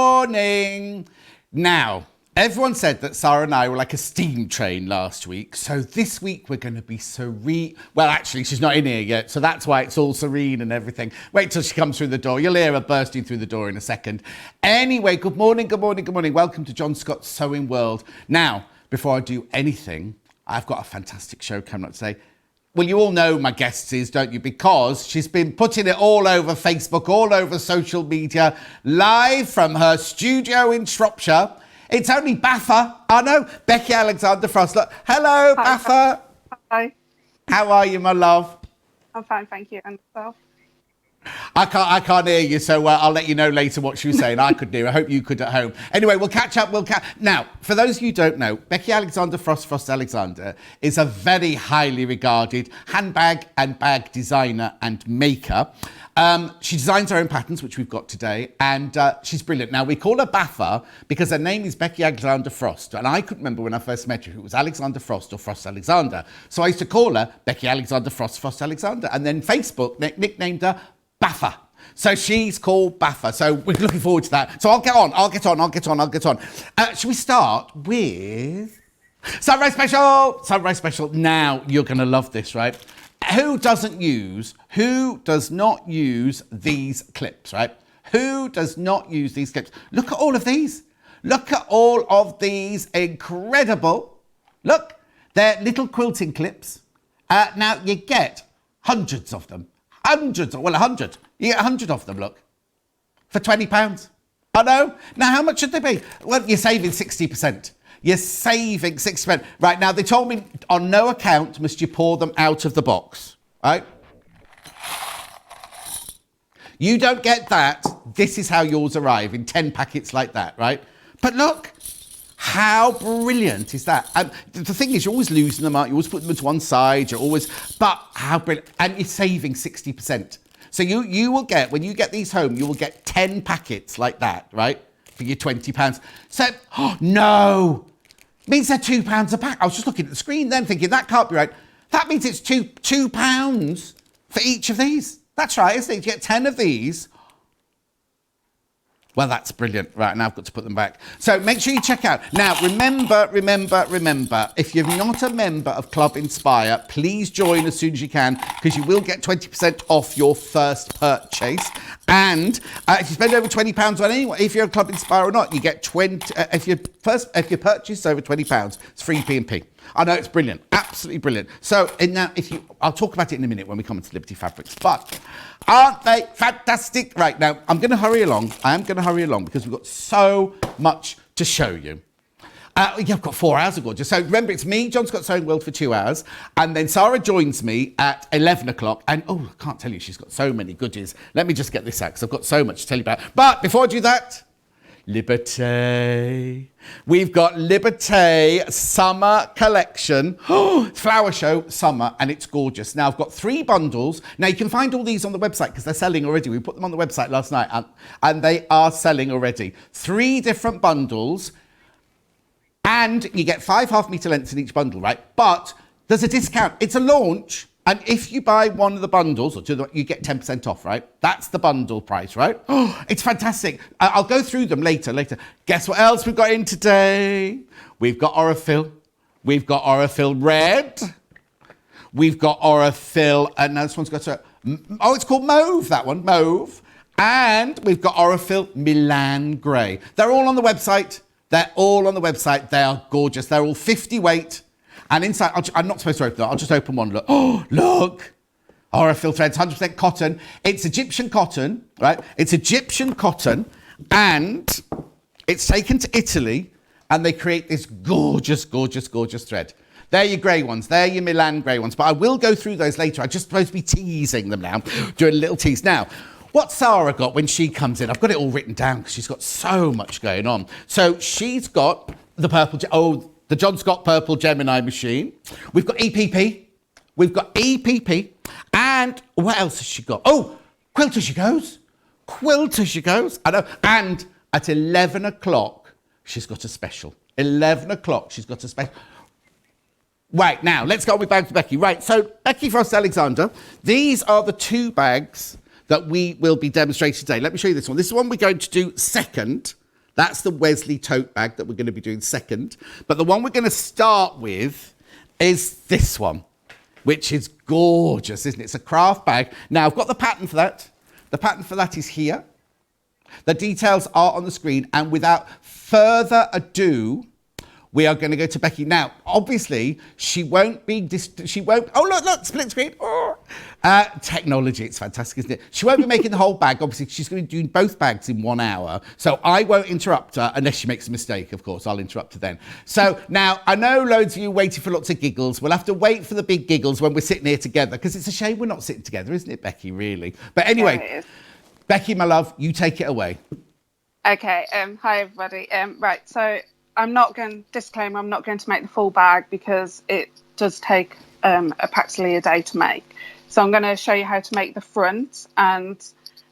morning. Now, everyone said that Sara and I were like a steam train last week. So this week we're going to be serene. Well, actually, she's not in here yet. So that's why it's all serene and everything. Wait till she comes through the door. You'll hear her bursting through the door in a second. Anyway, good morning, good morning, good morning. Welcome to John Scott's Sewing World. Now, before I do anything, I've got a fantastic show coming up today. Well, you all know my guest is, don't you? Because she's been putting it all over Facebook, all over social media, live from her studio in Shropshire. It's only Baffa. I know. Becky Alexander Frost. Look. Hello, Hi, Baffa. Hi. How are you, my love? I'm fine, thank you. And yourself? I can't hear you, so I'll let you know later what she was saying. I could do. I hope you could at home. Anyway, we'll catch up. Now, for those of you who don't know, Becky Alexander Frost Alexander is a very highly regarded handbag and bag designer and maker. She designs her own patterns, which we've got today, and she's brilliant. Now, we call her Baffa because her name is Becky Alexander Frost, and I couldn't remember when I first met her if it was Alexander Frost or Frost Alexander. So I used to call her Becky Alexander Frost Alexander, and then Facebook nicknamed her Baffa. So she's called Baffa. So we're looking forward to that. So I'll get on. Should we start with Sunrise Special? Sunrise Special. Now, you're going to love this, right? Who does not use these clips, right? Who does not use these clips? Look at all of these. Look at all of these. Incredible. Look, they're little quilting clips. Now, you get hundreds of them. 100. You get 100 of them, look, for £20. I know. Now, how much should they be? Well, you're saving 60%. You're saving 60%. Right, now, they told me on no account must you pour them out of the box, right? You don't get that. This is how yours arrive, in 10 packets like that, right? But look, how brilliant is that? And the thing is, you're always losing them out. You always put them to one side. But how brilliant. And you're saving 60%. So you will get, when you get these home, you will get 10 packets like that, right? For your £20. So, no. It means they're £2 a pack. I was just looking at the screen then thinking, that can't be right. That means it's £2 for each of these. That's right, isn't it? You get 10 of these. Well, that's brilliant. Right, now I've got to put them back. So make sure you check out. Now, remember, if you're not a member of Club Inspire, please join as soon as you can, because you will get 20% off your first purchase. And if you spend over £20 on anyone, if you're a Club Inspire or not, you get 20. If your purchase is over £20, it's free P&P. I know, it's brilliant, absolutely brilliant. So now, I'll talk about it in a minute when we come into Liberty Fabrics, but aren't they fantastic? Right, now, I'm going to hurry along. I am going to hurry along because we've got so much to show you. I've got 4 hours ago. So remember, it's me, John Scott Sewing World, for 2 hours, and then Sara joins me at 11 o'clock, and I can't tell you, she's got so many goodies. Let me just get this out, because I've got so much to tell you about. But before I do that, Liberty. We've got Liberty Summer Collection. Flower Show Summer, and it's gorgeous. Now, I've got 3 bundles. Now, you can find all these on the website because they're selling already. We put them on the website last night, and they are selling already. 3 different bundles, and you get 5 half-metre lengths in each bundle, right? But there's a discount. It's a launch. And if you buy one of the bundles, you get 10% off, right? That's the bundle price, right? It's fantastic. I'll go through them later. Guess what else we've got in today? We've got Aurifil. We've got Aurifil Red. We've got Aurifil, and this one's got it's called Mauve, that one, Mauve. And we've got Aurifil Milan Grey. They're all on the website. They are gorgeous. They're all 50 weight. And inside, I'm not supposed to open that. I'll just open one. Look. Look. Aurifil threads, 100% cotton. It's Egyptian cotton, right? It's Egyptian cotton, and it's taken to Italy, and they create this gorgeous thread. They're your grey ones. They're your Milan grey ones. But I will go through those later. I'm just supposed to be teasing them now, doing a little tease. Now, what Sara got when she comes in, I've got it all written down because she's got so much going on. So she's got the the John Scott Purple Gemini machine. We've got EPP. And what else has she got? Quilt as she goes. I know. And at 11 o'clock, she's got a special. Right, now, let's go with bags for Becky. Right, so Becky Frost Alexander, these are the 2 bags that we will be demonstrating today. Let me show you this one. This is one we're going to do second. That's the Wesley tote bag that we're going to be doing second. But the one we're going to start with is this one, which is gorgeous, isn't it? It's a craft bag. Now, I've got the pattern for that. The pattern for that is here. The details are on the screen. And without further ado, we are going to go to Becky. Now, obviously, she won't, oh, look, split screen. Oh. Technology, it's fantastic, isn't it? She won't be making the whole bag. Obviously, she's going to be doing both bags in 1 hour. So I won't interrupt her unless she makes a mistake, of course. I'll interrupt her then. So now, I know loads of you waiting for lots of giggles. We'll have to wait for the big giggles when we're sitting here together, because it's a shame we're not sitting together, isn't it, Becky, really? But anyway, Becky, my love, you take it away. Okay. Hi, everybody. Right. So I'm not going to make the full bag because it does take practically a day to make. So I'm going to show you how to make the front and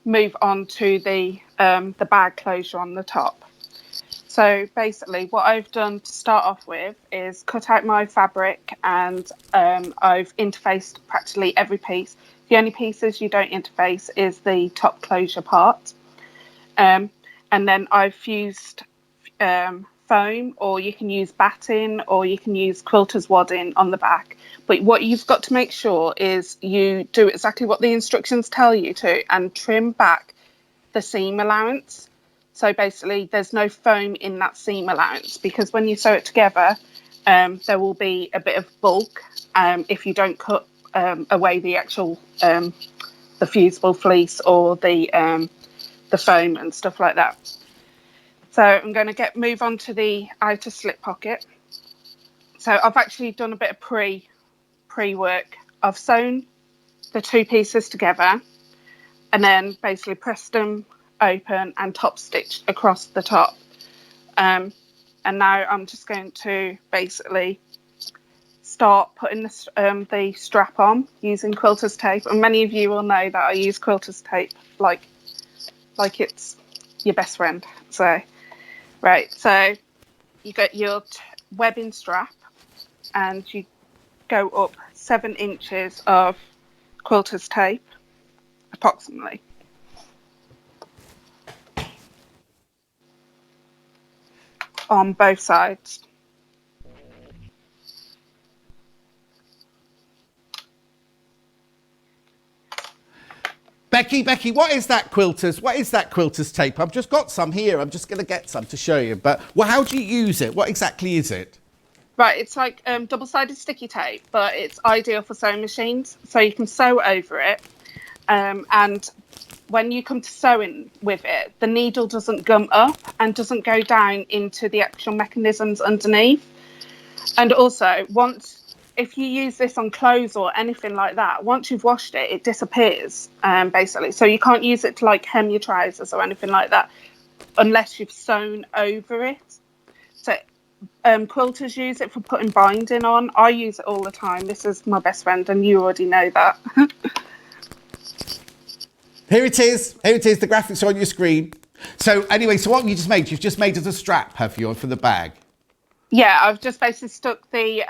move on to the bag closure on the top. So basically what I've done to start off with is cut out my fabric, and I've interfaced practically every piece. The only pieces you don't interface is the top closure part. And then I've fused foam, or you can use batting, or you can use quilter's wadding on the back. But what you've got to make sure is you do exactly what the instructions tell you to, and trim back the seam allowance. So basically there's no foam in that seam allowance, because when you sew it together, there will be a bit of bulk if you don't cut away the actual the fusible fleece or the foam and stuff like that. So I'm going to move on to the outer slip pocket. So I've actually done a bit of pre-work. I've sewn the two pieces together and then basically pressed them open and top stitched across the top. And now I'm just going to basically start putting the strap on using quilter's tape. And many of you will know that I use quilter's tape like it's your best friend. So, right, so you get your webbing strap and you go up 7 inches of quilter's tape, approximately. On both sides. Becky, what is that quilter's tape? I've just got some here. I'm just going to get some to show you. But how do you use it? What exactly is it? Right, it's like double-sided sticky tape, but it's ideal for sewing machines. So you can sew over it. And when you come to sewing with it, the needle doesn't gum up and doesn't go down into the actual mechanisms underneath. And also, if you use this on clothes or anything like that, once you've washed it, it disappears, basically. So you can't use it to like hem your trousers or anything like that unless you've sewn over it. So quilters use it for putting binding on. I use it all the time. This is my best friend, and you already know that. Here it is. The graphics are on your screen. So anyway, so what have you just made? You've just made it a strap, have you, for the bag? Yeah, I've just basically stuck the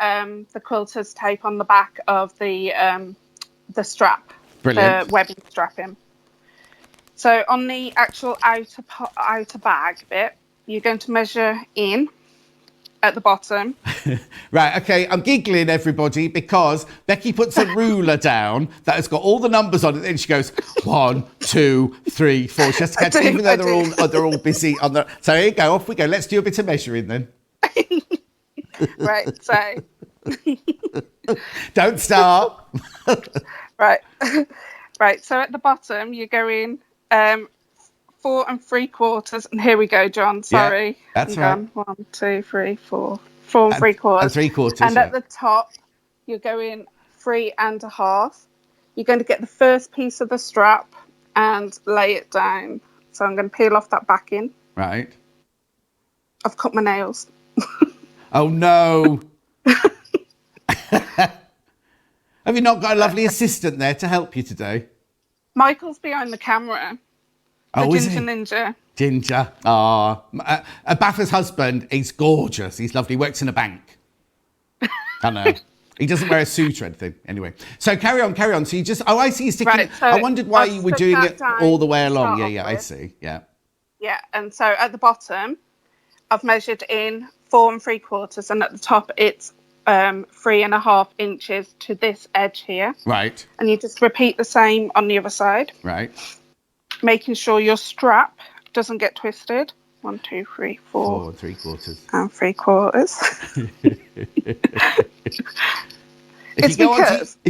quilter's tape on the back of the strap. Brilliant. The webbing strapping. So on the actual outer bag bit, you're going to measure in at the bottom. Right, okay, I'm giggling, everybody, because Becky puts a ruler down that has got all the numbers on it, and she goes 1, 2, 3, 4. She has to catch, even though they're all busy on the. So here you go, off we go. Let's do a bit of measuring then. Right, so don't start. Right. So at the bottom you're going 4 3/4, and here we go, John. Sorry, yeah, that's right. 1, 2, 3, 4, 4 3/4, and 3/4. And at the top you're going 3 1/2. You're going to get the first piece of the strap and lay it down. So I'm going to peel off that backing. Right. I've cut my nails. Oh no. Have you not got a lovely assistant there to help you today? Michael's behind the camera. Oh, is he? Ninja. Ginger. Ah. Baffa's husband, he's gorgeous. He's lovely. He works in a bank. I know. He doesn't wear a suit or anything. Anyway. So carry on. So you just, I see you sticking. Right, so I wondered why you were doing it all the way along. Yeah, I with. see. Yeah. Yeah, and so at the bottom, I've measured in 4 3/4, and at the top it's 3.5 inches to this edge here. Right. And you just repeat the same on the other side. Right. Making sure your strap doesn't get twisted. 1, 2, 3, 4. 4 3/4. And 3/4. If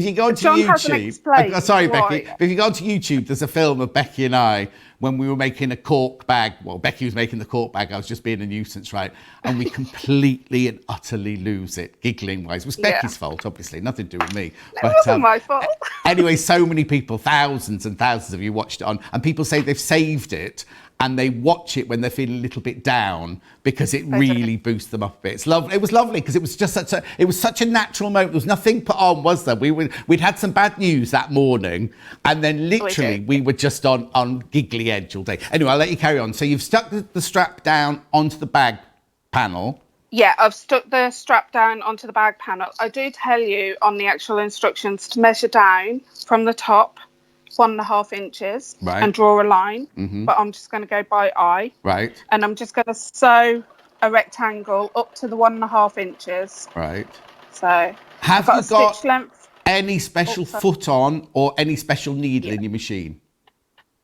you go onto John YouTube, sorry, why. Becky, but if you go onto YouTube, there's a film of Becky and I when we were making a cork bag. Well, Becky was making the cork bag. I was just being a nuisance, right? And we completely and utterly lose it, giggling wise. It was Becky's fault, obviously, nothing to do with me. It wasn't my fault. Anyway, so many people, thousands and thousands of you watched it on, and people say they've saved it and they watch it when they're feeling a little bit down because it really boosts them up a bit. It's lovely. It was lovely because it was just such a natural moment. There was nothing put on, was there? We'd had some bad news that morning, and then literally we were just on giggly edge all day. Anyway, I'll let you carry on. So you've stuck the strap down onto the bag panel. Yeah, I've stuck the strap down onto the bag panel. I do tell you on the actual instructions to measure down from the top 1.5 inches and draw a line, but I'm just going to go by eye. Right. And I'm just going to sew a rectangle up to the 1.5 inches. Right. So have you got stitch length. Any special foot on or any special needle in your machine?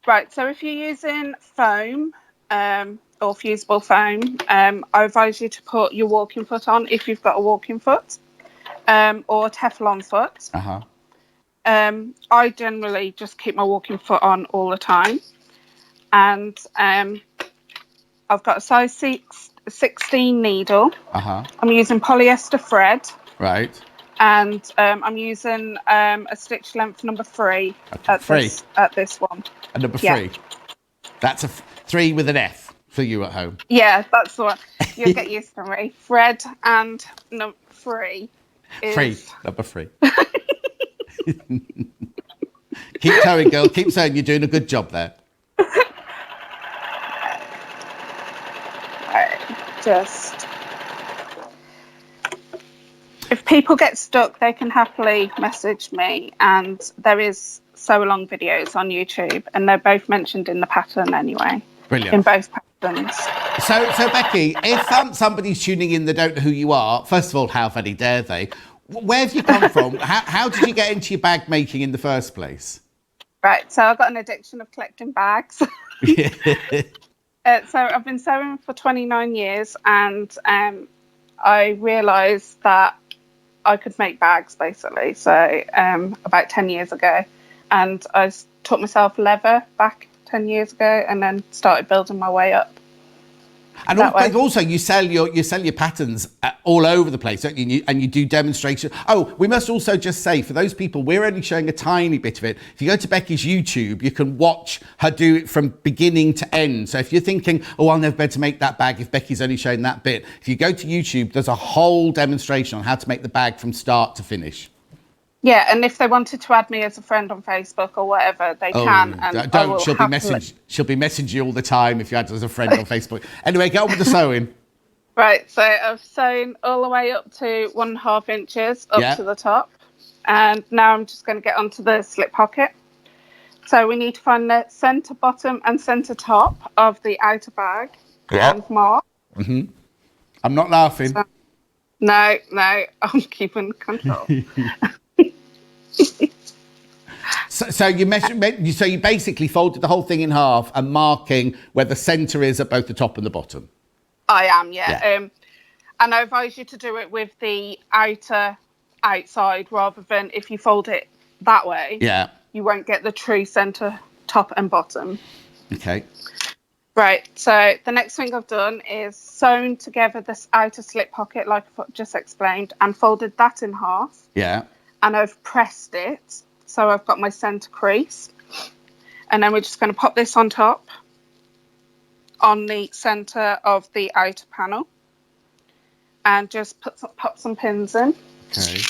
Right. So if you're using foam or fusible foam, I advise you to put your walking foot on if you've got a walking foot, or Teflon foot. I generally just keep my walking foot on all the time, and I've got a size 16 needle. I'm using polyester thread. Right. And I'm using a stitch length number 3 at this one. And number 3. That's a 3 with an F for you at home. Yeah, that's the one. You'll get used to me. Thread and number 3. Number 3. Keep going, girl. Keep saying you're doing a good job there. Just if people get stuck, they can happily message me, and there is sew along videos on YouTube, and they're both mentioned in the pattern anyway. Brilliant. In both patterns. So Becky, if somebody's tuning in that don't know who you are, first of all, how very dare they? Where have you come from? How did you get into your bag making in the first place? Right, so I've got an addiction of collecting bags. So I've been sewing for 29 years, and I realised that I could make bags, basically. So about 10 years ago, and I taught myself leather back 10 years ago, and then started building my way up. And also, you sell your patterns all over the place, don't you? And you do demonstrations. Oh, we must also just say, for those people, we're only showing a tiny bit of it. If you go to Becky's YouTube, you can watch her do it from beginning to end. So if you're thinking, oh, I'll never be able to make that bag if Becky's only showing that bit, if you go to YouTube, there's a whole demonstration on how to make the bag from start to finish. Yeah, and if they wanted to add me as a friend on Facebook or whatever, they can. And don't. She'll be messaging you all the time if you add her as a friend on Facebook. Anyway, get on with the sewing. Right, so I've sewn all the way up to 1.5 inches up to the top, and now I'm just going to get onto the slip pocket. So we need to find the centre bottom and centre top of the outer bag. And mark. I'm not laughing. No, I'm keeping control. So you basically folded the whole thing in half and marking where the centre is at both the top and the bottom. I am, yeah. And I advise you to do it with the outside rather than if you fold it that way. Yeah. You won't get the true centre top and bottom. Okay. Right, so the next thing I've done is sewn together this outer slip pocket like I've just explained, and folded that in half. Yeah. And I've pressed it, so I've got my centre crease. And then we're just going to pop this on top, on the centre of the outer panel. And just pop some pins in. Okay.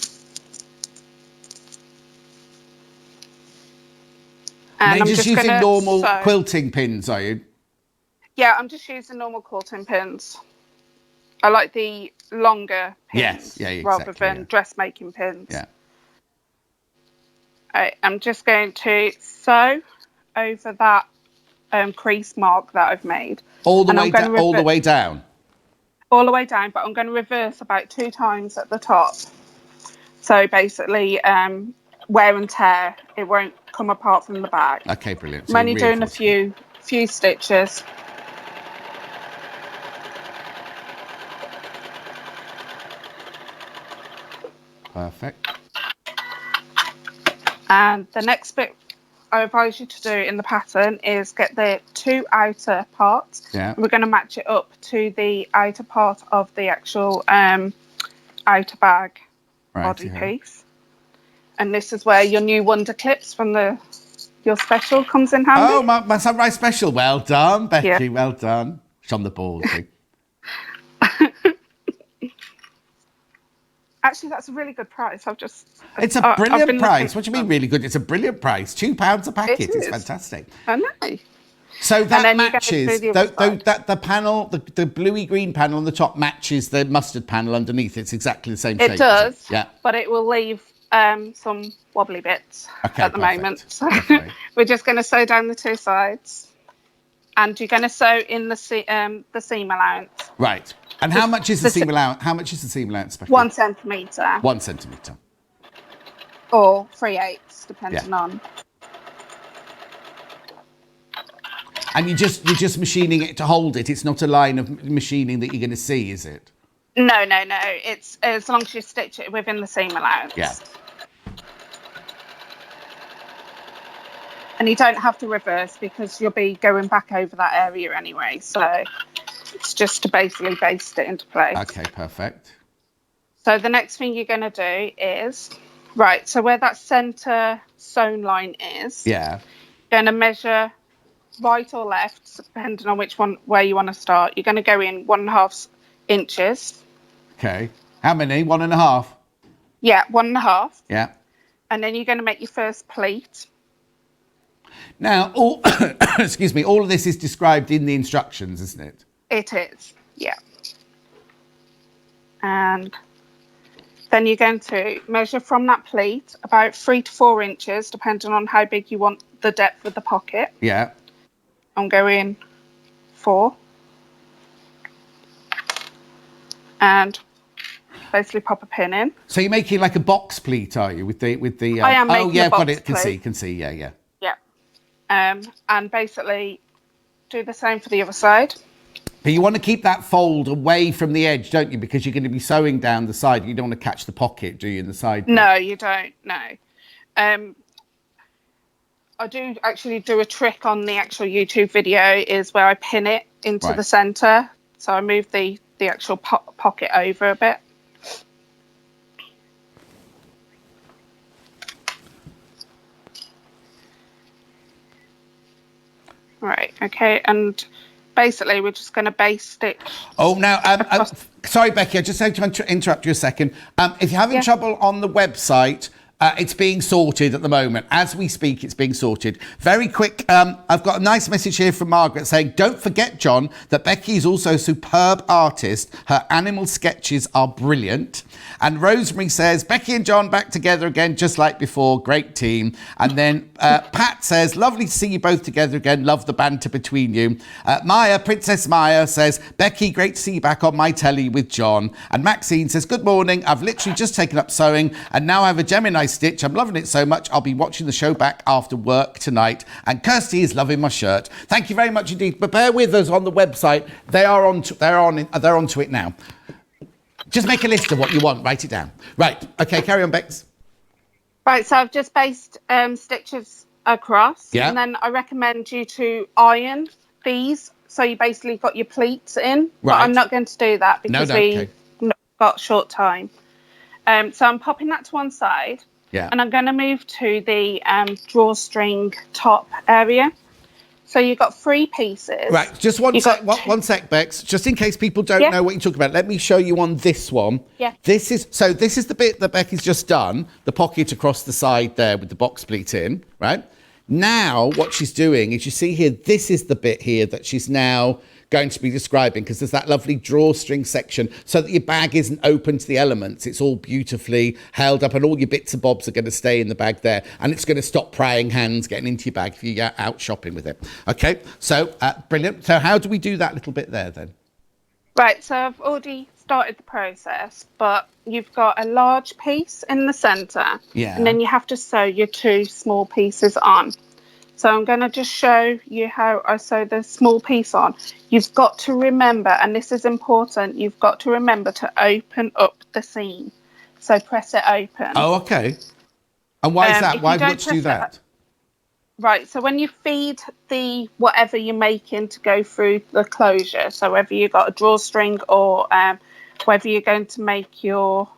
And you're just using normal quilting pins, are you? Yeah, I'm just using normal quilting pins. I like the longer pins rather than dressmaking pins. Yeah. All right, I'm just going to sew over that crease mark that I've made. All the way down. All the way down. All the way down, but I'm going to reverse about 2 times at the top. So basically, wear and tear, it won't come apart from the bag. Okay, brilliant. So I'm only doing a few stitches. Perfect. And the next bit I advise you to do in the pattern is get the 2 outer parts. Yeah. We're going to match it up to the outer part of the actual outer bag body piece. And this is where your new wonder clips from your special comes in handy. Oh, my sunrise special. Well done, Becky. Yeah. Well done. She's on the ball. Actually, that's a really good price. It's a brilliant price. What do you mean really good? It's a brilliant price. £2 a packet. It's fantastic. I know. So that matches the panel, the bluey green panel on the top matches the mustard panel underneath. It's exactly the same shape. It does. Yeah. But it will leave some wobbly bits at the moment. So we're just going to sew down the 2 sides, and you're going to sew in the seam allowance. Right. And how much is the seam allowance? How much is the seam allowance? 1 centimetre. 1 centimetre. Or 3/8, depending on. And you're just machining it to hold it. It's not a line of machining that you're going to see, is it? No. It's as long as you stitch it within the seam allowance. Yeah. And you don't have to reverse because you'll be going back over that area anyway. So it's just to basically baste it into place. Okay, perfect. So the next thing you're going to do is, so where that centre sewn line is, yeah, you're going to measure right or left, depending on where you want to start. You're going to go in 1.5 inches. Okay. How many? 1.5? Yeah, 1.5. Yeah. And then you're going to make your first pleat. Now, excuse me, all of this is described in the instructions, isn't it? It is, yeah. And then you're going to measure from that pleat about 3 to 4 inches, depending on how big you want the depth of the pocket. Yeah. I'm going 4. And basically pop a pin in. So you're making like a box pleat, are you? With the I am making yeah, a box I've got it. pleat. Can see. Yeah. And basically do the same for the other side. But you want to keep that fold away from the edge, don't you? Because you're going to be sewing down the side. You don't want to catch the pocket, do you, in the side? No, you don't. No. I do actually do a trick on the actual YouTube video is where I pin it into the centre. So I move the actual pocket over a bit. Right, okay, and basically we're just going to baste stitch. Oh, now, sorry, Becky, I just had to interrupt you a second. If you're having trouble on the website, it's being sorted at the moment. As we speak, it's being sorted. Very quick, I've got a nice message here from Margaret saying, don't forget, John, that Becky is also a superb artist. Her animal sketches are brilliant. And Rosemary says, Becky and John back together again, just like before. Great team. And then Pat says, lovely to see you both together again. Love the banter between you. Princess Maya says, Becky, great to see you back on my telly with John. And Maxine says, good morning. I've literally just taken up sewing and now I have a Gemini stitch. I'm loving it so much. I'll be watching the show back after work tonight. And Kirsty is loving my shirt. Thank you very much indeed. But bear with us on the website. They're onto it now. Just make a list of what you want. Write it down. Right. Okay. Carry on, Bex. Right. So I've just based stitches across. Yeah. And then I recommend you to iron these. So you basically got your pleats in. Right. But I'm not going to do that because we've got short time. So I'm popping that to one side. Yeah. And I'm going to move to the drawstring top area. So you've got 3 pieces. Right, just one sec, Bex. Just in case people don't know what you're talking about, let me show you on this one. Yeah. This is the bit that Becky's just done, the pocket across the side there with the box pleat in, right? Now, what she's doing is, you see here, this is the bit here that she's now going to be describing, because there's that lovely drawstring section so that your bag isn't open to the elements. It's all beautifully held up and all your bits and bobs are going to stay in the bag there, and it's going to stop prying hands getting into your bag if you get out shopping with it. Okay, so brilliant. So how do we do that little bit there then? Right, so I've already started the process, but you've got a large piece in the centre, and then you have to sew your 2 small pieces on. So I'm going to just show you how I sew the small piece on. You've got to remember, and this is important, you've got to remember to open up the seam. So press it open. Oh, okay. And why is that? Why would you do that? Right, so when you feed the whatever you're making to go through the closure, so whether you've got a drawstring or whether you're going to make your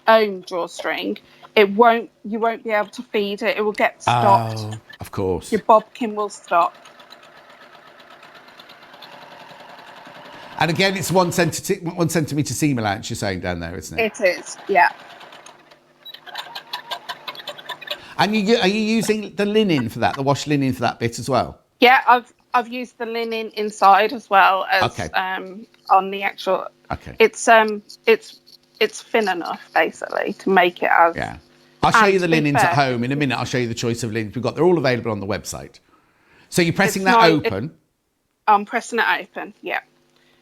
own drawstring, you won't be able to feed it. It will get stopped. Oh, of course. Your bobbin will stop. And again, it's 1 centimetre seam allowance you're saying down there, isn't it? It is, yeah. And are you using the linen for that, the wash linen for that bit as well? Yeah, I've used the linen inside as well as on the actual. Okay. It's thin enough basically to make it as. Yeah. I'll show you the linens at home in a minute. I'll show you the choice of linens we've got. They're all available on the website. So you're pressing that open. I'm pressing it open. Yeah.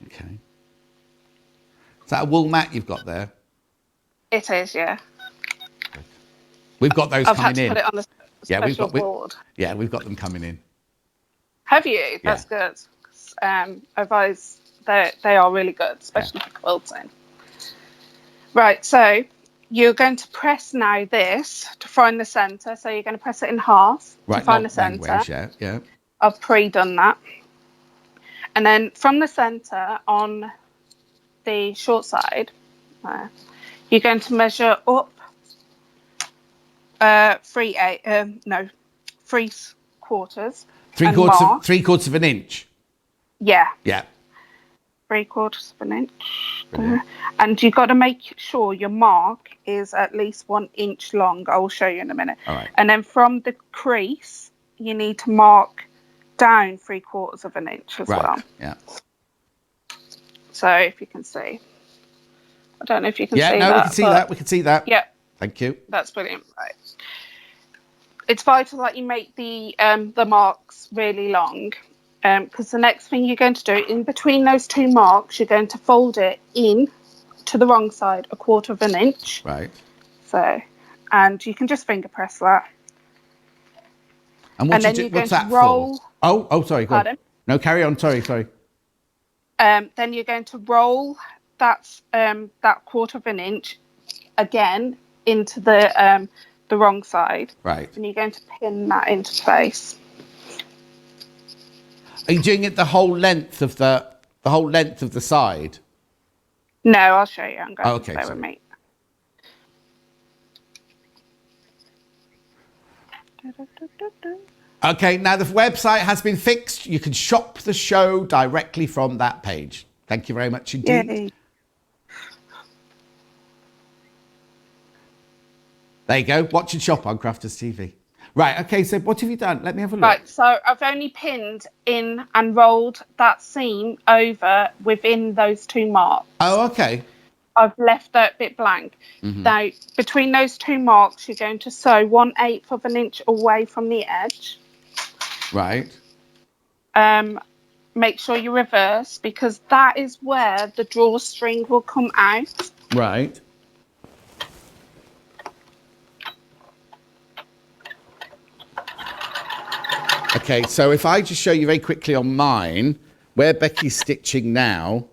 Okay. Is that a wool mat you've got there? It is, yeah. We've got those coming in. I've had to put it on the special board. Yeah, we've got them coming in. Have you? That's good. Otherwise, they are really good, especially for quilting. Right, so you're going to press now this to find the centre. So you're going to press it in half to find the centre. Yeah. I've pre-done that. And then from the centre on the short side, you're going to measure up 3 quarters. 3/4 of an inch. Yeah. Yeah. 3/4 of an inch. And you've got to make sure your mark is at least 1 inch long. I will show you in a minute. All right. And then from the crease, you need to mark down 3/4 of an inch as well. Yeah. So if you can see. I don't know if you can see that. Yeah, no, we can see that. We can see that. Yeah. Thank you. That's brilliant. Right. It's vital that you make the marks really long, because the next thing you're going to do in between those 2 marks, you're going to fold it in to the wrong side 1/4 of an inch. Right. So, and you can just finger press that. And then you're what's going that to roll. For? Oh, sorry. Go on. No, carry on. Sorry. Then you're going to roll that 1/4 of an inch again into the wrong side. Right. And you're going to pin that into place. Are you doing it the whole length of the side? No, I'll show you. I'm going to stay with me. Okay, now the website has been fixed. You can shop the show directly from that page. Thank you very much indeed. Yay. There you go. Watch and shop on Crafters TV. Right, okay, so what have you done? Let me have a look. Right, so I've only pinned in and rolled that seam over within those 2 marks. Oh, okay. I've left that bit blank. Now, between those 2 marks, you're going to sew 1/8 of an inch away from the edge. Right. Make sure you reverse, because that is where the drawstring will come out. Right. Okay, so if I just show you very quickly on mine, where Becky's stitching now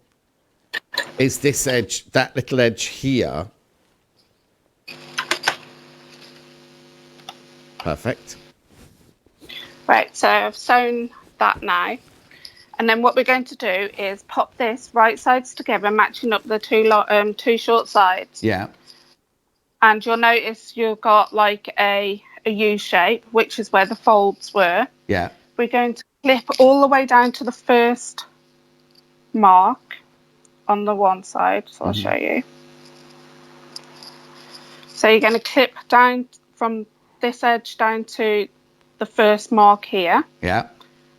is this edge, that little edge here. Perfect. Right, so I've sewn that now. And then what we're going to do is pop this right sides together, matching up the 2 short sides. Yeah. And you'll notice you've got like a U shape, which is where the folds were. Yeah. We're going to clip all the way down to the first mark on the one side. So I'll show you. So you're going to clip down from this edge down to the first mark here. Yeah.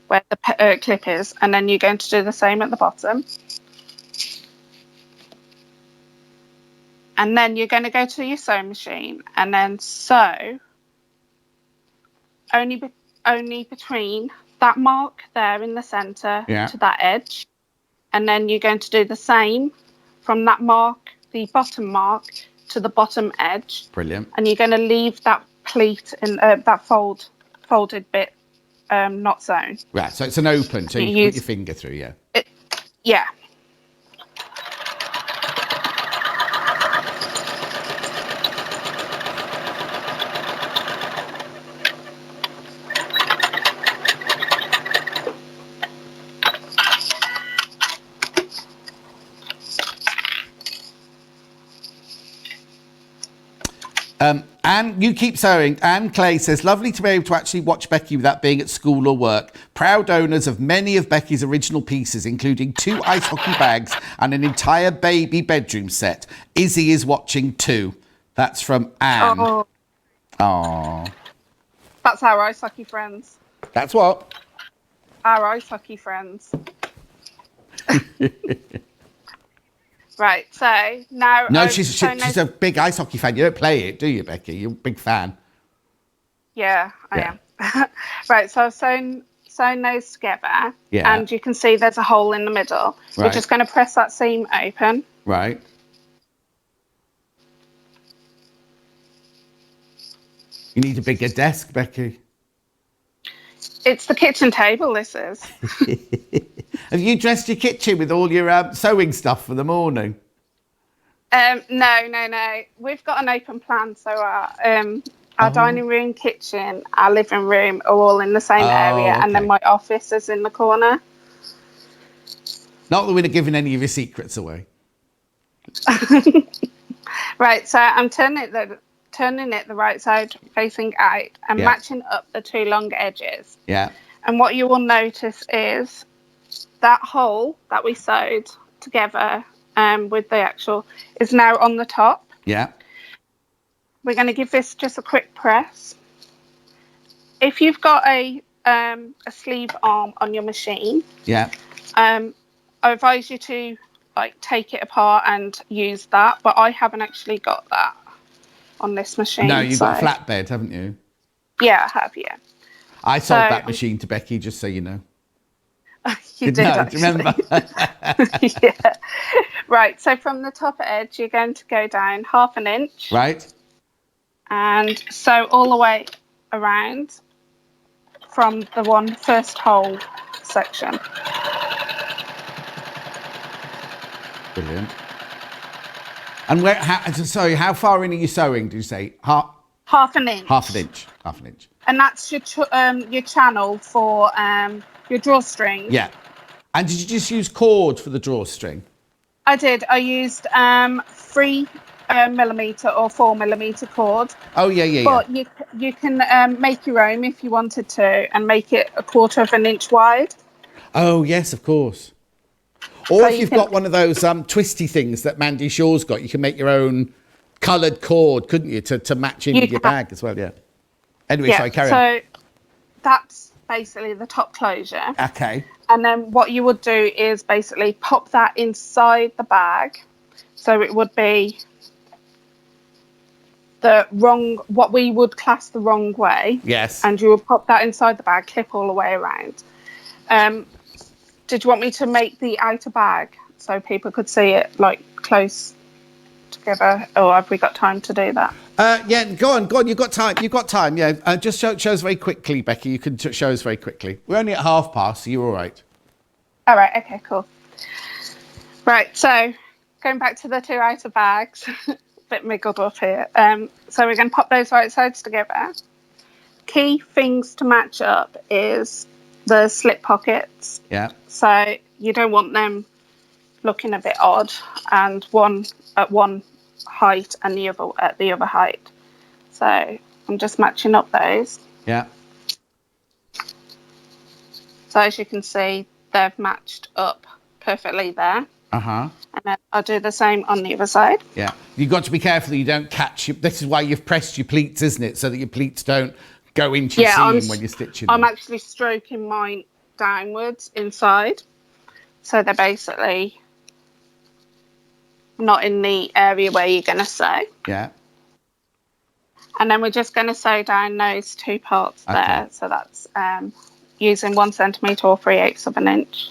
where the clip is, and then you're going to do the same at the bottom. And then you're going to go to your sewing machine and then sew only between that mark there in the centre to that edge. And then you're going to do the same from that mark, the bottom mark, to the bottom edge. Brilliant. And you're going to leave that pleat in that folded bit not sewn. Right, so it's an open, so you can put your finger through, yeah. And you keep sewing. Anne Clay says, lovely to be able to actually watch Becky without being at school or work. Proud owners of many of Becky's original pieces, including 2 ice hockey bags and an entire baby bedroom set. Izzy is watching too. That's from Anne. Oh. Aww. That's our ice hockey friends. That's what? Our ice hockey friends. Right, so now... No, she's a big ice hockey fan. You don't play it, do you, Becky? You're a big fan. Yeah, I am. Right, so I've sewn those together. Yeah. And you can see there's a hole in the middle. Right. We're just going to press that seam open. Right. You need a bigger desk, Becky. It's the kitchen table, this is. Have you dressed your kitchen with all your sewing stuff for the morning? No. We've got an open plan, so our dining room, kitchen, our living room are all in the same area, and then my office is in the corner. Not that we're giving any of your secrets away. Right, so I'm turning it the right side facing out and matching up the 2 long edges. Yeah. And what you will notice is that hole that we sewed together with the actual is now on the top. Yeah. We're going to give this just a quick press. If you've got a sleeve arm on your machine, I advise you to take it apart and use that, but I haven't actually got that on this machine. No, you've got a flatbed, haven't you? Yeah, I have, yeah. I sold that machine to Becky, just so you know. You did, do you remember? Yeah. Right, so from the top edge, you're going to go down 1/2 inch. Right. And sew all the way around from the first hole section. Brilliant. And how far in are you sewing, do you say? 1/2 inch. 1/2 inch. 1/2 inch. And that's your channel for your drawstring. Yeah. And did you just use cord for the drawstring? I did. I used 3 millimetre or 4 millimetre cord. Oh, yeah. But you can make your own if you wanted to and make it 1/4 inch wide. Oh, yes, of course. Or so if you've got one of those twisty things that Mandy Shaw's got, you can make your own coloured cord, couldn't you, to match in with your bag as well, yeah. Anyway, sorry, carry on. So that's basically the top closure. Okay. And then what you would do is basically pop that inside the bag. So it would be what we would class the wrong way. Yes. And you would pop that inside the bag, clip all the way around. Did you want me to make the outer bag so people could see it close together, or have we got time to do that? Yeah, go on. You've got time. Yeah, just show us very quickly, Becky. You can show us very quickly. We're only at 1/2 so you're all right. All right. Okay. Cool. Right. So going back to the 2 outer bags, a bit miggled up here. So we're going to pop those right sides together. Key things to match up is the slip pockets. Yeah. So you don't want them looking a bit odd, and one at one height and the other at the other height. So I'm just matching up those. Yeah. So as you can see, they've matched up perfectly there. Uh-huh. And then I'll do the same on the other side. Yeah. You've got to be careful that you don't catch this is why you've pressed your pleats, isn't it? So that your pleats don't go into your seam when you're stitching them. I'm actually stroking mine downwards inside. So they're basically not in the area where you're going to sew. Yeah. And then we're just going to sew down those 2 parts there. So that's using 1 centimetre or 3/8 of an inch.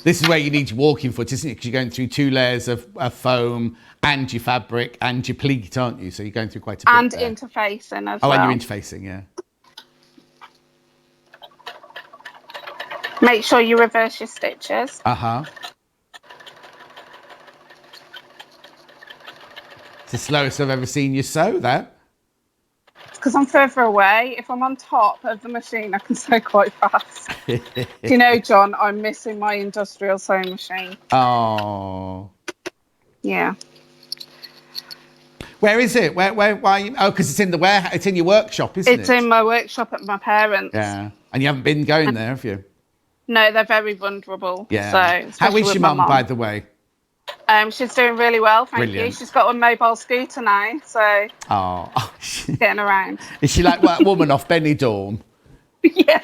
This is where you need your walking foot, isn't it? Because you're going through 2 layers of foam and your fabric and your pleat, aren't you? So you're going through quite a bit. And there. Interfacing as well. Oh, and you're interfacing, yeah. Make sure you reverse your stitches. Uh-huh. It's the slowest I've ever seen you sew that. Because I'm further away. If I'm on top of the machine, I can sew quite fast. Do you know, John, I'm missing my industrial sewing machine. Oh. Yeah. Where is it? Why? Oh, because it's in the warehouse. It's in your workshop, isn't it? It's in my workshop at my parents'. Yeah. And you haven't been going there, have you? No, they're very vulnerable. Yeah. So, how is your mum, by the way? She's doing really well, thank you. She's got a mobile scooter now, so getting around. Is she like that woman off Benidorm? Yeah.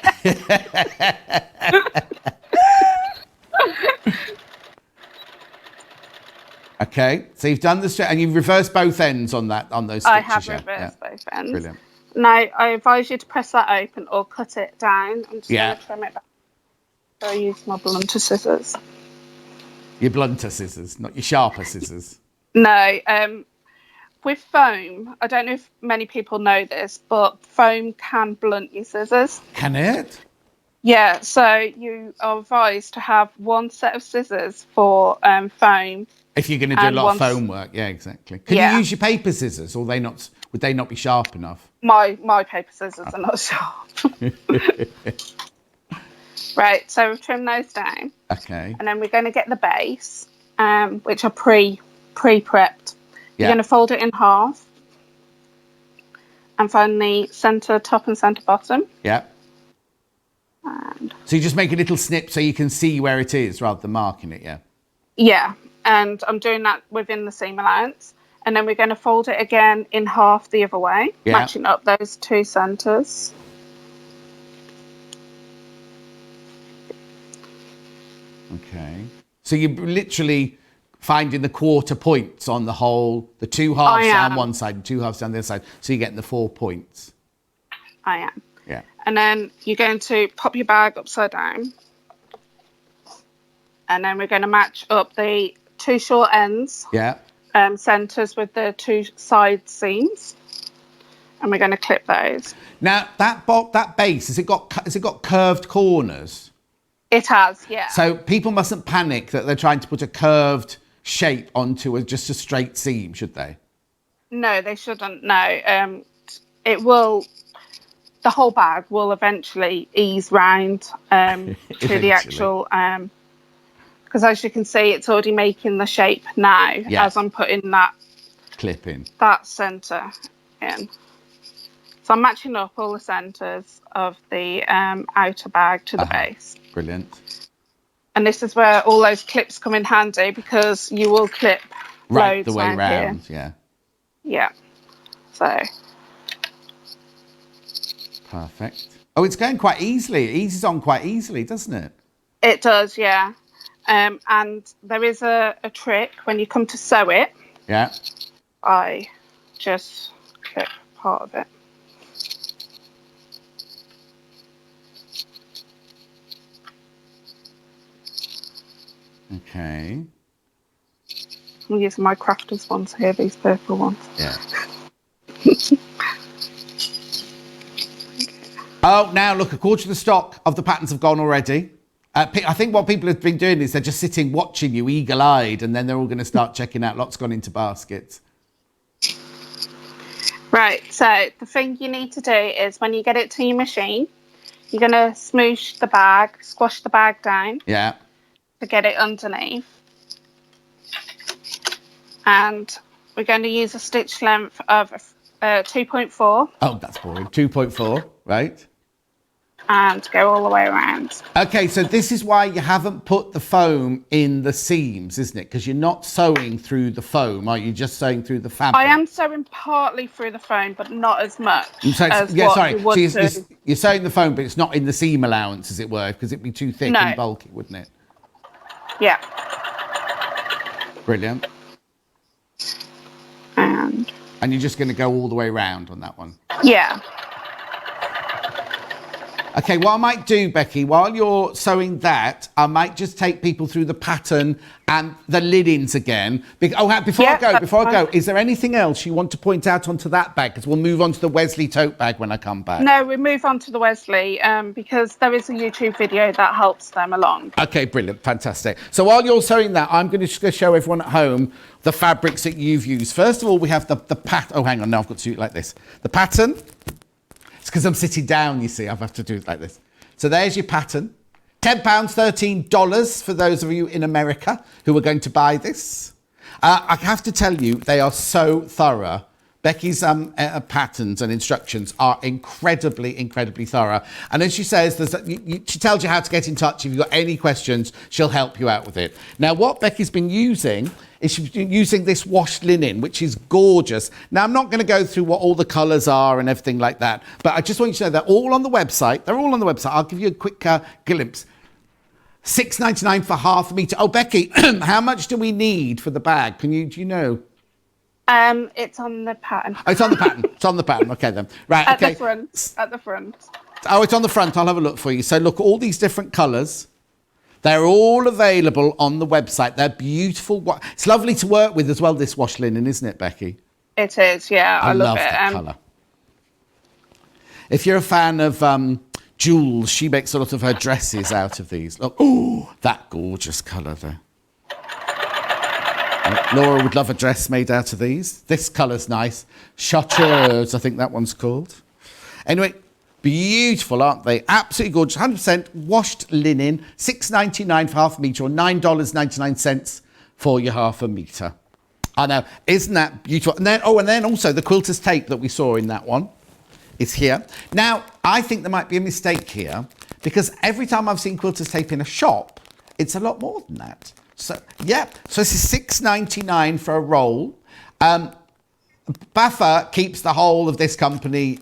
Okay, so you've done the straight and you've reversed both ends on those stitches. I have reversed both ends. Brilliant. Now I advise you to press that open or cut it down. I'm just going to trim it back. So I use my blunter scissors. Your blunter scissors, not your sharper scissors. No, with foam, I don't know if many people know this, but foam can blunt your scissors. Can it? Yeah, so you are advised to have 1 set of scissors for foam. If you're going to do a lot of foam work, yeah, exactly. Can you use your paper scissors, or would they not be sharp enough? My paper scissors are not sharp. Right, so we've trimmed those down. Okay. And then we're going to get the base, which are pre-prepped. You're going to fold it in half and find the centre top and centre bottom. Yeah. And so you just make a little snip so you can see where it is rather than marking it, yeah? Yeah, and I'm doing that within the seam allowance. And then we're going to fold it again in half the other way, matching up those 2 centres. Okay. So you're literally finding the quarter points on the 2 halves down one side and 2 halves down the other side. So you're getting the 4 points. I am. Yeah. And then you're going to pop your bag upside down. And then we're going to match up the 2 short ends. Yeah. Centres with the 2 side seams. And we're going to clip those. Now, that base, has it got curved corners? It has, yeah. So people mustn't panic that they're trying to put a curved shape onto just a straight seam, should they? No, they shouldn't. No, it will. The whole bag will eventually ease round to the actual. Because as you can see, it's already making the shape now as I'm putting that clip in. That centre in. So I'm matching up all the centres of the outer bag to the base. Brilliant. And this is where all those clips come in handy because you will clip right loads the way round. Here. Yeah. So. Perfect. Oh, it's going quite easily. It eases on quite easily, doesn't it? It does, yeah. And there is a trick when you come to sew it. Yeah. I just clip part of it. Okay. I'm using my crafters ones here, these purple ones. Yeah. Oh, now look, a quarter of the stock of the patterns have gone already. I think what people have been doing is they're just sitting watching you eagle-eyed, and then they're all going to start checking out lots gone into baskets. Right, so the thing you need to do is when you get it to your machine, you're going to smoosh the bag, squash the bag down. Yeah. To get it underneath. And we're going to use a stitch length of 2.4. Oh, that's boring. 2.4, right? and go all the way around. Okay, so this is why you haven't put the foam in the seams, isn't it? Because you're not sewing through the foam, are you? Just sewing through the fabric? I am sewing partly through the foam, but not as much So as yeah, what sorry. you would So you're sewing the foam, but it's not in the seam allowance, as it were, because it'd be too thick No. and bulky, wouldn't it? Yeah. Brilliant. And you're just going to go all the way around on that one? Yeah. Okay, what I might do, Becky, while you're sewing that, I might just take people through the pattern and the linens again. Before I go, is there anything else you want to point out onto that bag? Because we'll move on to the Wesley tote bag when I come back. No, we move on to the Wesley because there is a YouTube video that helps them along. Okay, brilliant, fantastic. So while you're sewing that, I'm going to show everyone at home the fabrics that you've used. First of all, we have the pattern. Oh, hang on, now I've got to do it like this. The pattern. It's because I'm sitting down, you see, I have to do it like this. So there's your pattern. £10, $13 for those of you in America who are going to buy this. I have to tell you, they are so thorough. Becky's patterns and instructions are incredibly, incredibly thorough. And as she says, she tells you how to get in touch. If you've got any questions, she'll help you out with it. Now, what Becky's been using is she's been using this washed linen, which is gorgeous. Now, I'm not going to go through what all the colours are and everything like that, but I just want you to know they're all on the website. They're all on the website. I'll give you a quick glimpse. $6.99 for half a metre. Oh, Becky, how much do we need for the bag? Do you know? It's on the pattern. Oh, it's on the pattern. It's on the pattern. Okay, then. Right, At okay. At the front. Oh, it's on the front. I'll have a look for you. So look, all these different colours. They're all available on the website. They're beautiful. It's lovely to work with as well, this wash linen, isn't it, Becky? It is, yeah. I love it. The colour. If you're a fan of Jules, she makes a lot of her dresses out of these. Look, oh, that gorgeous colour there. Laura would love a dress made out of these. This colour's nice. Chartreuse, I think that one's called. Anyway, beautiful, aren't they? Absolutely gorgeous. 100% washed linen, $6.99 for half a metre or $9.99 for your half a metre. I know, isn't that beautiful? And then also the quilter's tape that we saw in that one is here. Now, I think there might be a mistake here because every time I've seen quilter's tape in a shop, it's a lot more than that. So, yeah, so this is $6.99 for a roll. Buffer keeps the whole of this company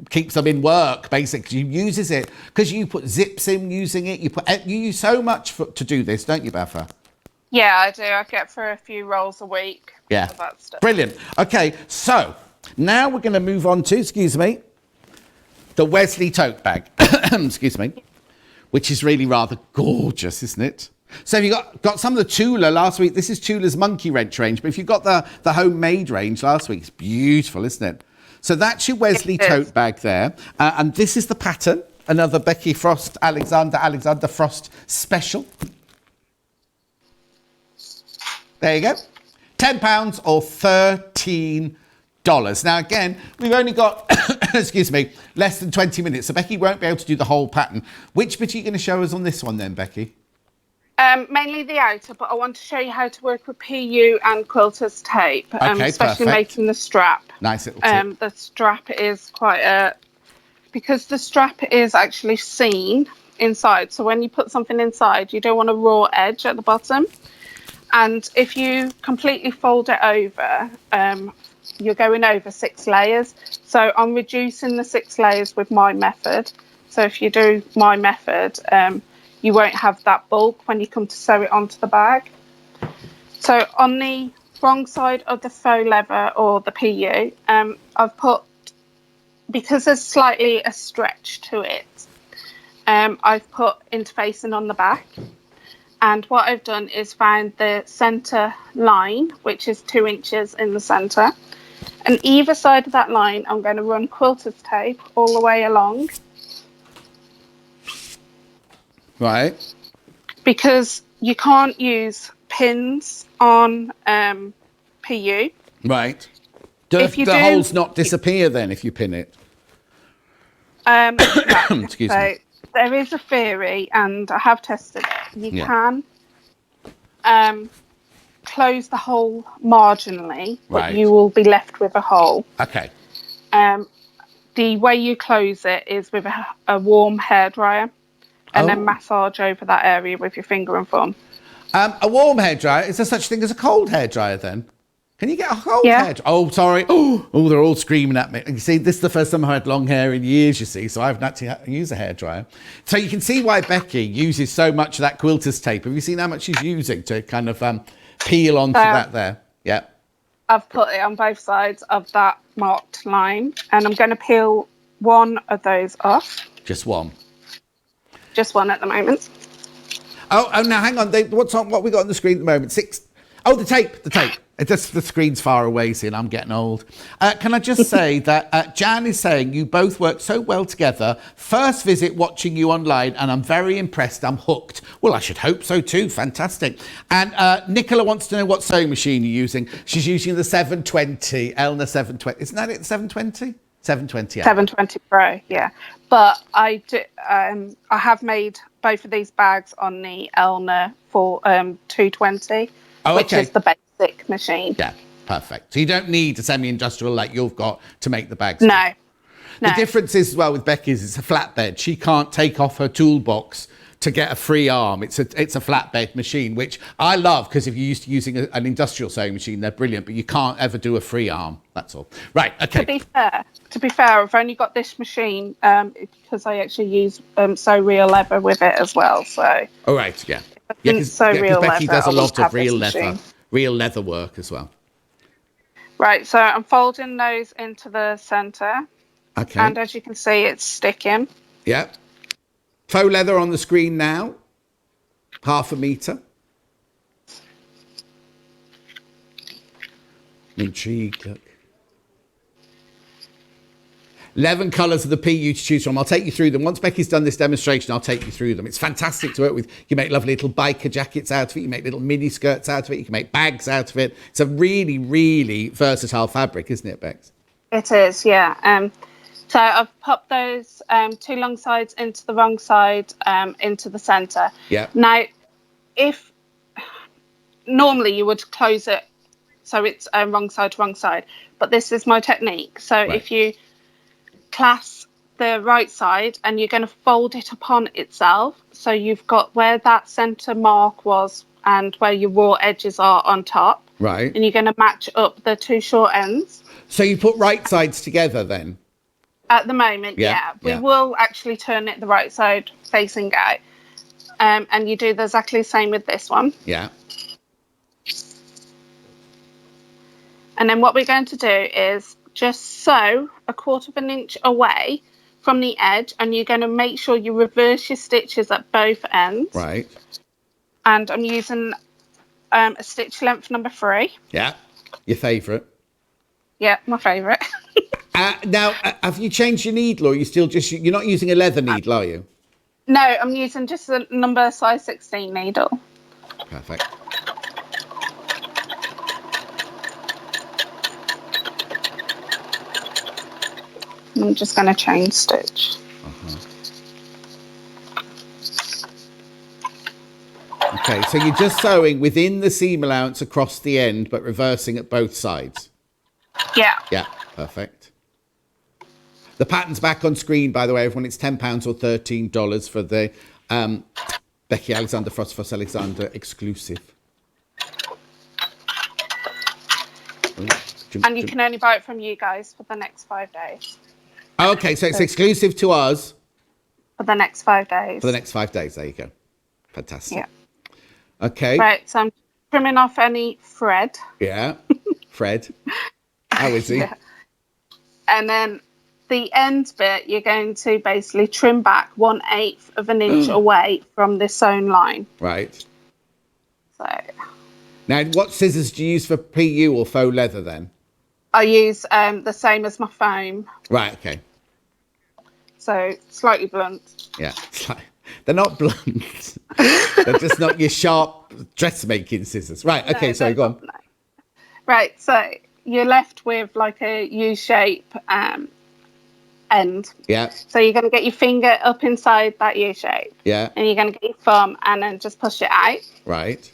keeps them in work, basically. Uses it because you put zips in using it. You use so much to do this, don't you, Buffer? Yeah, I do. I get for a few rolls a week. Yeah, that stuff. Brilliant. Okay, so now we're going to move on to, the Wesley tote bag. Excuse me, which is really rather gorgeous, isn't it? So you got some of the Tula last week. This is Tula's monkey wrench range, but if you've got the homemade range last week, it's beautiful, isn't it? So that's your Wesley tote bag there. And this is the pattern, another Becky Frost, Alexander Frost special. There you go. £10 or $13. Now, again, we've only got, excuse me, less than 20 minutes, so Becky won't be able to do the whole pattern. Which bit are you going to show us on this one then, Becky? Mainly the outer, but I want to show you how to work with PU and quilter's tape, especially making the strap. Nice little tip. The strap is because the strap is actually seen inside. So when you put something inside, you don't want a raw edge at the bottom. And if you completely fold it over, you're going over 6 layers. So I'm reducing the 6 layers with my method. So if you do my method, you won't have that bulk when you come to sew it onto the bag. So on the wrong side of the faux leather or the PU, I've put, because there's slightly a stretch to it, I've put interfacing on the back. And what I've done is found the centre line, which is 2 inches in the centre. And either side of that line, I'm going to run quilter's tape all the way along. Right. Because you can't use pins on PU. Right. Do the holes not disappear then if you pin it? Excuse me. There is a theory, and I have tested it. You can close the hole marginally, but you will be left with a hole. Okay. the way you close it is with a warm hairdryer, and then massage over that area with your finger and thumb. A warm hairdryer. Is there such thing as a cold hairdryer then? Can you get a cold hairdryer? Oh, sorry. Oh, they're all screaming at me. You see, this is the first time I had long hair in years, you see, so I haven't actually had to use a hairdryer. So you can see why Becky uses so much of that quilter's tape. Have you seen how much she's using to kind of peel onto that there? Yeah. I've put it on both sides of that marked line, and I'm going to peel one of those off. Just one? Just one at the moment. Oh, now hang on. What we got on the screen at the moment? Oh, the tape. It's just the screen's far away, see, and I'm getting old. Can I just say that Jan is saying you both work so well together. First visit watching you online, and I'm very impressed. I'm hooked. Well, I should hope so too. Fantastic. And Nicola wants to know what sewing machine you're using. She's using the 720, Elna 720. Isn't that it, 720? 720. 720 Pro, yeah. But I have made both of these bags on the Elna for 220, which is the basic machine. Yeah, perfect. So you don't need a semi-industrial like you've got to make the bags. No. The difference is, as well, with Becky's, it's a flatbed. She can't take off her toolbox to get a free arm. It's a flatbed machine, which I love, because if you're used to using an industrial sewing machine, they're brilliant, but you can't ever do a free arm. That's all. Right, okay. To be fair, I've only got this machine because I actually use sew real leather with it as well. So. Oh, right, yeah. Because Becky does a lot of real leather work as well. Right, so I'm folding those into the centre. Okay. And as you can see, it's sticking. Yeah. Faux leather on the screen now. 0.5 metre. I'm intrigued, look. 11 colours of the PU to choose from. I'll take you through them. Once Becky's done this demonstration, I'll take you through them. It's fantastic to work with. You make lovely little biker jackets out of it. You make little mini skirts out of it. You can make bags out of it. It's a really, really versatile fabric, isn't it, Bex? It is, yeah. So I've popped those two long sides into the wrong side, into the centre. Yeah. Now, if normally you would close it so it's wrong side, but this is my technique. So if you clasp the right side and you're going to fold it upon itself, so you've got where that centre mark was and where your raw edges are on top. Right. And you're going to match up the two short ends. So you put right sides together then? At the moment, yeah. We will actually turn it the right side facing out. And you do exactly the same with this one. Yeah. And then what we're going to do is just sew 1/4 inch away from the edge, and you're going to make sure you reverse your stitches at both ends. Right. And I'm using a stitch length number 3. Yeah. Your favourite. Yeah, my favourite. Now, have you changed your needle, or you're not using a leather needle, are you? No, I'm using just a number size 16 needle. Perfect. I'm just going to chain stitch. Okay, so you're just sewing within the seam allowance across the end, but reversing at both sides. Yeah. Yeah, perfect. The pattern's back on screen, by the way, everyone. It's £10 or $13 for the Becky Alexander Frost Alexander exclusive. And you can only buy it from you guys for the next 5 days. Okay, so it's exclusive to us. For the next 5 days. For the next 5 days, there you go. Fantastic. Yeah. Okay. Right, so I'm trimming off any thread. Yeah, Fred. How is he? Yeah. And then the end bit, you're going to basically trim back 1/8 of an inch away from the sewn line. Right. So. Now, what scissors do you use for PU or faux leather then? I use the same as my foam. Right, okay. So slightly blunt. Yeah, they're not blunt. They're just not your sharp dressmaking scissors. Right, okay, so go on. Right, so you're left with like a U-shape end. Yeah. So you're going to get your finger up inside that U-shape. Yeah. And you're going to get your thumb and then just push it out. Right.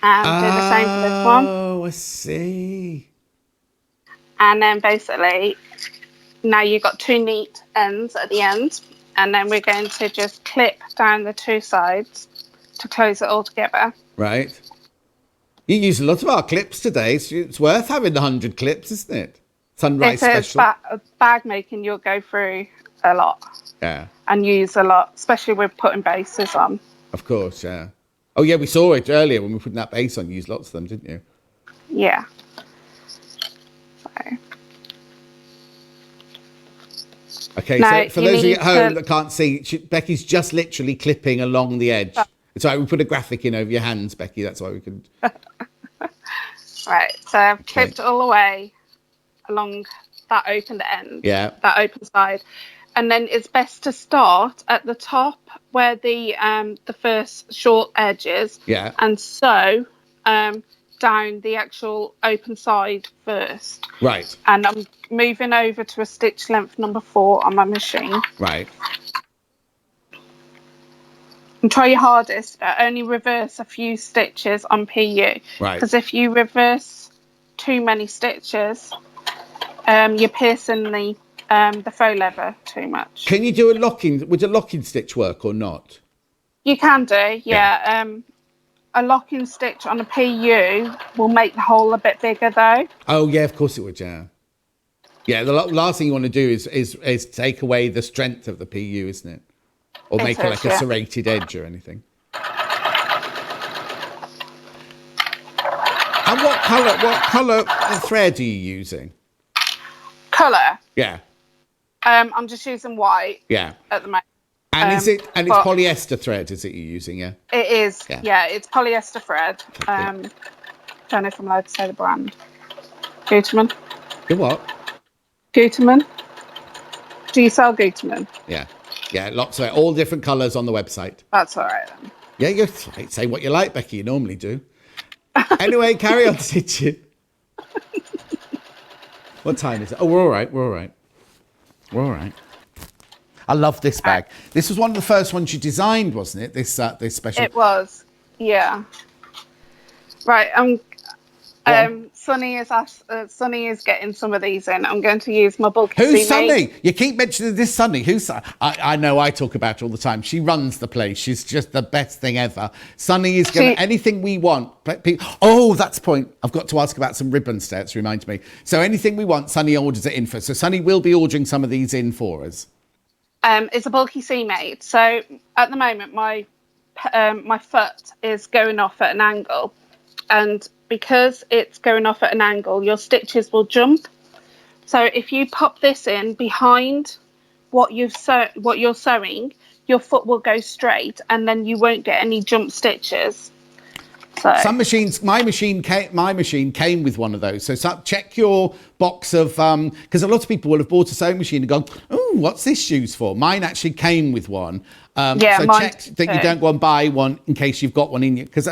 And do the same for this one. Oh, I see. And then basically now you've got two neat ends at the end, and then we're going to just clip down the two sides to close it all together. Right. You use a lot of our clips today. So it's worth having 100 clips, isn't it? Sunrise special. Bag making, you'll go through a lot. Yeah. And use a lot, especially with putting bases on. Of course, yeah. Oh, yeah, we saw it earlier when we were putting that base on. You used lots of them, didn't you? Yeah. Okay, so for those of you at home that can't see, Becky's just literally clipping along the edge. It's right, we put a graphic in over your hands, Becky. That's why we could. Right, so I've clipped all the way along that open end. Yeah. That open side. And then it's best to start at the top where the first short edge is. Yeah. And sew down the actual open side first. Right. And I'm moving over to a stitch length number 4 on my machine. Right. And try your hardest. Only reverse a few stitches on PU. Right. Because if you reverse too many stitches, you're piercing the faux leather too much. Can you do a locking? Would a locking stitch work or not? You can do, yeah. A locking stitch on a PU will make the hole a bit bigger, though. Oh yeah, of course it would. Yeah. Yeah. The last thing you want to do is take away the strength of the PU, isn't it? Or make it like a serrated edge or anything. And what colour thread are you using? Colour? Yeah. I'm just using white. Yeah. At the moment. And it's polyester thread, is it you're using? Yeah. It is. Yeah, it's polyester thread. Don't know if I'm allowed to say the brand. Gutermann. The what? Gutermann. Do you sell Gutermann? Yeah. Yeah, lots of it. All different colours on the website. That's all right then. Yeah, you say what you like, Becky. You normally do. Anyway, carry on stitching. What time is it? Oh, we're all right. We're all right. We're all right. I love this bag. This was one of the first ones you designed, wasn't it? This special. It was. Yeah. Right. Sunny is getting some of these in. I'm going to use my bulky. Who's Sunny? You keep mentioning this Sunny. Who's Sunny? I know. I talk about her all the time. She runs the place. She's just the best thing ever. Sunny is going to anything we want. Oh, that's the point. I've got to ask about some ribbon sets. Reminds me. So anything we want, Sunny orders it in for us. So Sunny will be ordering some of these in for us. It's a bulky seam made. So at the moment, my foot is going off at an angle, and because it's going off at an angle, your stitches will jump. So if you pop this in behind what you're sewing, your foot will go straight, and then you won't get any jump stitches. So some machines, my machine came with one of those. So check your box of because a lot of people will have bought a sewing machine and gone, oh, what's this shoes for? Mine actually came with one. So check that you don't go and buy one in case you've got one in you. Because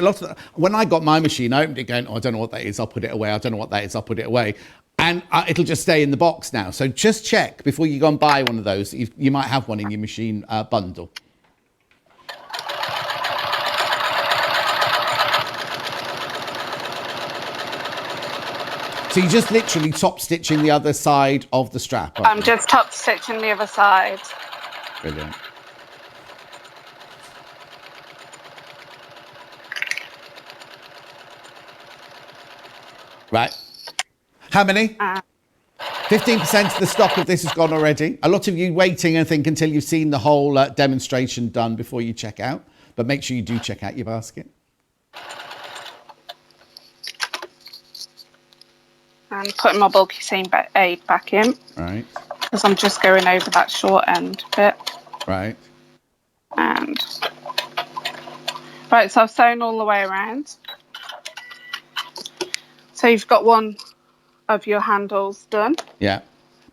when I got my machine, I opened it going, oh, I don't know what that is. I'll put it away. I don't know what that is. I'll put it away. And it'll just stay in the box now. So just check before you go and buy one of those. You might have one in your machine bundle. So you're just literally top stitching the other side of the strap. I'm just top stitching the other side. Brilliant. Right. How many? 15% of the stock of this has gone already. A lot of you waiting, I think, until you've seen the whole demonstration done before you check out. But make sure you do check out your basket. And putting my bulky seam aid back in. Right. Because I'm just going over that short end bit. Right. And right, so I've sewn all the way around. So you've got one of your handles done. Yeah.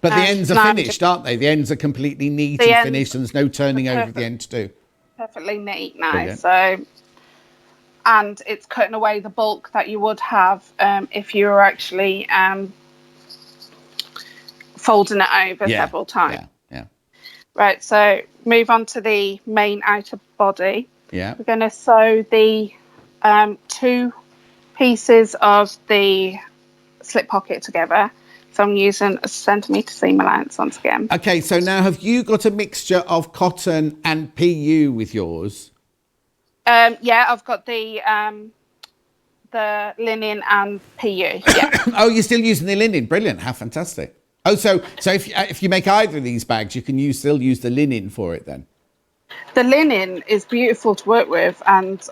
But the ends are finished, aren't they? The ends are completely neat and finished, and there's no turning over the end to do. Perfectly neat now. Brilliant. So, and it's cutting away the bulk that you would have if you were actually folding it over several times. Yeah. Right, so move on to the main outer body. Yeah. We're going to sew the two pieces of the slip pocket together. So I'm using a centimetre seam allowance once again. Okay, so now have you got a mixture of cotton and PU with yours? Yeah, I've got the linen and PU. Yeah. Oh, you're still using the linen. Brilliant. How fantastic. Oh, so if you make either of these bags, you can still use the linen for it then? The linen is beautiful to work with, and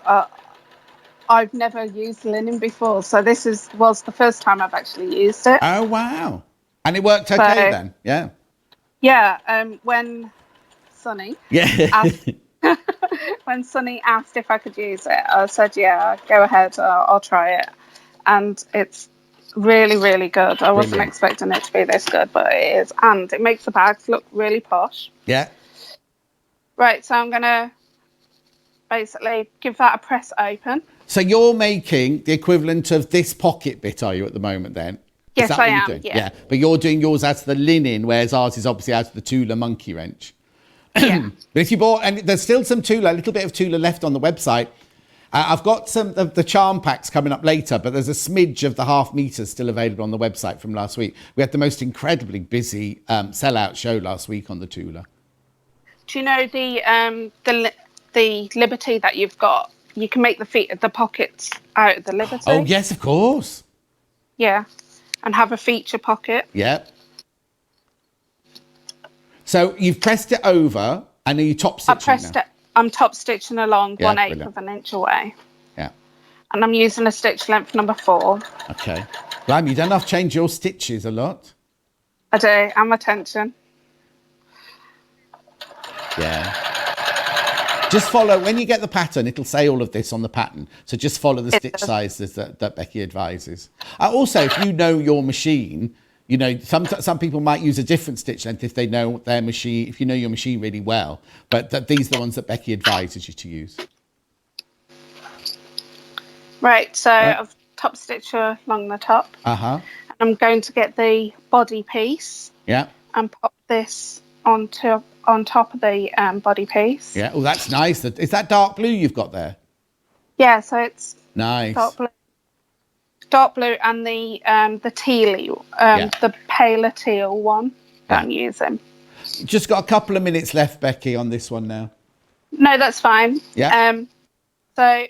I've never used linen before, so this was the first time I've actually used it. Oh, wow. And it worked okay then? Yeah. Yeah, when Sunny asked, Yeah. when Sunny asked if I could use it, I said, yeah, go ahead, I'll try it. And it's really, really good. I wasn't expecting it to be this good, but it is. And it makes the bags look really posh. Yeah. Right, so I'm going to basically give that a press open. So you're making the equivalent of this pocket bit, are you, at the moment then? Yes, I am. Yeah. But you're doing yours out of the linen, whereas ours is obviously out of the Tula monkey wrench. Yeah. But if you bought, and there's still some Tula, a little bit of Tula left on the website. I've got some of the charm packs coming up later, but there's a smidge of the 1/2 meters still available on the website from last week. We had the most incredibly busy sellout show last week on the Tula. Do you know the Liberty that you've got? You can make the pockets out of the Liberty. Oh yes, of course. Yeah, and have a feature pocket. Yeah. So you've pressed it over, and are you top stitching now? I'm top stitching along 1/8 brilliant. of an inch away. Yeah. And I'm using a stitch length number 4. Okay. Blimey, you don't have to change your stitches a lot. I do, and my tension. Yeah. Just follow, when you get the pattern, it'll say all of this on the pattern. So just follow the stitch sizes that Becky advises. Also, if you know your machine, you know, some people might use a different stitch length if they know their machine, if you know your machine really well. But these are the ones that Becky advises you to use. Right, so I've top stitched along the top. Uh-huh. I'm going to get the body piece. Yeah. And pop this on top of the body piece. Yeah. Oh, that's nice. Is that dark blue you've got there? Yeah, so it's nice. Dark blue and the tealy, the paler teal one that I'm using. Just got a couple of minutes left, Becky, on this one now. No, that's fine. Yeah. So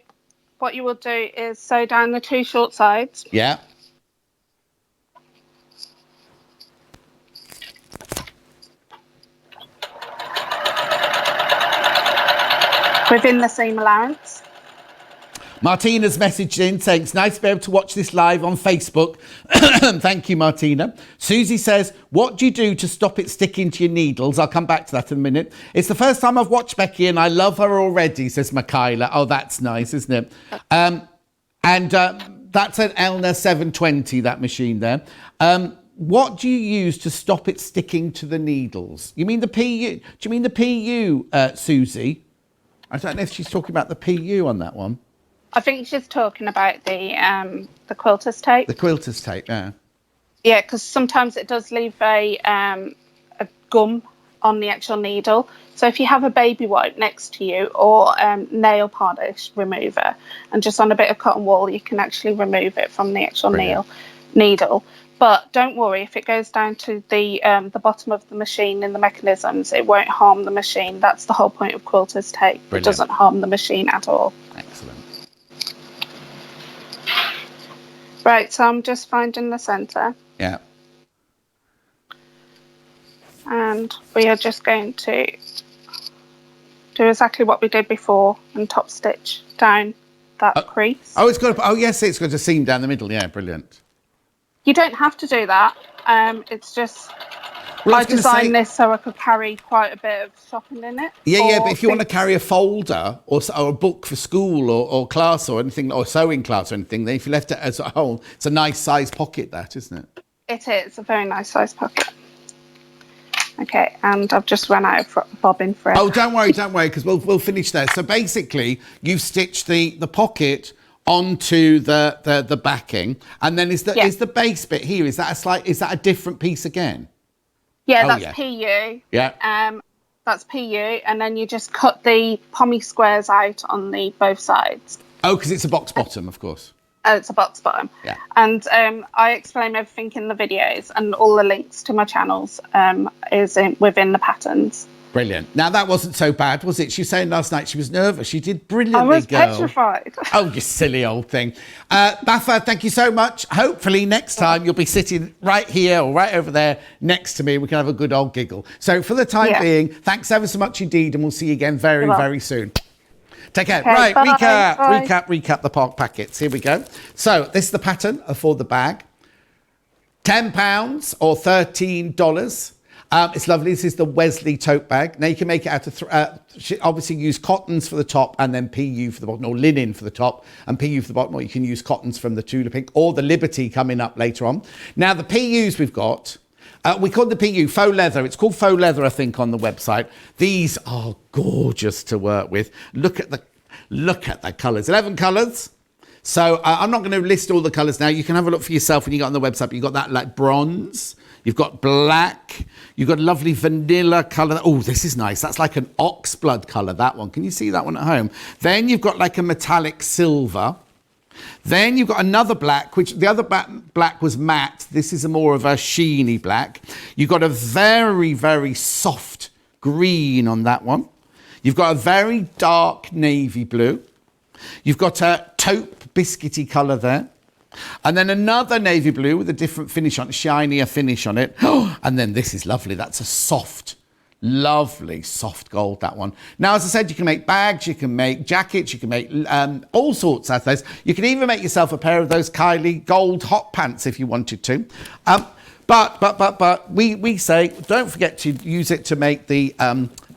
what you will do is sew down the 2 short sides. Yeah. Within the seam allowance. Martina's messaged in saying it's nice to be able to watch this live on Facebook. Thank you, Martina. Susie says, what do you do to stop it sticking to your needles? I'll come back to that in a minute. It's the first time I've watched Becky and I love her already, says Michaela. Oh, that's nice, isn't it? That's an Elna 720, that machine there. What do you use to stop it sticking to the needles? You mean the PU? Do you mean the PU, Susie? I don't know if she's talking about the PU on that one. I think she's talking about the quilter's tape. The quilter's tape, yeah. Yeah, because sometimes it does leave a gum on the actual needle. So if you have a baby wipe next to you or nail polish remover and just on a bit of cotton wool, you can actually remove it from the actual needle. But don't worry, if it goes down to the bottom of the machine in the mechanisms, it won't harm the machine. That's the whole point of quilter's tape. Brilliant. It doesn't harm the machine at all. Excellent. Right, so I'm just finding the centre. Yeah. And we are just going to do exactly what we did before and top stitch down that crease. Oh, it's got. Oh, yes, it's got a seam down the middle. Yeah, brilliant. You don't have to do that. It's just I designed this so I could carry quite a bit of shopping in it. Yeah, but if you want to carry a folder or a book for school or class or anything, or sewing class or anything, then if you left it as a whole, it's a nice size pocket, that, isn't it? It is a very nice size pocket. Okay, and I've just run out of bobbin thread. Oh, don't worry, because we'll finish there. So basically, you've stitched the pocket onto the backing, and then is the base bit here? Is that a different piece again? Yeah, that's PU. Yeah. That's PU, and then you just cut the pommy squares out on both sides. Oh, because it's a box bottom, of course. It's a box bottom. Yeah. And I explain everything in the videos, and all the links to my channels within the patterns. Brilliant. Now, that wasn't so bad, was it? She was saying last night she was nervous. She did brilliantly, I was girl. petrified. Oh, you silly old thing. Baffa, thank you so much. Hopefully next time you'll be sitting right here or right over there next to me. We can have a good old giggle. So for the time being, thanks ever so much indeed, and we'll see you again very, very soon. Take care. Okay, right, bye. recap the park packets. Here we go. So this is the pattern for the bag. £10 or $13. It's lovely. This is the Wesley tote bag. Now you can make it out of, obviously use cottons for the top and then PU for the bottom, or linen for the top and PU for the bottom, or you can use cottons from the Tula Pink or the Liberty coming up later on. Now the PUs we've got, we call the PU faux leather. It's called faux leather, I think, on the website. These are gorgeous to work with. Look at the colours. 11 colours. So I'm not going to list all the colours now. You can have a look for yourself when you get on the website. But you've got that like bronze. You've got black. You've got a lovely vanilla colour. Oh, this is nice. That's like an oxblood colour, that one. Can you see that one at home? Then you've got like a metallic silver. Then you've got another black, which the other black was matte. This is a more of a sheeny black. You've got a very, very soft green on that one. You've got a very dark navy blue. You've got a taupe biscuity colour there. And then another navy blue with a different finish on it, shinier finish on it. And then this is lovely. That's a soft, lovely soft gold, that one. Now, as I said, you can make bags, you can make jackets, you can make all sorts of those. You can even make yourself a pair of those Kylie gold hot pants if you wanted to. But we say, don't forget to use it to make the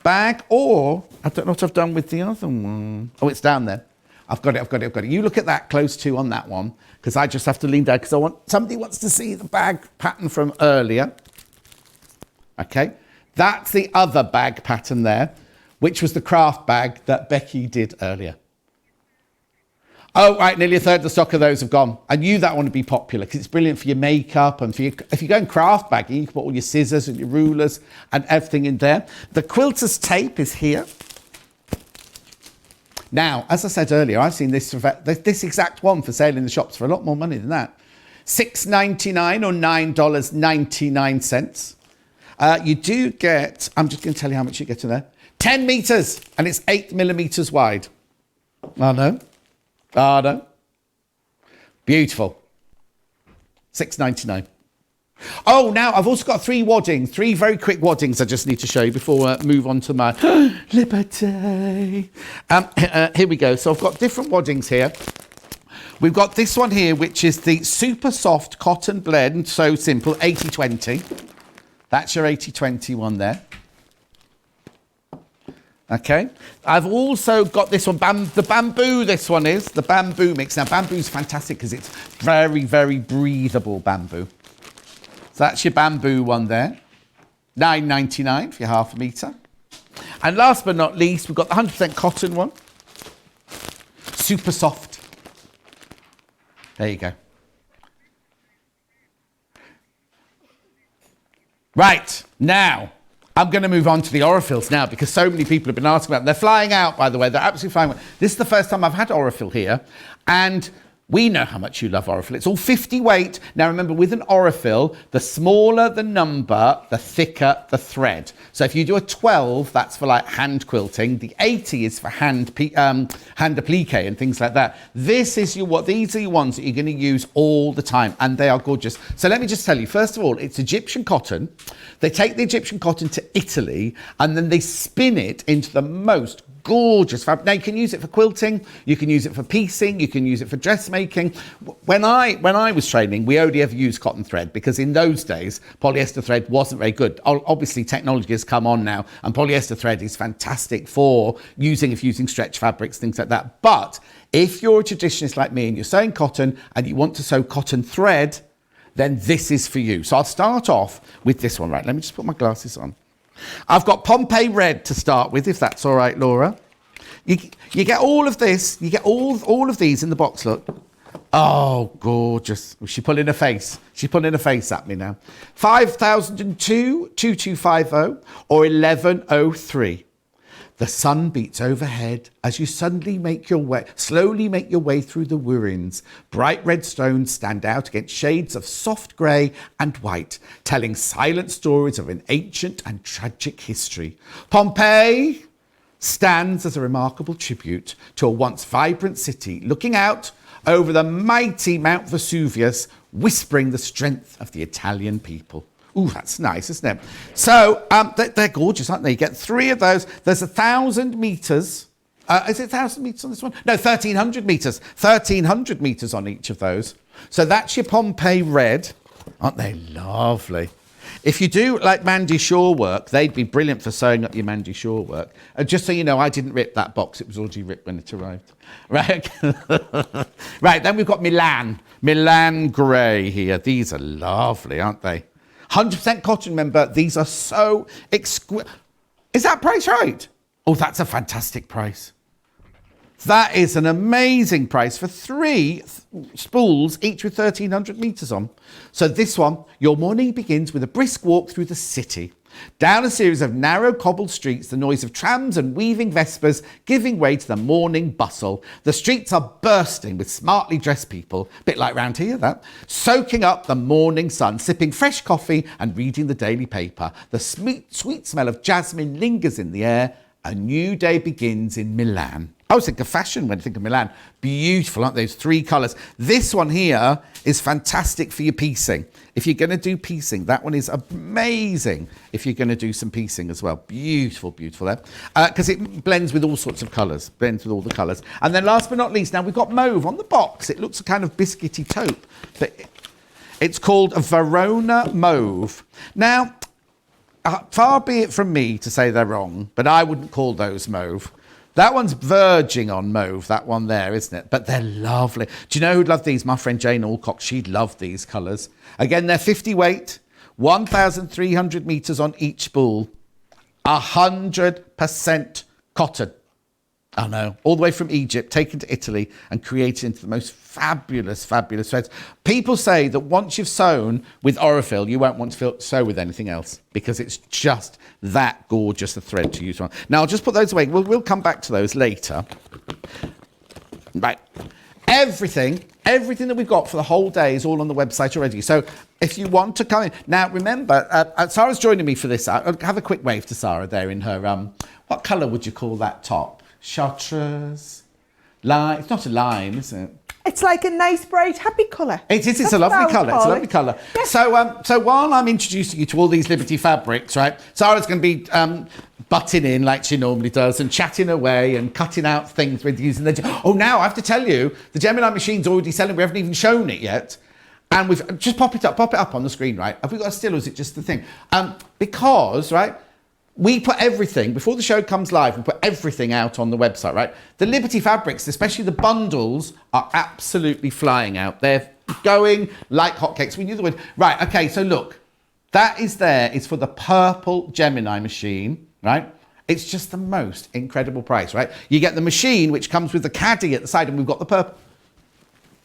bag, or I don't know what I've done with the other one. Oh, it's down there. I've got it. You look at that close to on that one, because I just have to lean down because somebody wants to see the bag pattern from earlier. Okay, that's the other bag pattern there, which was the craft bag that Becky did earlier. Oh, right, nearly a third of the stock of those have gone. I knew that one would be popular because it's brilliant for your makeup and if you're going craft bagging, you can put all your scissors and your rulers and everything in there. The quilter's tape is here. Now, as I said earlier, I've seen this exact one for sale in the shops for a lot more money than that. $6.99 or $9.99. You do get, I'm just going to tell you how much you get in there. 10 metres, and it's 8 millimetres wide. Oh, no. Beautiful. $6.99. Oh, now I've also got three very quick waddings I just need to show you before I move on to my Liberty. Here we go. So I've got different waddings here. We've got this one here, which is the super soft cotton blend, so simple, 80-20. That's your 80-20 one there. Okay. I've also got this one, the bamboo, this one is, the bamboo mix. Now, bamboo's fantastic because it's very, very breathable bamboo. So that's your bamboo one there. $9.99 for your half a metre. And last but not least, we've got the 100% cotton one. Super soft. There you go. Right, now, I'm going to move on to the Orifils now because so many people have been asking about them. They're flying out, by the way. They're absolutely flying out. This is the first time I've had Orifil here. And we know how much you love Orifil. It's all 50 weight. Now, remember, with an Orifil, the smaller the number, the thicker the thread. So if you do a 12, that's for like hand quilting. The 80 is for hand applique and things like that. These are your ones that you're going to use all the time, and they are gorgeous. So let me just tell you, first of all, it's Egyptian cotton. They take the Egyptian cotton to Italy, and then they spin it into the most gorgeous fabric. Now you can use it for quilting, you can use it for piecing, you can use it for dressmaking. When I was training, we only ever used cotton thread because in those days polyester thread wasn't very good. Obviously technology has come on now and polyester thread is fantastic for using stretch fabrics, things like that. But if you're a traditionalist like me and you're sewing cotton and you want to sew cotton thread, then this is for you. So I'll start off with this one. Right, let me just put my glasses on. I've got Pompeii red to start with, if that's all right, Laura. You get all of this. You get all of these in the box, look. Oh, gorgeous. She's pulling her face. She's pulling her face at me now. 5002, 2250 or 1103. The sun beats overhead as you slowly make your way through the ruins. Bright red stones stand out against shades of soft grey and white, telling silent stories of an ancient and tragic history. Pompeii stands as a remarkable tribute to a once vibrant city, looking out over the mighty Mount Vesuvius, whispering the strength of the Italian people. Ooh, that's nice, isn't it? So they're gorgeous, aren't they? You get 3 of those. There's 1,000 metres. Is it 1,000 metres on this one? No, 1,300 metres. 1,300 metres on each of those. So that's your Pompeii red. Aren't they lovely? If you do like Mandy Shaw work, they'd be brilliant for sewing up your Mandy Shaw work. Just so you know, I didn't rip that box. It was already ripped when it arrived. Right, right. Then we've got Milan grey here. These are lovely, aren't they? 100% cotton, remember. These are so exquisite. Is that price right? Oh, that's a fantastic price. That is an amazing price for 3 spools, each with 1,300 metres on. So this one, your morning begins with a brisk walk through the city. Down a series of narrow cobbled streets, the noise of trams and weaving vespers giving way to the morning bustle. The streets are bursting with smartly dressed people, a bit like round here, that, soaking up the morning sun, sipping fresh coffee and reading the daily paper. The sweet smell of jasmine lingers in the air. A new day begins in Milan. I always think of fashion when I think of Milan. Beautiful, aren't those 3 colours? This one here is fantastic for your piecing. If you're going to do piecing, that one is amazing if you're going to do some piecing as well. Beautiful, beautiful there. Because it blends with all sorts of colours, blends with all the colours. And then last but not least, now we've got mauve on the box. It looks a kind of biscuity taupe, but it's called a Verona mauve. Now, far be it from me to say they're wrong, but I wouldn't call those mauve. That one's verging on mauve, that one there, isn't it? But they're lovely. Do you know who'd love these? My friend Jane Alcock, she'd love these colours. Again, they're 50 weight, 1,300 metres on each spool, 100% cotton. I know, all the way from Egypt, taken to Italy and created into the most fabulous, fabulous threads. People say that once you've sewn with Orifil, you won't want to sew with anything else because it's just that gorgeous a thread to use on. Now, I'll just put those away. We'll come back to those later. Right. Everything that we've got for the whole day is all on the website already. So if you want to come in. Now, remember, Sara's joining me for this. I'll have a quick wave to Sara there in her, what colour would you call that top? Chartreuse, lime. It's not a lime, is it? It's like a nice, bright, happy colour. It is. It's a lovely colour. It's a lovely colour. Yes. So while I'm introducing you to all these Liberty fabrics, right, Sara's going to be butting in like she normally does and chatting away and cutting out things with using the... Oh, now I have to tell you, the Gemini machine's already selling. We haven't even shown it yet. And we've... Just pop it up on the screen, right? Have we got a still or is it just the thing? Because, right... We put everything, before the show comes live, we put everything out on the website, right? The Liberty fabrics, especially the bundles, are absolutely flying out. They're going like hotcakes. We knew the word. Right, okay, so look. That is there. It's for the purple Gemini machine, right? It's just the most incredible price, right? You get the machine, which comes with the caddy at the side, and we've got the purple.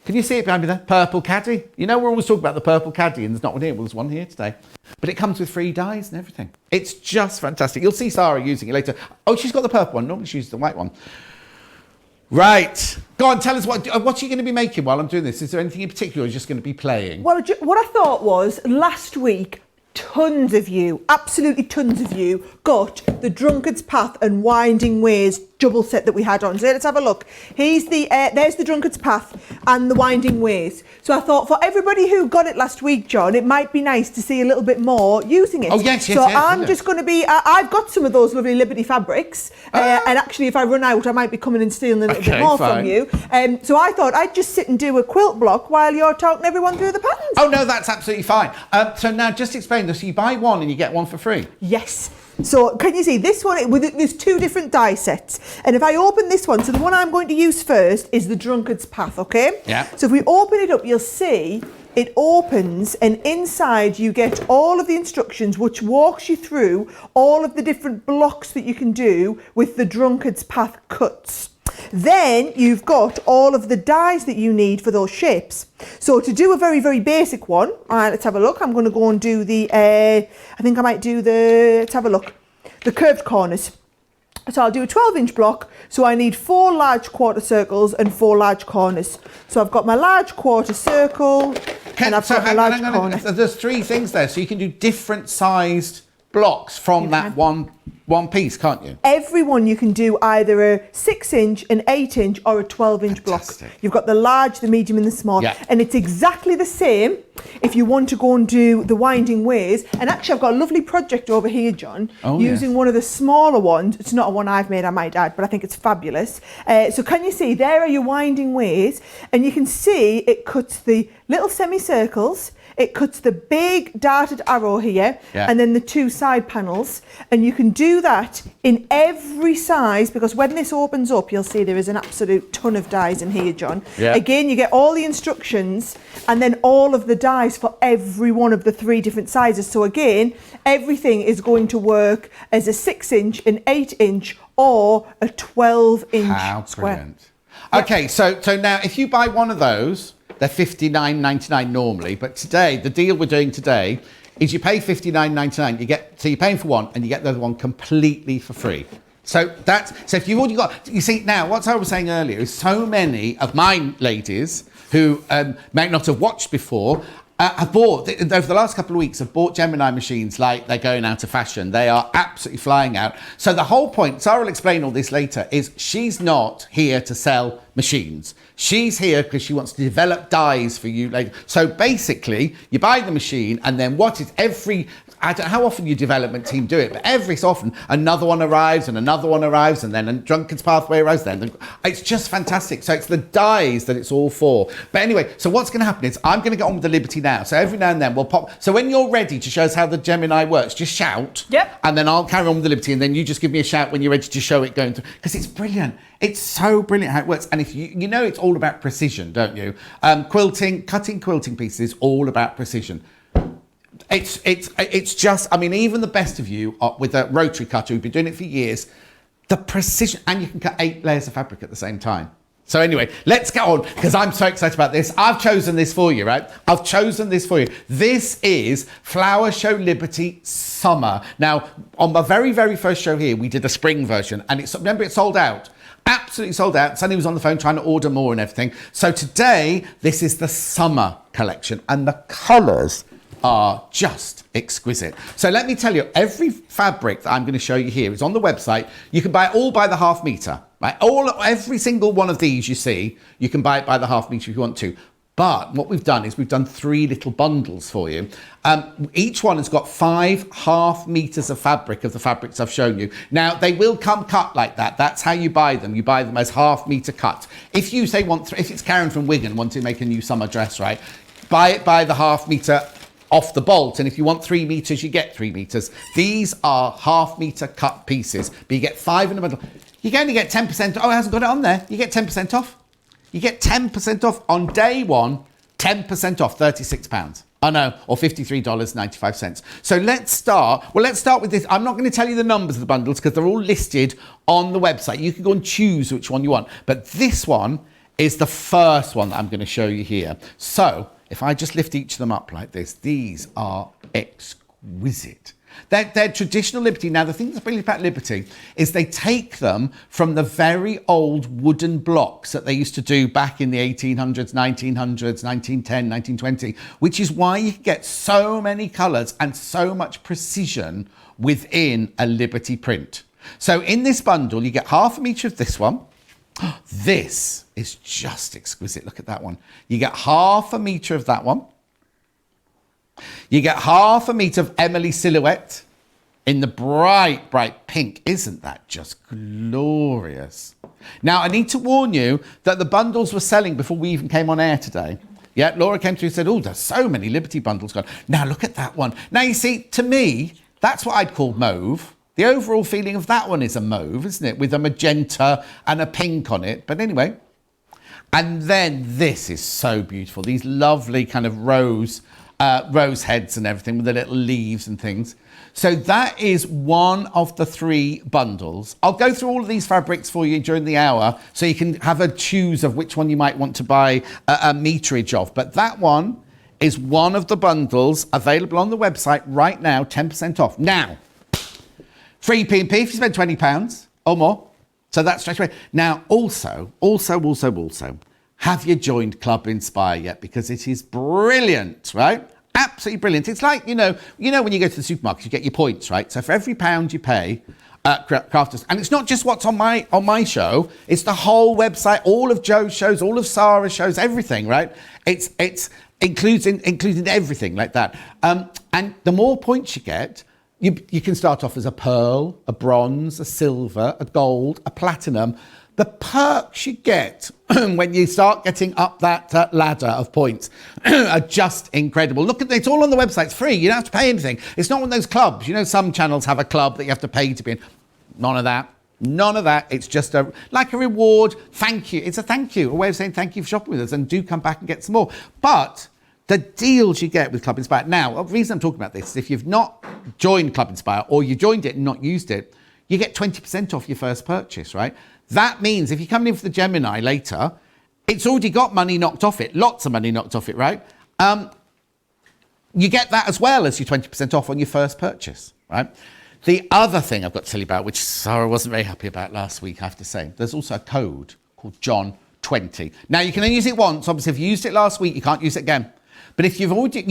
Can you see it behind me there? Purple caddy. You know, we're always talking about the purple caddy, and there's not one here. Well, there's one here today. But it comes with free dyes and everything. It's just fantastic. You'll see Sara using it later. Oh, she's got the purple one. Normally she uses the white one. Right. Go on, tell us what are you going to be making while I'm doing this? Is there anything in particular or are you just going to be playing? Well, what I thought was, last week, tons of you, absolutely tons of you, got the Drunkard's Path and Winding Ways double set that we had on. So let's have a look. There's the Drunkard's Path and the Winding Ways. So I thought for everybody who got it last week, John, it might be nice to see a little bit more using it. Oh, yes. So I'm just going to be, I've got some of those lovely Liberty fabrics. And actually, if I run out, I might be coming and stealing a little bit more from you. So I thought I'd just sit and do a quilt block while you're talking everyone through the patterns. Oh, no, that's absolutely fine. So now just explain this. You buy one and you get one for free. Yes. So can you see this one, there's 2 different die sets. And if I open this one, so the one I'm going to use first is the Drunkard's Path, okay? Yeah. So if we open it up, you'll see it opens and inside you get all of the instructions which walks you through all of the different blocks that you can do with the Drunkard's Path cuts. Then you've got all of the dies that you need for those shapes. So to do a very, very basic one, let's have a look. I'm going to go and do the, I think I might do the, let's have a look, the curved corners. So I'll do a 12-inch block. So I need 4 large quarter circles and 4 large corners. So I've got my large quarter circle and I've got my large corner. There's 3 things there. So you can do different sized blocks from that one piece, can't you? Every one you can do either a 6-inch, an 8-inch or a 12-inch block. You've got the large, the medium and the small. Yeah. And it's exactly the same if you want to go and do the winding ways. And actually I've got a lovely project over here, John, using one of the smaller ones. It's not a one I've made, I might add, but I think it's fabulous. So can you see, there are your winding ways, and you can see it cuts the little semicircles. It cuts the big darted arrow here and then the 2 side panels, and you can do that in every size, because when this opens up you'll see there is an absolute ton of dies in here, John. Again, you get all the instructions and then all of the dies for every one of the 3 different sizes. So again, everything is going to work as a 6-inch, an 8-inch or a 12-inch square. Brilliant. Okay, so now if you buy one of those, they're $59.99 normally, but today, the deal we're doing today is you pay $59.99, so you're paying for one and you get the other one completely for free. So if you've already got, you see now, what I was saying earlier is so many of my ladies who might not have watched before, have bought, over the last couple of weeks, have bought Gemini machines like they're going out of fashion. They are absolutely flying out. So the whole point, Sara will explain all this later, is she's not here to sell machines. She's here because she wants to develop dies for you later. So basically, you buy the machine and then I don't know how often your development team do it, but every so often another one arrives and another one arrives and then a Drunken's Pathway arrives then. It's just fantastic. So it's the dies that it's all for. But anyway, so what's going to happen is I'm going to get on with the Liberty now. So every now and then we'll pop. So when you're ready to show us how the Gemini works, just shout. Yep. And then I'll carry on with the Liberty and then you just give me a shout when you're ready to show it going through. Because it's brilliant. It's so brilliant how it works. And if you know it's all about precision, don't you? Cutting quilting pieces is all about precision. It's just, I mean, even the best of you with a rotary cutter who've been doing it for years, the precision, and you can cut 8 layers of fabric at the same time. So anyway, let's get on, because I'm so excited about this. I've chosen this for you, right? I've chosen this for you. This is Flower Show Liberty Summer. Now, on my very, very first show here, we did a spring version, and remember, it sold out. Absolutely sold out. Sunny was on the phone trying to order more and everything. So today, this is the summer collection, and the colours are just exquisite. So let me tell you, every fabric that I'm going to show you here is on the website. You can buy it all by the half metre, right? Every single one of these you see, you can buy it by the half metre if you want to. But what we've done is we've done 3 little bundles for you. Each one has got 5 half meters of fabric of the fabrics I've shown you. Now, they will come cut like that. That's how you buy them. You buy them as half meter cut. If you say if it's Karen from Wigan wanting to make a new summer dress, right? Buy it by the half meter off the bolt, and if you want 3 meters, you get 3 meters. These are half meter cut pieces, but you get 5 in the middle. You can only get 10%. Oh, it hasn't got it on there. You get 10% off. You get 10% off on day one, 10% off, £36. I know, or $53.95. So let's start. Well, let's start with this. I'm not going to tell you the numbers of the bundles because they're all listed on the website. You can go and choose which one you want. But this one is the first one that I'm going to show you here. So if I just lift each of them up like this, these are exquisite. They're traditional Liberty. Now, the thing that's brilliant about Liberty is they take them from the very old wooden blocks that they used to do back in the 1800s, 1900s, 1910, 1920, which is why you can get so many colours and so much precision within a Liberty print. So in this bundle, you get half a metre of this one. This is just exquisite. Look at that one. You get half a metre of that one. You get half a metre of Emily Silhouette in the bright, bright pink. Isn't that just glorious? Now, I need to warn you that the bundles were selling before we even came on air today. Yeah, Laura came through and said, oh, there's so many Liberty bundles gone. Now, look at that one. Now, you see, to me, that's what I'd call mauve. The overall feeling of that one is a mauve, isn't it? With a magenta and a pink on it. But anyway, and then this is so beautiful. These lovely kind of rose heads and everything with the little leaves and things. So that is one of the 3 bundles. I'll go through all of these fabrics for you during the hour so you can have a choose of which one you might want to buy a meterage of. But that one is one of the bundles available on the website right now, 10% off. Now, free P&P if you spend £20. or more. So that's straight away. Now, also, have you joined Club Inspire yet? Because it is brilliant, right? Absolutely brilliant. It's like, you know, when you go to the supermarket, you get your points, right? So for every £1 you pay, Crafters, and it's not just what's on my show, it's the whole website, all of Joe's shows, all of Sara's shows, everything, right? It's including everything like that. And the more points you get, you can start off as a pearl, a bronze, a silver, a gold, a platinum. The perks you get when you start getting up that ladder of points are just incredible. Look at it, it's all on the website. It's free. You don't have to pay anything. It's not one of those clubs. You know, some channels have a club that you have to pay to be in. None of that. None of that. It's just like a reward. Thank you. It's a thank you, a way of saying thank you for shopping with us, and do come back and get some more. But the deals you get with Club Inspire. Now, the reason I'm talking about this is if you've not joined Club Inspire, or you joined it and not used it, you get 20% off your first purchase, right? That means if you're coming in for the Gemini later, it's already got money knocked off it, lots of money knocked off it, right? You get that as well as your 20% off on your first purchase, right? The other thing I've got to tell you about, which Sara wasn't very happy about last week, I have to say, there's also a code called John 20. Now, you can only use it once. Obviously, if you used it last week, you can't use it again. But if you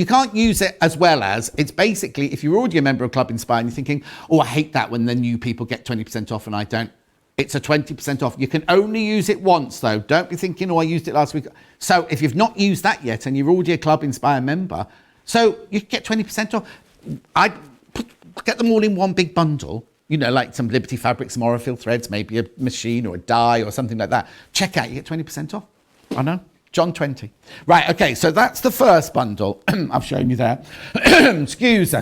can't use it as well as, it's basically, if you're already a member of Club Inspire and you're thinking, oh, I hate that when the new people get 20% off and I don't. It's a 20% off. You can only use it once, though. Don't be thinking, oh, I used it last week. So if you've not used that yet and you're already a Club Inspire member, so you get 20% off. I'd get them all in one big bundle, you know, like some Liberty fabric, some Orifil threads, maybe a machine or a die or something like that. Check out, you get 20% off. I know. John 20. Right, okay, so that's the first bundle. I've shown you that. Excuse me.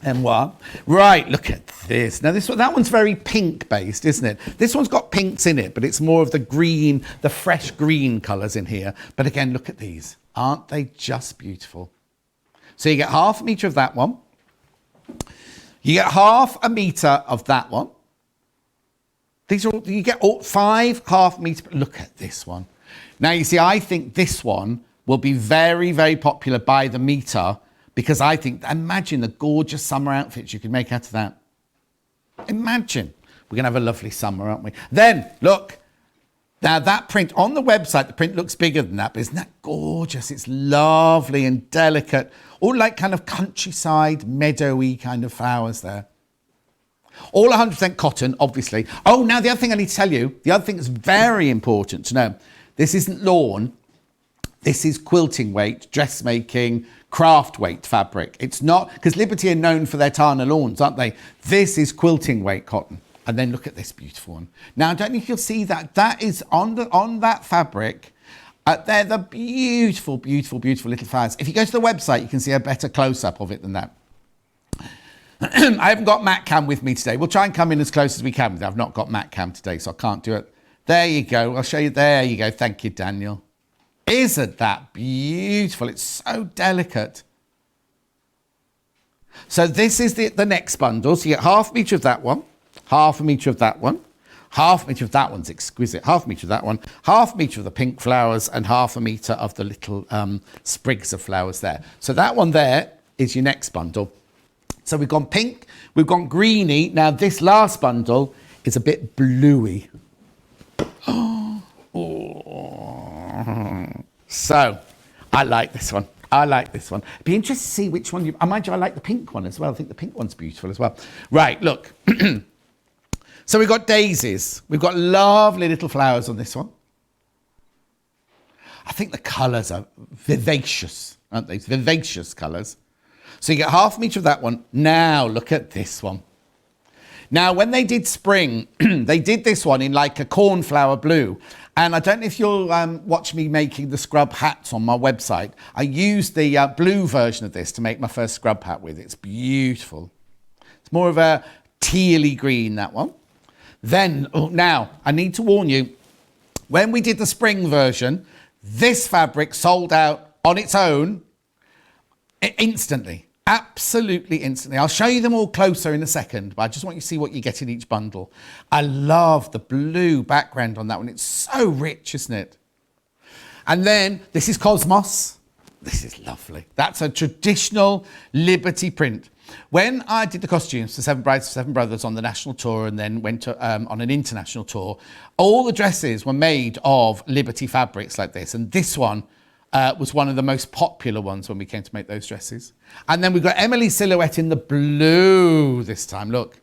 And what? Right, look at this. Now, that one's very pink-based, isn't it? This one's got pinks in it, but it's more of the green, the fresh green colours in here. But again, look at these. Aren't they just beautiful? So you get half a metre of that one. You get half a metre of that one. These are all, you get all 5 half metre. Look at this one. Now, you see, I think this one will be very, very popular by the metre, because I think, imagine the gorgeous summer outfits you could make out of that. Imagine. We're going to have a lovely summer, aren't we? Then, look. Now, that print on the website, the print looks bigger than that, but isn't that gorgeous? It's lovely and delicate. All like kind of countryside, meadowy kind of flowers there. All 100% cotton, obviously. Oh, now the other thing I need to tell you, the other thing that's very important to know, this isn't lawn. This is quilting weight, dressmaking, craft weight fabric. It's not, because Liberty are known for their Tana lawns, aren't they? This is quilting weight cotton. And then look at this beautiful one. Now, I don't know if you'll see that. That is on that fabric. They're the beautiful, beautiful, beautiful little flowers. If you go to the website, you can see a better close-up of it than that. I haven't got Matt Cam with me today. We'll try and come in as close as we can. I've not got Matt Cam today, so I can't do it. There you go. I'll show you. There you go. Thank you, Daniel. Isn't that beautiful? It's so delicate. So this is the next bundle. So you get half a metre of that one, half a metre of that one, half a metre of that one's exquisite, half a metre of that one, half a metre of the pink flowers, and half a metre of the little sprigs of flowers there. So that one there is your next bundle. So we've gone pink, we've gone greeny. Now this last bundle is a bit bluey. So I like this one. I like this one. It'd be interesting to see which one you... Mind you, I like the pink one as well. I think the pink one's beautiful as well. Right, look. So we've got daisies. We've got lovely little flowers on this one. I think the colours are vivacious, aren't they? Vivacious colours. So you get half a metre of that one. Now look at this one. Now, when they did spring, they did this one in like a cornflower blue. And I don't know if you'll watch me making the scrub hats on my website. I used the blue version of this to make my first scrub hat with. It's beautiful. It's more of a tealy green, that one. Then, now, I need to warn you, when we did the spring version, this fabric sold out on its own instantly. Absolutely instantly. I'll show you them all closer in a second, but I just want you to see what you get in each bundle. I love the blue background on that one. It's so rich, isn't it? And then this is Cosmos. This is lovely. That's a traditional Liberty print. When I did the costumes for Seven Brides, Seven Brothers on the national tour and then went to, on an international tour, all the dresses were made of Liberty fabrics like this. And this one was one of the most popular ones when we came to make those dresses. And then we've got Emily Silhouette in the blue this time. Look.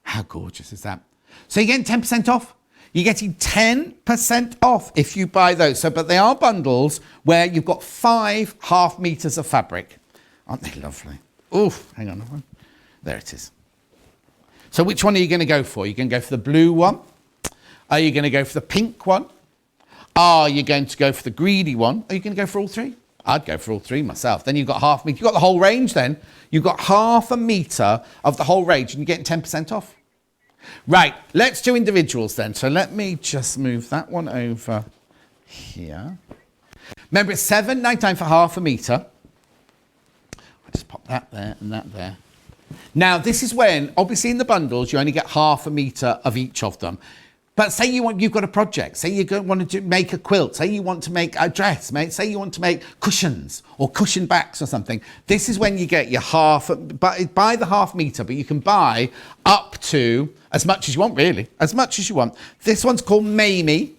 How gorgeous is that? So you're getting 10% off. You're getting 10% off if you buy those. So, but they are bundles where you've got 5 half meters of fabric. Aren't they lovely? Oof, hang on. There it is. So which one are you going to go for? You're going to go for the blue one? Are you going to go for the pink one? Are you going to go for the greedy one? Are you going to go for all 3? I'd go for all 3 myself. Then you've got half meter. You've got the whole range then. You've got half a meter of the whole range and you're getting 10% off. Right, let's do individuals then. So let me just move that one over here. Remember, it's $7.99 for half a metre. I'll just pop that there and that there. Now, this is when, obviously in the bundles, you only get half a metre of each of them. But say you've got a project, say you want to make a quilt, say you want to make a dress, say you want to make cushions or cushion backs or something. This is when you get your half, buy the half metre, but you can buy up to as much as you want, really, as much as you want. This one's called Mamie.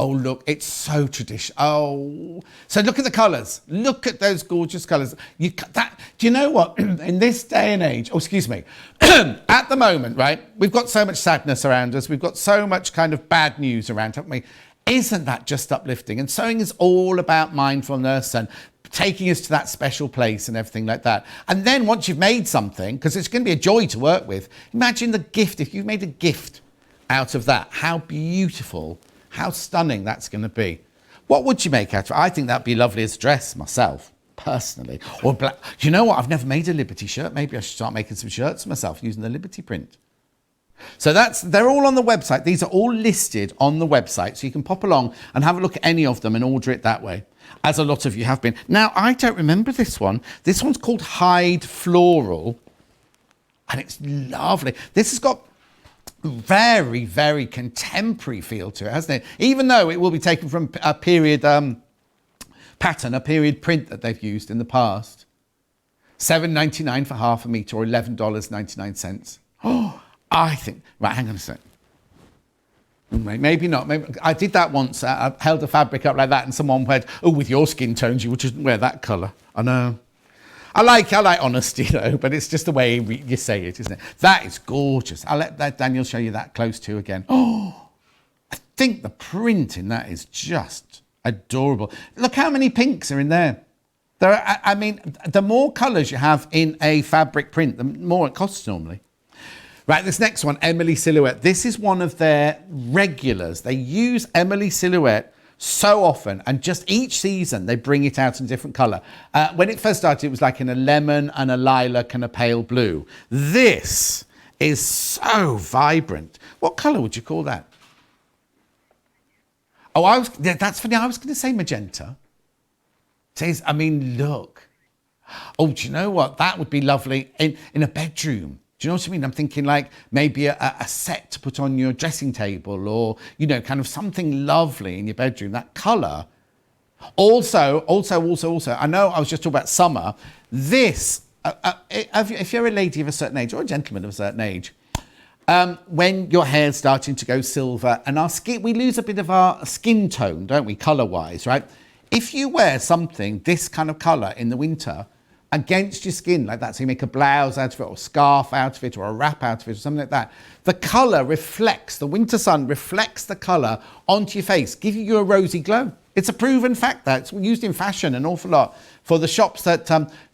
Oh, look, it's so traditional. Oh, so look at the colours. Look at those gorgeous colours. Do you know what? In this day and age, oh, excuse me, at the moment, right, we've got so much sadness around us. We've got so much kind of bad news around, haven't we? Isn't that just uplifting? And sewing is all about mindfulness and taking us to that special place and everything like that. And then once you've made something, because it's going to be a joy to work with, imagine the gift, if you've made a gift out of that, how beautiful, how stunning that's going to be. What would you make out of it? I think that'd be lovely as a dress myself, personally. Or black. Do you know what? I've never made a Liberty shirt. Maybe I should start making some shirts myself using the Liberty print. So they're all on the website. These are all listed on the website. So you can pop along and have a look at any of them and order it that way, as a lot of you have been. Now, I don't remember this one. This one's called Hide Floral. And it's lovely. This has got very, very contemporary feel to it, hasn't it? Even though it will be taken from a period pattern, a period print that they've used in the past. $7.99 for half a metre or $11.99. Oh, I think, right, hang on a sec. Maybe not. Maybe I did that once. I held the fabric up like that and someone went, oh, with your skin tones, you wouldn't wear that colour. I know. I like honesty, though, but it's just the way you say it, isn't it? That is gorgeous. I'll let Daniel show you that close too again. Oh, I think the print in that is just adorable. Look how many pinks are in there. I mean, the more colours you have in a fabric print, the more it costs normally. Right, this next one, Emily Silhouette. This is one of their regulars. They use Emily Silhouette so often, and just each season they bring it out in a different colour. When it first started, it was like in a lemon and a lilac and a pale blue. This is so vibrant. What colour would you call that? Oh, that's funny. I was going to say magenta. I mean, look. Oh, do you know what? That would be lovely in a bedroom. Do you know what I mean? I'm thinking like maybe a set to put on your dressing table or, you know, kind of something lovely in your bedroom. That colour. Also, I know I was just talking about summer. This, if you're a lady of a certain age or a gentleman of a certain age, when your hair's starting to go silver and our skin, we lose a bit of our skin tone, don't we, colour-wise, right? If you wear something, this kind of colour in the winter, against your skin like that, so you make a blouse out of it or a scarf out of it or a wrap out of it or something like that, the colour reflects, the winter sun reflects the colour onto your face, giving you a rosy glow. It's a proven fact that it's used in fashion an awful lot for the shops that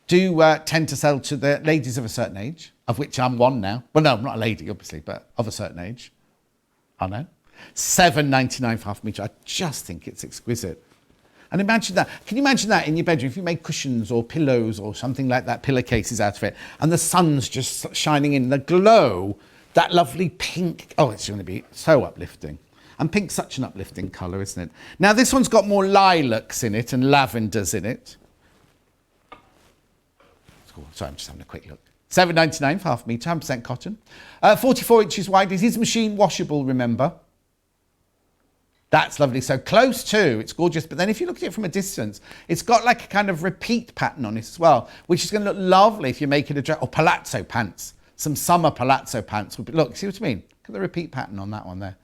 do tend to sell to the ladies of a certain age, of which I'm one now. Well, no, I'm not a lady, obviously, but of a certain age. I know. $7.99 for half a metre. I just think it's exquisite. And imagine that. Can you imagine that in your bedroom? If you made cushions or pillows or something like that, pillowcases out of it, and the sun's just shining in, the glow, that lovely pink. Oh, it's going to be so uplifting. And pink's such an uplifting colour, isn't it? Now, this one's got more lilacs in it and lavenders in it. Sorry, I'm just having a quick look. $7.99 for half a metre, 100% cotton. 44 inches wide. It is machine washable, remember. That's lovely. So close to, it's gorgeous. But then if you look at it from a distance, it's got like a kind of repeat pattern on it as well, which is going to look lovely if you're making a dress, or palazzo pants. Some summer palazzo pants would be, look, see what I mean? Look at the repeat pattern on that one there.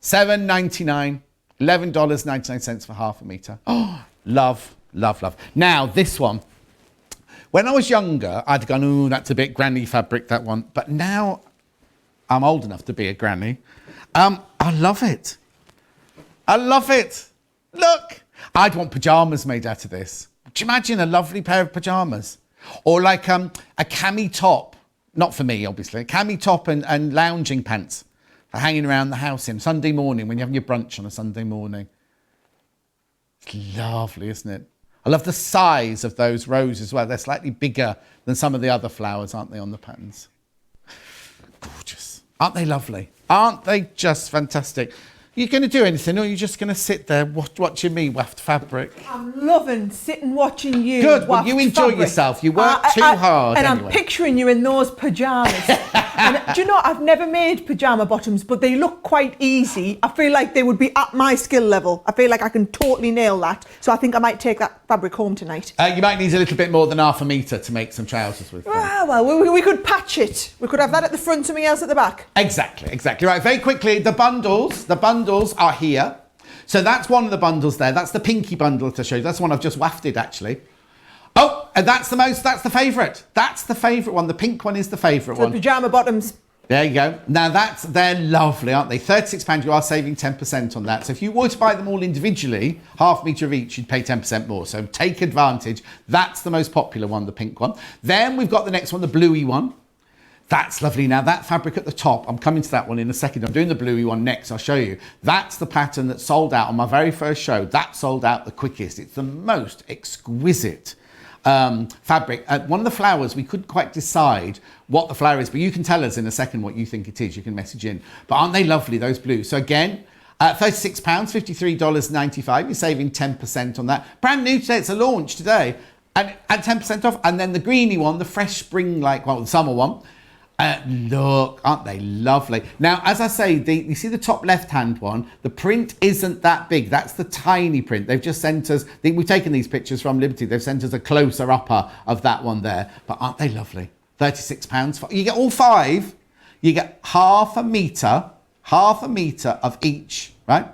$7.99, $11.99 for half a metre. Oh, love, love, love. Now, this one. When I was younger, I'd gone, oh, that's a bit granny fabric, that one. But now I'm old enough to be a granny. I love it. I love it. Look, I'd want pyjamas made out of this. Do you imagine a lovely pair of pyjamas? Or like a cami top, not for me, obviously, a cami top and lounging pants for hanging around the house in Sunday morning when you're having your brunch on a Sunday morning. It's lovely, isn't it? I love the size of those roses as well. They're slightly bigger than some of the other flowers, aren't they, on the patterns? Gorgeous. Aren't they lovely? Aren't they just fantastic? You going to do anything, or are you just going to sit there watching me waft fabric? I'm loving sitting watching you. Good, well, you enjoy fabric. yourself. You work too hard. And anyway. I'm picturing you in those pyjamas. And do you know, I've never made pyjama bottoms, but they look quite easy. I feel like they would be at my skill level. I feel like I can totally nail that. So I think I might take that fabric home tonight. You might need a little bit more than half a metre to make some trousers with. Well, we could patch it. We could have that at the front, something else at the back. Exactly. Right, very quickly, the bundles are here. So that's one of the bundles there. That's the pinky bundle to show you. That's the one I've just wafted, actually. Oh, and that's the favourite. That's the favourite one. The pink one is the favourite one. The pyjama bottoms. There you go. Now they're lovely, aren't they? £36, you are saving 10% on that. So if you were to buy them all individually, half metre of each, you'd pay 10% more. So take advantage. That's the most popular one, the pink one. Then we've got the next one, the bluey one. That's lovely. Now that fabric at the top, I'm coming to that one in a second. I'm doing the bluey one next. I'll show you. That's the pattern that sold out on my very first show. That sold out the quickest. It's the most exquisite fabric. One of the flowers, we couldn't quite decide what the flower is, but you can tell us in a second what you think it is. You can message in. But aren't they lovely, those blues? So again, £36, $53.95. You're saving 10% on that. Brand new today. It's a launch today. And 10% off. And then the greeny one, the fresh spring-like one, the summer one. Look, aren't they lovely? Now, as I say, you see the top left-hand one, the print isn't that big. That's the tiny print. They've just sent us, we've taken these pictures from Liberty. They've sent us a closer upper of that one there. But aren't they lovely? £36. You get all 5. You get half a metre of each, right?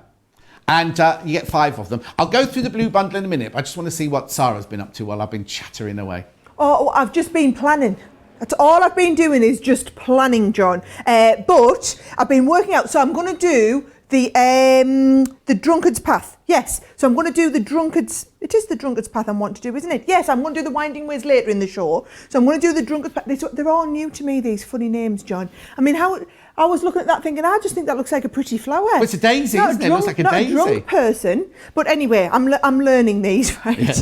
And you get 5 of them. I'll go through the blue bundle in a minute, but I just want to see what Sara's been up to while I've been chattering away. Oh, I've just been planning. That's all I've been doing is just planning, John. But I've been working out. So I'm going to do the drunkard's path. Yes. So I'm going to do the drunkard's. It is the drunkard's path I want to do, isn't it? Yes. I'm going to do the winding ways later in the show. So I'm going to do the drunkard's path. They're all new to me. These funny names, John. I mean, how I was looking at that thinking, I just think that looks like a pretty flower. Well, it's a daisy, isn't it? It looks like a daisy. Not a drunk person. But anyway, I'm learning these, right? Yeah.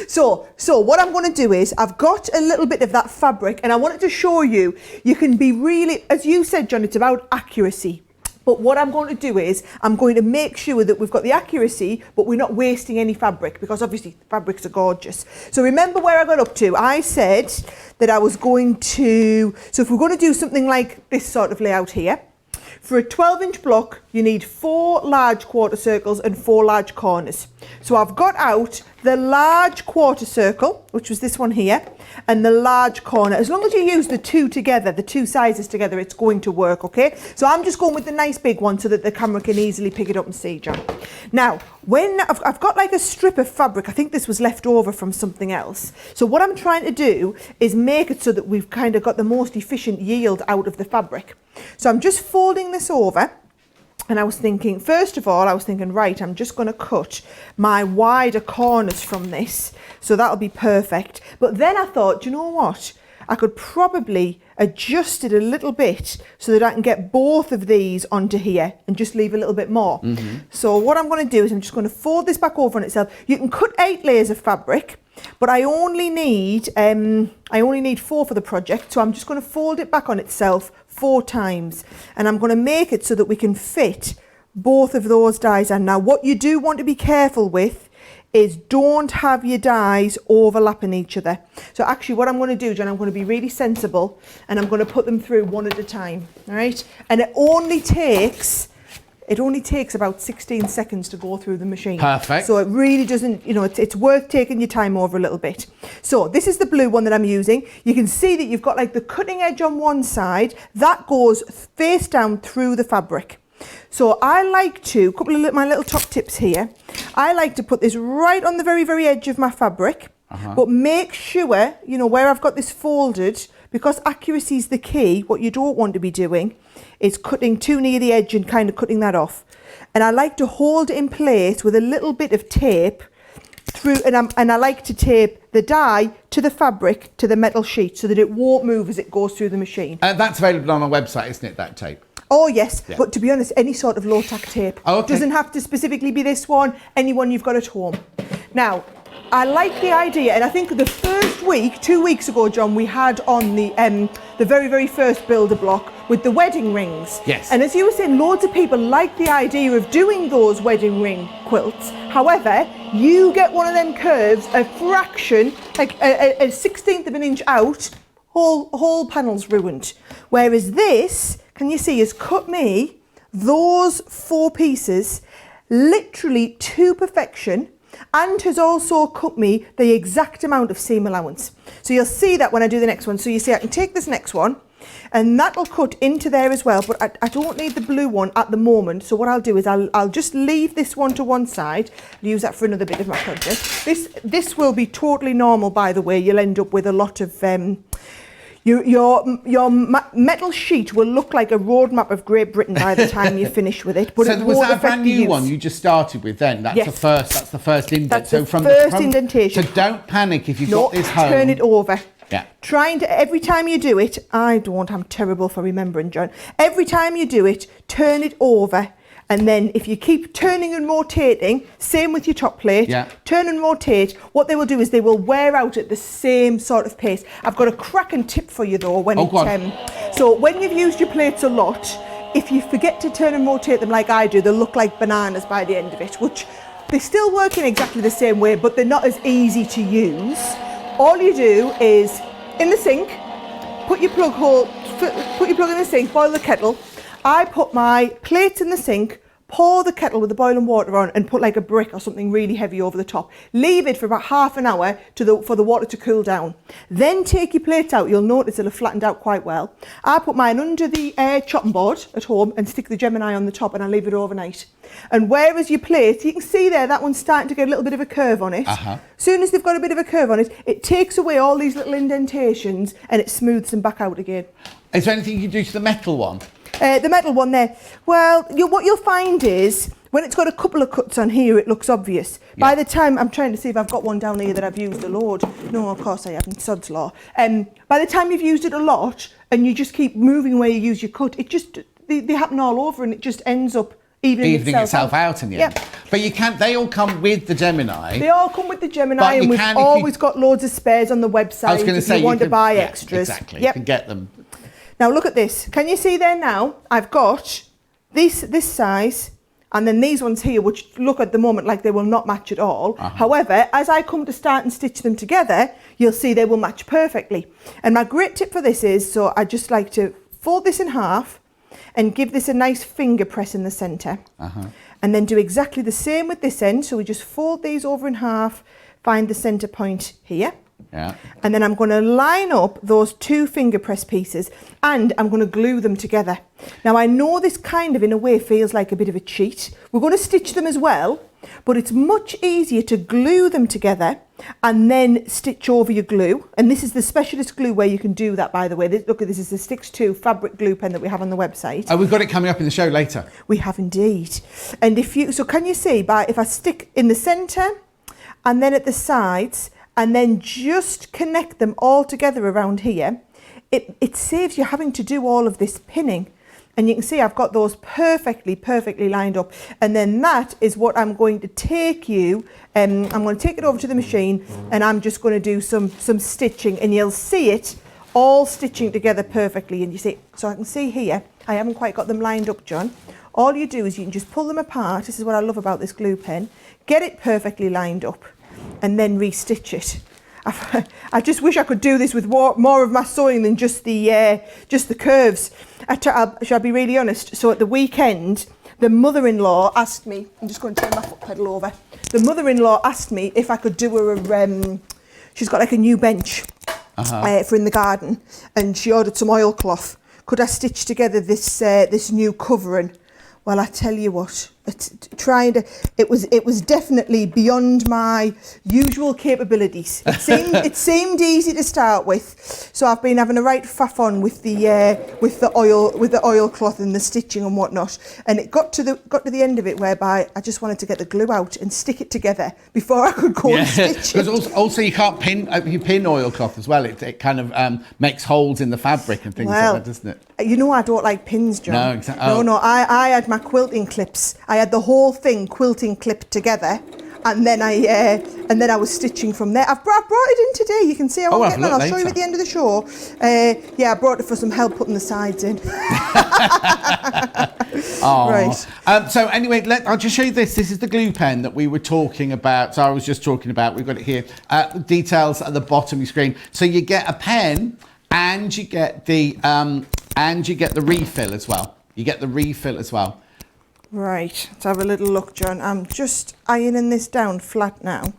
So what I'm going to do is I've got a little bit of that fabric and I wanted to show you, you can be really, as you said, John, it's about accuracy. But what I'm going to do is I'm going to make sure that we've got the accuracy, but we're not wasting any fabric because obviously fabrics are gorgeous. So remember where I got up to. I said that I was going to, so if we're going to do something like this sort of layout here, for a 12-inch block, you need 4 large quarter circles and 4 large corners. So I've got out the large quarter circle, which was this one here, and the large corner. As long as you use the two together, the two sizes together, it's going to work, okay? So I'm just going with the nice big one so that the camera can easily pick it up and see, John. Now, when I've got like a strip of fabric, I think this was left over from something else. So what I'm trying to do is make it so that we've kind of got the most efficient yield out of the fabric. So I'm just folding this over. And I was thinking, first of all, right, I'm just going to cut my wider corners from this. So that'll be perfect. But then I thought, do you know what? I could probably adjust it a little bit so that I can get both of these onto here and just leave a little bit more. Mm-hmm. So what I'm going to do is I'm just going to fold this back over on itself. You can cut 8 layers of fabric, but I only need 4 for the project. So I'm just going to fold it back on itself 4 times, and I'm going to make it so that we can fit both of those dies in. Now what you do want to be careful with is don't have your dies overlapping each other. So actually what I'm going to do, John, I'm going to be really sensible and I'm going to put them through one at a time, all right? And it only takes It only takes about 16 seconds to go through the machine. Perfect. So it really doesn't, you know, it's worth taking your time over a little bit. So this is the blue one that I'm using. You can see that you've got like the cutting edge on one side. That goes face down through the fabric. So I like to, my little top tips here. I like to put this right on the very, very edge of my fabric. But make sure, you know, where I've got this folded, because accuracy is the key, what you don't want to be doing is cutting too near the edge and kind of cutting that off. And I like to hold it in place with a little bit of tape through, and I like to tape the die to the fabric, to the metal sheet, so that it won't move as it goes through the machine. That's available on our website, isn't it, that tape? Oh yes, Yeah. but to be honest, any sort of low tack tape. Okay. Doesn't have to specifically be this one, any one you've got at home. Now, I like the idea, and I think the first week, 2 weeks ago, John, we had on the very, very first builder block with the wedding rings. Yes. And as you were saying, loads of people like the idea of doing those wedding ring quilts. However, you get one of them curves, a fraction, like a 16th of an inch out, whole panel's ruined. Whereas this, can you see, has cut me those 4 pieces literally to perfection, and has also cut me the exact amount of seam allowance. So you'll see that when I do the next one. So you see I can take this next one and that'll cut into there as well, but I don't need the blue one at the moment. So what I'll do is I'll just leave this one to one side, use that for another bit of my project. This will be totally normal, by the way. You'll end up with a lot of your metal sheet will look like a roadmap of Great Britain by the time you finish with it. But So it was won't that a affect brand the new use. one you just started with then? That's Yes. the first indent. That's so the from first indentation. So don't panic if you've No, got this home. turn it over. Yeah. Trying to, every time you do it, I'm terrible for remembering, John. Every time you do it, turn it over. And then if you keep turning and rotating, same with your top plate, Yeah. turn and rotate, what they will do is they will wear out at the same sort of pace. I've got a cracking tip for you though. So when you've used your plates a lot, if you forget to turn and rotate them like I do, they'll look like bananas by the end of it, which they still work in exactly the same way, but they're not as easy to use. All you do is, in the sink, put your plug in the sink, boil the kettle. I put my plates in the sink, pour the kettle with the boiling water on and put like a brick or something really heavy over the top. Leave it for about half an hour for the water to cool down. Then take your plates out. You'll notice it'll have flattened out quite well. I put mine under the chopping board at home and stick the Gemini on the top, and I leave it overnight. And whereas your plates, you can see there, that one's starting to get a little bit of a curve on it. As soon as they've got a bit of a curve on it, it takes away all these little indentations and it smooths them back out again. Is there anything you can do to the metal one? The metal one there, well, what you'll find is when it's got a couple of cuts on here, it looks obvious. Yeah. By the time, I'm trying to see if I've got one down here that I've used a load. No, of course I haven't, sod's law. By the time you've used it a lot and you just keep moving where you use your cut, it just, they happen all over and it just ends up evening itself out in the end. But you can't, they all come with the Gemini. They all come with the Gemini, and we've always got loads of spares on the website. I was going to say, you want to buy extras. Exactly, you can get them. Now look at this. Can you see there now? I've got this size and then these ones here, which look at the moment like they will not match at all. However, as I come to start and stitch them together, you'll see they will match perfectly. And my great tip for this is, so I just like to fold this in half and give this a nice finger press in the centre. And then do exactly the same with this end. So we just fold these over in half, find the centre point here. And then I'm going to line up those 2 finger press pieces and I'm going to glue them together. Now I know this kind of in a way feels like a bit of a cheat. We're going to stitch them as well, but it's much easier to glue them together and then stitch over your glue. And this is the specialist glue where you can do that, by the way. Look at this, is the Stix 2 fabric glue pen that we have on the website. Oh, we've got it coming up in the show later. We have indeed. And so can you see, if I stick in the centre and then at the sides, and then just connect them all together around here, it saves you having to do all of this pinning. And you can see I've got those perfectly lined up. And then that is what I'm going to take you, I'm going to take it over to the machine and I'm just going to do some stitching, and you'll see it all stitching together perfectly. And you see, so I can see here, I haven't quite got them lined up, John. All you do is you can just pull them apart. This is what I love about this glue pen. Get it perfectly lined up and then restitch it. I just wish I could do this with more of my sewing than just the curves. Shall I be really honest? So at the weekend, the mother-in-law asked me, I'm just going to turn my foot pedal over. The mother-in-law asked me if I could do her a, she's got like a new bench for in the garden, and she ordered some oilcloth. Could I stitch together this new covering? Well, I tell you what, it was definitely beyond my usual capabilities. It seemed easy to start with, so I've been having a right faff on with the oilcloth and the stitching and whatnot. And it got to the end of it whereby I just wanted to get the glue out and stick it together before I could go and stitch it. Because also you can't pin oilcloth as well. It kind of makes holes in the fabric and things like that, doesn't it? You know I don't like pins, John. No, exactly. No, I had my quilting clips. I had the whole thing quilting clipped together, and then I was stitching from there. I brought it in today. You can see how I'm getting on. I'll show you at the end of the show. I brought it for some help putting the sides in. Right. So anyway, I'll just show you this. This is the glue pen that we were talking about. So I was just talking about. We've got it here. Details at the bottom of your screen. So you get a pen, and you get the refill as well. You get the refill as well. Right, let's have a little look, John. I'm just ironing this down flat now.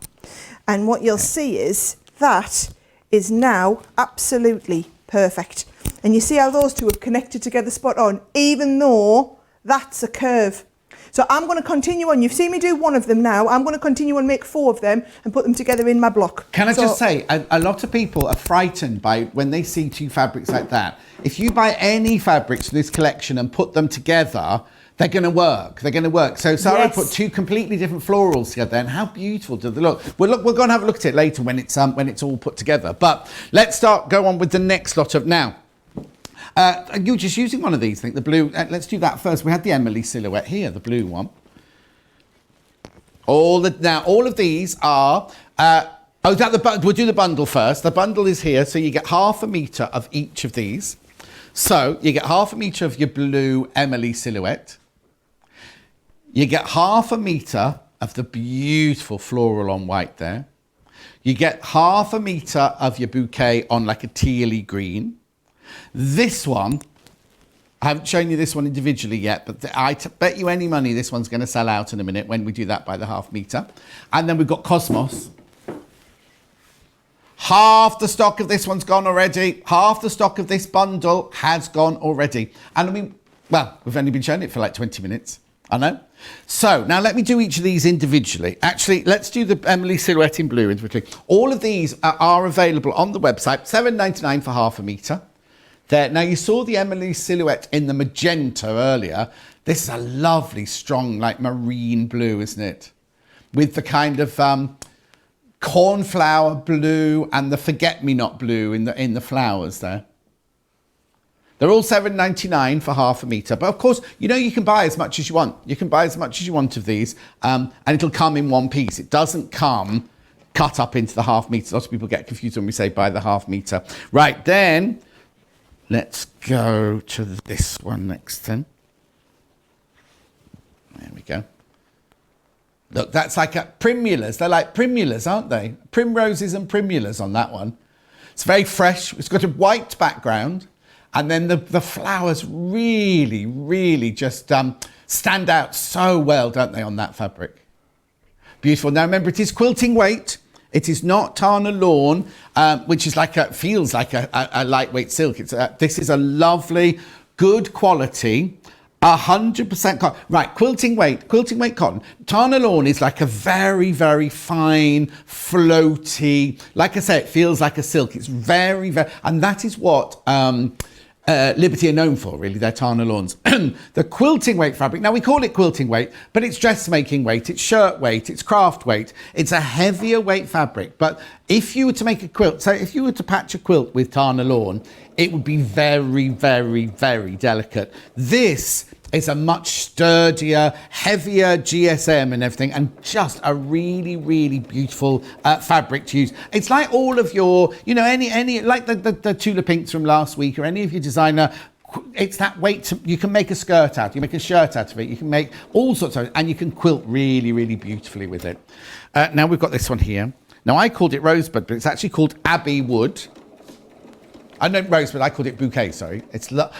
And what you'll see is that is now absolutely perfect. And you see how those two have connected together spot on, even though that's a curve. So I'm going to continue on. You've seen me do one of them now. I'm going to continue and make 4 of them and put them together in my block. Can I just say, a lot of people are frightened by when they see 2 fabrics like that. If you buy any fabrics from this collection and put them together, they're going to work. They're going to work. So Sara put 2 completely different florals together, and how beautiful do they look? We're going to have a look at it later when it's all put together. But let's go on with the next lot of now. You're just using one of these, I think, the blue. Let's do that first. We had the Emily silhouette here, the blue one. All of these are. We'll do the bundle first. The bundle is here, so you get half a metre of each of these. So you get half a metre of your blue Emily silhouette. You get half a metre of the beautiful floral on white there. You get half a metre of your bouquet on like a tealy green. This one, I haven't shown you this one individually yet, but I bet you any money this one's going to sell out in a minute when we do that by the half metre. And then we've got Cosmos. Half the stock of this one's gone already. Half the stock of this bundle has gone already. And I mean, well, we've only been showing it for like 20 minutes. I know. So now let me do each of these individually. Actually, let's do the Emily silhouette in blue individually. All of these are available on the website, $7.99 for half a metre. There. Now, you saw the Emily silhouette in the magenta earlier. This is a lovely, strong, like marine blue, isn't it? With the kind of cornflower blue and the forget-me-not blue in the flowers there. They're all $7.99 for half a metre. But, of course, you know you can buy as much as you want. You can buy as much as you want of these, and it'll come in one piece. It doesn't come cut up into the half metre. Lots of people get confused when we say buy the half metre. Right, then... let's go to this one next then. There we go. Look, that's like primulas. They're like primulas, aren't they? Primroses and primulas on that one. It's very fresh. It's got a white background. And then the flowers really, really just stand out so well, don't they, on that fabric? Beautiful. Now, remember, it is quilting weight. It is not Tana lawn, which is feels like a lightweight silk. This is a lovely, good quality, 100% cotton. Right, quilting weight cotton. Tana lawn is like a very, very fine, floaty. Like I say, it feels like a silk. It's very, very, and that is what Liberty are known for, really, their Tana lawns. The quilting weight fabric, now we call it quilting weight, but it's dressmaking weight, it's shirt weight, it's craft weight. It's a heavier weight fabric, but if you were to make a quilt, so if you were to patch a quilt with Tana lawn, it would be very, very, very delicate. This is a much sturdier, heavier GSM and everything, and just a really, really beautiful fabric to use. It's like all of your, you know, any like the Tula Pinks from last week, or any of your designer. It's that weight. You can make a skirt out. You make a shirt out of it. You can make all sorts of, and you can quilt really, really beautifully with it. Now we've got this one here. Now I called it Rosebud, but it's actually called Abbey Wood. I know Rosebud. I called it Bouquet. Sorry. It's look.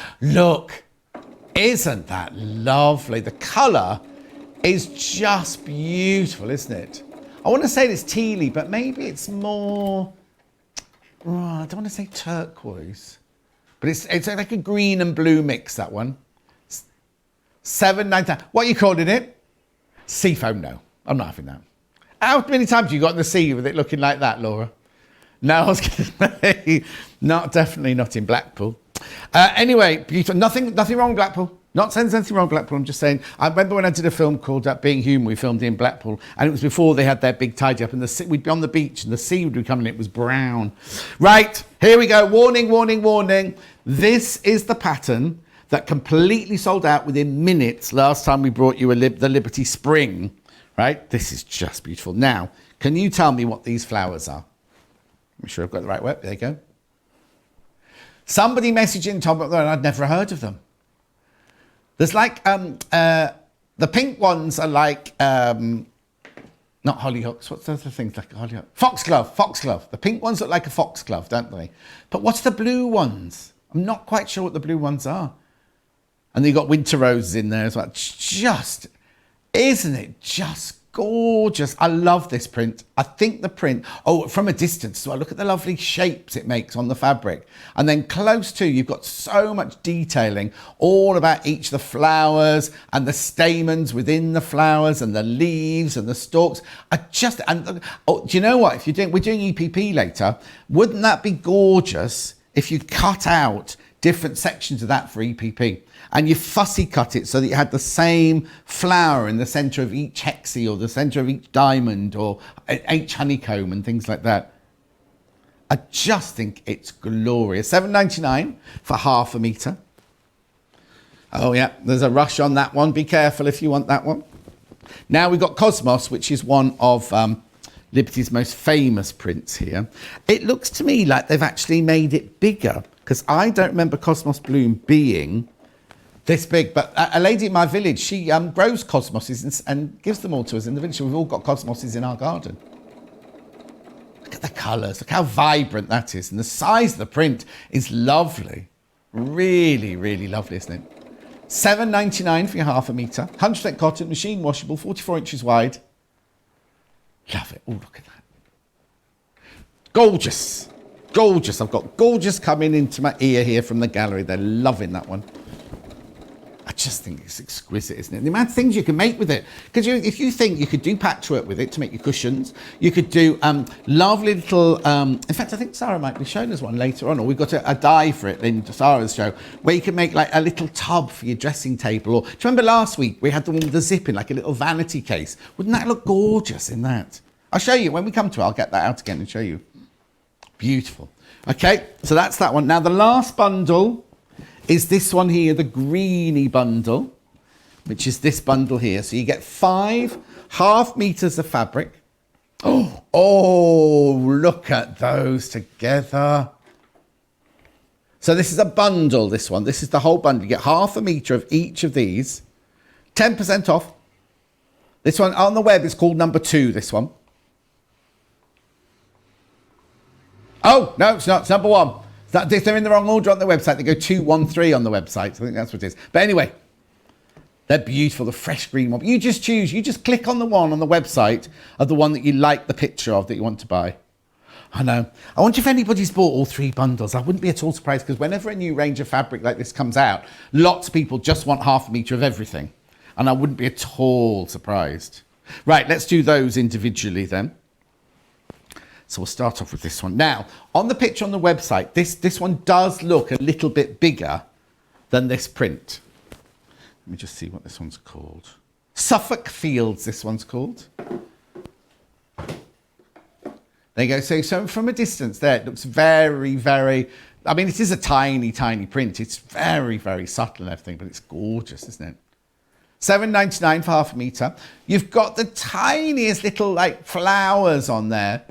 Isn't that lovely? The colour is just beautiful, isn't it? I want to say it's tealy, but maybe it's more, oh, I don't want to say turquoise, but it's like a green and blue mix, that one. $7.99. What are you calling it? Seafoam? No, I'm not having that. How many times have you got in the sea with it looking like that, Laura? No, I was going to say, definitely not in Blackpool. Anyway, beautiful. Nothing wrong with Blackpool. Not saying there's anything wrong with Blackpool. I'm just saying, I remember when I did a film called Being Human, we filmed in Blackpool, and it was before they had their big tidy up, and we'd be on the beach, and the sea would be coming, it was brown. Right, here we go. Warning, warning, warning. This is the pattern that completely sold out within minutes last time we brought you the Liberty Spring. Right, this is just beautiful. Now, can you tell me what these flowers are? I'm sure I've got the right word. There you go. Somebody messaging Tom, and I'd never heard of them. There's like, the pink ones are like, not hollyhocks. What's the other things like a hollyhock? Foxglove. The pink ones look like a foxglove, don't they? But what's the blue ones? I'm not quite sure what the blue ones are. And you've got winter roses in there as well. Isn't it just gorgeous? I love this print. I think the print, from a distance as well, look at the lovely shapes it makes on the fabric. And then close to, you've got so much detailing all about each of the flowers and the stamens within the flowers and the leaves and the stalks. Do you know what? We're doing EPP later. Wouldn't that be gorgeous if you cut out different sections of that for EPP? And you fussy cut it so that you had the same flower in the centre of each hexie or the centre of each diamond or each honeycomb and things like that. I just think it's glorious. $7.99 for half a metre. Oh yeah, there's a rush on that one. Be careful if you want that one. Now we've got Cosmos, which is one of Liberty's most famous prints here. It looks to me like they've actually made it bigger, because I don't remember Cosmos Bloom being this big, but a lady in my village, she grows cosmoses and gives them all to us in the village. We've all got cosmoses in our garden. Look at the colours, look how vibrant that is, and the size of the print is lovely. Really, really lovely, isn't it? $7.99 for your half a metre. 100% cotton, machine washable, 44 inches wide. Love it. Oh, look at that. Gorgeous. Gorgeous. I've got gorgeous coming into my ear here from the gallery. They're loving that one. I just think it's exquisite, isn't it? The amount of things you can make with it. Because if you think you could do patchwork with it to make your cushions, you could do lovely little... in fact, I think Sarah might be showing us one later on, or we've got a die for it in Sarah's show, where you can make like a little tub for your dressing table. Or do you remember last week we had the one with the zip in, like a little vanity case? Wouldn't that look gorgeous in that? I'll show you. When we come to it, I'll get that out again and show you. Beautiful. Okay, so that's that one. Now, the last bundle is this one here, the greeny bundle, which is this bundle here. So you get 5 half meters of fabric. Oh, look at those together. So this is a bundle, this one. This is the whole bundle. You get half a meter of each of these. 10% off. This one on the web is called number 2, this one. Oh, no, it's not. It's number 1. If they're in the wrong order on the website, they go 213 on the website. I think that's what it is. But anyway, they're beautiful, the fresh green one. But you just choose. You just click on the one on the website of the one that you like the picture of that you want to buy. I know. I wonder if anybody's bought all 3 bundles. I wouldn't be at all surprised, because whenever a new range of fabric like this comes out, lots of people just want half a metre of everything. And I wouldn't be at all surprised. Right, let's do those individually then. So we'll start off with this one. Now, on the picture on the website, this one does look a little bit bigger than this print. Let me just see what this one's called. Suffolk Fields, this one's called. There you go. So from a distance there, it looks very, very... I mean, it is a tiny, tiny print. It's very, very subtle and everything, but it's gorgeous, isn't it? $7.99 for half a metre. You've got the tiniest little, like, flowers on there.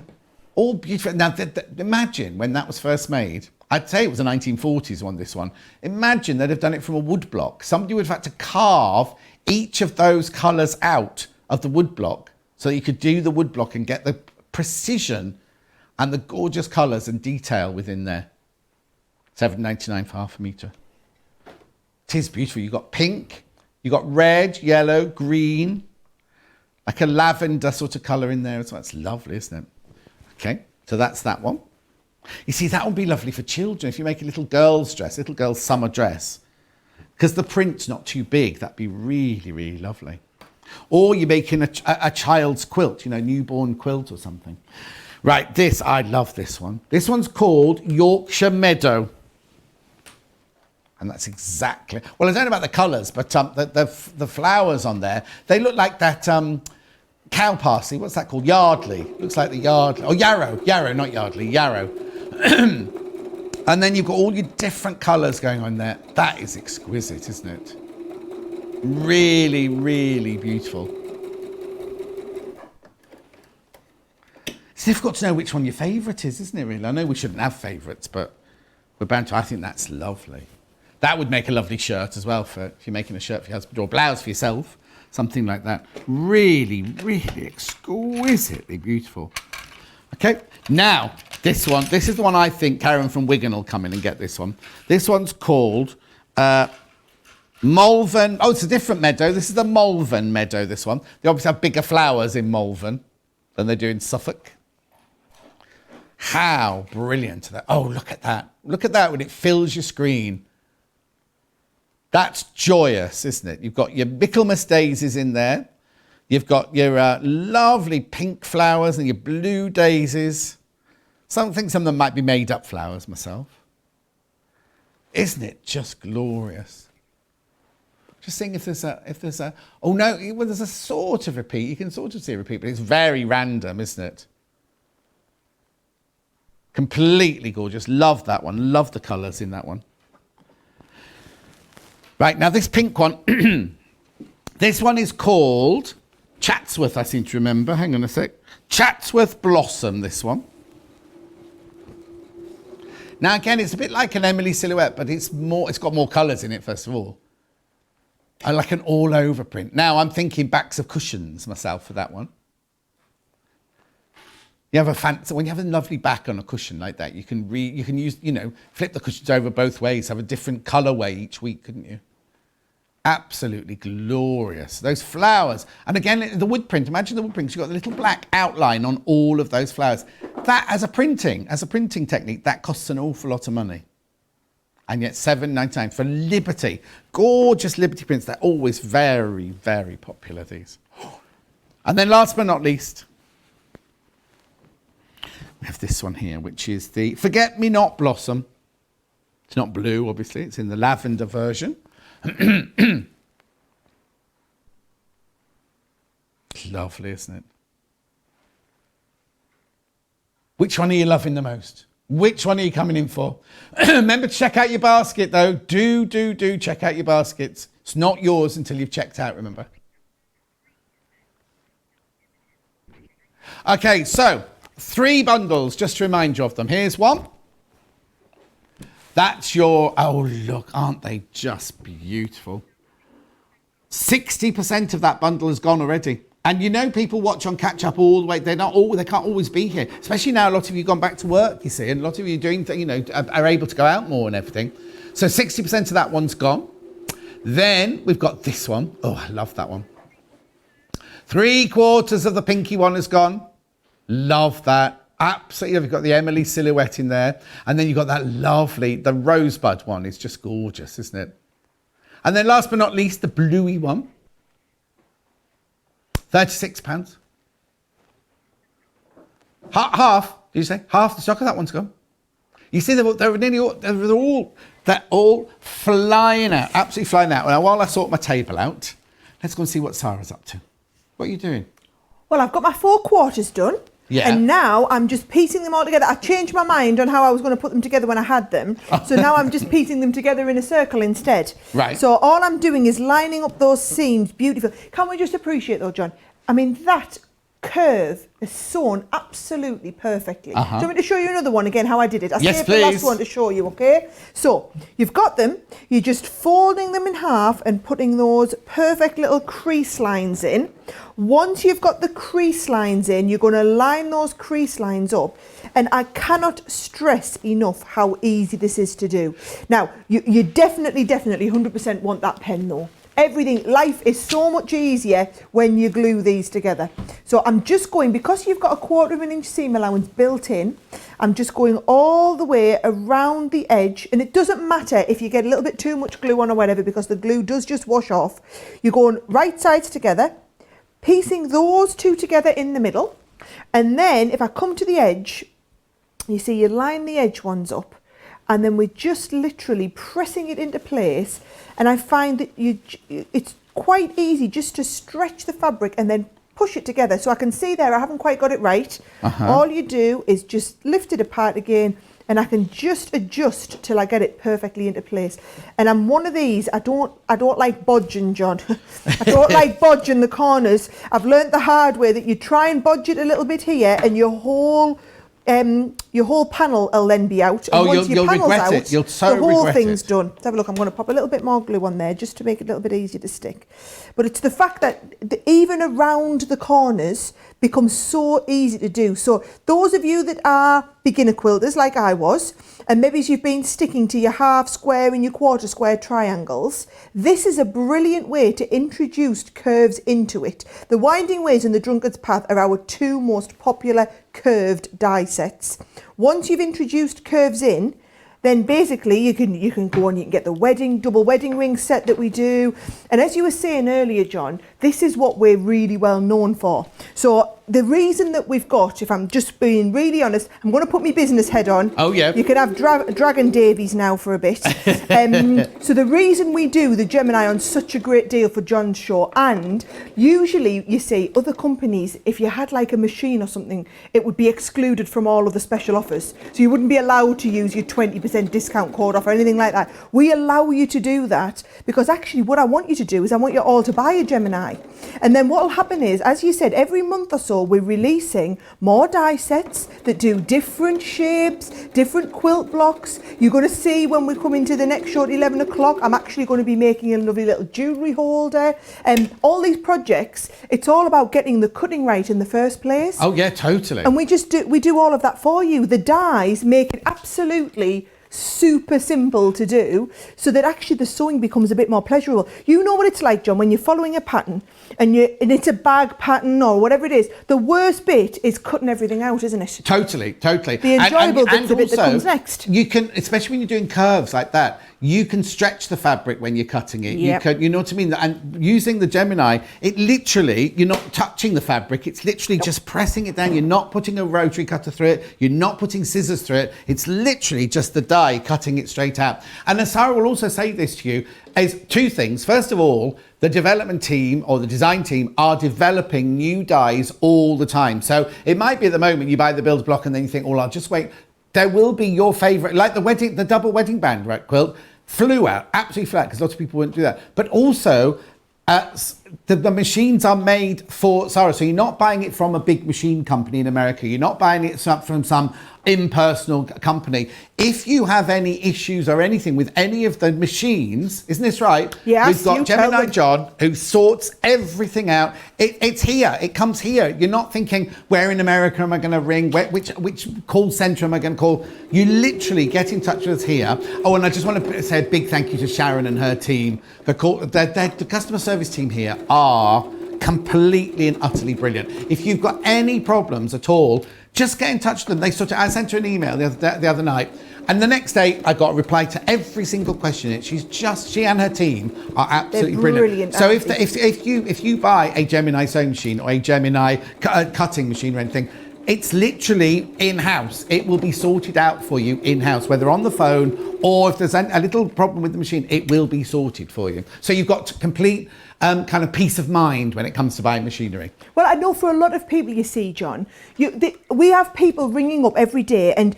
All beautiful. Now, imagine when that was first made. I'd say it was a 1940s one, this one. Imagine they'd have done it from a wood block. Somebody would have had to carve each of those colours out of the wood block so you could do the wood block and get the precision and the gorgeous colours and detail within there. $7.99 for half a metre. It is beautiful. You've got pink, you've got red, yellow, green, like a lavender sort of colour in there as well. It's lovely, isn't it? Okay, so that's that one. You see, that would be lovely for children if you make a little girl's dress, little girl's summer dress. Because the print's not too big, that'd be really, really lovely. Or you're making a child's quilt, you know, newborn quilt or something. Right, this, I love this one. This one's called Yorkshire Meadow. And that's exactly, well, I don't know about the colours, but the flowers on there, they look like that cow parsley. What's that called? Yardley. Looks like the yardley. Oh, yarrow, not yardley, yarrow. And then you've got all your different colours going on there. That is exquisite, isn't it? Really, really beautiful. It's difficult to know which one your favourite is, isn't it, really? I know we shouldn't have favourites, but we're bound to. I think that's lovely. That would make a lovely shirt as well for if you're making a shirt for your husband or a blouse for yourself, something like that. Really, really exquisitely beautiful. Okay, now this one. This is the one I think Karen from Wigan will come in and get this one. This one's called Malvern. Oh, it's a different meadow. This is the Malvern meadow, this one. They obviously have bigger flowers in Malvern than they do in Suffolk. How brilliant that. Oh, look at that. Look at that when it fills your screen. That's joyous, isn't it? You've got your Michaelmas daisies in there. You've got your lovely pink flowers and your blue daisies. Some of them might be made up flowers myself. Isn't it just glorious? Just seeing if there's a, oh no, well, there's a sort of repeat. You can sort of see a repeat, but it's very random, isn't it? Completely gorgeous. Love that one. Love the colours in that one. Right, now this pink one, this one is called Chatsworth, I seem to remember. Hang on a sec. Chatsworth Blossom, this one. Now again, it's a bit like an Emily silhouette, but it's got more colours in it, first of all. I like an all-over print. Now I'm thinking backs of cushions myself for that one. You have a fancy, when you have a lovely back on a cushion like that, you can use, you know, flip the cushions over both ways, have a different colourway each week, couldn't you? Absolutely glorious. Those flowers. And again, the wood print, imagine the wood print, you've got the little black outline on all of those flowers. That, as a printing technique, that costs an awful lot of money. And yet £7.99 for Liberty. Gorgeous Liberty prints. They're always very, very popular, these. And then last but not least, we have this one here, which is the Forget-Me-Not Blossom. It's not blue, obviously. It's in the lavender version. Lovely, isn't it? Which one are you loving the most? Which one are you coming in for? Remember to check out your basket, though. Do check out your baskets. It's not yours until you've checked out, remember? Okay, so 3 bundles, just to remind you of them. Here's one. That's your, oh look, aren't they just beautiful? 60% of that bundle has gone already. And you know, people watch on catch up all the way. They can't always be here. Especially now, a lot of you have gone back to work, you see, and a lot of you doing things, you know, are able to go out more and everything. So 60% of that one's gone. Then we've got this one. Oh, I love that one. 3/4 of the pinky one has gone. Love that. Absolutely. You've got the Emily silhouette in there. And then you've got that lovely, the rosebud one is just gorgeous, isn't it? And then last but not least, the bluey one. £36. Half, did you say? Half the stock of that one's gone. You see, they're all flying out, absolutely flying out. Now, while I sort my table out, let's go and see what Sara's up to. What are you doing? Well, I've got my 4/4 done. Yeah. And now I'm just piecing them all together. I changed my mind on how I was going to put them together when I had them. So now I'm just piecing them together in a circle instead. Right. So all I'm doing is lining up those seams beautifully. Can we just appreciate though, John? I mean, that curve is sewn absolutely perfectly. Do you want me to show you another one again, how I did it? I Yes, saved the last please. one to show you, okay? So, you've got them, you're just folding them in half and putting those perfect little crease lines in. Once you've got the crease lines in, you're going to line those crease lines up. And I cannot stress enough how easy this is to do. Now, you definitely 100% want that pen though. Everything, life is so much easier when you glue these together. So I'm just going, because you've got a 1/4 inch seam allowance built in, I'm just going all the way around the edge, and it doesn't matter if you get a little bit too much glue on or whatever, because the glue does just wash off. You're going right sides together, piecing those two together in the middle, and then if I come to the edge, you see you line the edge ones up, and then we're just literally pressing it into place. And I find that it's quite easy just to stretch the fabric and then push it together. So I can see there I haven't quite got it right. All you do is just lift it apart again, and I can just adjust till I get it perfectly into place. And I'm one of these, I don't like bodging, John. I don't like bodging the corners. I've learnt the hard way that you try and bodge it a little bit here, and your whole panel will then be out. And once you'll regret out, it. You'll so the whole regret thing's it. done. Let's have a look. I'm going to pop a little bit more glue on there just to make it a little bit easier to stick. But it's the fact that even around the corners becomes so easy to do. So those of you that are beginner quilters like I was, and maybe you've been sticking to your half square and your 1/4 square triangles, this is a brilliant way to introduce curves into it. The Winding Ways and the Drunkard's Path are our two most popular curved die sets. Once you've introduced curves in, then basically you can go on, you can get the double wedding ring set that we do. And as you were saying earlier, John, this is what we're really well known for. So the reason that we've got, if I'm just being really honest, I'm going to put my business head on. Oh, yeah. You can have Dragon Davies now for a bit. So the reason we do the Gemini on such a great deal for John's show, and usually you see other companies, if you had like a machine or something, it would be excluded from all of the special offers. So you wouldn't be allowed to use your 20% discount code off or anything like that. We allow you to do that because actually what I want you to do is I want you all to buy a Gemini. And then what will happen is, as you said, every month or so we're releasing more die sets that do different shapes, different quilt blocks. You're going to see when we come into the next show at 11 o'clock, I'm actually going to be making a lovely little jewellery holder. And all these projects, it's all about getting the cutting right in the first place. Oh yeah, totally. And we do all of that for you. The dies make it absolutely super simple to do, so that actually the sewing becomes a bit more pleasurable. You know what it's like, John, when you're following a pattern and it's a bag pattern or whatever it is, the worst bit is cutting everything out, isn't it? Totally. The enjoyable bit's the bit that comes next. You can, especially when you're doing curves like that, you can stretch the fabric when you're cutting it. Yep. You know what I mean? And using the Gemini, it literally, you're not touching the fabric. It's literally just pressing it down. You're not putting a rotary cutter through it. You're not putting scissors through it. It's literally just the die cutting it straight out. And as Sara will also say this to you, is two things. First of all, the development team or the design team are developing new dies all the time. So it might be at the moment you buy the build block and then you think, well, I'll just wait. There will be your favourite, like the double wedding band, right, quilt, flew out, absolutely flat, because lots of people wouldn't do that. But also, the machines are made for Sara, so you're not buying it from a big machine company in America. You're not buying it from some impersonal company. If you have any issues or anything with any of the machines, isn't this right? Yes, we've got Gemini John who sorts everything out. It's here. It comes here. You're not thinking, where in America am I going to ring? Which call centre am I going to call? You literally get in touch with us here. Oh, and I just want to say a big thank you to Sharon and her team. The customer service team here are completely and utterly brilliant. If you've got any problems at all, just get in touch with them. I sent her an email the other night, and the next day I got a reply to every single question. She and her team are absolutely brilliant. So if you buy a Gemini sewing machine or a Gemini cutting machine or anything, it's literally in-house. It will be sorted out for you in-house, whether on the phone or if there's a little problem with the machine, it will be sorted for you. So you've got complete kind of peace of mind when it comes to buying machinery. Well, I know for a lot of people, you see, John, we have people ringing up every day, and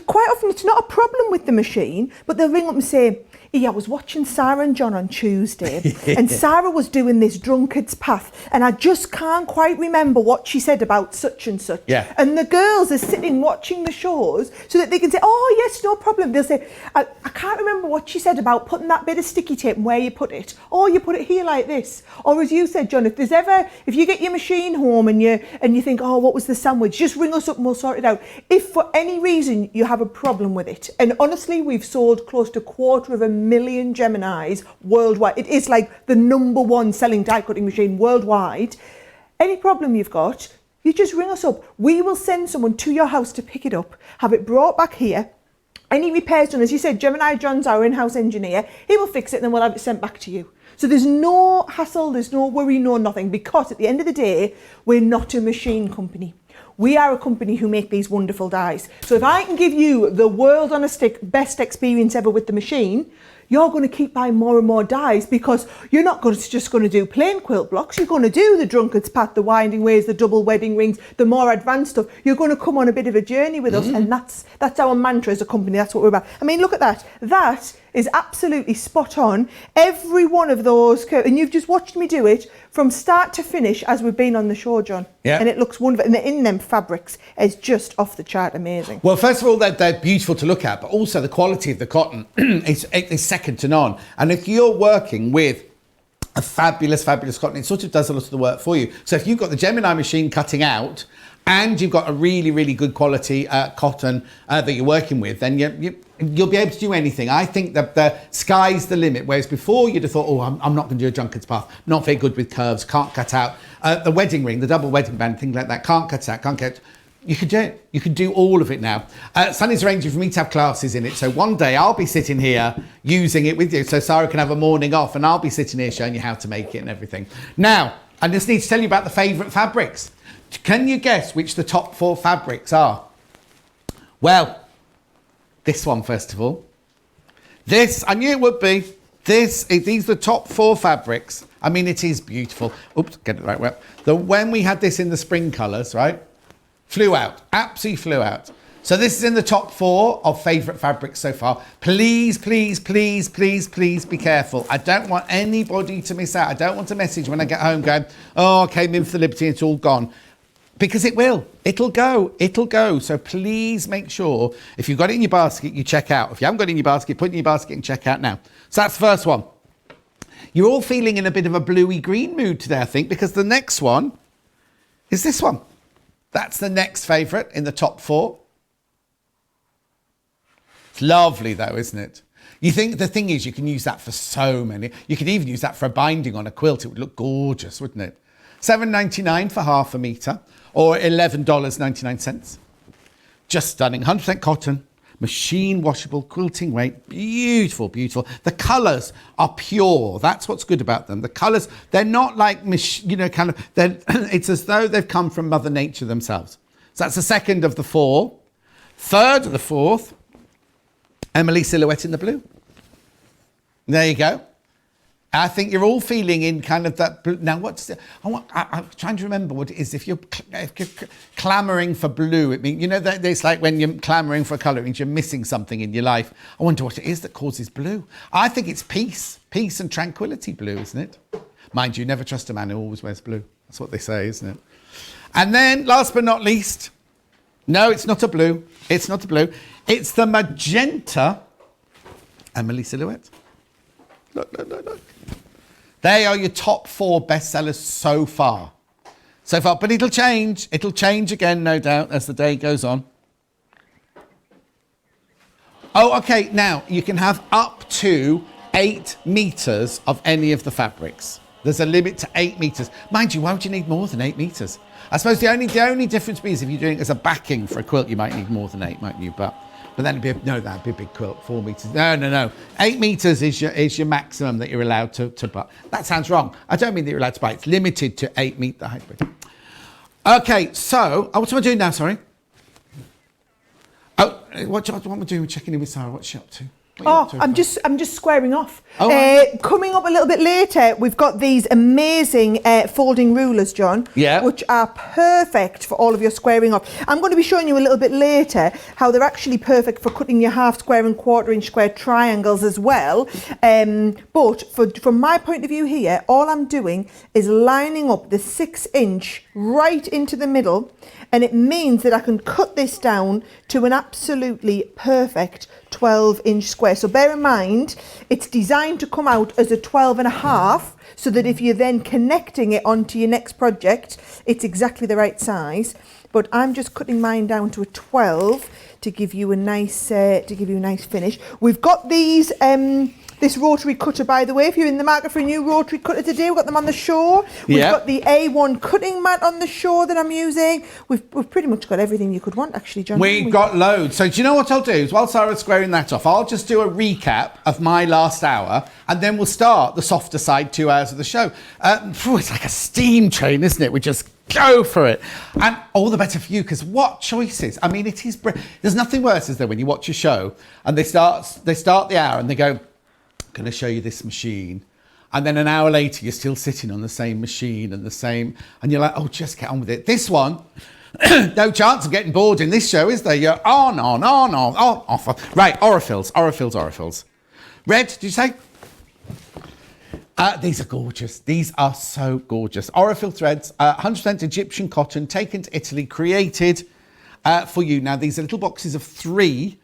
quite often it's not a problem with the machine, but they'll ring up and say, yeah, I was watching Sara and John on Tuesday, and Sara was doing this drunkard's path, and I just can't quite remember what she said about such and such. Yeah. And the girls are sitting watching the shows so that they can say, oh, yes, no problem. They'll say, I can't remember what she said about putting that bit of sticky tape and where you put it. Or you put it here like this. Or as you said, John, if you get your machine home and you think, oh, what was the sandwich? Just ring us up and we'll sort it out. If for any reason you have a problem with it, and honestly, we've sold close to 250,000 Geminis worldwide. It is like the #1 selling die cutting machine worldwide. Any problem you've got, you just ring us up. We will send someone to your house to pick it up, have it brought back here. Any repairs done, as you said, Gemini John's our in-house engineer. He will fix it and then we'll have it sent back to you. So there's no hassle, there's no worry, no nothing, because at the end of the day, we're not a machine company. We are a company who make these wonderful dies. So if I can give you the world on a stick best experience ever with the machine, you're going to keep buying more and more dies, because you're not just going to do plain quilt blocks. You're going to do the drunkard's path, the winding ways, the double wedding rings, the more advanced stuff. You're going to come on a bit of a journey with us, and that's our mantra as a company. That's what we're about. I mean, look at that. That is absolutely spot on. Every one of those, and you've just watched me do it from start to finish as we've been on the show, John. Yeah. And it looks wonderful. And the in them fabrics is just off the chart amazing. Well, first of all, they're beautiful to look at, but also the quality of the cotton is second to none. And if you're working with a fabulous, fabulous cotton, it sort of does a lot of the work for you. So if you've got the Gemini machine cutting out, and you've got a really, really good quality cotton that you're working with, then you'll be able to do anything. I think that the sky's the limit, whereas before you'd have thought, oh, I'm not going to do a drunkard's path, not very good with curves, can't cut out. The wedding ring, the double wedding band, things like that, can't cut out, can't get. You could do it. You could do all of it now. Sunny's arranging for me to have classes in it. So one day I'll be sitting here using it with you. So Sara can have a morning off and I'll be sitting here showing you how to make it and everything. Now, I just need to tell you about the favourite fabrics. Can you guess which the top 4 fabrics are? Well, this one first of all. This, I knew it would be. These are the top 4 fabrics. I mean, it is beautiful. Oops, get it right. Well, when we had this in the spring colours, right? Flew out, absolutely flew out. So this is in the top 4 of favourite fabrics so far. Please, please, please, please, please be careful. I don't want anybody to miss out. I don't want a message when I get home going, oh, I came in for the Liberty and it's all gone. Because it will. It'll go. So please make sure, if you've got it in your basket, you check out. If you haven't got it in your basket, put it in your basket and check out now. So that's the first one. You're all feeling in a bit of a bluey green mood today, I think, because the next one is this one. That's the next favourite in the top 4. It's lovely though, isn't it? You think the thing is, you can use that for so many. You could even use that for a binding on a quilt. It would look gorgeous, wouldn't it? $7.99 for half a metre, or $11.99. Just stunning. 100% cotton, machine washable, quilting weight. Beautiful, beautiful. The colours are pure. That's what's good about them. The colours, they're not like, it's as though they've come from Mother Nature themselves. So that's the second of the 4. Third of the 4th, Emily Silhouette in the blue. There you go. I think you're all feeling in kind of that blue. Now, I'm trying to remember what it is. If you're clamouring for blue, it means, it's like when you're clamouring for a colour, it means you're missing something in your life. I wonder what it is that causes blue. I think it's peace and tranquility blue, isn't it? Mind you, never trust a man who always wears blue. That's what they say, isn't it? And then, last but not least, no, it's not a blue. It's not a blue. It's the magenta Emily Silhouette. Look. They are your top 4 bestsellers so far. But it'll change. It'll change again, no doubt, as the day goes on. Oh, okay. Now, you can have up to 8 metres of any of the fabrics. There's a limit to 8 metres. Mind you, why would you need more than 8 metres? I suppose the only difference is if you're doing it as a backing for a quilt, you might need more than 8, mightn't you? But then that'd be a big quilt, 4 metres. No. 8 metres is your maximum that you're allowed to buy. That sounds wrong. I don't mean that you're allowed to buy. It's limited to 8 metre the hybrid. Okay, so, what am I doing now, sorry? Oh, what am I doing? We're checking in with Sara. What's she up to? Oh, I'm just squaring off. Oh, right. Coming up a little bit later, we've got these amazing folding rulers, John. Yeah. Which are perfect for all of your squaring off. I'm going to be showing you a little bit later how they're actually perfect for cutting your half square and quarter-inch square triangles as well. But from my point of view here, all I'm doing is lining up the 6-inch right into the middle, and it means that I can cut this down to an absolutely perfect 12-inch square. So bear in mind, it's designed to come out as a 12.5, so that if you're then connecting it onto your next project, it's exactly the right size. But I'm just cutting mine down to a 12 to give you a nice finish. We've got these this rotary cutter, by the way. If you're in the market for a new rotary cutter today, we've got them on the show. We've got the A1 cutting mat on the show that I'm using. We've pretty much got everything you could want, actually, John. We've got loads. So do you know what I'll do? Is while Sarah's squaring that off, I'll just do a recap of my last hour, and then we'll start the softer side 2 hours of the show. It's like a steam train, isn't it? We just go for it. And all the better for you, because what choices. I mean, it is... There's nothing worse, is there, when you watch a show and they start the hour and they go, going to show you this machine, and then an hour later you're still sitting on the same machine and you're like, oh, just get on with it. This one, no chance of getting bored in this show, is there? You're on, off. Right, orifils. Red, did you say? These are gorgeous. These are so gorgeous. Orifil threads, 100% Egyptian cotton, taken to Italy, created for you. Now, these are little boxes of 3.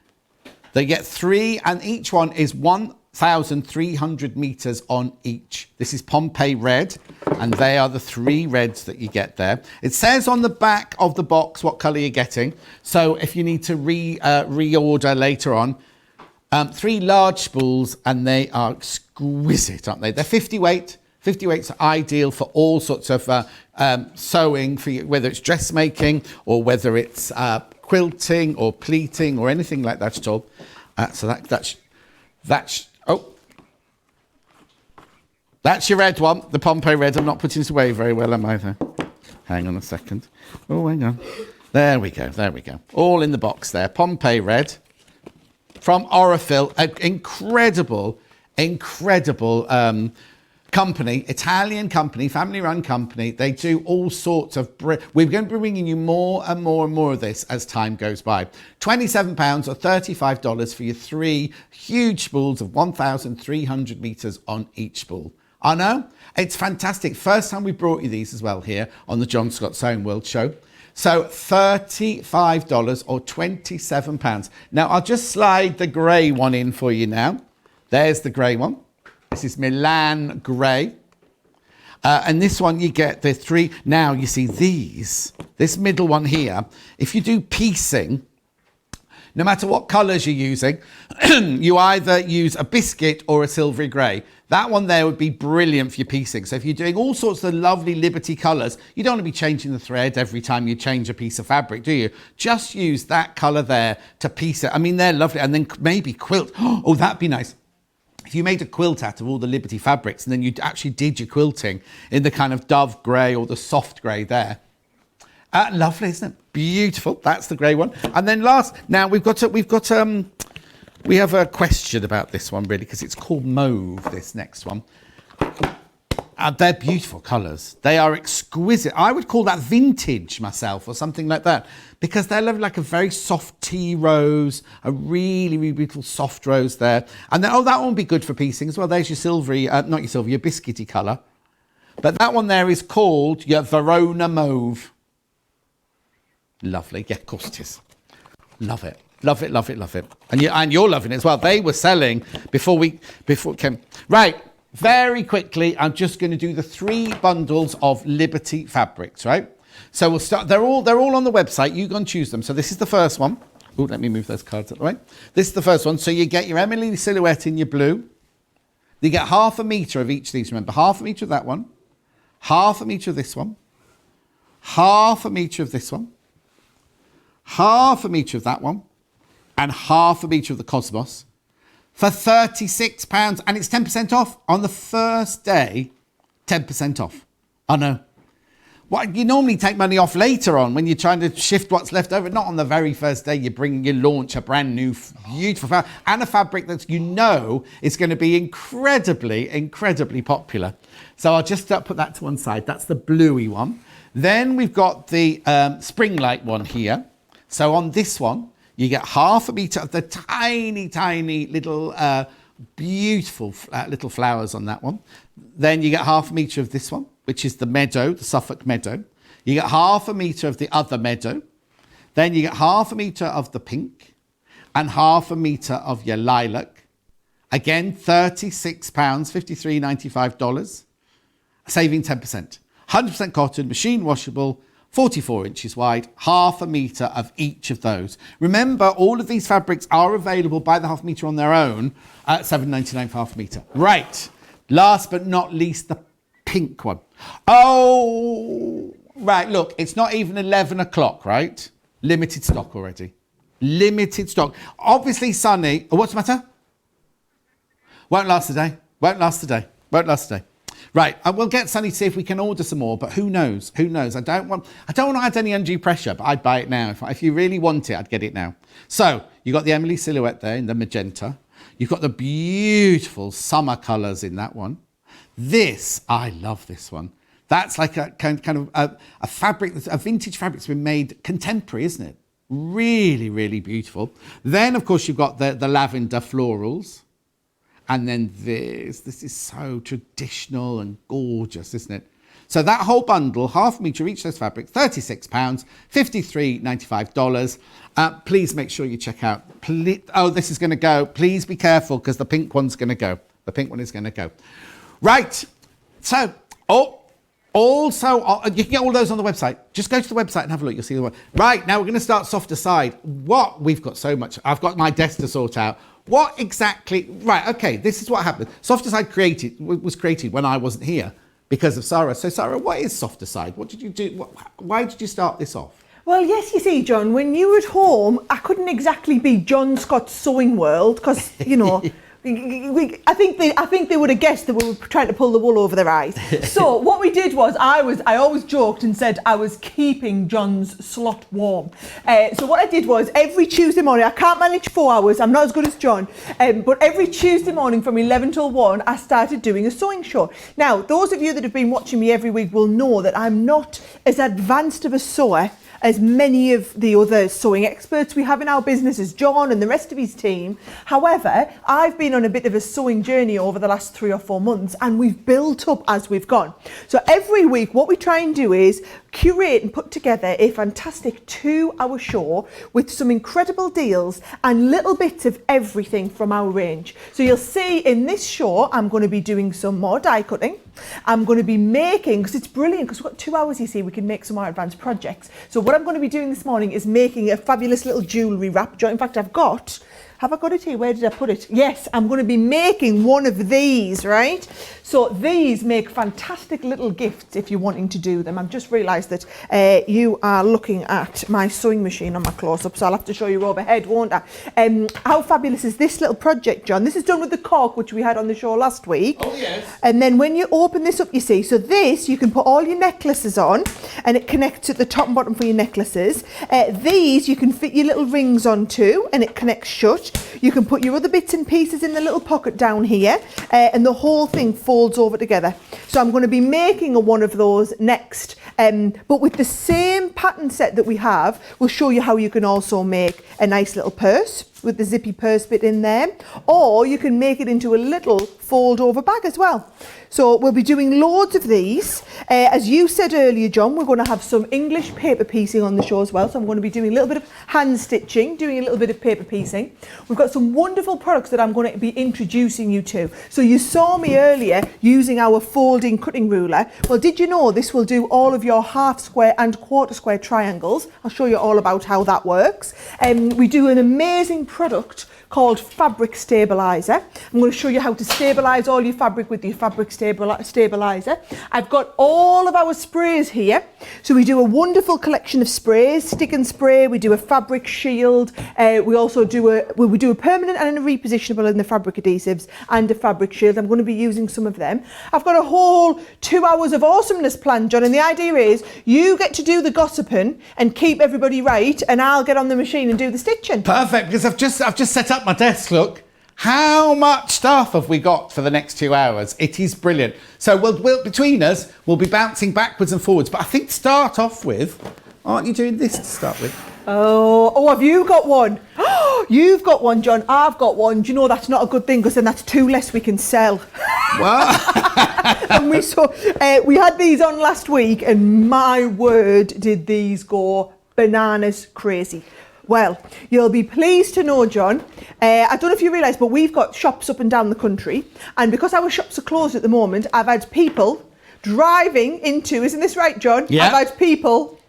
They get 3, and each one is 1,300 meters on each. This is Pompeii red, and they are the 3 reds that you get there. It says on the back of the box what color you're getting. So if you need to reorder later on, 3 large spools, and they are exquisite, aren't they? They're 50 weight. 50 weights are ideal for all sorts of sewing, for you, whether it's dressmaking or whether it's quilting or pleating or anything like that at all. So that's your red one, the Pompeii red. I'm not putting this away very well, am I? Though? Hang on a second. Oh, hang on. There we go. All in the box there. Pompeii red from Orifil, an incredible company, Italian company, family-run company. They do all sorts of... We're going to be bringing you more and more of this as time goes by. £27 or $35 for your 3 huge spools of 1,300 metres on each spool. I know, it's fantastic. First time we brought you these as well here on the John Scott Sewing World show. So $35 or £27. Now, I'll just slide the grey one in for you now. There's the grey one. This is Milan grey. And this one you get the 3. Now, you see this middle one here, if you do piecing, no matter what colours you're using, you either use a biscuit or a silvery grey. That one there would be brilliant for your piecing. So if you're doing all sorts of lovely Liberty colours, you don't want to be changing the thread every time you change a piece of fabric, do you? Just use that colour there to piece it. I mean, they're lovely. And then maybe quilt. Oh, that'd be nice. If you made a quilt out of all the Liberty fabrics and then you actually did your quilting in the kind of dove grey or the soft grey there. Lovely, isn't it? Beautiful. That's the grey one. And then last, now we have a question about this one really, because it's called mauve, this next one. They're beautiful colours. They are exquisite. I would call that vintage myself or something like that, because they're lovely, like a very soft tea rose, a really, really beautiful soft rose there. And then, that one would be good for piecing as well. There's your silvery, not your silvery, your biscuity colour. But that one there is called your Verona Mauve. Lovely. Yeah, of course it is. Love it. Love it, love it, love it. And you're loving it as well. They were selling before it came. Right. Very quickly, I'm just going to do the 3 bundles of Liberty fabrics, right? So we'll start. They're all on the website. You go and choose them. So this is the first one. Oh, let me move those cards up the way. This is the first one. So you get your Emily silhouette in your blue. You get 1/2 metre of each of these. Remember, 1/2 metre of that one, 1/2 metre of this one, 1/2 metre of this one, 1/2 metre of that one, and 1/2 metre of the Cosmos. For £36, and it's 10% off on the first day. 10% off. I know. What, you normally take money off later on when you're trying to shift what's left over. Not on the very first day you launch a brand new, beautiful fabric and a fabric that you know is going to be incredibly, incredibly popular. So I'll just put that to one side. That's the bluey one. Then we've got the spring light one here. So on this one, you get 1/2 meter of the tiny, tiny little beautiful little flowers on that one. Then you get 1/2 meter of this one, which is the meadow, the Suffolk meadow. You get 1/2 meter of the other meadow. Then you get 1/2 meter of the pink and 1/2 meter of your lilac. Again, £36, $53.95, saving 10%. 100% cotton, machine washable, 44 inches wide, 1/2 meter of each of those. Remember, all of these fabrics are available by the 1/2 meter on their own at $7.99 for 1/2 meter. Right, last but not least, the pink one. Oh, right, look, it's not even 11 o'clock, right? Limited stock already. Limited stock. Obviously, Sunny, oh, what's the matter? Won't last a day. Won't last a day. Won't last a day. Right, we'll get Sunny to see if we can order some more, but who knows? Who knows? I don't want to add any undue pressure, but I'd buy it now. If you really want it, I'd get it now. So you've got the Emily silhouette there in the magenta. You've got the beautiful summer colours in that one. This, I love this one. That's like a kind of a fabric, a vintage fabric that's been made contemporary, isn't it? Really, really beautiful. Then, of course, you've got the lavender florals. And then this is so traditional and gorgeous, isn't it? So that whole bundle, 1/2 meter each of those fabrics, £36, $53.95. Please make sure you check out. Oh, this is going to go. Please be careful because the pink one's going to go. The pink one is going to go. Right. So, also, you can get all those on the website. Just go to the website and have a look. You'll see the one. Right, now we're going to start softer side. We've got so much. I've got my desk to sort out. What exactly? Right, okay, this is what happened. Softer side was created when I wasn't here because of Sara. So, Sara, what is softer side? What did you do? Why did you start this off? Well, yes, you see, John, when you were at home, I couldn't exactly be John Scott's Sewing World because, you know, I think they would have guessed that we were trying to pull the wool over their eyes. So what we did was I always joked and said I was keeping John's slot warm. So what I did was every Tuesday morning, I can't manage 4 hours, I'm not as good as John, but every Tuesday morning from 11 till 1, I started doing a sewing show. Now, those of you that have been watching me every week will know that I'm not as advanced of a sewer as many of the other sewing experts we have in our business as John and the rest of his team. However, I've been on a bit of a sewing journey over the last 3 or 4 months and we've built up as we've gone. So every week what we try and do is curate and put together a fantastic 2-hour show with some incredible deals and little bits of everything from our range. So you'll see in this show I'm going to be doing some more die cutting. I'm going to be making, because it's brilliant, because we've got 2 hours, you see, we can make some more advanced projects. So what I'm going to be doing this morning is making a fabulous little jewellery wrap. In fact, have I got it here? Where did I put it? Yes, I'm going to be making one of these, right? So these make fantastic little gifts if you're wanting to do them. I've just realised that you are looking at my sewing machine on my close-up, so I'll have to show you overhead, won't I? How fabulous is this little project, John? This is done with the cork, which we had on the show last week. Oh, yes. And then when you open this up, you see, so this, you can put all your necklaces on, and it connects at the top and bottom for your necklaces. These, you can fit your little rings onto, and it connects shut. You can put your other bits and pieces in the little pocket down here, and the whole thing folds over together. So I'm going to be making one of those next, but with the same pattern set that we have, we'll show you how you can also make a nice little purse with the zippy purse bit in there, or you can make it into a little fold over bag as well. So we'll be doing loads of these. As you said earlier, John, we're going to have some English paper piecing on the show as well. So I'm going to be doing a little bit of hand stitching, doing a little bit of paper piecing. We've got some wonderful products that I'm going to be introducing you to. So you saw me earlier using our folding cutting ruler. Well, did you know this will do all of your half square and quarter square triangles? I'll show you all about how that works. We do an amazing product called Fabric Stabilizer. I'm going to show you how to stabilize all your fabric with your Fabric Stabilizer. I've got all of our sprays here. So we do a wonderful collection of sprays, stick and spray. We do a fabric shield. We also do a permanent and a repositionable in the fabric adhesives and a fabric shield. I'm going to be using some of them. I've got a whole 2 hours of awesomeness planned, John, and the idea is you get to do the gossiping and keep everybody right, and I'll get on the machine and do the stitching. Perfect, because I've just set up my desk, look. How much stuff have we got for the next 2 hours? It is brilliant. So we'll between us, we'll be bouncing backwards and forwards. But I think start off with, aren't you doing this to start with? Oh, have you got one? You've got one, John. I've got one. Do you know that's not a good thing because then that's two less we can sell. What? And we had these on last week, and my word, did these go bananas crazy. Well, you'll be pleased to know, John, I don't know if you realise, but we've got shops up and down the country, and because our shops are closed at the moment, I've had people driving into, isn't this right, John? Yeah. I've had people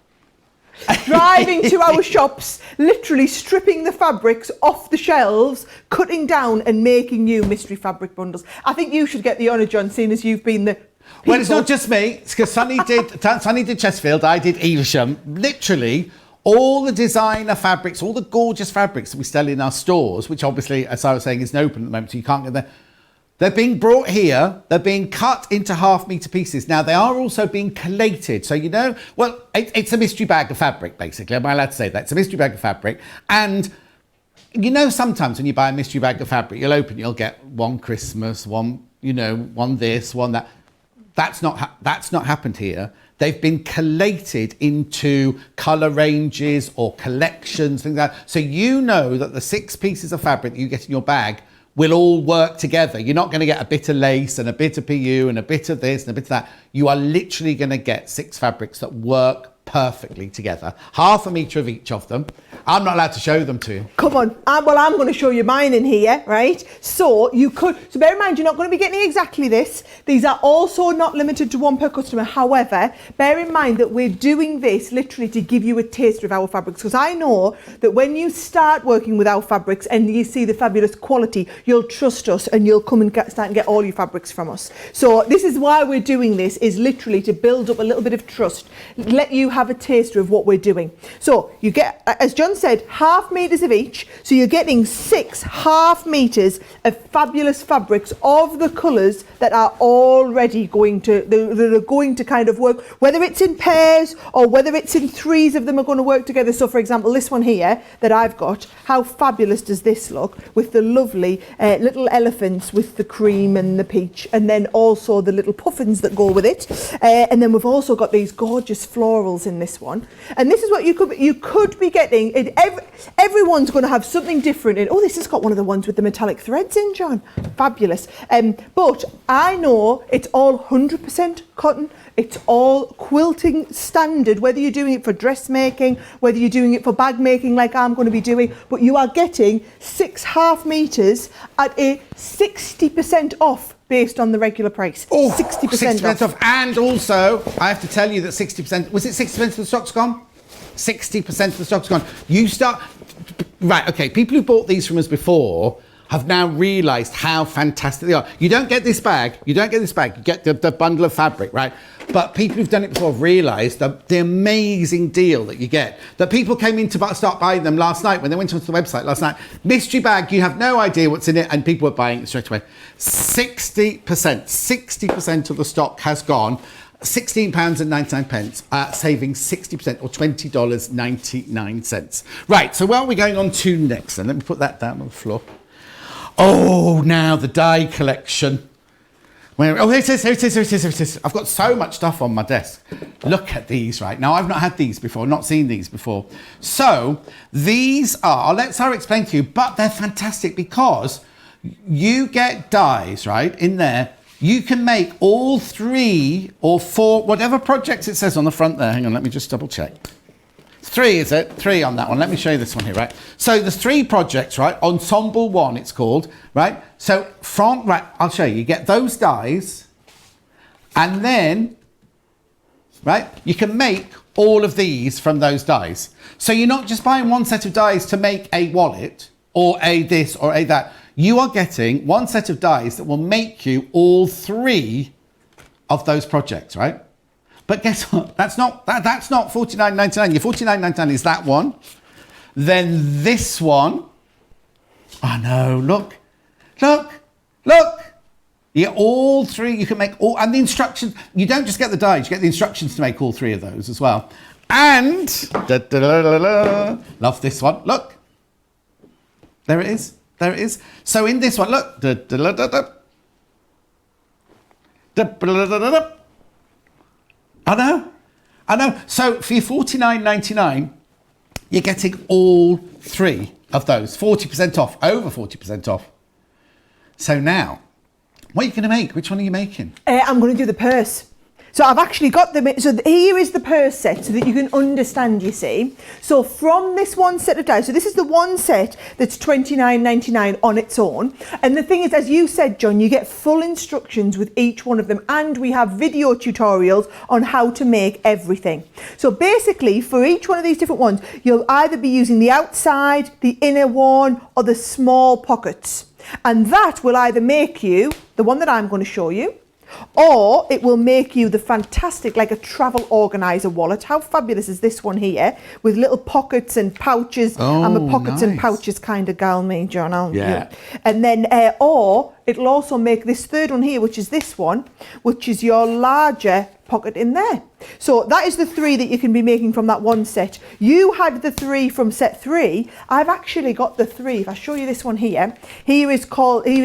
driving to our shops, literally stripping the fabrics off the shelves, cutting down and making new mystery fabric bundles. I think you should get the honour, John, seeing as you've been the people. Well, it's not just me. It's because Sunny did Chesterfield, I did Evesham. Literally, all the designer fabrics, all the gorgeous fabrics that we sell in our stores, which obviously, as I was saying, isn't open at the moment, so you can't get there. They're being brought here, they're being cut into half-metre pieces. Now, they are also being collated. So, you know, well, it's a mystery bag of fabric, basically. Am I allowed to say that? It's a mystery bag of fabric. And, you know, sometimes when you buy a mystery bag of fabric, you'll get one Christmas, one, you know, one this, one that. That's not happened here. They've been collated into colour ranges or collections, things like that. So you know that the 6 pieces of fabric that you get in your bag will all work together. You're not going to get a bit of lace and a bit of PU and a bit of this and a bit of that. You are literally going to get 6 fabrics that work perfectly together. Half a metre of each of them. I'm not allowed to show them to you. Come on. Well, I'm going to show you mine in here, right? So bear in mind, you're not going to be getting exactly this. These are also not limited to one per customer. However, bear in mind that we're doing this literally to give you a taste of our fabrics, because I know that when you start working with our fabrics and you see the fabulous quality, you'll trust us and you'll come and start and get all your fabrics from us. So this is why we're doing this, is literally to build up a little bit of trust, let you have a taster of what we're doing. So you get, as John said, half meters of each. So you're getting 6 half meters of fabulous fabrics of the colours that are already going to kind of work, whether it's in pairs or whether it's in 3s of them are going to work together. So for example, this one here that I've got, how fabulous does this look with the lovely little elephants with the cream and the peach, and then also the little puffins that go with it, and then we've also got these gorgeous florals in this one. And this is what you could be getting. Everyone's going to have something different in. Oh, this has got one of the ones with the metallic threads in, John. Fabulous. But I know it's all 100% cotton. It's all quilting standard, whether you're doing it for dressmaking, whether you're doing it for bag making like I'm going to be doing, but you are getting 6 half meters at a 60% off based on the regular price. Oh, 60% off. And also, I have to tell you that 60%, was it 60% of the stock's gone? 60% of the stock's gone. Right, okay, people who bought these from us before have now realised how fantastic they are. You don't get this bag, you get the bundle of fabric, right? But people who've done it before have realised the amazing deal that you get. That people came in to start buying them last night when they went onto the website last night. Mystery bag, you have no idea what's in it, and people were buying it straight away. 60% of the stock has gone. £16.99, saving 60% or $20.99. Right, so where are we going on to next then? Let me put that down on the floor. Oh, now the die collection. Here it is. I've got so much stuff on my desk. Look at these, right? Now, I've not had these before, not seen these before. So, these are, I'll let Sarah explain to you, but they're fantastic because you get dies, right, in there. You can make all 3 or 4, whatever projects it says on the front there. Hang on, let me just double check. 3, is it? 3 on that one. Let me show you this one here, right? So there's 3 projects, right? Ensemble 1, it's called, right? So I'll show you. You get those dies, and then, right, you can make all of these from those dies. So you're not just buying one set of dies to make a wallet or a this or a that. You are getting one set of dies that will make you all 3 of those projects, right? But guess what? That's not $49.99. Your $49.99 is that one. Then this one. Oh no, look. You get all 3, you can make all, and the instructions, you don't just get the dies, you get the instructions to make all 3 of those as well. And, love this one, look. There it is. So in this one, look. I know. So for your $49.99, you're getting all 3 of those, 40% off, over 40% off. So now, what are you going to make? Which one are you making? I'm going to do the purse. So I've actually got them. So here is the purse set so that you can understand, you see. So from this one set of dies, so this is the one set that's $29.99 on its own. And the thing is, as you said, John, you get full instructions with each one of them. And we have video tutorials on how to make everything. So basically, for each one of these different ones, you'll either be using the outside, the inner one, or the small pockets. And that will either make you the one that I'm going to show you, or it will make you the fantastic, like a travel organizer wallet. How fabulous is this one here with little pockets and pouches? I'm a pockets and pouches kind of gal, me, John. Yeah. And then, or it'll also make this third one here, which is this one, which is your larger pocket in there. So that is the 3 that you can be making from that one set. You had the 3 from set 3. I've actually got the 3. If I show you this one here is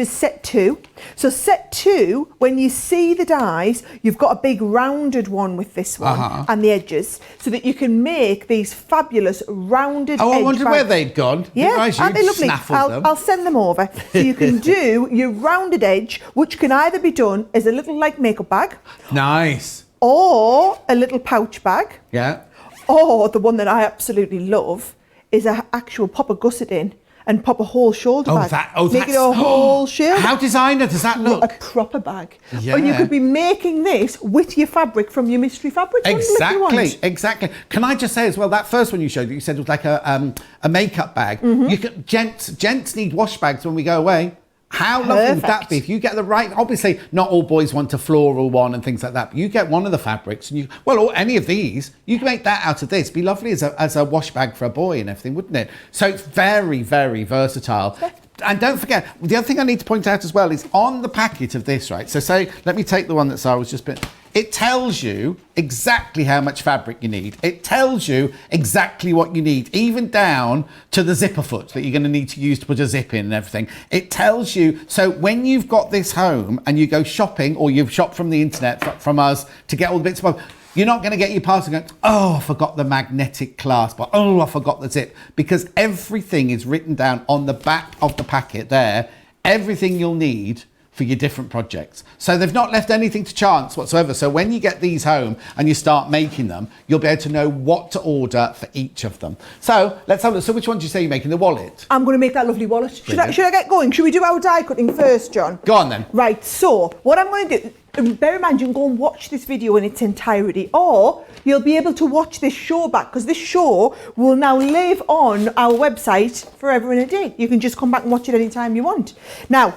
set 2. So set 2, when you see the dies, you've got a big rounded one with this one and the edges, so that you can make these fabulous rounded I edge wondered bags. where they'd gone. Yeah, aren't they lovely? I'll send them over. So you can do your rounded edge, which can either be done as a little like makeup bag. Nice. Or a little pouch bag. Yeah. Or the one that I absolutely love is an actual pop a gusset in and pop a whole shoulder bag. Make it a whole shoulder. How designer does that look? A proper bag. Yeah. Or you could be making this with your fabric from your mystery fabric bundle if you want. Exactly. Can I just say as well, that first one you showed, you said was like a makeup bag. You can, gents need wash bags when we go away. How lovely would that be if you get the right? Obviously, not all boys want a floral one and things like that. But you get one of the fabrics, and or any of these, you can make that out of this. Be lovely as a wash bag for a boy and everything, wouldn't it? So it's very, very versatile. And don't forget, the other thing I need to point out as well is on the packet of this, right? So say, let me take the one that Sara was just been. It tells you exactly how much fabric you need. It tells you exactly what you need, even down to the zipper foot that you're going to need to use to put a zip in and everything. It tells you, so when you've got this home and you go shopping, or you've shopped from the internet from us to get all the bits of, you're not going to get your parcel going, oh, I forgot the magnetic clasp, or oh, I forgot the zip, because everything is written down on the back of the packet there, everything you'll need for your different projects. So they've not left anything to chance whatsoever. So when you get these home and you start making them, you'll be able to know what to order for each of them. So let's have a look. So which one do you say you're making? The wallet? I'm going to make that lovely wallet. Should I get going? Should we do our die cutting first, John? Go on then. Right, so what I'm going to do, bear in mind you can go and watch this video in its entirety, or you'll be able to watch this show back, because this show will now live on our website forever and a day. You can just come back and watch it anytime you want. Now,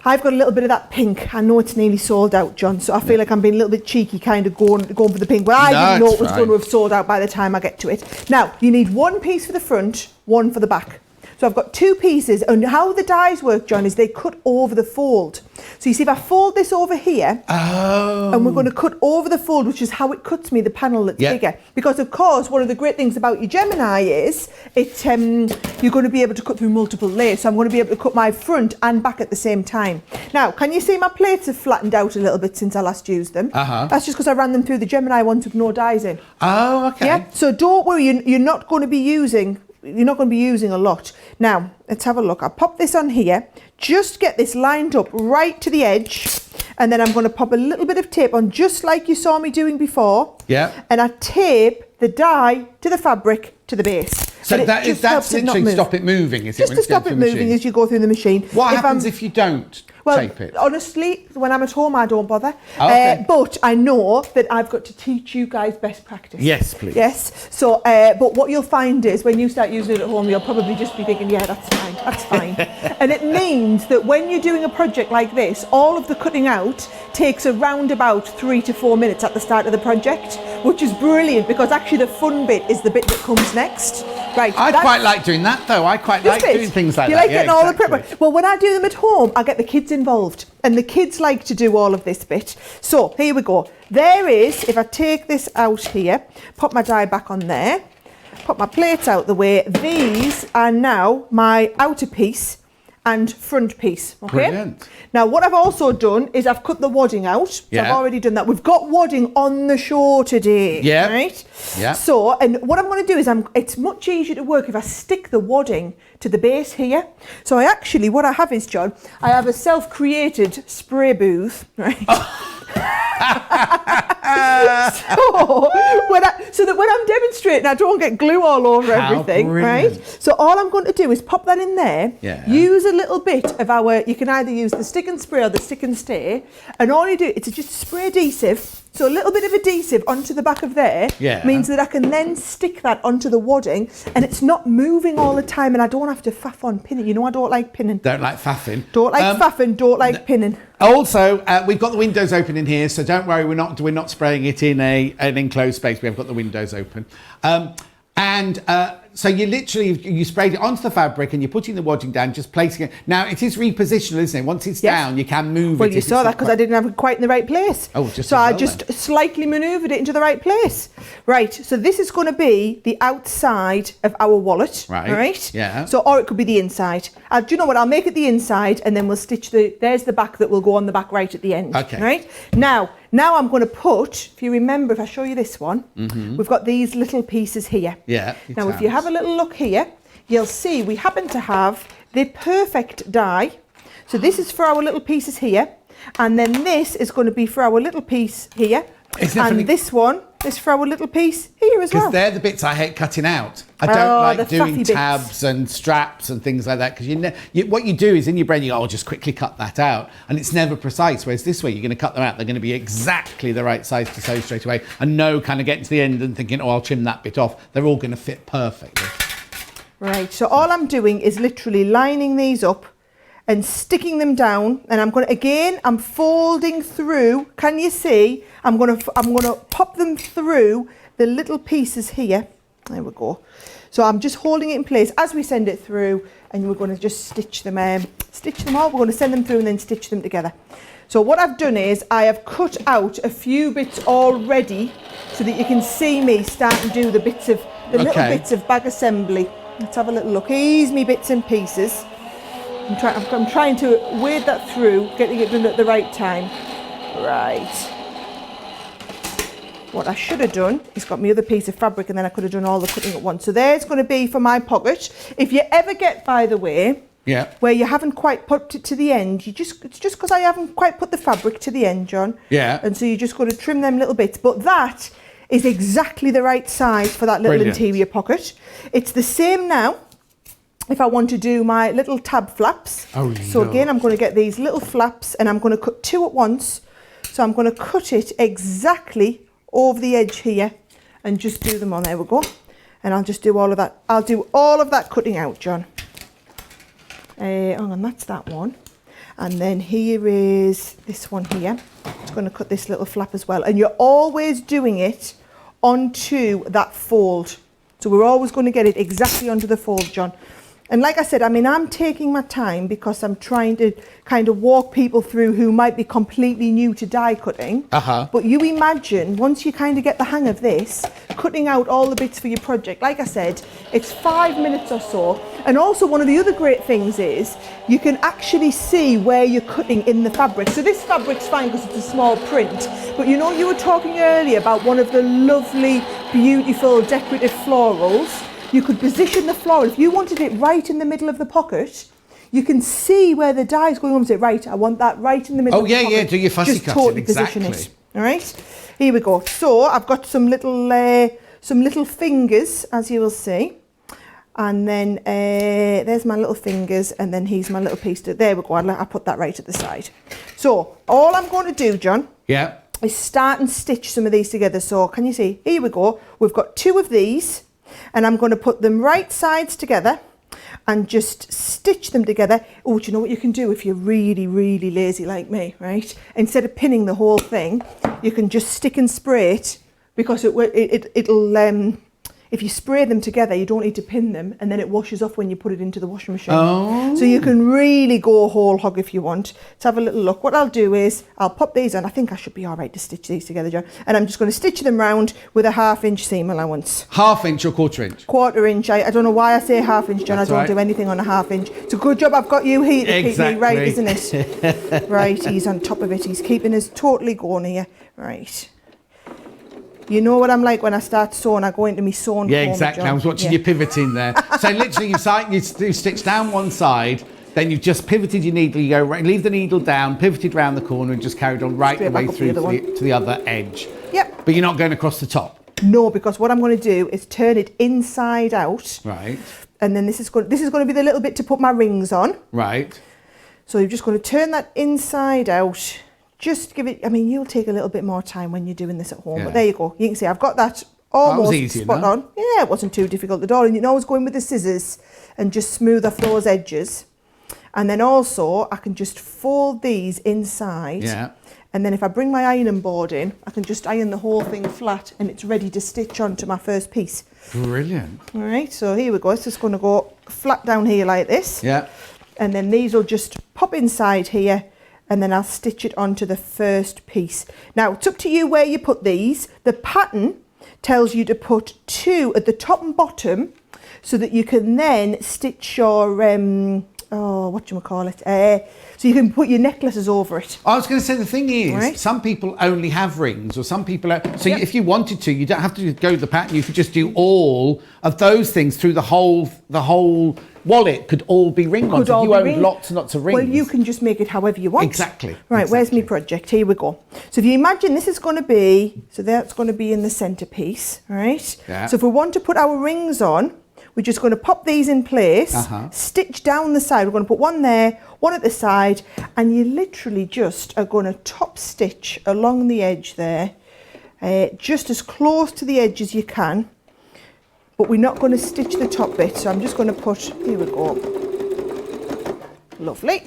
I've got a little bit of that pink. I know it's nearly sold out, John, so I feel like I'm being a little bit cheeky, kind of going for the pink. But I didn't know it was going to have sold out by the time I get to it. Now, you need one piece for the front, one for the back. So I've got 2 pieces, and how the dies work, John, is they cut over the fold. So you see, if I fold this over here, and we're going to cut over the fold, which is how it cuts me the panel that's bigger. Because, of course, one of the great things about your Gemini is you're going to be able to cut through multiple layers. So I'm going to be able to cut my front and back at the same time. Now, can you see my plates have flattened out a little bit since I last used them? That's just because I ran them through the Gemini ones with no dies in. Oh, okay. Yeah. So don't worry, you're not going to be using a lot. Now, let's have a look. I'll pop this on here. Just get this lined up right to the edge. And then I'm going to pop a little bit of tape on, just like you saw me doing before. Yeah. And I tape the die to the fabric to the base. So that's literally to stop it moving, is it? Just to stop it moving as you go through the machine. What happens if you don't? Well, tape it? honestly, when I'm at home, I don't bother. Oh, okay. But I know that I've got to teach you guys best practice. Yes, please. Yes. So, but what you'll find is when you start using it at home, you'll probably just be thinking, yeah, that's fine, that's fine. And it means that when you're doing a project like this, all of the cutting out takes around about 3 to 4 minutes at the start of the project, which is brilliant because actually the fun bit is the bit that comes next. Right. I quite like doing that though. I quite like doing things like you that. You like getting all the prep. Well, when I do them at home, I get the kids involved and the kids like to do all of this bit. So here we go. There is, if I take this out here, pop my die back on there, pop my plates out the way, these are now my outer piece and front piece. Okay. Brilliant. Now what I've also done is I've cut the wadding out. So Yeah. I've already done that. We've got wadding on the show today. Yeah. Right? Yeah. So, and what I'm going to do is it's much easier to work if I stick the wadding to the base here. So what I have is, John, I have a self-created spray booth, right? So that when I'm demonstrating, I don't get glue all over everything, brilliant. right? So all I'm going to do is pop that in there, use a little bit of you can either use the stick and spray or the stick and stay, and all you do is just spray adhesive. So a little bit of adhesive onto the back of there means that I can then stick that onto the wadding and it's not moving all the time and I don't have to faff on pinning. You know I don't like pinning. Don't like faffing. Don't like faffing, don't like pinning. Also, we've got the windows open in here, so don't worry, we're not spraying it in an enclosed space. We have got the windows open. So you sprayed it onto the fabric and you're putting the wadding down, just placing it. Now it is repositional, isn't it? Once it's down, you can move it. Well, you saw that because I didn't have it quite in the right place. Oh, so I just slightly manoeuvred it into the right place. Right. So this is going to be the outside of our wallet. Right. Yeah. So, or it could be the inside. Do you know what? I'll make it the inside and then we'll stitch there's the back that will go on the back right at the end. Okay. Right. Now I'm going to put, if you remember, if I show you this one, we've got these little pieces here. Yeah. Now, if you have a little look here, you'll see we happen to have the perfect die. So this is for our little pieces here. And then this is going to be for our little piece here. And this one is for our little piece here as well. Because they're the bits I hate cutting out. I don't like doing tabs and straps and things like that. Because what you do is in your brain, you go, I'll just quickly cut that out. And it's never precise. Whereas this way, you're going to cut them out. They're going to be exactly the right size to sew straight away. And no kind of getting to the end and thinking, oh, I'll trim that bit off. They're all going to fit perfectly. Right. So all I'm doing is literally lining these up and sticking them down, and I'm folding through. Can you see? I'm gonna pop them through the little pieces here. There we go. So I'm just holding it in place as we send it through, and we're going to just stitch them all. We're going to send them through and then stitch them together. So what I've done is I have cut out a few bits already, so that you can see me start to do the little bits of bag assembly. Let's have a little look. Here's me bits and pieces. I'm trying to wade that through, getting it done at the right time. Right. What I should have done is got my other piece of fabric and then I could have done all the cutting at once. So there's going to be for my pocket. If you ever get, by the way, where you haven't quite put it to the end, it's just because I haven't quite put the fabric to the end, John. Yeah. And so you just got to trim them little bits. But that is exactly the right size for that little interior pocket. It's the same now. If I want to do my little tab flaps. So again, I'm going to get these little flaps and I'm going to cut 2 at once. So I'm going to cut it exactly over the edge here and just do them on. There we go. And I'll just do all of that. I'll do all of that cutting out, John. Hang on, that's that one. And then here is this one here. I'm just going to cut this little flap as well. And you're always doing it onto that fold. So we're always going to get it exactly onto the fold, John. And like I said, I mean, I'm taking my time because I'm trying to kind of walk people through who might be completely new to die cutting. But you imagine, once you kind of get the hang of this, cutting out all the bits for your project, like I said, it's 5 minutes or so. And also one of the other great things is you can actually see where you're cutting in the fabric. So this fabric's fine because it's a small print. But you know, you were talking earlier about one of the lovely, beautiful, decorative florals. You could position the floral. If you wanted it right in the middle of the pocket, you can see where the die is going on. Say, right, I want that right in the middle of the pocket. Do your fussy just cutting, totally exactly. position it. All right, here we go. So I've got some little fingers, as you will see. And then there's my little fingers, and then here's my little piece. There we go. I'll put that right at the side. So all I'm going to do, John, is start and stitch some of these together. So can you see? Here we go. We've got 2 of these, and I'm going to put them right sides together and just stitch them together. Oh, do you know what you can do if you're really, really lazy like me, right? Instead of pinning the whole thing, you can just stick and spray it, because it'll if you spray them together, you don't need to pin them, and then it washes off when you put it into the washing machine. Oh. So you can really go whole hog if you want. Let's have a little look. What I'll do is I'll pop these on. I think I should be all right to stitch these together, John. And I'm just going to stitch them round with a 1/2 inch seam allowance. 1/2 inch or 1/4 inch? 1/4 inch. I don't know why I say 1/2 inch, John. That's I don't right. do anything on a 1/2 inch. It's a good job I've got you here to keep me right, isn't it? Right, he's on top of it. He's keeping us totally going here. Right. You know what I'm like when I start sewing, I go into my sewing. Yeah, exactly. I was watching you pivoting there. So literally you stitch down one side, then you've just pivoted your needle, you go right, leave the needle down, pivoted round the corner, and just carried on right the way through to the other edge. Yep. But you're not going across the top. No, because what I'm going to do is turn it inside out. Right. And then this is going to be the little bit to put my rings on. Right. So you're just going to turn that inside out. Just give it, I mean, you'll take a little bit more time when you're doing this at home, but there you go. You can see I've got that almost spot on. Yeah, it wasn't too difficult at all. And you can always go in with the scissors and just smooth off those edges. And then also I can just fold these inside. Yeah. And then if I bring my ironing board in, I can just iron the whole thing flat, and it's ready to stitch onto my first piece. Brilliant. All right, so here we go. It's just going to go flat down here like this. Yeah. And then these will just pop inside here, and then I'll stitch it onto the first piece. Now, it's up to you where you put these. The pattern tells you to put 2 at the top and bottom, so that you can then stitch your, so you can put your necklaces over it. I was going to say, the thing is, some people only have rings, or some people if you wanted to, you don't have to go with the pattern. You could just do all of those things through the whole wallet could all be ring ones. If you own lots and lots of rings. Well, you can just make it however you want. Exactly. Right, where's my project? Here we go. So if you imagine this is going to be, so that's going to be in the centerpiece, right? Yeah. So if we want to put our rings on, we're just going to pop these in place, stitch down the side. We're going to put one there, one at the side, and you literally just are going to top stitch along the edge there, just as close to the edge as you can. But we're not going to stitch the top bit, so I'm just going to put, here we go. Lovely.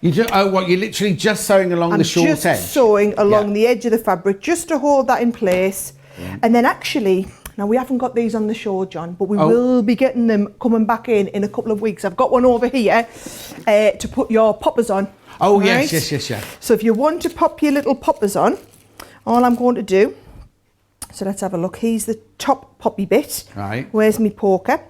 You're literally just sewing along the short edge? I'm just sewing along the edge of the fabric, just to hold that in place. Yeah. And then actually, now we haven't got these on the show, John, but we will be getting them coming back in a couple of weeks. I've got one over here to put your poppers on. Oh, right? Yes. So if you want to pop your little poppers on, all I'm going to do, so let's have a look. Here's the top poppy bit. Right. Where's my poker?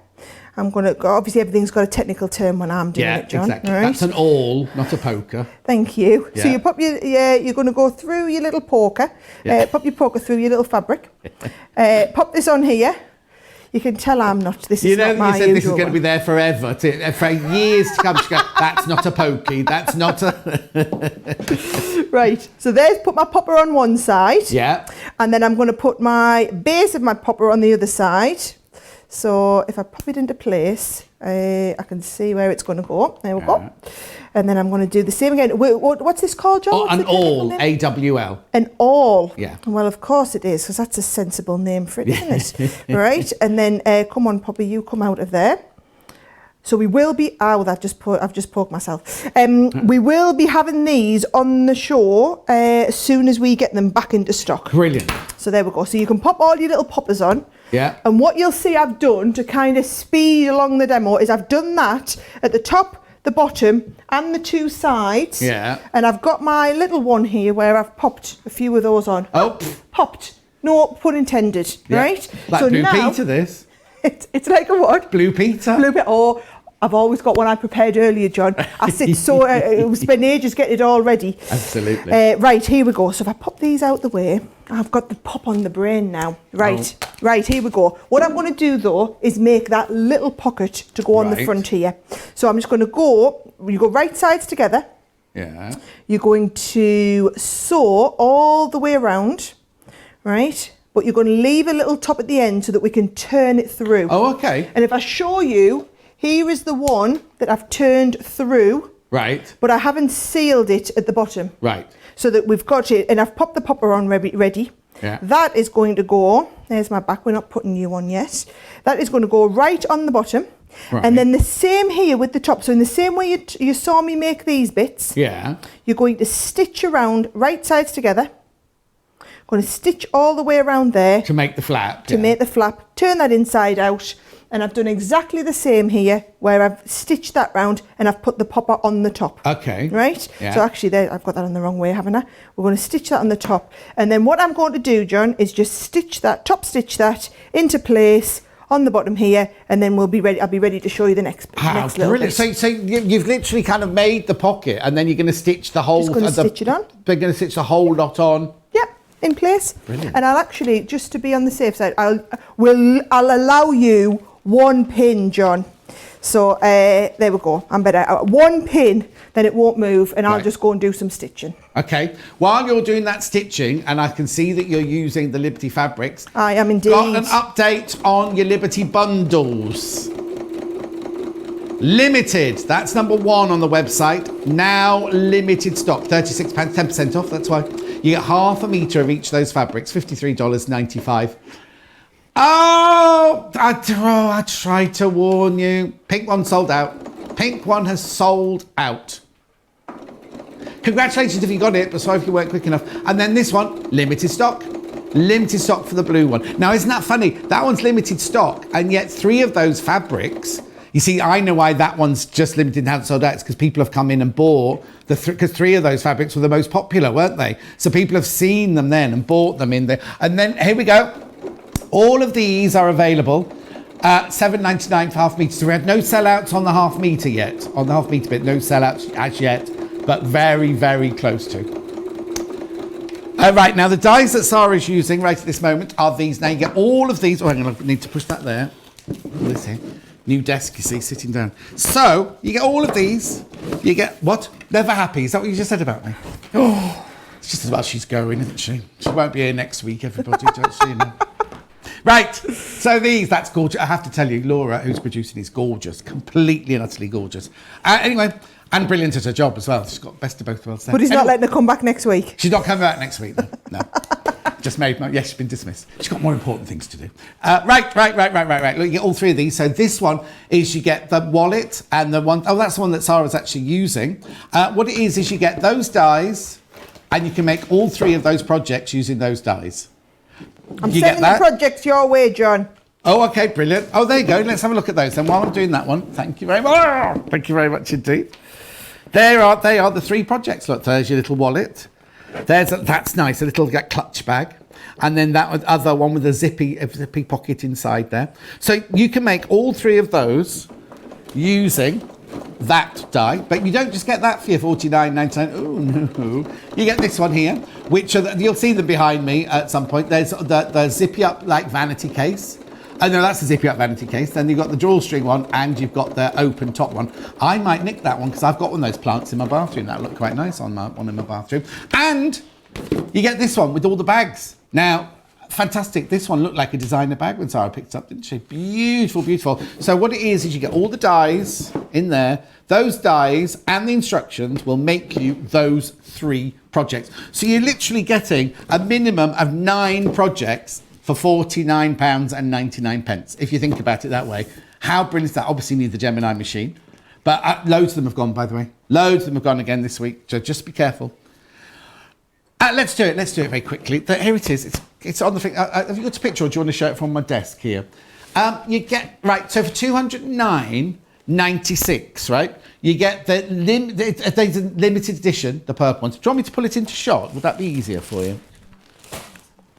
I'm going to go, obviously everything's got a technical term when I'm doing it, John. Exactly. Right? That's an awl, not a poker. Thank you. Yeah. So you pop you're going to go through your little poker, pop your poker through your little fabric, pop this on here. You can tell I'm not, this is not my usual. You said this is going to be there forever, for years to come. Go, that's not a pokey, that's not a... Right, so there's put my popper on one side. Yeah. And then I'm going to put my base of my popper on the other side. So if I pop it into place, I can see where it's going to go. There we go. And then I'm going to do the same again. What's this called, John? An awl, A-W-L. An awl? Yeah. Well, of course it is, because that's a sensible name for it, isn't it? Right, and then come on, Poppy, you come out of there. So we will be, I've just poked myself. We will be having these on the show as soon as we get them back into stock. Brilliant. So there we go. So you can pop all your little poppers on. Yeah. And what you'll see I've done to kind of speed along the demo is I've done that at the top, the bottom and the 2 sides. Yeah. And I've got my little one here where I've popped a few of those on. Oh. Popped. No pun intended. Yeah. Right? Like so Blue now, Peter this. It's like a what? Blue Peter. Blue Peter. Oh, I've always got one I prepared earlier, John. I sit spend ages getting it all ready. Absolutely. Right, here we go. So if I pop these out the way, I've got the pop on the brain now. Right, right, here we go. What I'm going to do though is make that little pocket to go on the front here. So I'm just going to you go right sides together. Yeah. You're going to sew all the way around, right? but you're going to leave a little top at the end so that we can turn it through. Oh, okay. And if I show you, here is the one that I've turned through. Right. But I haven't sealed it at the bottom. Right. So that we've got it, and I've popped the popper on ready. Yeah. That is going to go, there's my back, we're not putting you on yet. That is going to go right on the bottom. Right. And then the same here with the top. So in the same way you saw me make these bits, Yeah. you're going to stitch around right sides together. Going to stitch all the way around there. To make the flap. To make the flap. Turn that inside out. And I've done exactly the same here, where I've stitched that round and I've put the popper on the top. Okay. Right? Yeah. So actually there, I've got that on the wrong way, haven't I? We're going to stitch that on the top. And then what I'm going to do, John, is just stitch that, top stitch that into place on the bottom here, and then we'll be ready. I'll be ready to show you the next little Brilliant. bit. So you've literally kind of made the pocket, and then you're going to stitch the whole... Just going to stitch it on. We're going to stitch the whole lot on. Yep, in place. Brilliant. And I'll actually, just to be on the safe side, I'll allow you one pin, John. So there we go. I'm better. One pin, then it won't move, and I'll just go and do some stitching. Okay. While you're doing that stitching, and I can see that you're using the Liberty fabrics. I am indeed. Got an update on your Liberty bundles. Limited. That's number 1 on the website. Now limited stock. £36, 10% off. That's why you get half a metre of each of those fabrics. $53.95. Oh, I tried to warn you. Pink one sold out. Pink one has sold out. Congratulations if you got it, but sorry if you weren't quick enough. And then this one, limited stock. Limited stock for the blue one. Now, isn't that funny? That one's limited stock, and yet 3 of those fabrics, you see, I know why that one's just limited and hasn't sold out. It's because people have come in and bought, because 3 of those fabrics were the most popular, weren't they? So people have seen them then and bought them in there. And then, here we go. All of these are available at $7.99 for half metre. So we had no sellouts on the half metre yet. On the half metre bit, no sellouts as yet, but very, very close to. Right, now the dies that Sara is using right at this moment are these. Now you get all of these. Oh, hang on, I need to push that there. This here. New desk, you see, sitting down. So you get all of these. You get what? Never happy. Is that what you just said about me? Oh, it's just as well she's going, isn't she? She won't be here next week, everybody, don't she? You know? Right, so that's gorgeous. I have to tell you, Laura, who's producing, is gorgeous, completely and utterly gorgeous. Anyway, and brilliant at her job as well. She's got best of both worlds there. But he's not letting her come back next week. She's not coming back next week, though. No. Just made my... Yes, she's been dismissed. She's got more important things to do. Right. Look, you get all 3 of these. So this one is you get the wallet and the one... Oh, that's the one that Sara's actually using. What it is you get those dies, and you can make all 3 of those projects using those dies. I'm sending the projects your way, John. Oh, okay, brilliant. Oh, there you go. Let's have a look at those then while I'm doing that one. Thank you very much. Thank you very much indeed. They are the 3 projects. Look, there's your little wallet. That's nice, a little clutch bag. And then that other one with a zippy pocket inside there. So you can make all 3 of those using that die, but you don't just get that for your $49.99. Oh no, you get this one here, which you'll see them behind me at some point. There's the zippy up like vanity case. Oh no, that's the zippy up vanity case. Then you've got the drawstring one, and you've got the open top one. I might nick that one because I've got one of those plants in my bathroom. That'll look quite nice on one in my bathroom. And you get this one with all the bags. Now, fantastic. This one looked like a designer bag when Sara picked it up, didn't she? Beautiful, beautiful. So what it is you get all the dies in there. Those dies and the instructions will make you those 3 projects. So you're literally getting a minimum of 9 projects for £49.99, if you think about it that way. How brilliant is that? Obviously you need the Gemini machine, but loads of them have gone, by the way. Loads of them have gone again this week, so just be careful. Let's do it very quickly. Here it is. It's on the thing. Have you got a picture, or do you want to show it from my desk here? You get, right, so for $209.96, right, you get the limited edition, the purple ones. Do you want me to pull it into shot? Would that be easier for you?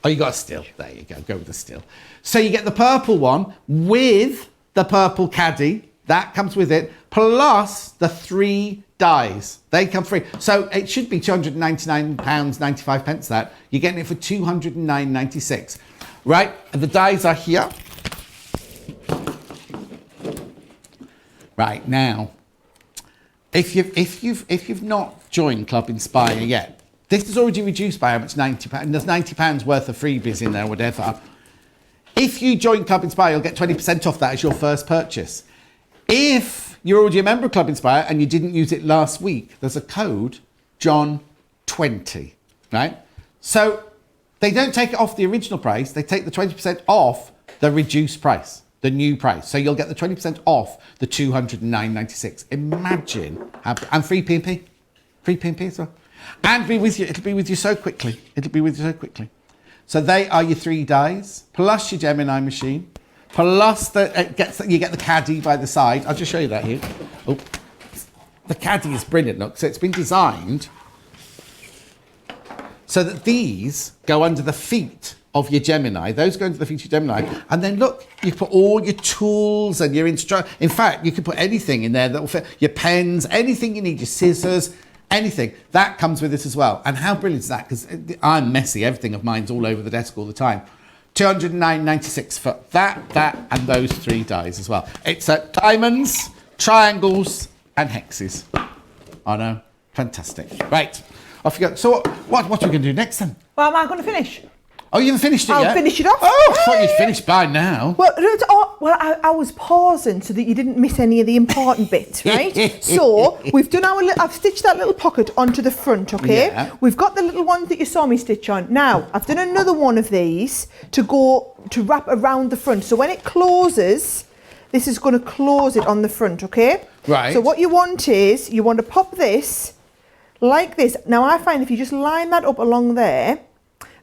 Oh, you got a still. There you go. Go with the still. So you get the purple one with the purple caddy. That comes with it, plus the 3 dies. They come free. So it should be £299.95 that. You're getting it for $209.96. Right, and the dies are here. Right, now, if you've not joined Club Inspire yet, This is already reduced by how much? £90. And there's £90 worth of freebies in there, whatever. If you join Club Inspire, you'll get 20% off that as your first purchase. If you're already a member of Club Inspire and you didn't use it last week, there's a code, John20, right? So they don't take it off the original price. They take the 20% off the reduced price, the new price. So you'll get the 20% off the $209.96. Imagine how, and free P&P. Free P&P as well. And be with you. It'll be with you so quickly. It'll be with you so quickly. So they are your 3 dies, plus your Gemini machine, plus you get the caddy by the side. I'll just show you that here. Oh, the caddy is brilliant, look. So it's been designed so that these go under the feet of your Gemini. Those go into the feet of your Gemini. And then look, you put all your tools and your in fact, you can put anything in there that will fit. Your pens, anything you need, your scissors, anything. That comes with it as well. And how brilliant is that? Because I'm messy. Everything of mine's all over the desk all the time. $209.96 for that, and those 3 dies as well. It's diamonds, triangles, and hexes. I know. Fantastic. Right. Off you go. So what are we going to do next then? Well, am I going to finish? Oh, you haven't finished it yet? I'll finish it off. Oh, I thought you'd finished by now. Well, I was pausing so that you didn't miss any of the important bits, right? So we've done I've stitched that little pocket onto the front, okay? Yeah. We've got the little ones that you saw me stitch on. Now, I've done another one of these to wrap around the front. So when it closes, this is going to close it on the front, okay? Right. So what you want is, you want to pop this like this. Now, I find if you just line that up along there,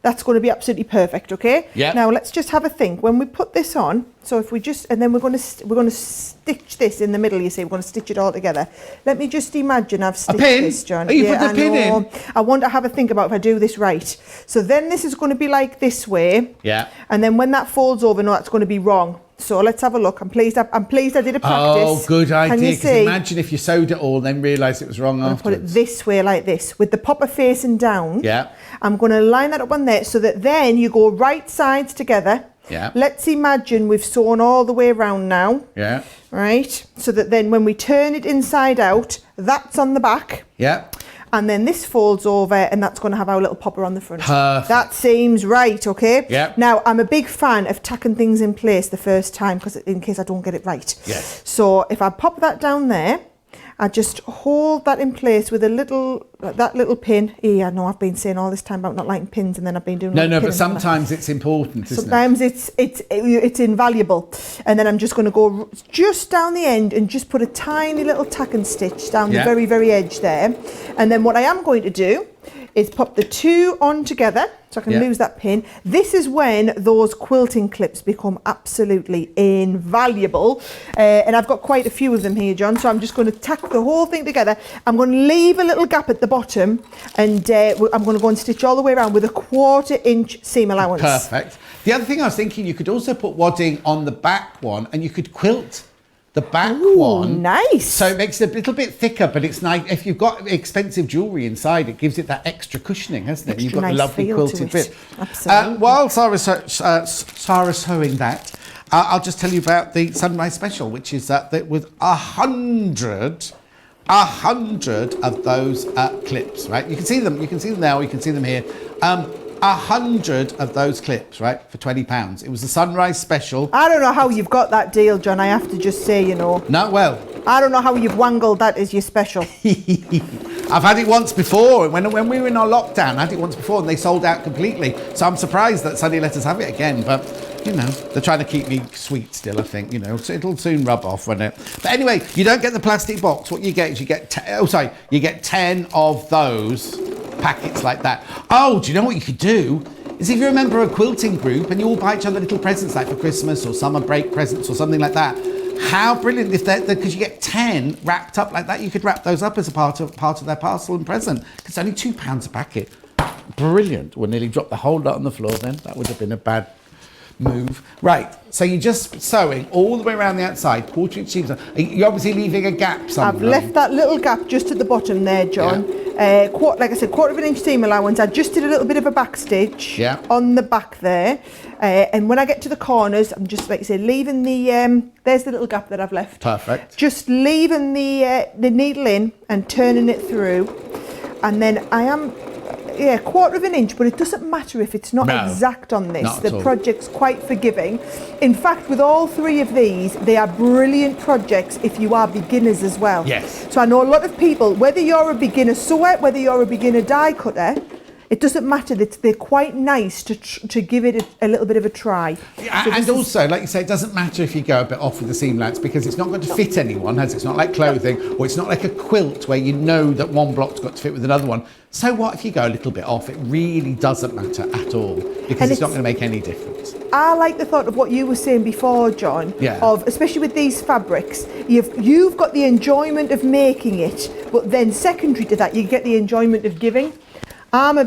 that's going to be absolutely perfect, okay? Yeah. Now let's just have a think. When we put this on, so if we just, and then we're going to stitch this in the middle. You see, we're going to stitch it all together. Let me just imagine I've stitched this, John. Are you putting the pin in? I want to have a think about if I do this right. So then this is going to be like this way. Yeah. And then when that folds over, no, that's going to be wrong. So let's have a look. I'm pleased I did a practice. Oh, good idea. Can you Because see? imagine if you sewed it all and then realised it was wrong I'm going to put it afterwards. this way like this with the popper facing down. Yeah. I'm going to line that up on there so that then you go right sides together. Yeah. Let's imagine we've sewn all the way around now. Yeah. Right. So that then when we turn it inside out, that's on the back. Yeah. And then this folds over and that's going to have our little popper on the front. Perfect. That seems right, okay? Yeah. Now, I'm a big fan of tacking things in place the first time because in case I don't get it right. Yes. So if I pop that down there, I just hold that in place with that little pin. Yeah, I know I've been saying all this time about not liking pins, and then I've been doing No, but sometimes it's important, isn't it? Sometimes it's invaluable. And then I'm just going to go just down the end and just put a tiny little tack and stitch down the very, very edge there. And then what I am going to do is pop the 2 on together so I can lose that pin. This is when those quilting clips become absolutely invaluable. And I've got quite a few of them here, John. So I'm just going to tack the whole thing together. I'm going to leave a little gap at the bottom and I'm going to go and stitch all the way around with a 1/4 inch seam allowance. Perfect. The other thing I was thinking, you could also put wadding on the back one and you could quilt the back one. Nice. So it makes it a little bit thicker, but it's nice. If you've got expensive jewellery inside, it gives it that extra cushioning, hasn't it? You've got nice a lovely feel quilted to it. bit. Absolutely. While Sara's sewing that, I'll just tell you about the Sunrise Special, which is that with 100 of those clips, right? You can see them there, or you can see them here. 100 of those clips, right, for £20. It was the Sunrise Special. I don't know how you've got that deal, John. I have to just say, No, well, I don't know how you've wangled that as your special. I've had it once before. When we were in our lockdown, I had it once before and they sold out completely. So I'm surprised that Sunday let us have it again. But, they're trying to keep me sweet still, I think. So it'll soon rub off, won't it? But anyway, you don't get the plastic box. What you get is you get 10 of those packets like that. Oh, do you know what you could do? Is if you're a member of a quilting group and you all buy each other little presents like for Christmas or summer break presents or something like that. How brilliant if because you get 10 wrapped up like that, you could wrap those up as a part of their parcel and present. It's only £2 a packet. Brilliant. We'll nearly drop the whole lot on the floor then. That would have been a bad move. Right, so you're just sewing all the way around the outside, 1/4 inch seams. You're obviously leaving a gap somewhere. I've left that little gap just at the bottom there, John. Yeah. Like I said, 1/4 inch seam allowance. I just did a little bit of a back stitch on the back there. And when I get to the corners, I'm just, like I say, leaving there's the little gap that I've left. Perfect. Just leaving the needle in and turning it through. And then quarter of an inch, but it doesn't matter if it's not exact on this. The project's quite forgiving. In fact, with all three of these, they are brilliant projects if you are beginners as well. Yes. So I know a lot of people, whether you're a beginner sewer, whether you're a beginner die cutter, it doesn't matter. They're quite nice to give it a little bit of a try. Yeah, and also, like you say, it doesn't matter if you go a bit off with the seam lengths because it's not going to fit anyone, has it? It's not like clothing, or it's not like a quilt where you know that one block's got to fit with another one. So what if you go a little bit off? It really doesn't matter at all because it's not going to make any difference. I like the thought of what you were saying before, John, of especially with these fabrics, you've got the enjoyment of making it, but then secondary to that, you get the enjoyment of giving. I'm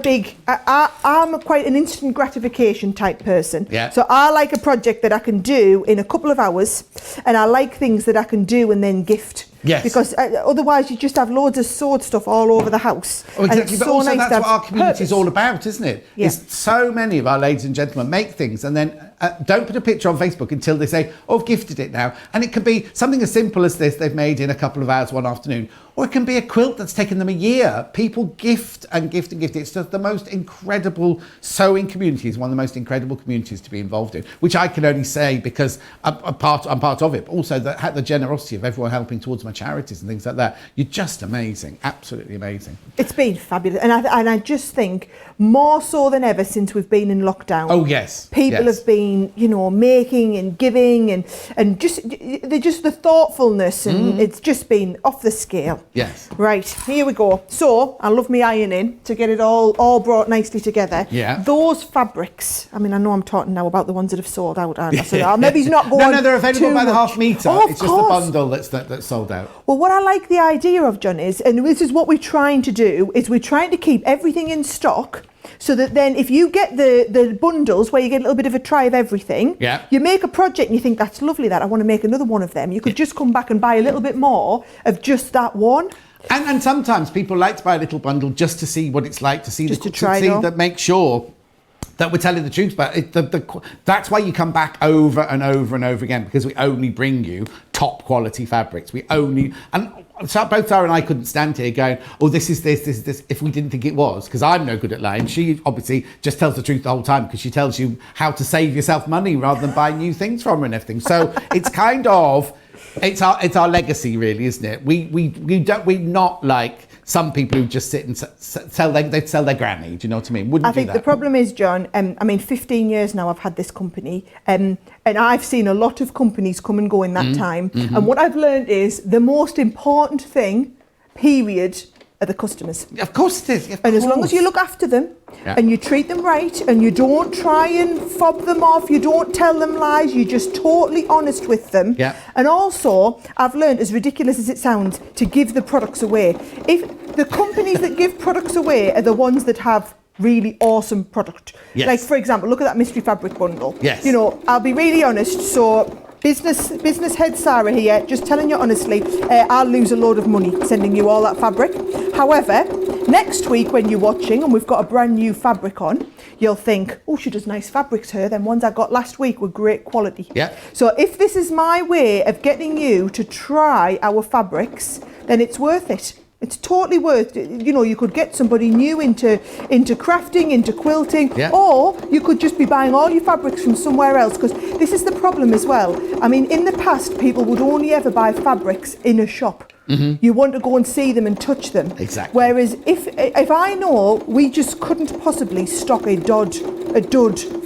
quite an instant gratification type person. Yeah. So I like a project that I can do in a couple of hours, and I like things that I can do and then gift. Yes. Because otherwise you just have loads of sewed stuff all over the house. Oh, exactly. And it's but so also nice that's what our community is all about, isn't it? Yeah. It's so many of our ladies and gentlemen make things and then don't put a picture on Facebook until they say, oh, I've gifted it now. And it can be something as simple as this they've made in a couple of hours one afternoon. Or it can be a quilt that's taken them a year. People gift and gift and gift. It's just the most incredible sewing community. Is one of the most incredible communities to be involved in, which I can only say because I'm part of it. But also the generosity of everyone helping towards my charities and things like that. You're just amazing. Absolutely amazing. It's been fabulous. And I just think more so than ever since we've been in lockdown. Oh, yes. People have been, making and giving and just the thoughtfulness and it's just been off the scale. Yes. Right, here we go. So, I love me ironing to get it all brought nicely together. Yeah. Those fabrics, I mean, I know I'm talking now about the ones that have sold out, aren't I? So maybe he's not going No, they're available by the half metre. Oh, it's just the bundle that's sold out. Well, what I like the idea of, John, is, and this is what we're trying to do, is we're trying to keep everything in stock so that then if you get the bundles where you get a little bit of a try of everything, you make a project and you think, that's lovely, that I want to make another one of them. You could just come back and buy a little bit more of just that one. And sometimes people like to buy a little bundle just to see what it's like, to see that make sure that we're telling the truth. But that's why you come back over and over and over again, because we only bring you top quality fabrics. So both Sarah and I couldn't stand here going, oh, this is this, if we didn't think it was, because I'm no good at lying. She obviously just tells the truth the whole time because she tells you how to save yourself money rather than buy new things from her and everything. So it's kind of, it's our legacy, really, isn't it? We're not like some people who just sit and sell their granny. Do you know what I mean? I think the problem is, John, 15 years now I've had this company, and I've seen a lot of companies come and go in that time. And what I've learned is the most important thing, period, are the customers. Of course it is. As long as you look after them and you treat them right and you don't try and fob them off, you don't tell them lies, you're just totally honest with them. And also, I've learned, as ridiculous as it sounds, to give the products away. If the companies that give products away are the ones that have really awesome product. Like, for example, look at that mystery fabric bundle. I'll be really honest, so business head Sara here, just telling you honestly, I'll lose a load of money sending you all that fabric. However, next week when you're watching and we've got a brand new fabric on, you'll think, oh, she does nice fabrics, her. Them ones I got last week were great quality. So if this is my way of getting you to try our fabrics, then it's worth it. It's totally worth it. You could get somebody new into crafting, into quilting, or you could just be buying all your fabrics from somewhere else, because this is the problem as well. I mean, in the past, people would only ever buy fabrics in a shop. You want to go and see them and touch them. Exactly. Whereas if I know we just couldn't possibly stock a dud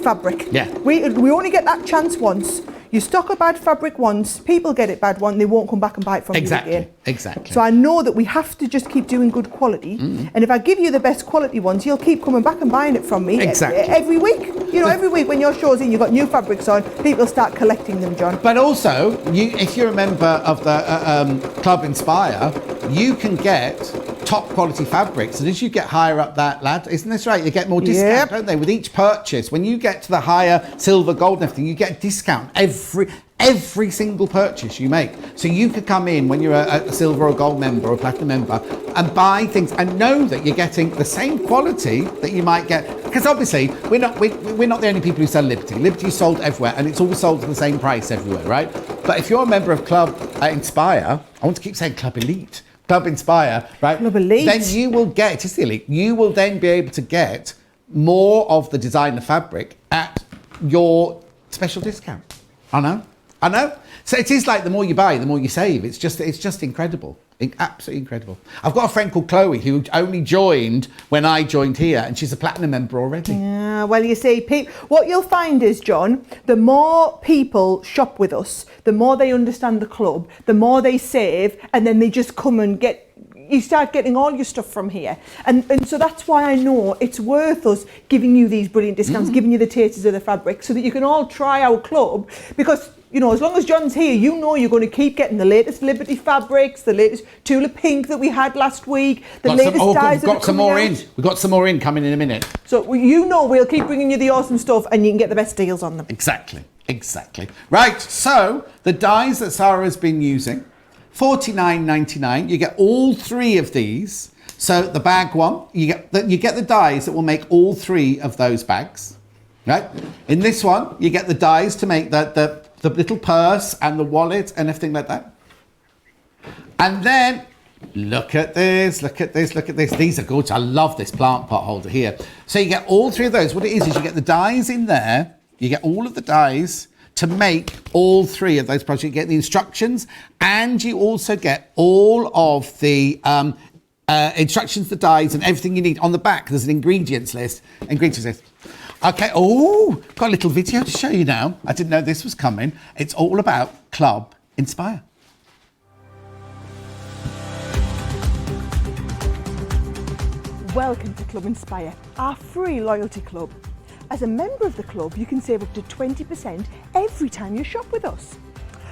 fabric. We only get that chance once. You stock a bad fabric once, people get it bad once, they won't come back and buy it from you again. Exactly. So I know that we have to just keep doing good quality. And if I give you the best quality ones, you'll keep coming back and buying it from me every week. Every week when your show's in, you've got new fabrics on, people start collecting them, John. But also, if you're a member of the Club Inspire, you can get top quality fabrics. And as you get higher up that ladder, isn't this right? You get more discount, don't they? With each purchase, when you get to the higher silver, gold and everything, you get a discount every single purchase you make. So you could come in when you're a silver or gold member or platinum member and buy things and know that you're getting the same quality that you might get. Because obviously we're not the only people who sell Liberty. Liberty is sold everywhere and it's all sold at the same price everywhere, right? But if you're a member of Club Inspire, I want to keep saying Club Elite, Club Inspire, right? Club Elite. Then you will get, it's the Elite, you will then be able to get more of the designer fabric at your special discount. I know. So it is like the more you buy, the more you save. It's just incredible. Absolutely incredible. I've got a friend called Chloe who only joined when I joined here, and she's a platinum member already. Yeah, well, you see, what you'll find is, John, the more people shop with us, the more they understand the club, the more they save, and then they just come and you start getting all your stuff from here. And so that's why I know it's worth us giving you these brilliant discounts, giving you the tastes of the fabric, so that you can all try our club, because as long as John's here, you're going to keep getting the latest Liberty fabrics, the latest Tula Pink that we had last week, the latest dyes. We've got some more in. We've got some more in coming in a minute. So we'll keep bringing you the awesome stuff, and you can get the best deals on them. Exactly. Right, so the dyes that Sarah's been using, $49.99. You get all 3 of these. So the bag one, you get the dyes that will make all 3 of those bags. Right? In this one, you get the dyes to make the little purse and the wallet and everything like that. And then, look at this. These are gorgeous. I love this plant pot holder here. So you get all 3 of those. What it is you get the dyes in there. You get all of the dyes to make all 3 of those projects. You get the instructions, and you also get all of the instructions, the dyes, and everything you need. On the back, there's an ingredients list. Okay, got a little video to show you now. I didn't know this was coming. It's all about Club Inspire. Welcome to Club Inspire, our free loyalty club. As a member of the club, you can save up to 20% every time you shop with us.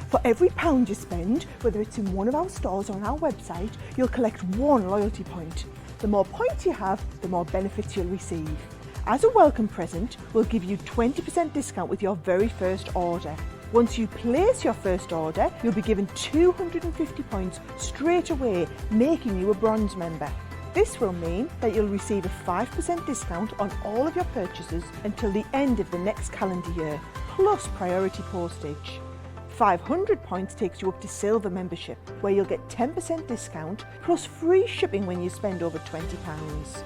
For every £1 you spend, whether it's in one of our stores or on our website, you'll collect 1 loyalty point. The more points you have, the more benefits you'll receive. As a welcome present, we'll give you 20% discount with your very first order. Once you place your first order, you'll be given 250 points straight away, making you a bronze member. This will mean that you'll receive a 5% discount on all of your purchases until the end of the next calendar year, plus priority postage. 500 points takes you up to silver membership, where you'll get 10% discount plus free shipping when you spend over £20.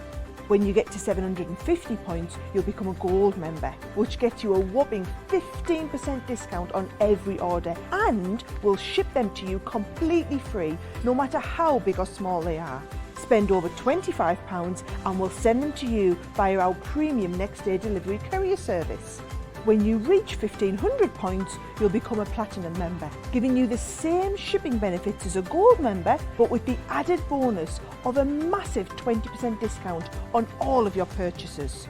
When you get to 750 points, you'll become a gold member, which gets you a whopping 15% discount on every order, and we'll ship them to you completely free, no matter how big or small they are. Spend over £25 and we'll send them to you via our premium next day delivery courier service. When you reach 1500 points, you'll become a platinum member, giving you the same shipping benefits as a gold member, but with the added bonus of a massive 20% discount on all of your purchases.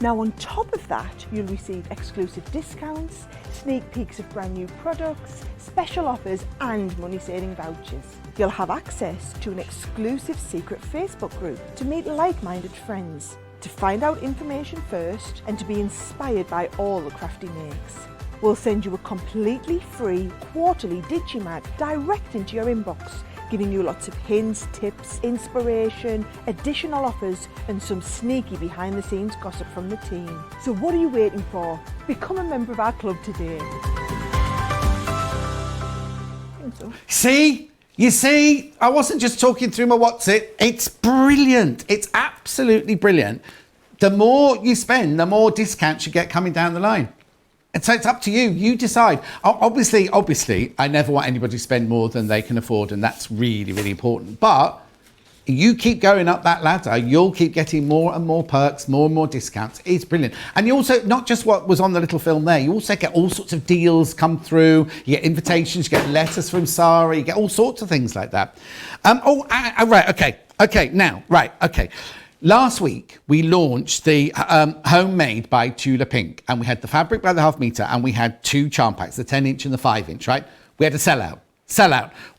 Now, on top of that, you'll receive exclusive discounts, sneak peeks of brand new products, special offers and money-saving vouchers. You'll have access to an exclusive secret Facebook group to meet like-minded friends, to find out information first and to be inspired by all the crafty makes. We'll send you a completely free quarterly Digimag direct into your inbox, giving you lots of hints, tips, inspiration, additional offers and some sneaky behind-the-scenes gossip from the team. So what are you waiting for? Become a member of our club today. See? You see, I wasn't just talking through my what's it. It's brilliant. It's absolutely brilliant. The more you spend, the more discounts you get coming down the line. And so it's up to you. You decide. Obviously, I never want anybody to spend more than they can afford, and that's really, really important. But you keep going up that ladder, you'll keep getting more and more perks, more and more discounts. It's brilliant. And you also, not just what was on the little film there, you also get all sorts of deals come through. You get invitations, you get letters from Sara, you get all sorts of things like that. Okay. Last week, we launched the Homemade by Tula Pink, and we had the fabric by the half metre, and we had 2 charm packs, the 10-inch and the 5-inch, right? We had a sellout.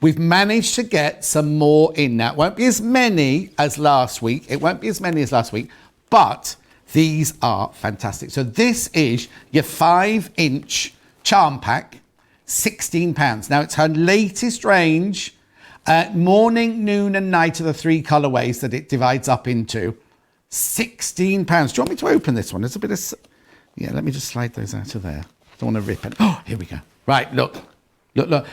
We've managed to get some more in now. It won't be as many as last week. But these are fantastic. So this is your 5-inch charm pack, £16. Now, it's her latest range. Morning, noon and night are the 3 colourways that it divides up into. £16. Do you want me to open this one? There's a bit of... Yeah, let me just slide those out of there. Don't want to rip it. Oh, here we go. Right, look.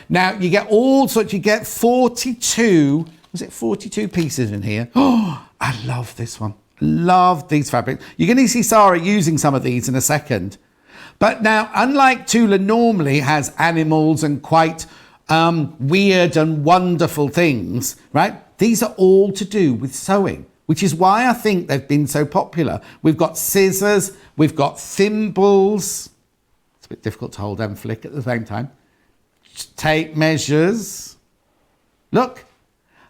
Now, you get all sorts. You get 42 Was it 42 pieces in here? Oh, I love this one. Love these fabrics. You're going to see Sara using some of these in a second. But now, unlike Tula normally has animals and quite weird and wonderful things, right? These are all to do with sewing, which is why I think they've been so popular. We've got scissors, we've got thimbles. It's a bit difficult to hold and flick at the same time. Tape measures. Look,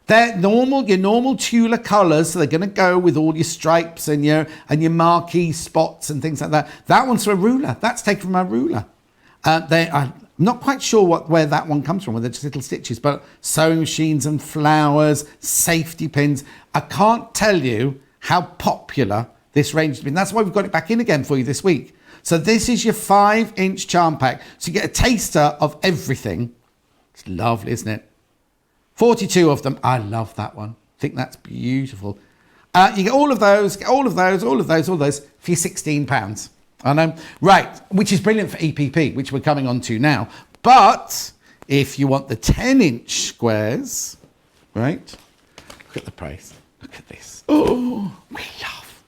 they're normal, your normal Tula colours, so they're going to go with all your stripes and your marquee spots and things like that. That one's a ruler. That's taken from a ruler. I'm not quite sure where that one comes from, whether it's just little stitches, but sewing machines and flowers, safety pins. I can't tell you how popular this range has been. That's why we've got it back in again for you this week. So this is your 5-inch charm pack. So you get a taster of everything. It's lovely, isn't it? 42 of them. I love that one. I think that's beautiful. You get all of those for your £16. I know. Right, which is brilliant for EPP, which we're coming on to now. But if you want the 10-inch squares, right? Look at the price. Look at this. Oh,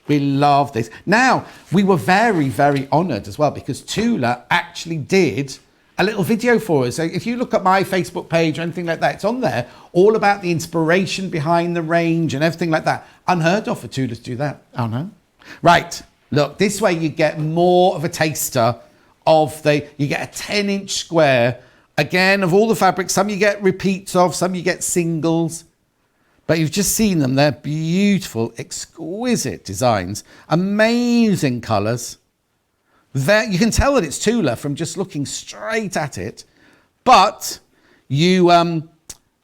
we love this. Now, we were very, very honoured as well because Tula actually did a little video for us. So if you look at my Facebook page or anything like that, it's on there, all about the inspiration behind the range and everything like that. Unheard of for Tula to do that. Oh no. Right, look, this way you get more of a taster of you get a 10-inch square, again, of all the fabrics. Some you get repeats of, some you get singles. But you've just seen them. They're beautiful, exquisite designs, amazing colours. You can tell that it's Tula from just looking straight at it, but you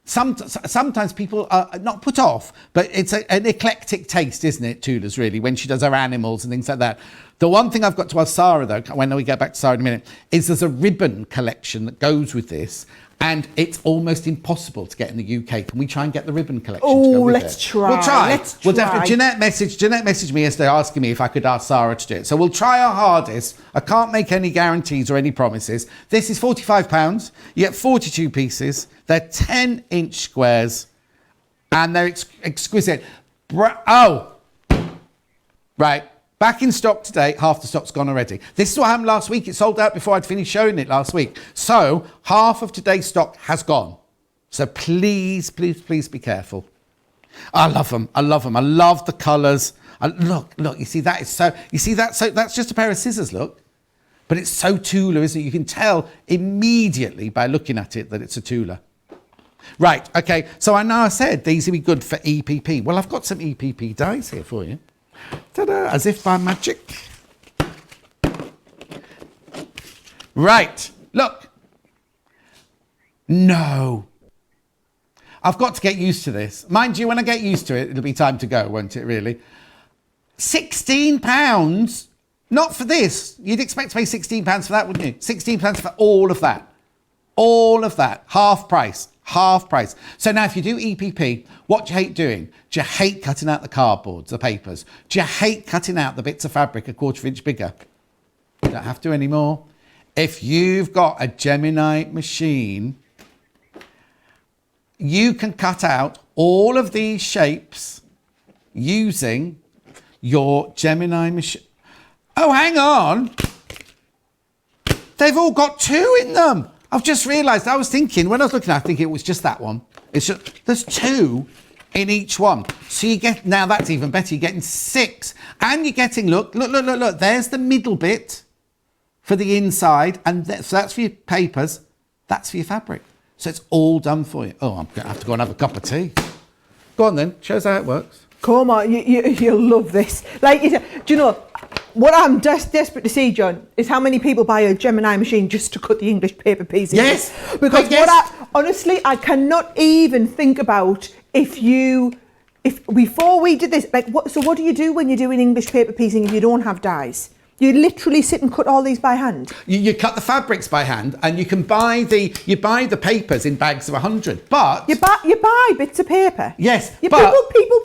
sometimes people are not put off, but it's an eclectic taste, isn't it? Tula's really, when she does her animals and things like that. The one thing I've got to ask Sara though, when we get back to Sara in a minute, is there's a ribbon collection that goes with this. And it's almost impossible to get in the UK. Can we try and get the ribbon collection to go with let's it? try. We'll try. Let's We'll try. definitely. Jeanette messaged me yesterday asking me if I could ask Sara to do it. So we'll try our hardest. I can't make any guarantees or any promises. This is £45. You get 42 pieces. They're 10-inch squares. And they're exquisite. Right. Back in stock today. Half the stock's gone already. This is what happened last week. It sold out before I'd finished showing it last week. So half of today's stock has gone. So please, please, please be careful. I love them. I love them. I love the colours. Look, you see that is so, you see that? So that's just a pair of scissors, look. But it's so Tula, isn't it? You can tell immediately by looking at it that it's a Tula. Right, okay. So I know I said these would be good for EPP. Well, I've got some EPP dies here for you. Ta-da, as if by magic. Right, look. No. I've got to get used to this. Mind you, when I get used to it, it'll be time to go, won't it, really? £16? Not for this. You'd expect to pay £16 for that, wouldn't you? £16 for all of that. All of that. Half price. Half price. So now if you do EPP, what do you hate doing? Do you hate cutting out the cardboards, the papers? Do you hate cutting out the bits of fabric a quarter of an inch bigger? You don't have to anymore. If you've got a Gemini machine, you can cut out all of these shapes using your Gemini machine. Oh, hang on. They've all got 2 in them. I've just realised, I was thinking, when I was looking at it, I think it was just that one. It's just, there's 2 in each one. So you get, now that's even better, you're getting 6. And you're getting, look, there's the middle bit for the inside. And so that's for your papers, that's for your fabric. So it's all done for you. Oh, I'm going to have to go and have a cup of tea. Go on then, show us how it works. Come on, you'll love this. Like, do you know, what I'm desperate to see, John, is how many people buy a Gemini machine just to cut the English paper pieces. Yes. Because honestly, I cannot even think about if before we did this, like, what do you do when you're doing English paper piecing if you don't have dies? You literally sit and cut all these by hand. You cut the fabrics by hand, and you can buy the papers in bags of 100. But you buy bits of paper. Yes, people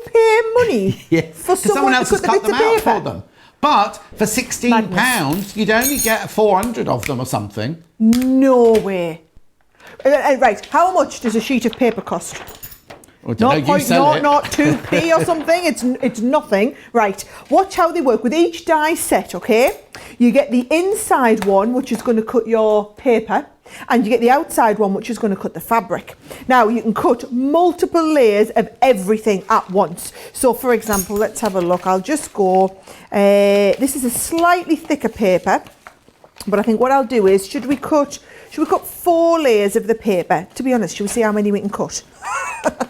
pay money. Yes, for someone else has cut them out for them. But for £16, you'd only get 400 of them or something. No way. Right, how much does a sheet of paper cost? I don't know, you sell it. 0.002p or something. It's nothing. Right, watch how they work. With each die set, okay, you get the inside one, which is going to cut your paper, and you get the outside one, which is going to cut the fabric. Now, you can cut multiple layers of everything at once. So, for example, let's have a look. I'll just go, this is a slightly thicker paper, but I think what I'll do is, should we cut 4 layers of the paper? To be honest, should we see how many we can cut?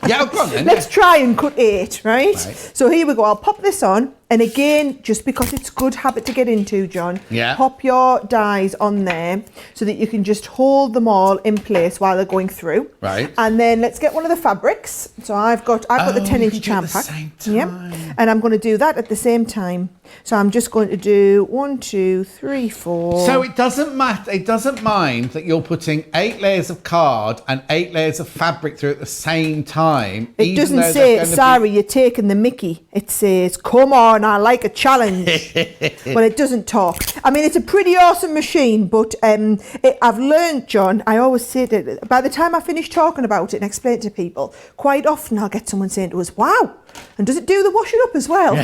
Yeah, go on then. Let's try and cut 8, right? So here we go. I'll pop this on. And again, just because it's a good habit to get into, John, pop your dies on there so that you can just hold them all in place while they're going through. Right. And then let's get one of the fabrics. So I've got the 10-inch charm pack. Yep. And I'm going to do that at the same time. So I'm just going to do 1, 2, 3, 4. So it doesn't matter. It doesn't mind that you're putting 8 layers of card and 8 layers of fabric through at the same time. It doesn't say, Sarah, you're taking the mickey. It says, come on, I like a challenge. Well, it doesn't talk. I mean, it's a pretty awesome machine, but I've learned, John, I always say that by the time I finish talking about it and explain it to people, quite often I'll get someone saying to us, wow, and does it do the washing up as well?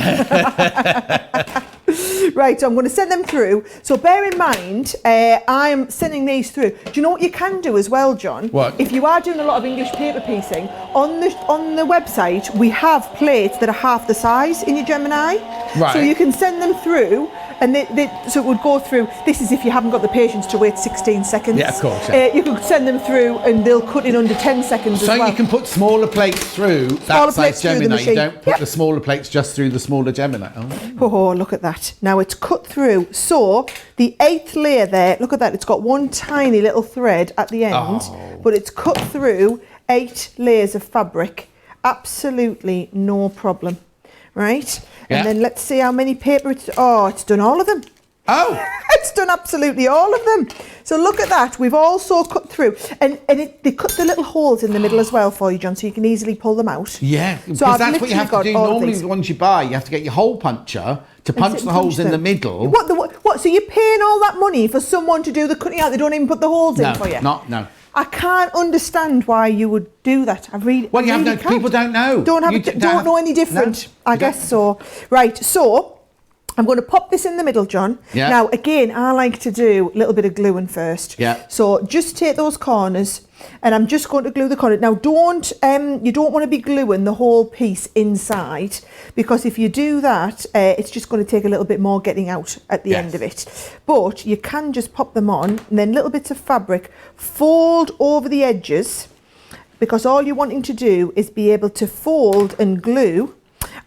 Right, so I'm going to send them through. So bear in mind, I'm sending these through. Do you know what you can do as well, John? What? If you are doing a lot of English paper piecing, on the website, we have plates that are half the size in your Gemini. Right. So you can send them through, and so it would go through. This is if you haven't got the patience to wait 16 seconds. Yeah, of course. Yeah. You could send them through, and they'll cut in under 10 seconds as well. So you can put smaller plates through that size Gemini. You don't put the smaller plates just through the smaller Gemini. Oh, look at that. Now it's cut through. So the 8th layer there, look at that. It's got one tiny little thread at the end, but it's cut through 8 layers of fabric. Absolutely no problem. Right? Yeah. And then let's see how many paper it's done all of them. Oh! It's done absolutely all of them. So look at that. We've also cut through. And they cut the little holes in the middle as well for you, John, so you can easily pull them out. Yeah, so because that's what you have to do. Normally the ones you buy, you have to get your hole puncher to punch the holes in the middle. What? So you're paying all that money for someone to do the cutting out? They don't even put the holes in for you? No. I can't understand why you would do that. People don't know. Don't know any different. No, I guess so. Right, so I'm going to pop this in the middle, John. Yeah. Now, again, I like to do a little bit of gluing first. Yeah. So just take those corners, and I'm just going to glue the corner. Now, you don't want to be gluing the whole piece inside, because if you do that, it's just going to take a little bit more getting out at the end of it. But you can just pop them on, and then little bits of fabric fold over the edges, because all you're wanting to do is be able to fold and glue,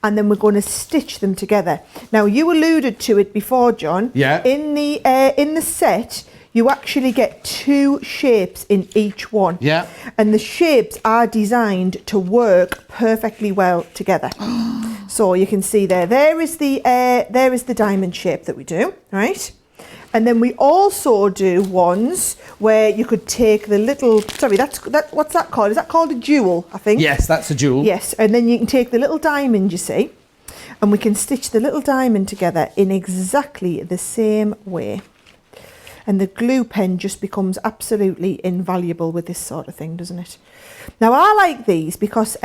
and then we're going to stitch them together. Now, you alluded to it before, John. Yeah. In the set, you actually get 2 shapes in each one. Yeah. And the shapes are designed to work perfectly well together. So you can see there is the diamond shape that we do, right? And then we also do ones where you could take the little, what's that called? Is that called a jewel, I think? Yes, that's a jewel. Yes, and then you can take the little diamond, you see, and we can stitch the little diamond together in exactly the same way. And the glue pen just becomes absolutely invaluable with this sort of thing, doesn't it? Now, I like these because,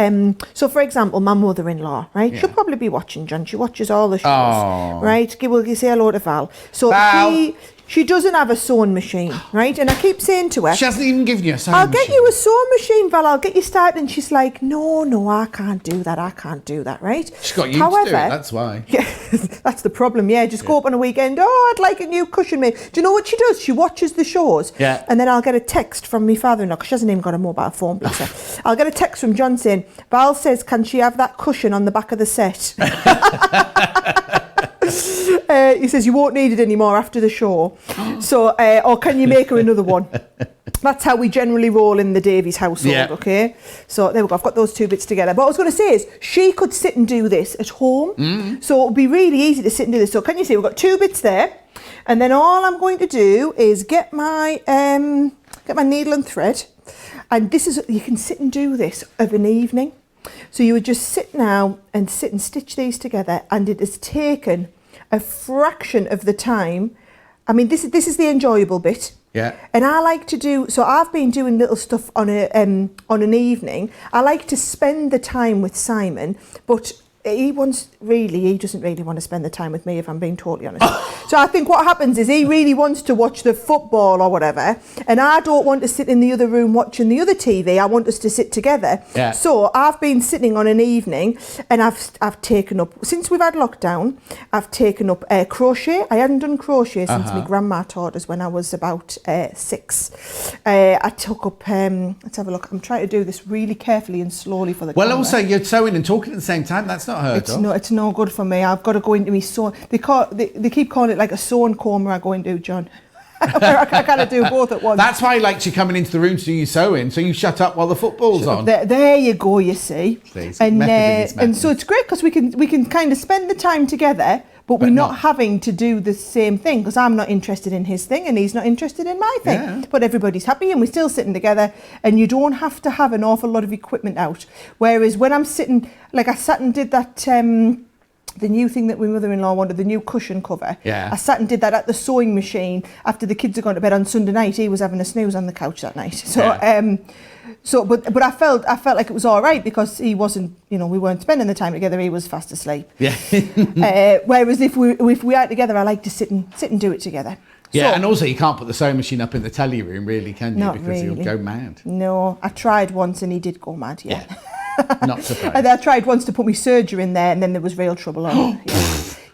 so for example, my mother-in-law, right? Yeah. She'll probably be watching, John. She watches all the shows, right? We'll say hello to Val. So Val. She doesn't have a sewing machine, right? And I keep saying to her, she hasn't even given you a sewing machine. I'll get you a sewing machine, Val. I'll get you started. And she's like, no, I can't do that. Right? She's got you to do it, that's why. Yeah, that's the problem. Yeah, just go up on a weekend. Oh, I'd like a new cushion made. Do you know what she does? She watches the shows. Yeah. And then I'll get a text from my father-in-law, because she hasn't even got a mobile phone, bless her. I'll get a text from John saying, Val says, can she have that cushion on the back of the set? He says, you won't need it anymore after the show. So, or can you make her another one? That's how we generally roll in the Davies household, okay? So there we go, I've got those 2 bits together. But what I was going to say is, she could sit and do this at home. So it would be really easy to sit and do this. So can you see, we've got 2 bits there. And then all I'm going to do is get my needle and thread. And this is, you can sit and do this of an evening. So you would just sit now and sit and stitch these together, and it has taken a fraction of the time. I mean, this is the enjoyable bit. Yeah. And I like to do, so I've been doing little stuff on an evening. I like to spend the time with Simon, but he doesn't really want to spend the time with me, if I'm being totally honest. So I think what happens is he really wants to watch the football or whatever, and I don't want to sit in the other room watching the other TV. I want us to sit together. Yeah. So I've been sitting on an evening, and I've taken up, since we've had lockdown, I've taken up crochet. I hadn't done crochet since my grandma taught us when I was about 6. I took up, let's have a look. I'm trying to do this really carefully and slowly for the camera. Also, you're sewing and talking at the same time. That's not heard of. It's no good for me. I've got to go into me sew. They keep calling it like a sewing coma. I go into, John. I kind of do both at once. That's why he likes you coming into the room to do your sewing, so you shut up while the football's on. There you go. You see, Please, and so it's great because we can kind of spend the time together, but we're not having to do the same thing, because I'm not interested in his thing and he's not interested in my thing. Yeah. But everybody's happy and we're still sitting together, and you don't have to have an awful lot of equipment out. Whereas when I'm sitting, like I sat and did that, the new thing that my mother-in-law wanted, the new cushion cover. Yeah. I sat and did that at the sewing machine after the kids had gone to bed on Sunday night. He was having a snooze on the couch that night. So, but I felt like it was all right, because he wasn't, we weren't spending the time together. He was fast asleep. Yeah. Whereas if we are together, I like to sit and do it together. Yeah, So, and also you can't put the sewing machine up in the telly room, really, can you? Not Because really. he'll go mad. No, I tried once and he did go mad. Yeah. Not surprised. And I tried once to put my serger in there, and then there was real trouble on.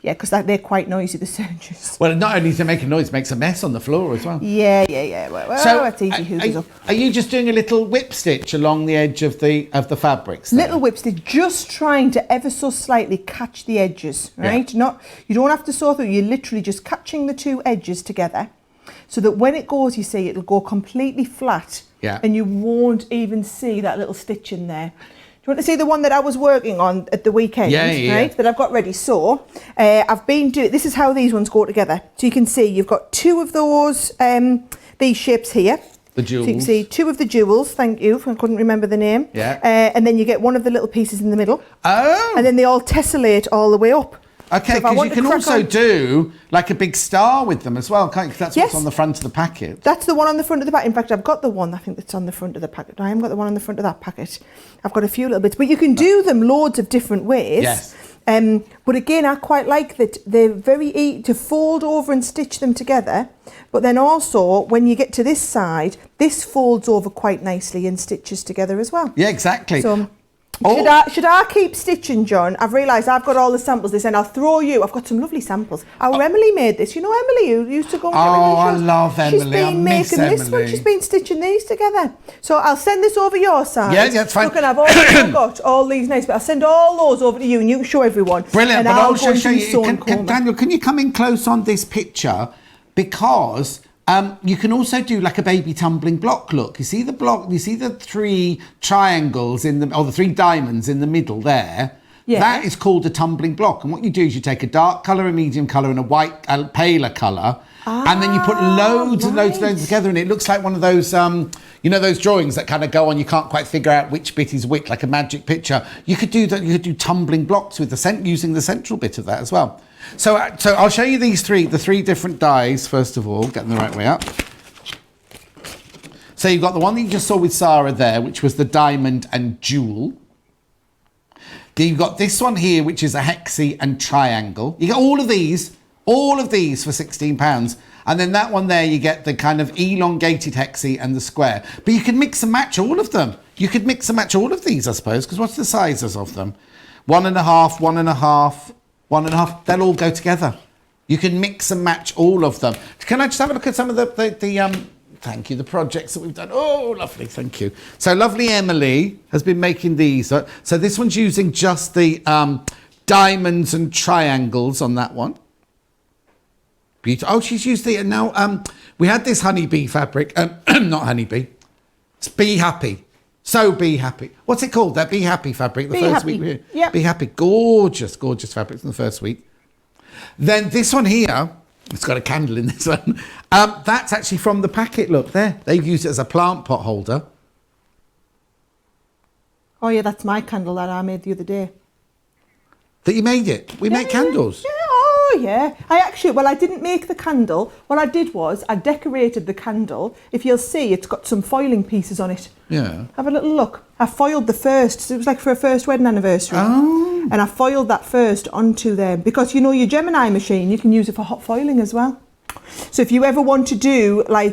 Yeah, because they're quite noisy, the sergers. Well, not only to make a noise, makes a mess on the floor as well. Yeah. Well, it's easy. Hoovers up. Are you just doing a little whip stitch along the edge of the fabrics? There? Little whip stitch, just trying to ever so slightly catch the edges, right? Yeah. You don't have to sew through. You're literally just catching the two edges together, so that when it goes, you see, it'll go completely flat. Yeah. And you won't even see that little stitch in there. Do you want to see the one that I was working on at the weekend? Yeah. Right, that I've got ready. So I've been doing, this is how these ones go together. So you can see you've got two of those, these shapes here. The jewels. So you can see two of the jewels, thank you, I couldn't remember the name. Yeah. And then you get one of the little pieces in the middle. Oh. And then they all tessellate all the way up. Okay, So if I because want you to can crack also on- do like a big star with them as well, can't you? 'Cause that's what's Yes. on the front of the packet. That's the one on the front of the packet. In fact, I've got the one, I think, that's on the front of the packet. I haven't got the one on the front of that packet. I've got a few little bits. But you can do them loads of different ways. Yes. But again, I quite like that they're very easy to fold over and stitch them together. But then also, when you get to this side, this folds over quite nicely and stitches together as well. Yeah, exactly. So, Oh. should I keep stitching, John? I've realised I've got all the samples. They said, I'll throw you. I've got some lovely samples. Emily made this. You know Emily, who used to go and get me Oh, the I shows? love Emily. She's been making this one. Emily. She's been stitching these together. So I'll send this over your side. Yeah, that's fine. Look, and I've also got all these nice, but I'll send all those over to you and you can show everyone. Brilliant, And but I'll also go and show do you. sewing coma. Daniel, can you come in close on this picture? Because you can also do like a baby tumbling block look. You see the block, you see the 3 triangles or the 3 diamonds in the middle there? Yeah. That is called a tumbling block. And what you do is you take a dark colour, a medium colour and a paler colour. And then you put loads and loads together, and it looks like one of those, those drawings that kind of go on. You can't quite figure out which bit is which, like a magic picture. You could do that. You could do tumbling blocks with using the central bit of that as well. So I'll show you the 3 different dies first of all. Get them the right way up. So you've got the one that you just saw with Sara there, which was the diamond and jewel. Then you've got this one here, which is a hexie and triangle. You get all of these for £16. And then that one there, you get the kind of elongated hexie and the square. But you can mix and match all of them. You could mix and match all of these, I suppose, because what's the sizes of them? 1.5, 1.5, 1.5. They'll all go together. You can mix and match all of them. Can I just have a look at some of the thank you, the projects that we've done. Oh, lovely, thank you. So lovely Emily has been making these. So this one's using just the diamonds and triangles on that one. Beautiful. Oh, she's used the, now, we had this honeybee fabric, not honeybee, it's Be Happy. So Be Happy. What's it called? That Be Happy fabric, the Be first Happy. week. Yep. Be Happy, gorgeous, gorgeous fabrics in the first week. Then this one here, it's got a candle in this one. That's actually from the packet, look there. They've used it as a plant pot holder. Oh yeah, that's my candle that I made the other day. That you made it. We make candles. Yeah, oh, Oh yeah, I didn't make the candle. What I did was I decorated the candle. If you'll see, it's got some foiling pieces on it. Yeah. Have a little look. I foiled the first, so it was like for a first wedding anniversary. Oh. And I foiled that first onto them because you know your Gemini machine, you can use it for hot foiling as well. So if you ever want to do a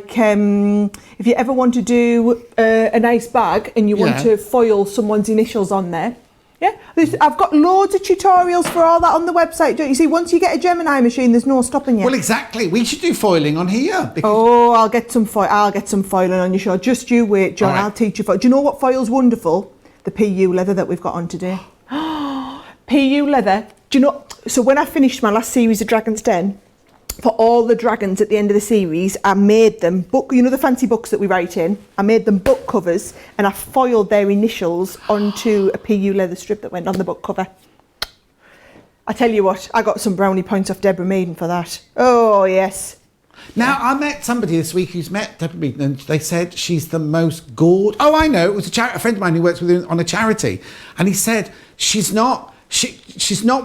nice bag and you want to foil someone's initials on there, yeah, I've got loads of tutorials for all that on the website. Don't you see? Once you get a Gemini machine, there's no stopping you. Well, exactly. We should do foiling on here. Oh, I'll get some foiling on your show. Just you wait, John. Right. I'll teach you. Do you know what foil's wonderful? The PU leather that we've got on today. PU leather. Do you know? So when I finished my last series of Dragon's Den, for all the dragons at the end of the series, I made them the fancy books that we write in. I made them book covers and I foiled their initials onto a PU leather strip that went on the book cover. I tell you what, I got some brownie points off Deborah Maiden for that. Oh yes. Now, I met somebody this week who's met Deborah Maiden and they said she's the most gorgeous. Oh, I know. It was a friend of mine who works with her on a charity. And he said she's not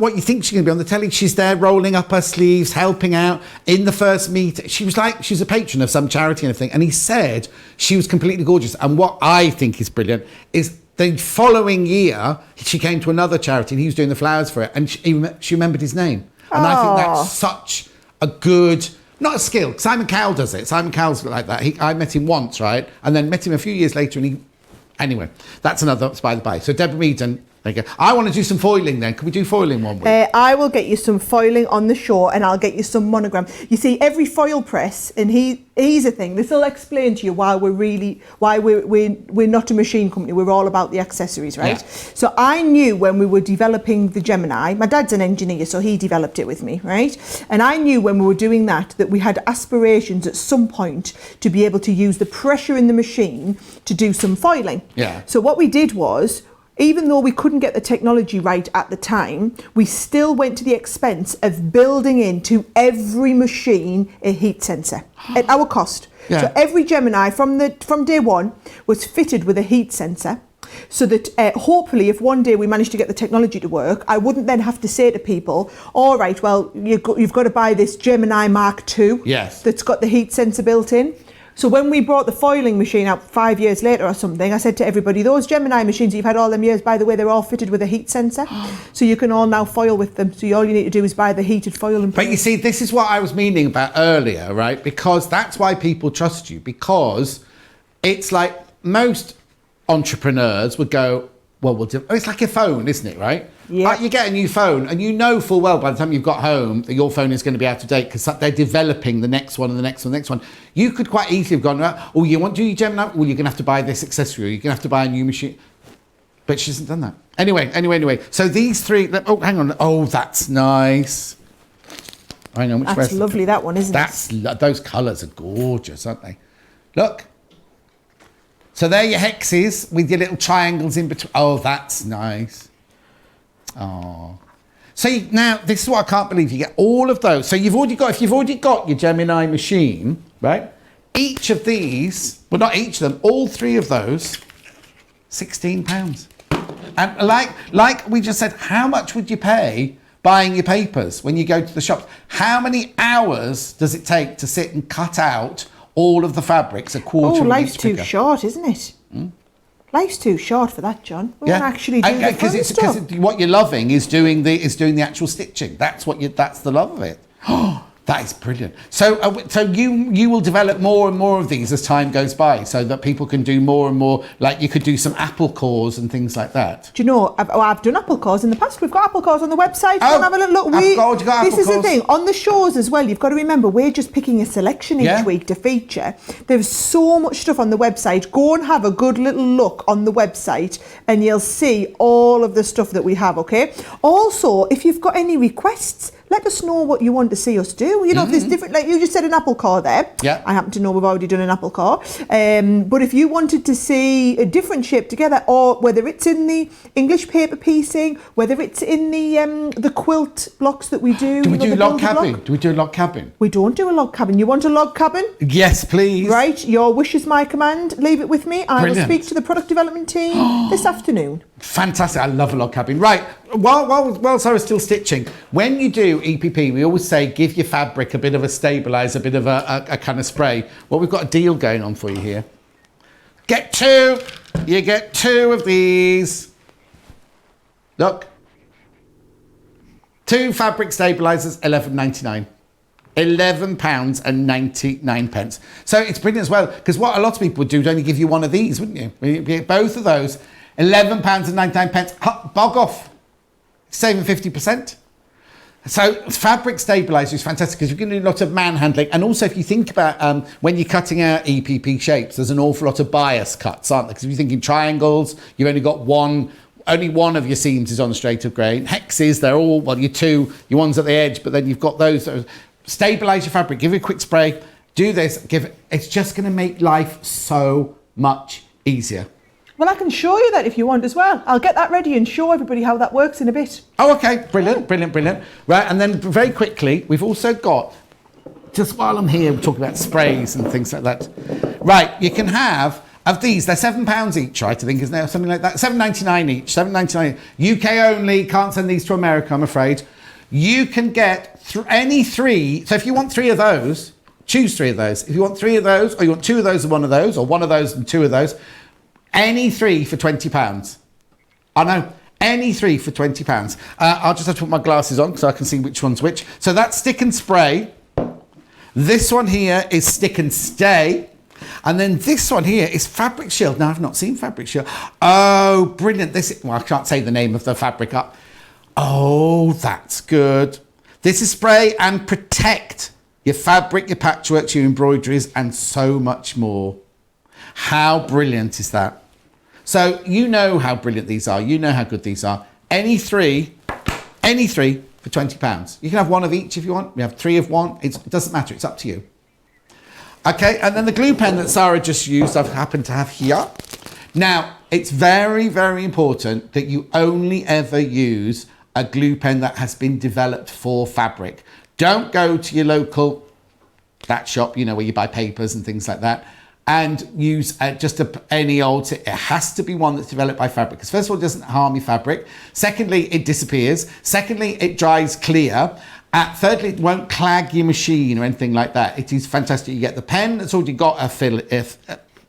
what you think she's going to be on the telly. She's there rolling up her sleeves, helping out in the first meet. She was a patron of some charity and everything. And he said she was completely gorgeous. And what I think is brilliant is the following year, she came to another charity and he was doing the flowers for it. And she remembered his name. And I think that's such a good, not a skill. Simon Cowell does it. Simon Cowell's like that. I met him once, right? And then met him a few years later and anyway, that's another by the by. So Deborah Meaden, there you go. I want to do some foiling then. Can we do foiling one week? I will get you some foiling on the show and I'll get you some monogram. You see, every foil press, and here's a thing, this will explain to you why we're not a machine company, we're all about the accessories, right? Yeah. So I knew when we were developing the Gemini, my dad's an engineer, so he developed it with me, right? And I knew when we were doing that we had aspirations at some point to be able to use the pressure in the machine to do some foiling. Yeah. So what we did was, even though we couldn't get the technology right at the time, we still went to the expense of building into every machine a heat sensor at our cost. Yeah. So every Gemini from day one was fitted with a heat sensor, so that hopefully if one day we managed to get the technology to work, I wouldn't then have to say to people, all right, well, you've got to buy this Gemini Mark II that's got the heat sensor built in. So when we brought the foiling machine out 5 years later or something, I said to everybody, those Gemini machines you've had all them years, by the way, they're all fitted with a heat sensor. So you can all now foil with them. So all you need to do is buy the heated foil. But you see, this is what I was meaning about earlier, right? Because that's why people trust you. Because it's like most entrepreneurs would go, well, we'll do. It's like a phone, isn't it, right? Yeah. Like you get a new phone and you know full well by the time you've got home that your phone is going to be out of date because they're developing the next one and the next one, the next one. You could quite easily have gone, oh, you want to do your Gemini? Well, you're going to have to buy this accessory or you're going to have to buy a new machine. But she hasn't done that. Anyway. So these three, oh, hang on. Oh, that's nice. I know which That's lovely, that one, isn't it? Those colours are gorgeous, aren't they? Look. So there are your hexes with your little triangles in between. Oh, that's nice. Oh. So now, this is what I can't believe. You get all of those. So if you've already got your Gemini machine, right? Each of these, well, not each of them, all three of those, £16. And like we just said, how much would you pay buying your papers when you go to the shops? How many hours does it take to sit and cut out all of the fabrics a quarter of an life's inch too bigger? short, isn't it? Life's too short for that, John. We won't actually do the fun stuff. Because what you're loving is doing the actual stitching. That's the love of it. That is brilliant. So you will develop more and more of these as time goes by, so that people can do more and more. Like you could do some apple cores and things like that. Do you know? I've done apple cores in the past. We've got apple cores on the website. Oh, have a little look. This is the thing on the shows as well. You've got to remember we're just picking a selection each week to feature. There's so much stuff on the website. Go and have a good little look on the website, and you'll see all of the stuff that we have. Okay. Also, if you've got any requests, let us know what you want to see us do. You know, if there's different, like you just said an apple core there. Yeah. I happen to know we've already done an apple core. But if you wanted to see a different shape together, or whether it's in the English paper piecing, whether it's in the quilt blocks that we do. Do we do log cabin? Do we do a log cabin? We don't do a log cabin. You want a log cabin? Yes, please. Right. Your wish is my command. Leave it with me. I will speak to the product development team this afternoon. Fantastic. I love a log cabin. Right. While Sarah's still stitching, when you do do EPP, we always say give your fabric a bit of a stabiliser, a bit of a kind of spray. Well, we've got a deal going on for you here. Get 2. You get 2 of these. Look. 2 fabric stabilisers, £11.99. £11.99. So it's brilliant as well, because what a lot of people would do is only give you one of these, wouldn't you? You get both of those, £11.99. Bog off. Saving 50%. So fabric stabiliser is fantastic because you can do a lot of manhandling. And also if you think about when you're cutting out EPP shapes, there's an awful lot of bias cuts, aren't there? Because if you're thinking triangles, you've only got only one of your seams is on straight of grain. Hexes, they're all, well, your ones at the edge, but then you've got those. Stabilise your fabric, give it a quick spray, do this, it's just going to make life so much easier. Well, I can show you that if you want as well. I'll get that ready and show everybody how that works in a bit. Oh, okay. Brilliant. Right, and then very quickly, we've also got, just while I'm here, we're talking about sprays and things like that. Right, you can have, of these, they're £7 each, right, I think, isn't there? Something like that. £7.99 each, £7.99. UK only, can't send these to America, I'm afraid. You can get any 3, so if you want 3 of those, choose 3 of those. If you want 3 of those, or you want 2 of those and 1 of those, or 1 of those and 2 of those, any 3 for £20. I know, any 3 for £20. I'll just have to put my glasses on so I can see which one's which. So that's stick and spray. This one here is stick and stay. And then this one here is fabric shield. Now, I've not seen fabric shield. Oh, brilliant. Well, I can't say the name of the fabric up. Oh, that's good. This is spray and protect your fabric, your patchworks, your embroideries, and so much more. How brilliant is that? So you know how brilliant these are. You know how good these are. Any three for £20. You can have 1 of each if you want. We have 3 of one. It doesn't matter. It's up to you. Okay, and then the glue pen that Sara just used, I've happened to have here. Now, it's very, very important that you only ever use a glue pen that has been developed for fabric. Don't go to your local, that shop, you know, where you buy papers and things like that, and use just any old, it has to be one that's developed by fabric. Because first of all, it doesn't harm your fabric. Secondly, it disappears. Secondly, it dries clear. Thirdly, it won't clag your machine or anything like that. It is fantastic. You get the pen that's already got a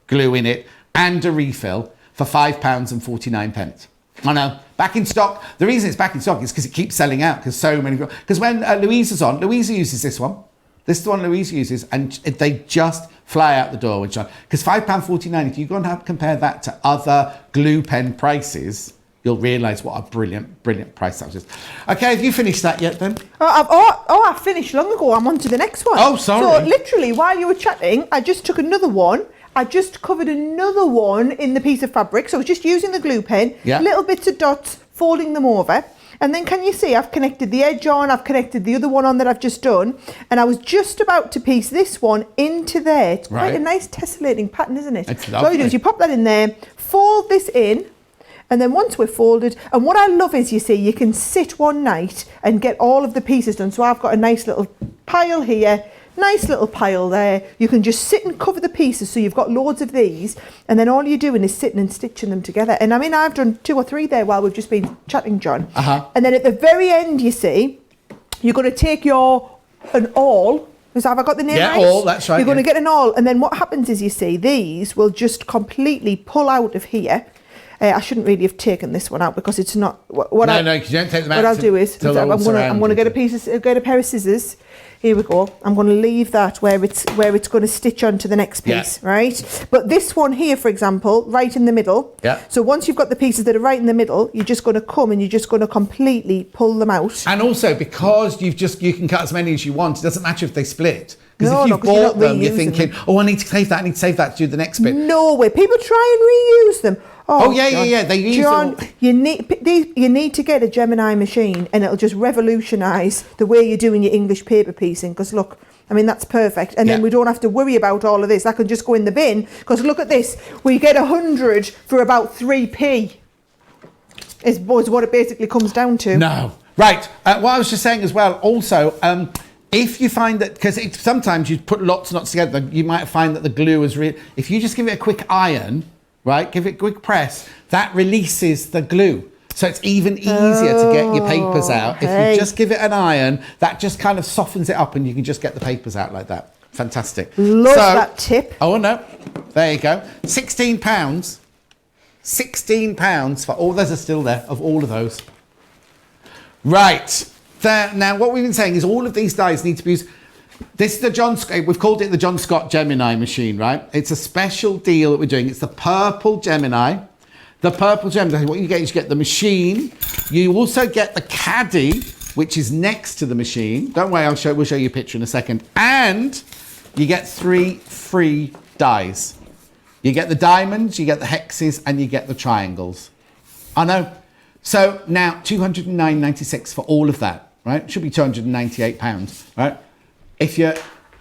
glue in it and a refill for £5.49. I know, back in stock. The reason it's back in stock is because it keeps selling out because so many people, because when Louisa's on, Louisa uses this one. This is the one Louisa uses, and they just fly out the door. Because £5.49, if you go and compare that to other glue pen prices, you'll realise what a brilliant, brilliant price that was. Okay, have you finished that yet then? I finished long ago. I'm on to the next one. Oh, sorry. So literally, while you were chatting, I just took another one. I just covered another one in the piece of fabric. So I was just using the glue pen, little bits of dots, folding them over. And then can you see I've connected the edge on, I've connected the other one on that I've just done. And I was just about to piece this one into there. It's quite a nice tessellating pattern, isn't it? It's lovely. So all you do is you pop that in there, fold this in, and then once we're folded, and what I love is, you see, you can sit one night and get all of the pieces done. So I've got a nice little pile here, nice little pile there. You can just sit and cover the pieces, so you've got loads of these, and then all you're doing is sitting and stitching them together. And I mean, I've done 2 or 3 there while we've just been chatting, John. And then at the very end, you see, you're going to take an awl. Have I got the name right? Yeah, awl, that's right. You're going to get an awl, and then what happens is, you see, these will just completely pull out of here. I shouldn't really have taken this one out because it's not what No, because you don't take them out. What I'll do is I'm going to get a pair of scissors. Here we go. I'm going to leave that where it's going to stitch onto the next piece, right? But this one here, for example, right in the middle. Yeah. So once you've got the pieces that are right in the middle, you're just going to come and you're just going to completely pull them out. And also, because you can cut as many as you want, it doesn't matter if they split. Because if you've bought them, you're thinking, I need to save that, to do the next bit. No way. People try and reuse them. Oh yeah. They use John, them. you need to get a Gemini machine, and it'll just revolutionise the way you're doing your English paper piecing. Because look, I mean, that's perfect. And then we don't have to worry about all of this. I can just go in the bin. Because look at this. We get 100 for about 3p. Is what it basically comes down to. No. Right. What I was just saying as well, also, if you find that, because sometimes you put lots and lots together, you might find that the glue is if you just give it a quick iron, right, give it a quick press, that releases the glue. So it's even easier to get your papers out. If hey. you just give it an iron, that just kind of softens it up and you can just get the papers out like that. Fantastic. Love that tip. Oh no, there you go. £16. £16 for all those are still there, of all of those. Right. Now what we've been saying is all of these dies need to be used. This is the John Scott, we've called it the John Scott Gemini machine, right? It's a special deal that we're doing. It's the purple Gemini. The purple Gemini, what you get is you get the machine. You also get the caddy, which is next to the machine. Don't worry, we'll show you a picture in a second. And you get 3 free dies. You get the diamonds, you get the hexes, and you get the triangles. I know. So now £209.96 for all of that, right? Should be £298, right? If you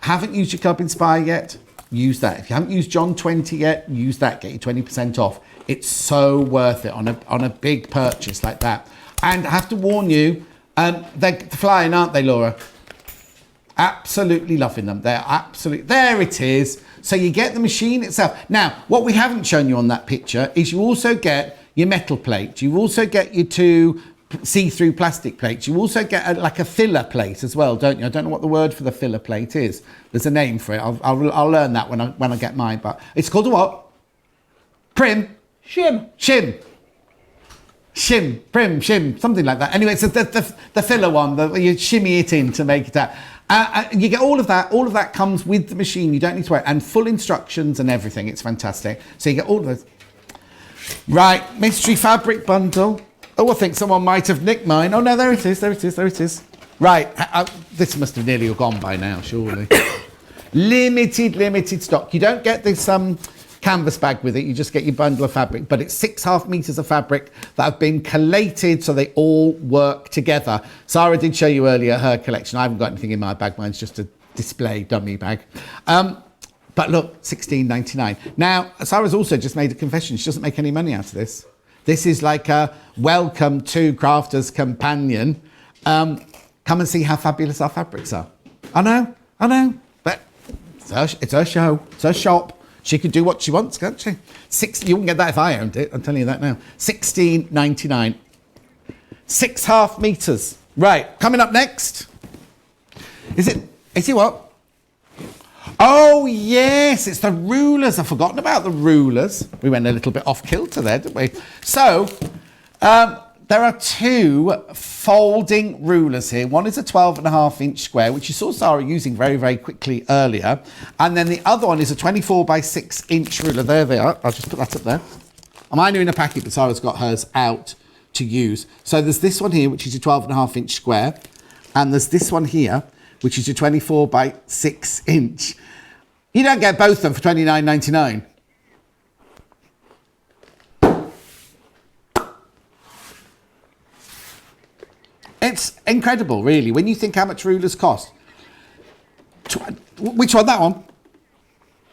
haven't used your Club Inspire yet, use that. If you haven't used John 20 yet, use that. Get you 20% off. It's so worth it on a big purchase like that. And I have to warn you, they're flying, aren't they, Laura? Absolutely loving them. They're absolutely... There it is. So you get the machine itself. Now, what we haven't shown you on that picture is you also get your metal plate. You also get your 2 see-through plastic plates. You also get like a filler plate as well, don't you? I don't know what the word for the filler plate is. There's a name for it. I'll learn that when I get mine. But it's called a what? Prim? Shim. Shim, prim, shim, something like that. Anyway, it's the filler one. You shimmy it in to make it out. You get all of that. All of that comes with the machine. You don't need to worry. And full instructions and everything. It's fantastic. So you get all of those. Right, mystery fabric bundle. Oh, I think someone might have nicked mine. Oh, no, there it is, there it is, there it is. Right, this must have nearly gone by now, surely. Limited stock. You don't get this canvas bag with it. You just get your bundle of fabric. But it's 6.5 metres of fabric that have been collated so they all work together. Sara did show you earlier her collection. I haven't got anything in my bag. Mine's just a display dummy bag. But look, £16.99. Now, Sara's also just made a confession. She doesn't make any money out of this. This is like a welcome to Crafter's Companion. Come and see how fabulous our fabrics are. I know. But it's her show. It's her shop. She can do what she wants, can't she? You wouldn't get that if I owned it. I'm telling you that now. £16.99. 6.5 metres. Right, coming up next. Is it what? Oh, yes, it's the rulers. I've forgotten about the rulers. We went a little bit off kilter there, didn't we? So, there are 2 folding rulers here. One is a 12.5-inch square, which you saw Sara using very, very quickly earlier. And then the other one is a 24 by 6-inch ruler. There they are. I'll just put that up there. Mine are in a packet, but Sara's got hers out to use. So there's this one here, which is a 12.5-inch square. And there's this one here, which is a 24 by 6-inch. You don't get both of them for £29.99. It's incredible, really, when you think how much rulers cost. Which one? That one?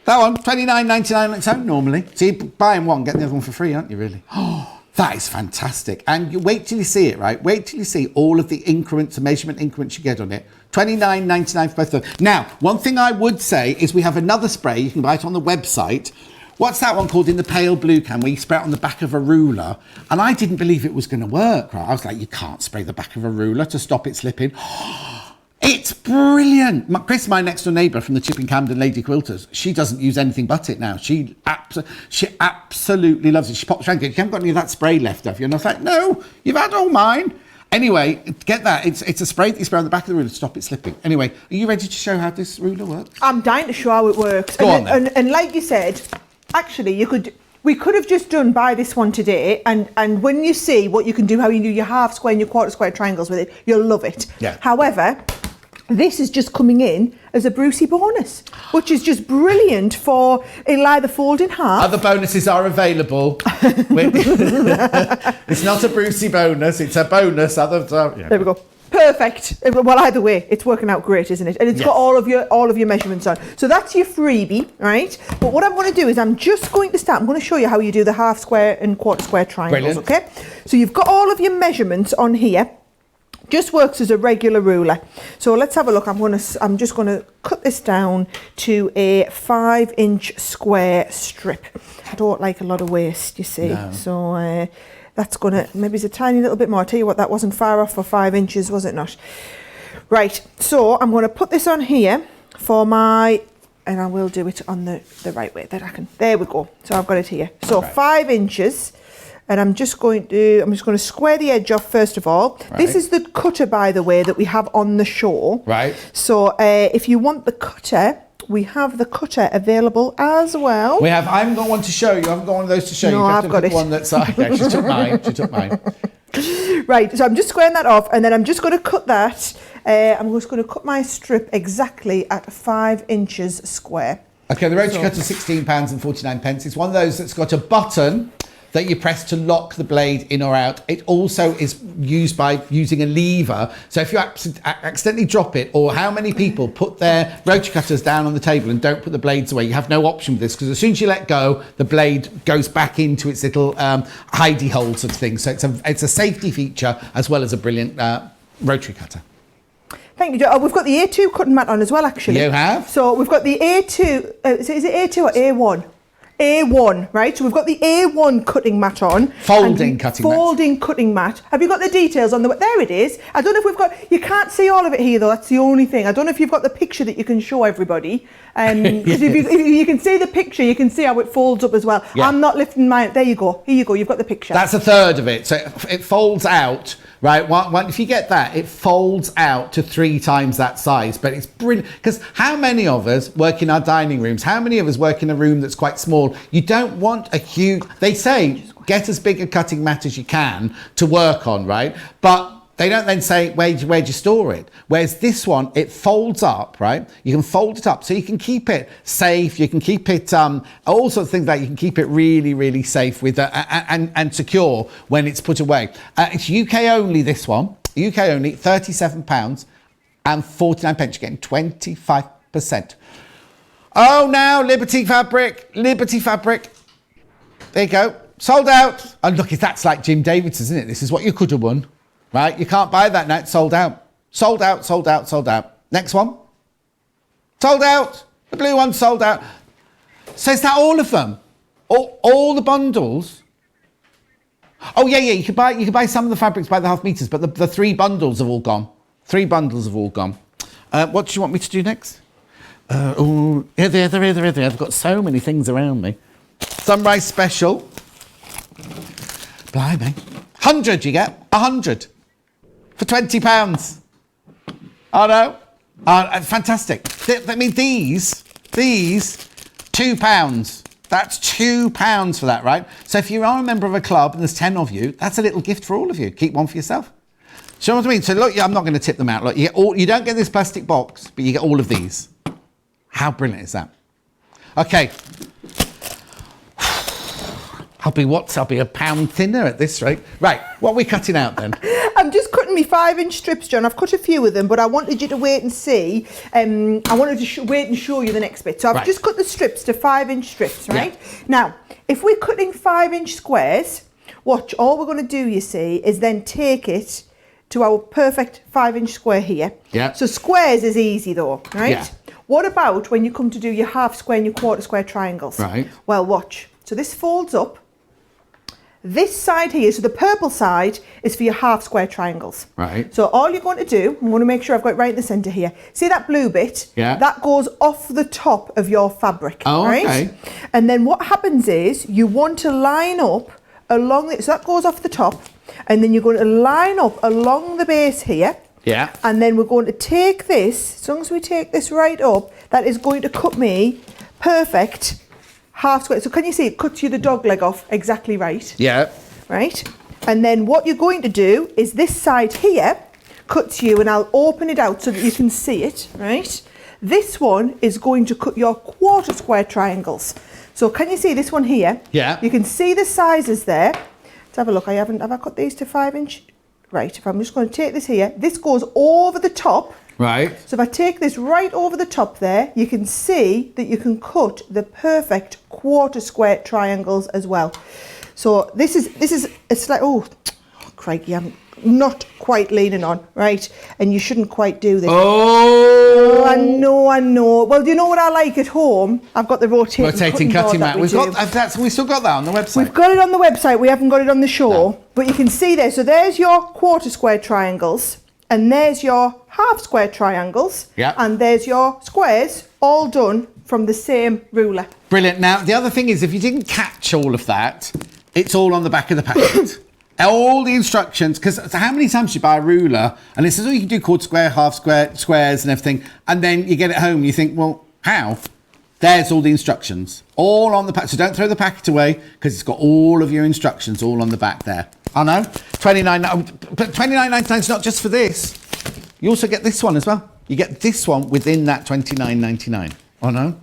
That one, £29.99 on its own normally. So you're buying one, getting the other one for free, aren't you, really? Oh, that is fantastic. And you wait till you see it, right? Wait till you see all of the increments, the measurement increments you get on it. £29.99 for both of them. Now, one thing I would say is we have another spray. You can buy it on the website. What's that one called in the pale blue can where you spray it on the back of a ruler? And I didn't believe it was going to work, right? I was like, you can't spray the back of a ruler to stop it slipping. It's brilliant. Chris, my next door neighbour from the Chipping Camden Lady Quilters, she doesn't use anything but it now. She absolutely loves it. She pops around and goes, you haven't got any of that spray left, have you? And I was like, no, you've had all mine. Anyway, get that. It's a spray that you spray on the back of the ruler to stop it slipping. Anyway, are you ready to show how this ruler works? I'm dying to show how it works. Go on then. And like you said, actually, we could have just buy this one today, and when you see what you can do, how you do your half square and your quarter square triangles with it, you'll love it. Yeah. However, this is just coming in as a Brucey bonus, which is just brilliant for it'll either fold in half. Other bonuses are available. It's not a Brucey bonus, it's a bonus. Yeah. There we go. Perfect. Well, either way, it's working out great, isn't it? And it's got all of your measurements on. So that's your freebie, right? But what I'm going to do is I'm just going to start. I'm going to show you how you do the half square and quarter square triangles. Brilliant. Okay? So you've got all of your measurements on here. Just works as a regular ruler. So let's have a look. I'm just going to cut this down to a 5-inch square strip. I don't like a lot of waste, you see. No. So That's gonna, maybe it's a tiny little bit more. I'll tell you what, that wasn't far off for 5 inches, was it not? Right, so I'm gonna put this on here for my, and I will do it on the right way that I can. There we go. So I've got it here. So 5 inches, and I'm just going to square the edge off first of all. Right. This is the cutter, by the way, that we have on the show. Right. So if you want the cutter, we have the cutter available as well. We have. I haven't got one to show you. I haven't got one of those to show you. No, You have I've to got pick it. one that's okay. She took mine. She took mine. Right, so I'm just squaring that off, and then I'm just going to cut that. I'm just going to cut my strip exactly at 5 inches square. Okay, the rotary cutter is £16.49. It's one of those that's got a button that you press to lock the blade in or out. It also is used by using a lever. So if you accidentally drop it, or how many people put their rotary cutters down on the table and don't put the blades away, you have no option with this, because as soon as you let go, the blade goes back into its little hidey hole sort of thing. So it's a safety feature as well as a brilliant rotary cutter. Thank you, Joe. Oh, we've got the A2 cutting mat on as well, actually. You have? So we've got the A2, is it A2 or A1? A1, right? So we've got the A1 cutting mat on. Folding cutting mat. Folding cutting mat. Have you got the details on the... There it is. I don't know if we've got... You can't see all of it here, though. That's the only thing. I don't know if you've got the picture that you can show everybody. Because if you can see the picture, you can see how it folds up as well. Yeah. I'm not lifting mine. There you go. Here you go. You've got the picture. That's a third of it. So it folds out, right? If you get that, it folds out to 3 times that size. But it's brilliant, because how many of us work in our dining rooms? How many of us work in a room that's quite small? You don't want a huge... They say get as big a cutting mat as you can to work on, right? But they don't then say, where'd you store it? Whereas this one, it folds up, right? You can fold it up so you can keep it safe. You can keep it, all sorts of things like you can keep it really, really safe with and secure when it's put away. It's UK only, this one. UK only, £37.49. You're getting 25%. Oh, now Liberty Fabric. There you go. Sold out. And look, that's like Jim Davidson's, isn't it? This is what you could have won. Right, you can't buy that now. It's sold out. Sold out, sold out, sold out. Next one. Sold out. The blue one sold out. So is that all of them? All the bundles? Oh yeah. You can buy some of the fabrics by the half meters, but the 3 bundles have all gone. 3 bundles have all gone. What do you want me to do next? Here. I've got so many things around me. Sunrise special. Blimey. 100 you get. 100. For £20. Oh no. Fantastic. I mean, these £2. That's £2 for that, right? So if you are a member of a club and there's 10 of you, that's a little gift for all of you. Keep one for yourself. So what I mean? So look, I'm not going to tip them out. Look, you don't get this plastic box, but you get all of these. How brilliant is that? Okay. I'll be a pound thinner at this rate. Right, what are we cutting out then? I'm just cutting me 5-inch strips, John. I've cut a few of them, but I wanted you to wait and see. I wanted to wait and show you the next bit. So I've just cut the strips to 5-inch strips, right? Yeah. Now, if we're cutting 5-inch squares, watch, all we're going to do, you see, is then take it to our perfect 5-inch square here. Yeah. So squares is easy though, right? Yeah. What about when you come to do your half square and your quarter square triangles? Right. Well, watch. So this folds up. This side here, so the purple side is for your half square triangles. Right. So all you're going to do, I'm going to make sure I've got it right in the centre here. See that blue bit? Yeah. That goes off the top of your fabric. Oh, right? okay. And then what happens is you want to line up along it. So that goes off the top. And then you're going to line up along the base here. Yeah. And then we're going to take this, as long as we take this right up, that is going to cut me perfect half square. So can you see it cuts you the dog leg off exactly right? Yeah. Right? And then what you're going to do is this side here cuts you, and I'll open it out so that you can see it, right? This one is going to cut your quarter square triangles. So can you see this one here? Yeah. You can see the sizes there. Let's have a look. Have I cut these to 5-inch? Right, if I'm just going to take this here, this goes over the top. Right. So if I take this right over the top there, you can see that you can cut the perfect quarter square triangles as well. So this is it's like, oh crikey, not quite leaning on, right? And you shouldn't quite do this. Oh, I know. Well, do you know what I like at home? I've got the rotating cutting mat. we Still got that on the website. We've got it on the website. We haven't got it on the show, but you can see there. So there's your quarter square triangles, and there's your half square triangles, and there's your squares, all done from the same ruler. Brilliant. Now, the other thing is, if you didn't catch all of that, it's all on the back of the packet. All the instructions, because how many times do you buy a ruler and it says, oh, you can do quarter square, half square, squares and everything, and then you get it home and you think, well, how? There's all the instructions, all on the packet. So don't throw the packet away, because it's got all of your instructions all on the back there. I know, but $29.99 is not just for this. You also get this one as well. You get this one within that $29.99. I know.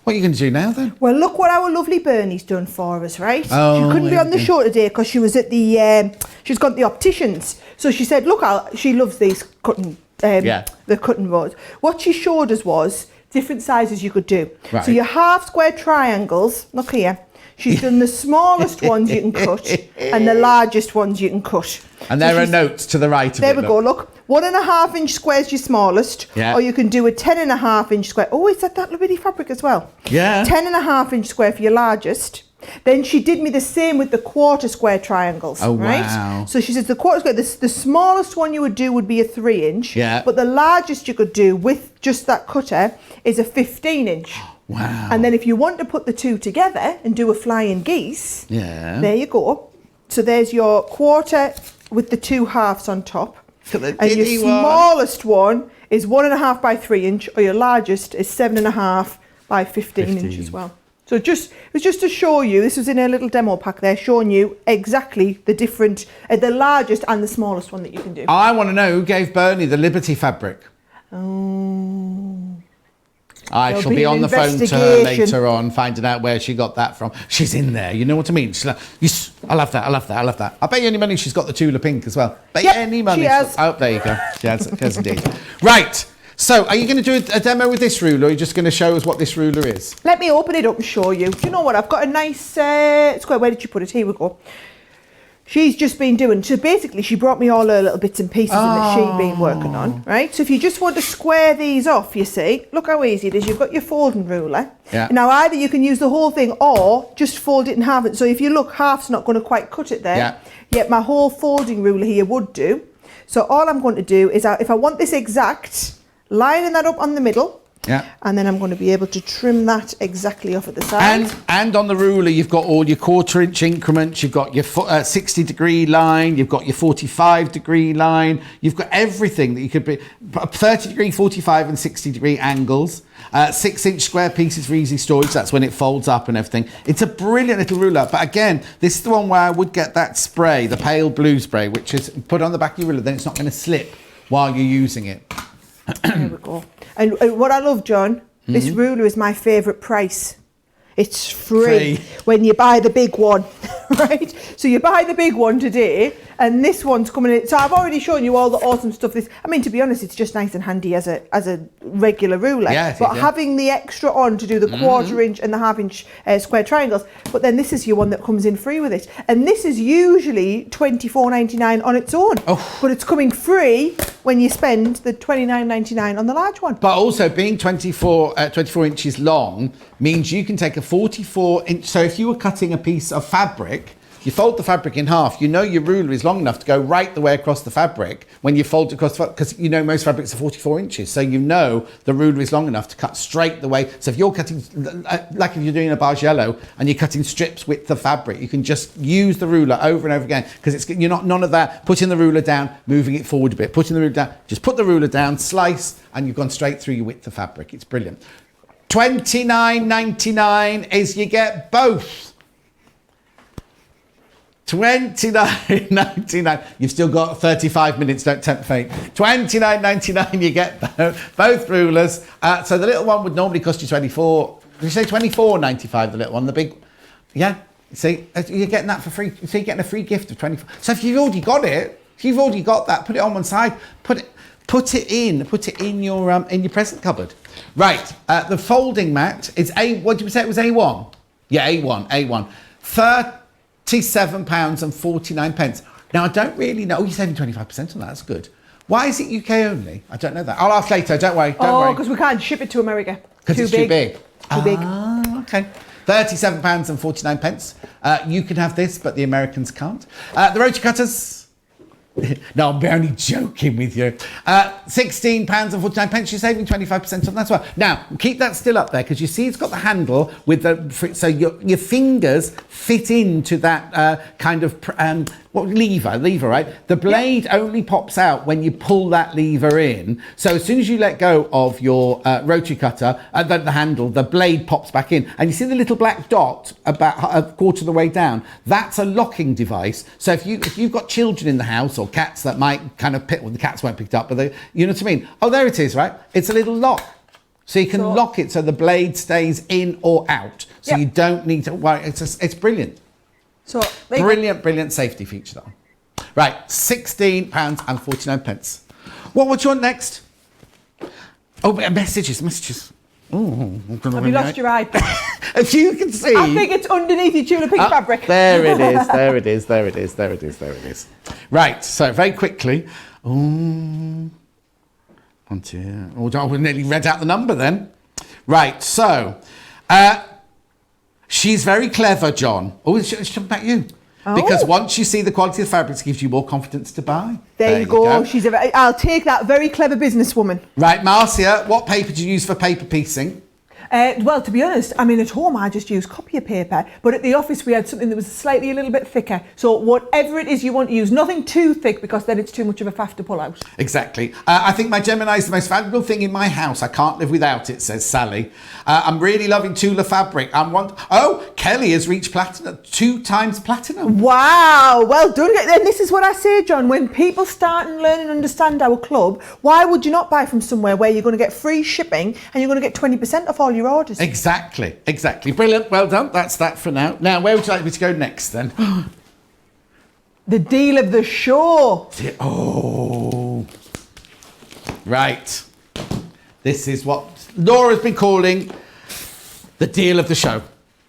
What are you going to do now then? Well, look what our lovely Bernie's done for us, right? Oh, she couldn't be on the show today because she was at the, she's got the opticians. So she said, look, she loves these cutting, the cutting boards. What she showed us was different sizes you could do. Right. So your half square triangles, look here. She's done the smallest ones you can cut and the largest ones you can cut. And there are notes to the right of it. There we go, look. 1.5 inch square is your smallest, or you can do a 10.5 inch square. Oh, it's that little bitty fabric as well. Yeah. 10.5 inch square for your largest. Then she did me the same with the quarter square triangles. Oh, right? Wow. So she says the quarter square, the smallest one you would do would be a 3 inch. Yeah. But the largest you could do with just that cutter is a 15 inch. Wow. And then if you want to put the two together and do a flying geese, there you go. So there's your quarter with the two halves on top. And your smallest one is 1.5 by 3 inch, or your largest is 7.5 by 15 inch as well. So it was just to show you, this was in a little demo pack there, showing you exactly the different, the largest and the smallest one that you can do. I want to know who gave Bernie the Liberty fabric. Oh. I shall be on the phone to her later on, finding out where she got that from. She's in there, you know what I mean? She's like, yes, I love that. I bet you any money she's got the Tula Pink as well. Bet you any money. She has. Oh, there you go. She has indeed. Right. So, are you going to do a demo with this ruler, or are you just going to show us what this ruler is? Let me open it up and show you. Do you know what? I've got a nice square. Where did you put it? Here we go. She's just been doing, so basically she brought me all her little bits and pieces that she'd been working on, right? So if you just want to square these off, you see, look how easy it is. You've got your folding ruler. Yeah. Now either you can use the whole thing or just fold it in half. So if you look, half's not going to quite cut it there. Yeah. Yet my whole folding ruler here would do. So all I'm going to do is, if I want this exact, lining that up on the middle. Yeah. And then I'm going to be able to trim that exactly off at the side. And on the ruler, you've got all your 1/4 inch increments. You've got your 60-degree line. You've got your 45-degree line. You've got everything that you could be 30-degree, 45 and 60-degree angles. 6-inch square pieces for easy storage. That's when it folds up and everything. It's a brilliant little ruler. But again, this is the one where I would get that spray, the pale blue spray, which is put on the back of your ruler. Then it's not going to slip while you're using it. There we go. And what I love, John, this ruler is my favourite price. It's free when you buy the big one, right? So you buy the big one today, and this one's coming in. So I've already shown you all the awesome stuff. I mean, to be honest, it's just nice and handy as a regular ruler. Yeah, but having the extra on to do the 1/4 inch and the 1/2 inch square triangles. But then this is your one that comes in free with it, and this is usually $24.99 on its own. Oh. But it's coming free when you spend the $29.99 on the large one. But also being 24 inches long means you can take a 44 inch. So if you were cutting a piece of fabric, you fold the fabric in half, you know your ruler is long enough to go right the way across the fabric when you fold it across, because you know most fabrics are 44 inches. So you know the ruler is long enough to cut straight the way. So if you're cutting, like if you're doing a bargello and you're cutting strips with the fabric, you can just use the ruler over and over again, because you're not none of that putting the ruler down, moving it forward a bit, putting the ruler down. Just put the ruler down, slice, and you've gone straight through your width of fabric. It's brilliant. $29.99 is you get both. $29.99. You've still got 35 minutes, don't tempt fate. $29.99, you get both rulers. So the little one would normally cost you $24. Did you say $24.95, the little one? The big, yeah. See, you're getting that for free. So you're getting a free gift of $24. So if you've already got it, if you've already got that, put it on one side. Put it in your present cupboard. Right. The folding mat is what did we say it was A1? Yeah, A1. £37.49. Now, I don't really know. Oh, you're saving 25% on that. That's good. Why is it UK only? I don't know that. I'll ask later. Don't worry. Don't worry. because we can't ship it to America. Because it's too big. Too big. Okay. £37.49. You can have this, but the Americans can't. The rotary cutters. No, I'm only joking with you. £16.49. You're saving 25% on that as well. Now, keep that still up there because you see it's got the handle with the so your fingers fit into that kind of lever, right? The blade only pops out when you pull that lever in. So as soon as you let go of your rotary cutter and then the handle, the blade pops back in. And you see the little black dot about a quarter of the way down? That's a locking device. So if you've got children in the house or cats that might kind of the cats won't pick it up, but you know what I mean? Oh, there it is, right? It's a little lock. So you can lock it so the blade stays in or out. So you don't need to worry. It's brilliant. So brilliant safety feature though. Right, £16.49. What do you want next? Oh, messages. Oh, have you lost your iPad? If you can see, I think it's underneath your Tula Pink fabric. There it is. Right, so very quickly. Oh, I nearly read out the number then. Right, so. She's very clever, John. Oh, she's talking about you. Oh. Because once you see the quality of the fabrics, it gives you more confidence to buy. There you go. I'll take that. Very clever businesswoman. Right, Marcia, what paper do you use for paper piecing? Well, to be honest, I mean, at home I just use copier paper, but at the office we had something that was slightly a little bit thicker. So whatever it is you want to use, nothing too thick because then it's too much of a faff to pull out. Exactly. I think my Gemini is the most valuable thing in my house. I can't live without it, says Sally. I'm really loving Tula fabric. Kelly has reached platinum, 2 times platinum. Wow, well done. And this is what I say, John, when people start and learn and understand our club, why would you not buy from somewhere where you're going to get free shipping and you're going to get 20% off all your orders? Exactly. Brilliant. Well done. That's that for now. Now, where would you like me to go next then? The deal of the show. Oh. Right. This is what Laura's been calling the deal of the show.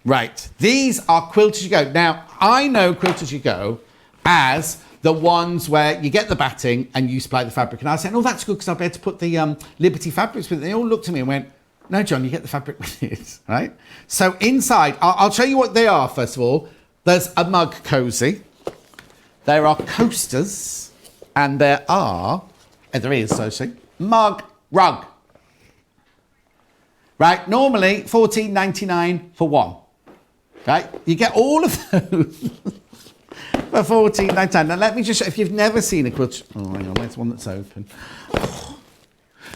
Right. These are Quilt As You Go. Now, I know Quilt As You Go as the ones where you get the batting and you supply the fabric. And I was saying, oh, that's good because I'll be able to put the Liberty fabrics with it. They all looked at me and went, no, John, you get the fabric with it, right? So inside, I'll show you what they are, first of all. There's a mug cozy. There are coasters. And there is, mug rug. Right, normally $14.99 for one. Right, you get all of those for $14.99. Now let me just show, if you've never seen a quilt, hang on, there's one that's open.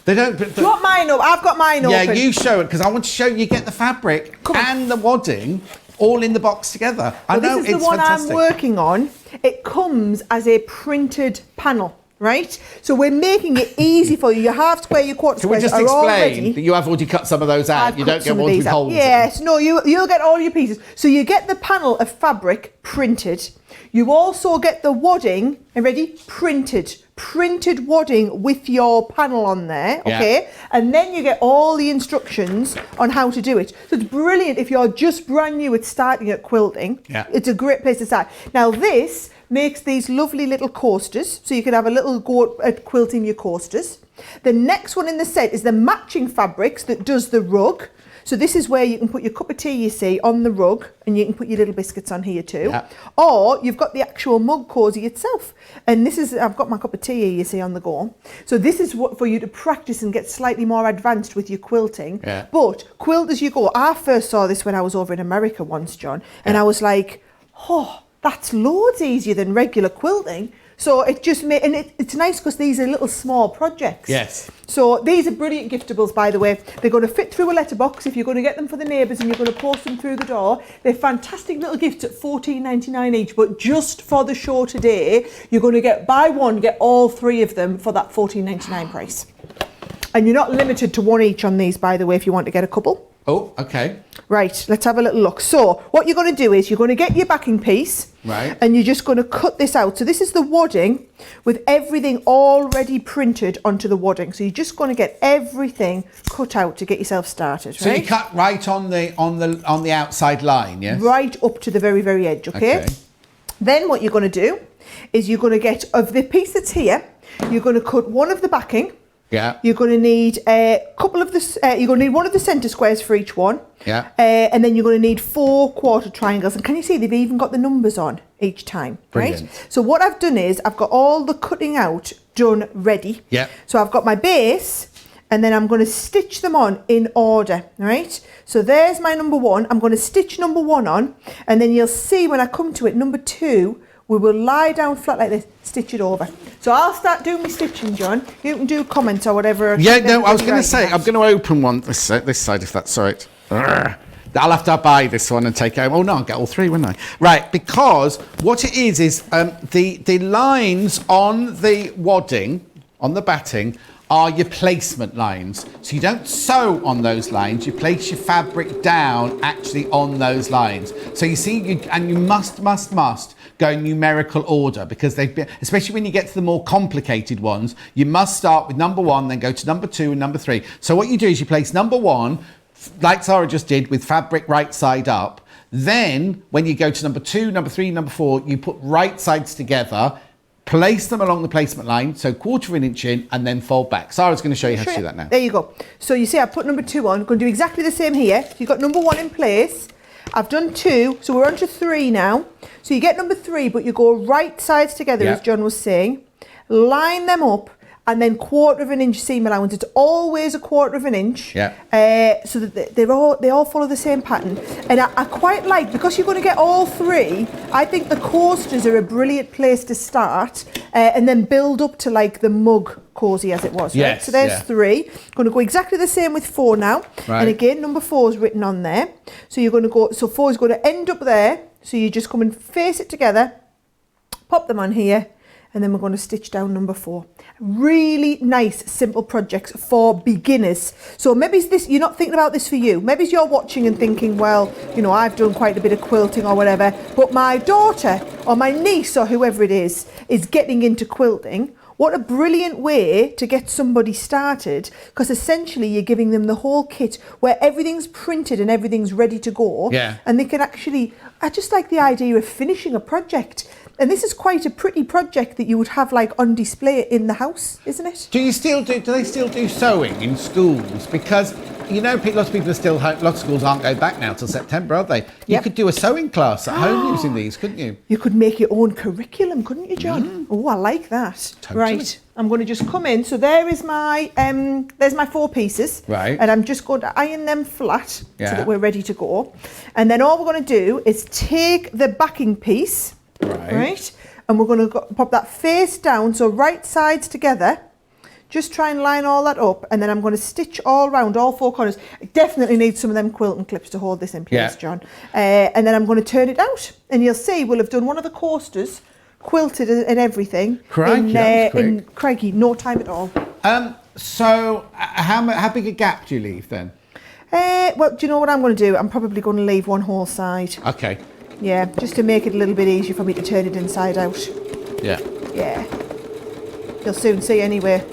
They don't. Do you want mine up? I've got mine open. Yeah, you show it because I want to show you get the fabric and the wadding all in the box together. I know it's fantastic. This is the one I'm working on. It comes as a printed panel. Right, so we're making it easy for you. Your half square, your quarter square. Can we just explain that you have already cut some of those out? You don't get ones with holes. Yes, no, you'll get all your pieces. So you get the panel of fabric printed. You also get the wadding, and ready, printed wadding with your panel on there, okay? Yeah. And then you get all the instructions on how to do it. So it's brilliant if you're just brand new at starting at quilting. Yeah. It's a great place to start. Now this makes these lovely little coasters, so you can have a little go at quilting your coasters. The next one in the set is the matching fabrics that does the rug. So this is where you can put your cup of tea, you see, on the rug, and you can put your little biscuits on here too. Yeah. Or you've got the actual mug cozy itself. And this is, I've got my cup of tea here, you see, on the go. So this is what for you to practice and get slightly more advanced with your quilting. Yeah. But quilt as you go. I first saw this when I was over in America once, John, and I was like, oh, that's loads easier than regular quilting. So it just made, and it's nice because these are little small projects. Yes. So these are brilliant giftables, by the way. They're going to fit through a letterbox if you're going to get them for the neighbours and you're going to post them through the door. They're fantastic little gifts at $14.99 each, but just for the show today, you're going to buy one, get all 3 of them for that $14.99 price. And you're not limited to 1 each on these, by the way, if you want to get a couple. Oh, okay. Right, let's have a little look. So what you're going to do is you're going to get your backing piece, right, and you're just going to cut this out. So this is the wadding with everything already printed onto the wadding. So you're just going to get everything cut out to get yourself started. So you cut right on the outside line, yes? Right up to the very, very edge, okay? Then what you're going to do is you're going to get, of the piece that's here, you're going to cut one of the backing. Yeah. You're going to need a couple of the, you're going to need one of the centre squares for each one. Yeah. And then you're going to need 4 quarter triangles. And can you see they've even got the numbers on each time, Brilliant. right? So what I've done is I've got all the cutting out done ready. Yeah. So I've got my base, and then I'm going to stitch them on in order, right? So there's my number 1. I'm going to stitch number 1 on, and then you'll see when I come to it, number 2, we will lie down flat like this, stitch it over. So I'll start doing my stitching, John. You can do comments or whatever. Yeah, no, I was going to say, I'm going to open one this side, if that's all right. Urgh. I'll have to buy this one and take it home. Oh, no, I'll get all 3, wouldn't I? Right, because what it is the lines on the wadding, on the batting, are your placement lines. So you don't sew on those lines, you place your fabric down actually on those lines. So you see, you must go in numerical order, because especially when you get to the more complicated ones, you must start with number 1, then go to number 2 and number 3. So what you do is you place number 1, like Sara just did, with fabric right side up. Then when you go to number 2, number 3, number 4, you put right sides together, place them along the placement line, so 1/4 inch in, and then fold back. Sara's going to show you how to do that now. There you go. So you see I put number 2 on. I'm going to do exactly the same here. So you've got number 1 in place. I've done 2, so we're on to 3 now. So you get number 3, but you go right sides together, as John was saying. Line them up, and then 1/4 inch seam allowance. It's always a 1/4 inch. Yeah. So that they all follow the same pattern. And I quite like, because you're going to get all 3, I think the coasters are a brilliant place to start, and then build up to like the mug cozy as it was. Right? Yes, So there's 3. Going to go exactly the same with 4 now. Right. And again, number 4 is written on there. So you're going to go, so 4 is going to end up there. So you just come and face it together, pop them on here, and then we're going to stitch down number 4. Really nice, simple projects for beginners. So maybe you're not thinking about this for you. Maybe you're watching and thinking, well, you know, I've done quite a bit of quilting or whatever, but my daughter or my niece or whoever it is getting into quilting. What a brilliant way to get somebody started, because essentially you're giving them the whole kit where everything's printed and everything's ready to go. Yeah. And they can actually, I just like the idea of finishing a project. And this is quite a pretty project that you would have like on display in the house, isn't it? Do they still do sewing in schools? Because, you know, lots of people are still home, lots of schools aren't going back now till September, are they? You Yep. could do a sewing class at home using these, couldn't you? You could make your own curriculum, couldn't you, John? Oh, I like that. Totally. Right, I'm going to just come in. So there's my 4 pieces. Right. And I'm just going to iron them flat so Yeah. that we're ready to go. And then all we're going to do is take the backing piece, right? And we're going to pop that face down, so right sides together. Just try and line all that up, and then I'm going to stitch all around, all 4 corners. I definitely need some of them quilting clips to hold this in place, John. And then I'm going to turn it out, and you'll see we'll have done one of the coasters, quilted and everything. Crikey, that was in crikey, no time at all. So how big a gap do you leave then? Well, do you know what I'm going to do? I'm probably going to leave one whole side. Okay. Yeah, just to make it a little bit easier for me to turn it inside out. Yeah. Yeah. You'll soon see anyway.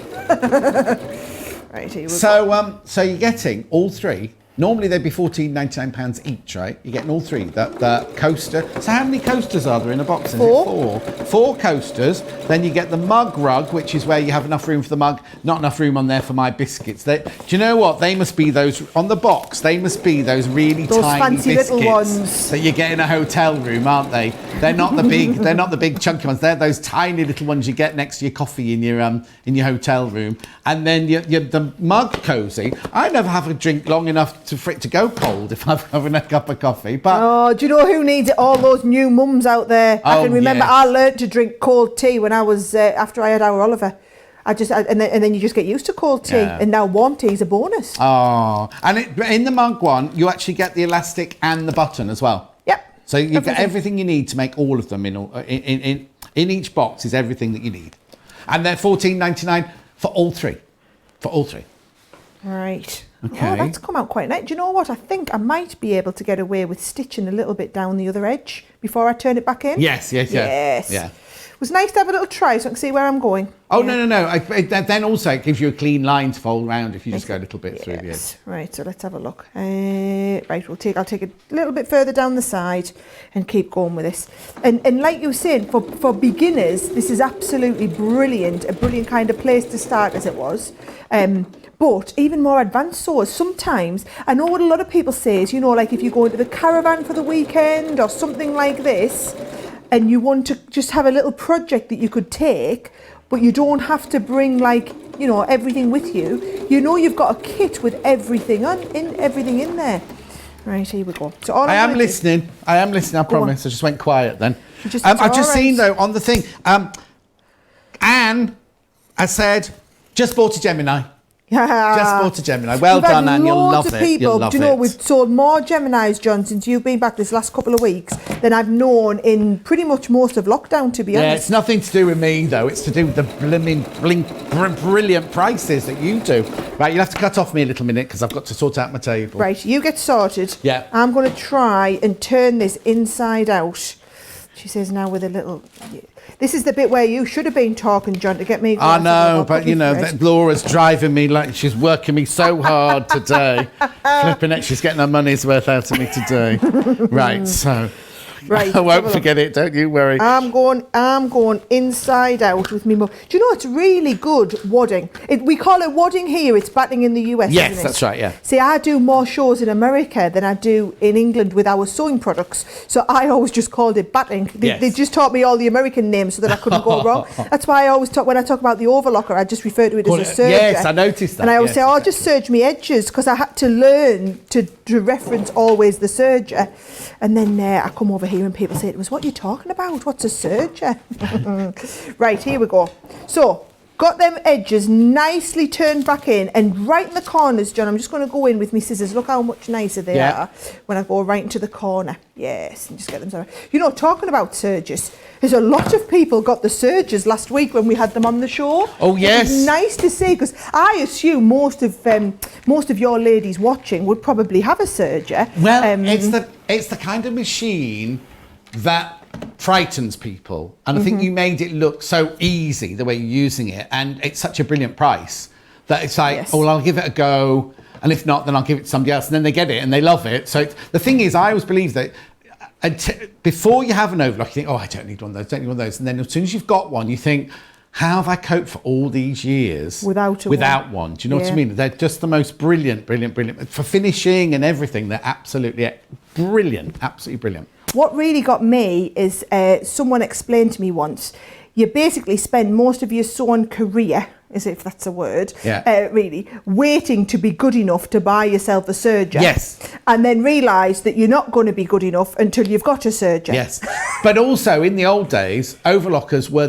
Right, here we So you're getting all 3. Normally they'd be £14.99 each, right? You're getting all 3. The coaster. So how many coasters are there in a box? Is 4. it 4? 4 coasters. Then you get the mug rug, which is where you have enough room for the mug, not enough room on there for my biscuits. Do you know what? They must be those on the box. They must be those really Those tiny fancy biscuits little ones that you get in a hotel room, aren't they? They're not the big. They're not the big chunky ones. They're those tiny little ones you get next to your coffee in your hotel room. And then the mug cozy. I never have a drink long enough for it to go cold if I'm having a cup of coffee. But Oh, do you know who needs it? All those new mums out there. I can remember yes. I learnt to drink cold tea when I was after I had our Oliver. And then you just get used to cold tea, and now warm tea is a bonus. Oh, and in the mug one, you actually get the elastic and the button as well. Yep. So you get everything you need to make all of them in each box is everything that you need, and they're £14.99 for all 3. For all 3. Right. Okay. Oh, that's come out quite nice. Do you know what? I think I might be able to get away with stitching a little bit down the other edge before I turn it back in. Yes. Yes. Yeah. was nice to have a little try so I can see where I'm going. Oh, no. Then also it gives you a clean line to fold around if you just go a little bit through the edge. Right, so let's have a look. Right, I'll take a little bit further down the side and keep going with this. And like you were saying, for beginners, this is absolutely brilliant, a brilliant kind of place to start as it was. But even more advanced sewers, sometimes, I know what a lot of people say is, like if you go into the caravan for the weekend or something like this, and you want to just have a little project that you could take, but you don't have to bring everything with you. You've got a kit with everything in there. Right, here we go. So I am listening, I promise. I just went quiet then. I've just seen though on the thing, Anne, I said, just bought a Gemini. Just bought a Gemini. Well done, Anne. You'll love it. You'll love it. We've sold more Geminis, John, since you've been back this last couple of weeks than I've known in pretty much most of lockdown, to be honest. Yeah, it's nothing to do with me, though. It's to do with the brilliant prices that you do. Right, you'll have to cut off me a little minute because I've got to sort out my table. Right, you get sorted. Yeah. I'm going to try and turn this inside out. She says now with a little... This is the bit where you should have been talking, John, to get me... I know, but that Laura's driving me like she's working me so hard today. Flipping it, she's getting her money's worth out of me today. Right, so... Right, I won't forget it, don't you worry. I'm going inside out with me. Do you know it's really good wadding? We call it wadding here. It's batting in the US. Yes, isn't it? That's right. Yeah. See, I do more shows in America than I do in England with our sewing products. So I always just called it batting. They just taught me all the American names so that I couldn't go wrong. That's why I always talk when I talk about the overlocker. I just refer to it as a serger. Yes, I noticed that. And I always say, just serge me edges because I had to learn to reference always the serger. And then I come over here and people say, what are you talking about? What's a serger? Right, here we go. So, got them edges nicely turned back in and right in the corners, John, I'm just going to go in with my scissors. Look how much nicer they are when I go right into the corner. Yes, and just get them sorted. Talking about sergers, there's a lot of people got the sergers last week when we had them on the show. Oh, yes. It was nice to see because I assume most of your ladies watching would probably have a serger. Well, it's the kind of machine that frightens people, and I think you made it look so easy the way you're using it, and it's such a brilliant price that it's like, oh, well, I'll give it a go, and if not, then I'll give it to somebody else, and then they get it and they love it. So the thing is, I always believe that before you have an overlock, you think, oh, I don't need one of those, and then as soon as you've got one, you think, how have I coped for all these years without one? Do you know what I mean? They're just the most brilliant for finishing and everything. They're absolutely brilliant, absolutely brilliant. What really got me is someone explained to me once, you basically spend most of your sewing career, as if that's a word, really, waiting to be good enough to buy yourself a serger. Yes. And then realise that you're not going to be good enough until you've got a serger. Yes. But also, in the old days, overlockers were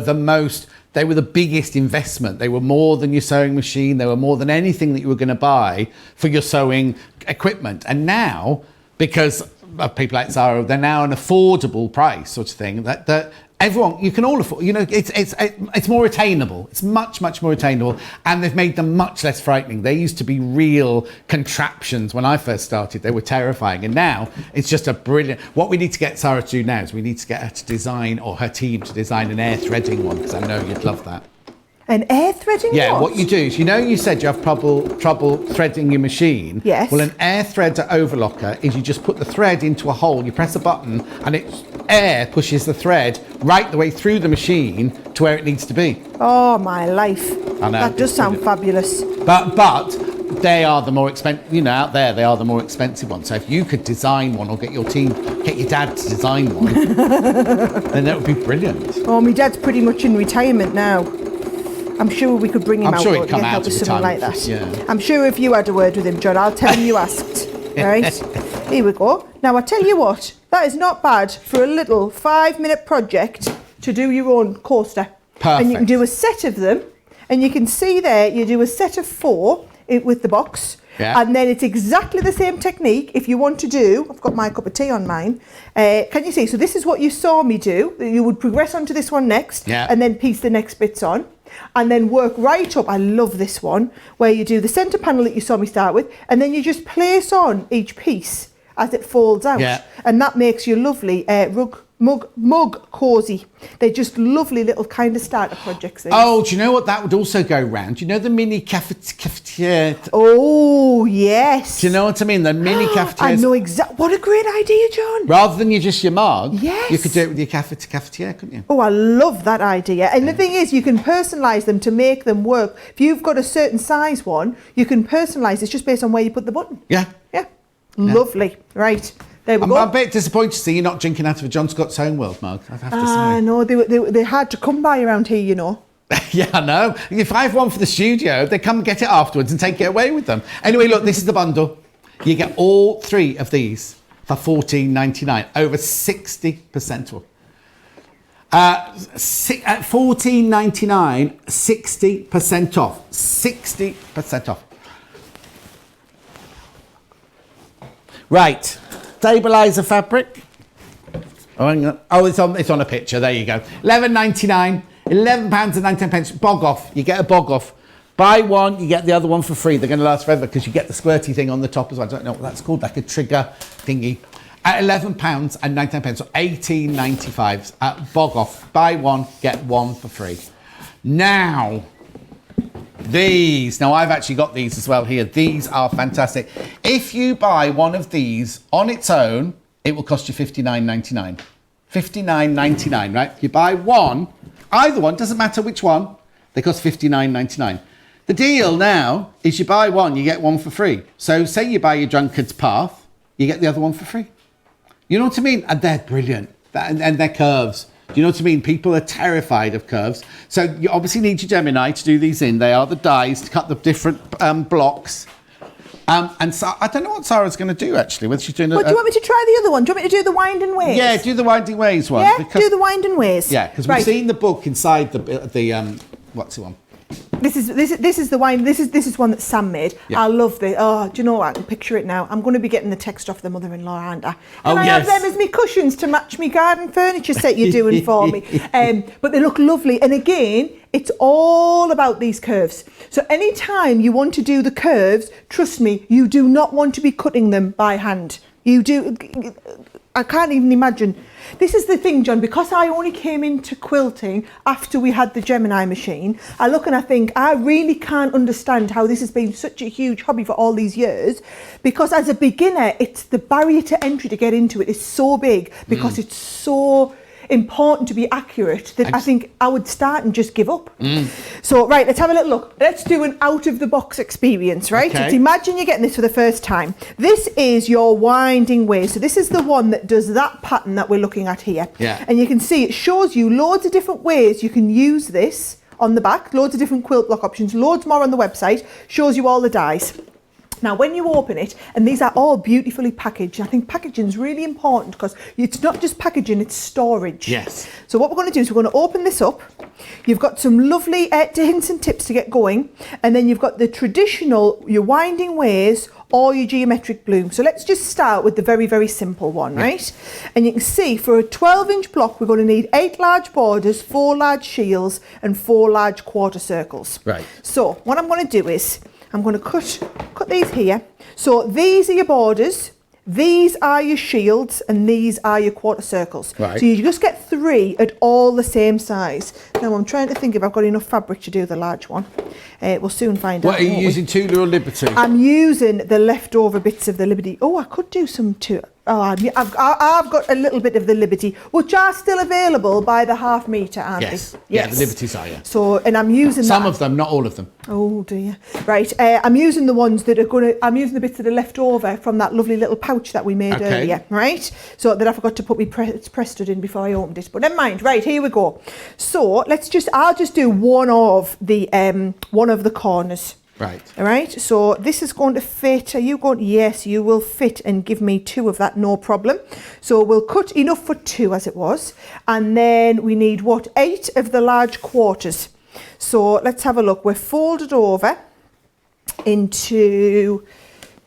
they were the biggest investment. They were more than your sewing machine. They were more than anything that you were going to buy for your sewing equipment. And now, because of people like Sara, they're now an affordable price sort of thing that everyone, you can all afford. It's more attainable. It's much more attainable, and they've made them much less frightening. They used to be real contraptions when I first started. They were terrifying, and now it's just a brilliant. What we need to get Sara to do now is we need to get her to design, or her team to design, an air threading one, because I know you'd love that. An air threading? Yeah, what you do is, you said you have trouble threading your machine. Yes. Well, an air threader overlocker is you just put the thread into a hole, you press a button, and air pushes the thread right the way through the machine to where it needs to be. Oh, my life. I know. That does sound fabulous. But they are the more expensive, out there, they are the more expensive ones. So if you could design one, or get your dad to design one, then that would be brilliant. Oh, my dad's pretty much in retirement now. I'm sure we could bring him out. I'm sure he'd come out with something like that. Yeah. I'm sure if you had a word with him, John, I'll tell him you asked. Right? Here we go. Now, I tell you what, that is not bad for a little 5-minute project to do your own coaster. Perfect. And you can do a set of them, and you can see there, you do a set of 4 with the box. Yeah. And then it's exactly the same technique if you want to do, I've got my cup of tea on mine, can you see? So this is what you saw me do. You would progress onto this one next, and then piece the next bits on. And then work right up, I love this one, where you do the centre panel that you saw me start with, and then you just place on each piece as it folds out. Yeah. And that makes your lovely rug mug cozy. They're just lovely little kind of starter projects. Oh, do you know what that would also go round? Do you know the mini cafetiere? Oh, yes. Do you know what I mean? The mini cafetiere. I know exactly. What a great idea, John. Rather than just your mug, yes, you could do it with your cafetiere, couldn't you? Oh, I love that idea. And the thing is, you can personalise them to make them work. If you've got a certain size one, you can personalise it just based on where you put the button. Yeah. Lovely. Right. There we go. I'm a bit disappointed to see you're not drinking out of a John Scott's Homeworld mug, I have to say. I know, they had to come by around here, you know. Yeah, I know. If I have one for the studio, they come get it afterwards and take it away with them. Anyway, look, this is the bundle. You get all 3 of these for $14.99, over 60% off. At $14.99, 60% off. 60% off. Right. Stabilizer fabric. Oh, it's on a picture. There you go. £11.99, £11.19. Bog off. You get a bog off. Buy one, you get the other one for free. They're going to last forever because you get the squirty thing on the top as well. I don't know what that's called, like a trigger thingy. At £11.19, so $18.95. Bog off. Buy one, get one for free. Now, these. Now, I've actually got these as well here. These are fantastic. If you buy one of these on its own, it will cost you $59.99. $59.99, right? You buy one, either one, doesn't matter which one, they cost $59.99. The deal now is you buy one, you get one for free. So say you buy your Drunkard's Path, you get the other one for free. You know what I mean? And they're brilliant. And they're curves. Do you know what I mean? People are terrified of curves. So you obviously need your Gemini to do these in. They are the dies to cut the different blocks. And so I don't know what Sarah's going to do, actually. Whether she's doing. Well, do you want me to try the other one? Do you want me to do the Winding Ways? Yeah, do the Winding Ways one. Yeah, do the Winding Ways. Yeah, because we've seen the book inside the what's the one? This is the wine. This is one that Sam made. Yeah. I love this. Oh, do you know what? I can picture it now. I'm going to be getting the text off the mother-in-law, aren't I? And I have them as my cushions to match my garden furniture set you're doing for me. But they look lovely. And again, it's all about these curves. So anytime you want to do the curves, trust me, you do not want to be cutting them by hand. You do. I can't even imagine. This is the thing, John, because I only came into quilting after we had the Gemini machine, I look and I think, I really can't understand how this has been such a huge hobby for all these years, because as a beginner, it's the barrier to entry to get into it is so big, because it's so important to be accurate that I think I would start and just give up. So, right, let's have a little look. Let's do an out-of-the-box experience, right? Okay. So imagine you're getting this for the first time. This is your Winding Way. So this is the one that does that pattern that we're looking at here. Yeah. And you can see it shows you loads of different ways you can use this on the back, loads of different quilt block options, loads more on the website, shows you all the dies. Now, when you open it, and these are all beautifully packaged, I think packaging is really important because it's not just packaging, it's storage. Yes. So what we're going to do is we're going to open this up. You've got some lovely hints and tips to get going. And then you've got the traditional, your Winding Ways or your geometric bloom. So let's just start with the very, very simple one, right? And you can see for a 12-inch block, we're going to need 8 large borders, 4 large shields, and 4 large quarter circles. Right. So what I'm going to do is, I'm going to cut these here. So these are your borders, these are your shields, and these are your quarter circles. Right. So you just get 3 at all the same size. Now I'm trying to think if I've got enough fabric to do the large one. We'll soon find out. What are you using, Tula or Liberty? I'm using the leftover bits of the Liberty. Oh, I could do some too. Oh, I've got a little bit of the Liberty, which are still available by the half metre, aren't they? Yes. Yeah, the Liberties are, yeah. So, and I'm using some of them, not all of them. Oh dear. Right, I'm using the ones that are I'm using the bits that are left over from that lovely little pouch that we made earlier, right? So that I forgot to put my press stud in before I opened it. But never mind. Right, here we go. So I'll just do one of the corners. Right. All right. So this is going to fit. Are you going? Yes, you will fit and give me 2 of that, no problem. So we'll cut enough for 2 as it was. And then we need 8 of the large quarters. So let's have a look. We're folded over into,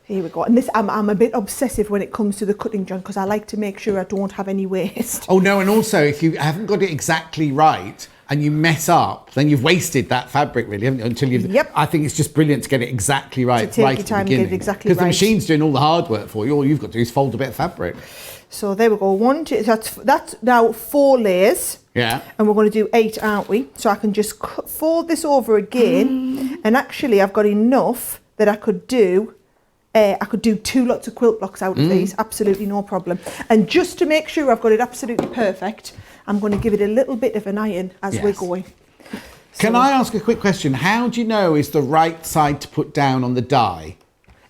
here we go. And this, I'm a bit obsessive when it comes to the cutting, John, because I like to make sure I don't have any waste. Oh no, and also if you haven't got it exactly right, and you mess up, then you've wasted that fabric, really, haven't you? Until you've. Yep. I think it's just brilliant to get it exactly right, take right your at time the and get it beginning. exactly Because the right. machine's doing all the hard work for you. All you've got to do is fold a bit of fabric. So there we go. 1, 2. That's now 4 layers. Yeah. And we're going to do 8, aren't we? So I can just fold this over again. And actually, I've got enough that I could do 2 lots of quilt blocks out of these. Absolutely no problem. And just to make sure I've got it absolutely perfect, I'm going to give it a little bit of an iron as we're going. Can I ask a quick question? How do you know is the right side to put down on the die?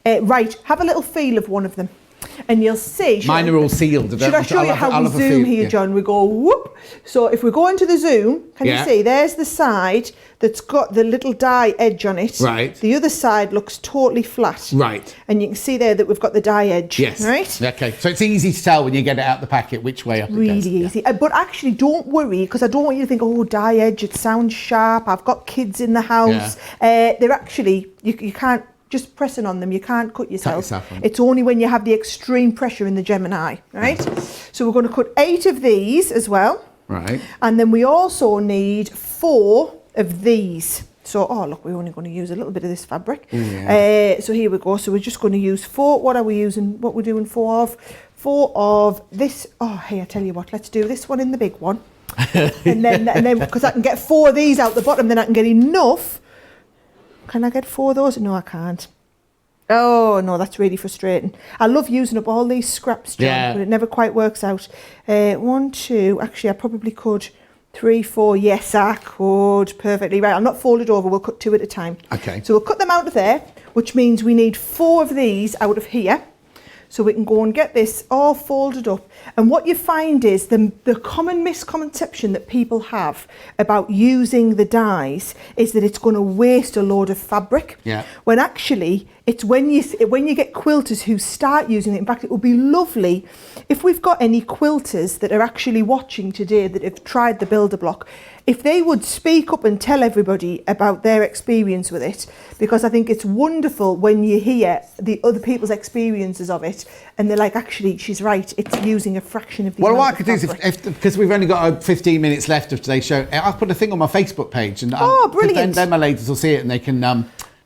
Right. Have a little feel of one of them. And you'll see. Mine are all sealed. Should I show you how we zoom here, John? We go whoop. So if we go into the zoom, can you see? There's the side that's got the little die edge on it. Right. The other side looks totally flat. Right. And you can see there that we've got the die edge. Yes. Right. Okay. So it's easy to tell when you get it out the packet which way up it goes. Really easy. But actually, don't worry, because I don't want you to think, oh, die edge, it sounds sharp. I've got kids in the house. They're actually, you can't. Just pressing on them, you can't cut yourself. It's only when you have the extreme pressure in the Gemini, right? So we're going to cut 8 of these as well. Right. And then we also need 4 of these. So, oh, look, we're only going to use a little bit of this fabric. So here we go. So we're just going to use 4. What are we using? What we're doing 4 of? 4 of this. Oh, hey, I tell you what, let's do this one in the big one. and then, because I can get 4 of these out the bottom, then I can get enough. Can I get 4 of those? No, I can't. Oh, no, that's really frustrating. I love using up all these scraps, John, but it never quite works out. 1, 2, actually, I probably could. 3, 4, yes, I could. Perfectly right. I'll not fold it over. We'll cut 2 at a time. Okay. So we'll cut them out of there, which means we need 4 of these out of here. So we can go and get this all folded up. And what you find is the common misconception that people have about using the dies is that it's going to waste a load of fabric. Yeah. When actually, it's when you get quilters who start using it. In fact, it would be lovely if we've got any quilters that are actually watching today that have tried the builder block, if they would speak up and tell everybody about their experience with it, because I think it's wonderful when you hear the other people's experiences of it and they're like, actually, she's right, it's using a fraction of the Well, amount what I of could do is, fabric. because we've only got 15 minutes left of today's show, I'll put a thing on my Facebook page. And, brilliant. Then my ladies will see it and they can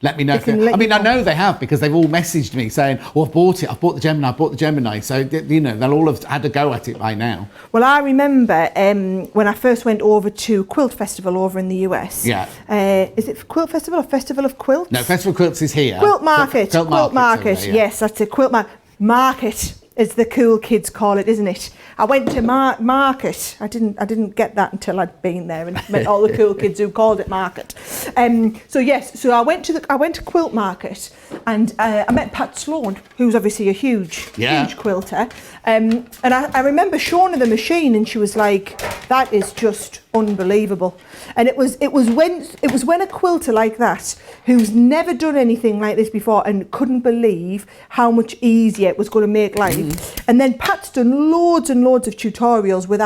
let me know. I know they have, because they've all messaged me saying, oh, I've bought the Gemini. So, they'll all have had a go at it by now. Well, I remember when I first went over to Quilt Festival over in the US. Yeah. Is it Quilt Festival or Festival of Quilts? No, Festival of Quilts is here. Quilt Market. Quilt Market. Yes, that's it. Quilt Market, as the cool kids call it, isn't it? I went to Market. I didn't get that until I'd been there and met all the cool kids who called it Market. So I went to Quilt Market and I met Pat Sloan, who's obviously a huge quilter. And I remember showing her the machine and she was like, that is just unbelievable. And it was when a quilter like that, who's never done anything like this before and couldn't believe how much easier it was going to make life. And then Pat's done loads and loads of tutorials with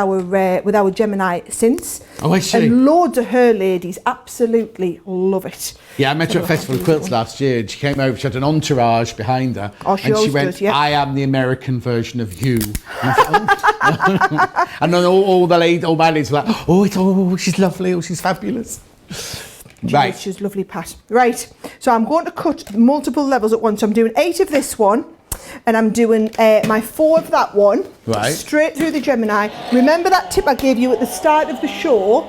our Gemini since. Oh, is she? And loads of her ladies absolutely love it. Yeah, I met her at Festival of Quilts last year and she came over, she had an entourage behind her. Oh, she and she went, does, yeah. I am the American version of you. And then all my ladies were like, she's lovely, oh, she's fabulous. Right. She's lovely, Pat. Right, so I'm going to cut multiple levels at once. So I'm doing 8 of this one, and I'm doing my 4 of that one. Right. Straight through the Gemini. Remember that tip I gave you at the start of the show?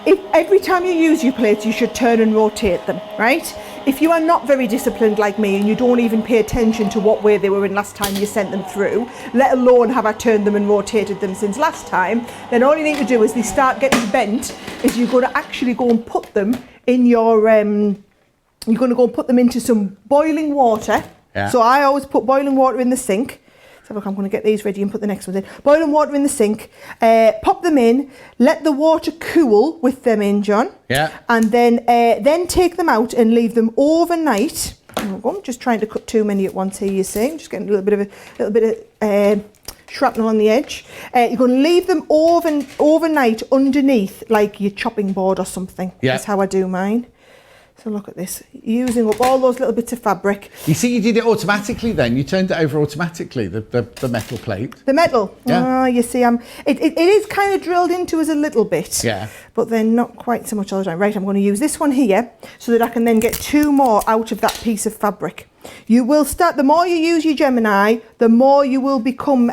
If every time you use your plates, you should turn and rotate them, right? If you are not very disciplined like me and you don't even pay attention to what way they were in last time you sent them through, let alone have I turned them and rotated them since last time, then all you need to do is they start getting bent, is you're going to actually go and put them in your, you're going to go and put them into some boiling water. Yeah. So I always put boiling water in the sink. So look, I'm going to get these ready and put the next ones in. Boiling water in the sink, pop them in, let the water cool with them in, John. Yeah. And then take them out and leave them overnight. I'm just trying to cut too many at once here, you see. I'm just getting a little bit of shrapnel on the edge. You're going to leave them overnight underneath, like your chopping board or something. Yeah. That's how I do mine. So look at this, using up all those little bits of fabric. You see, you did it automatically then. You turned it over automatically, the metal plate. The metal? Yeah. Oh, you see, it is kind of drilled into us a little bit. Yeah. But then not quite so much all the time. Right, I'm going to use this one here so that I can then get 2 more out of that piece of fabric. You will start, the more you use your Gemini, the more you will become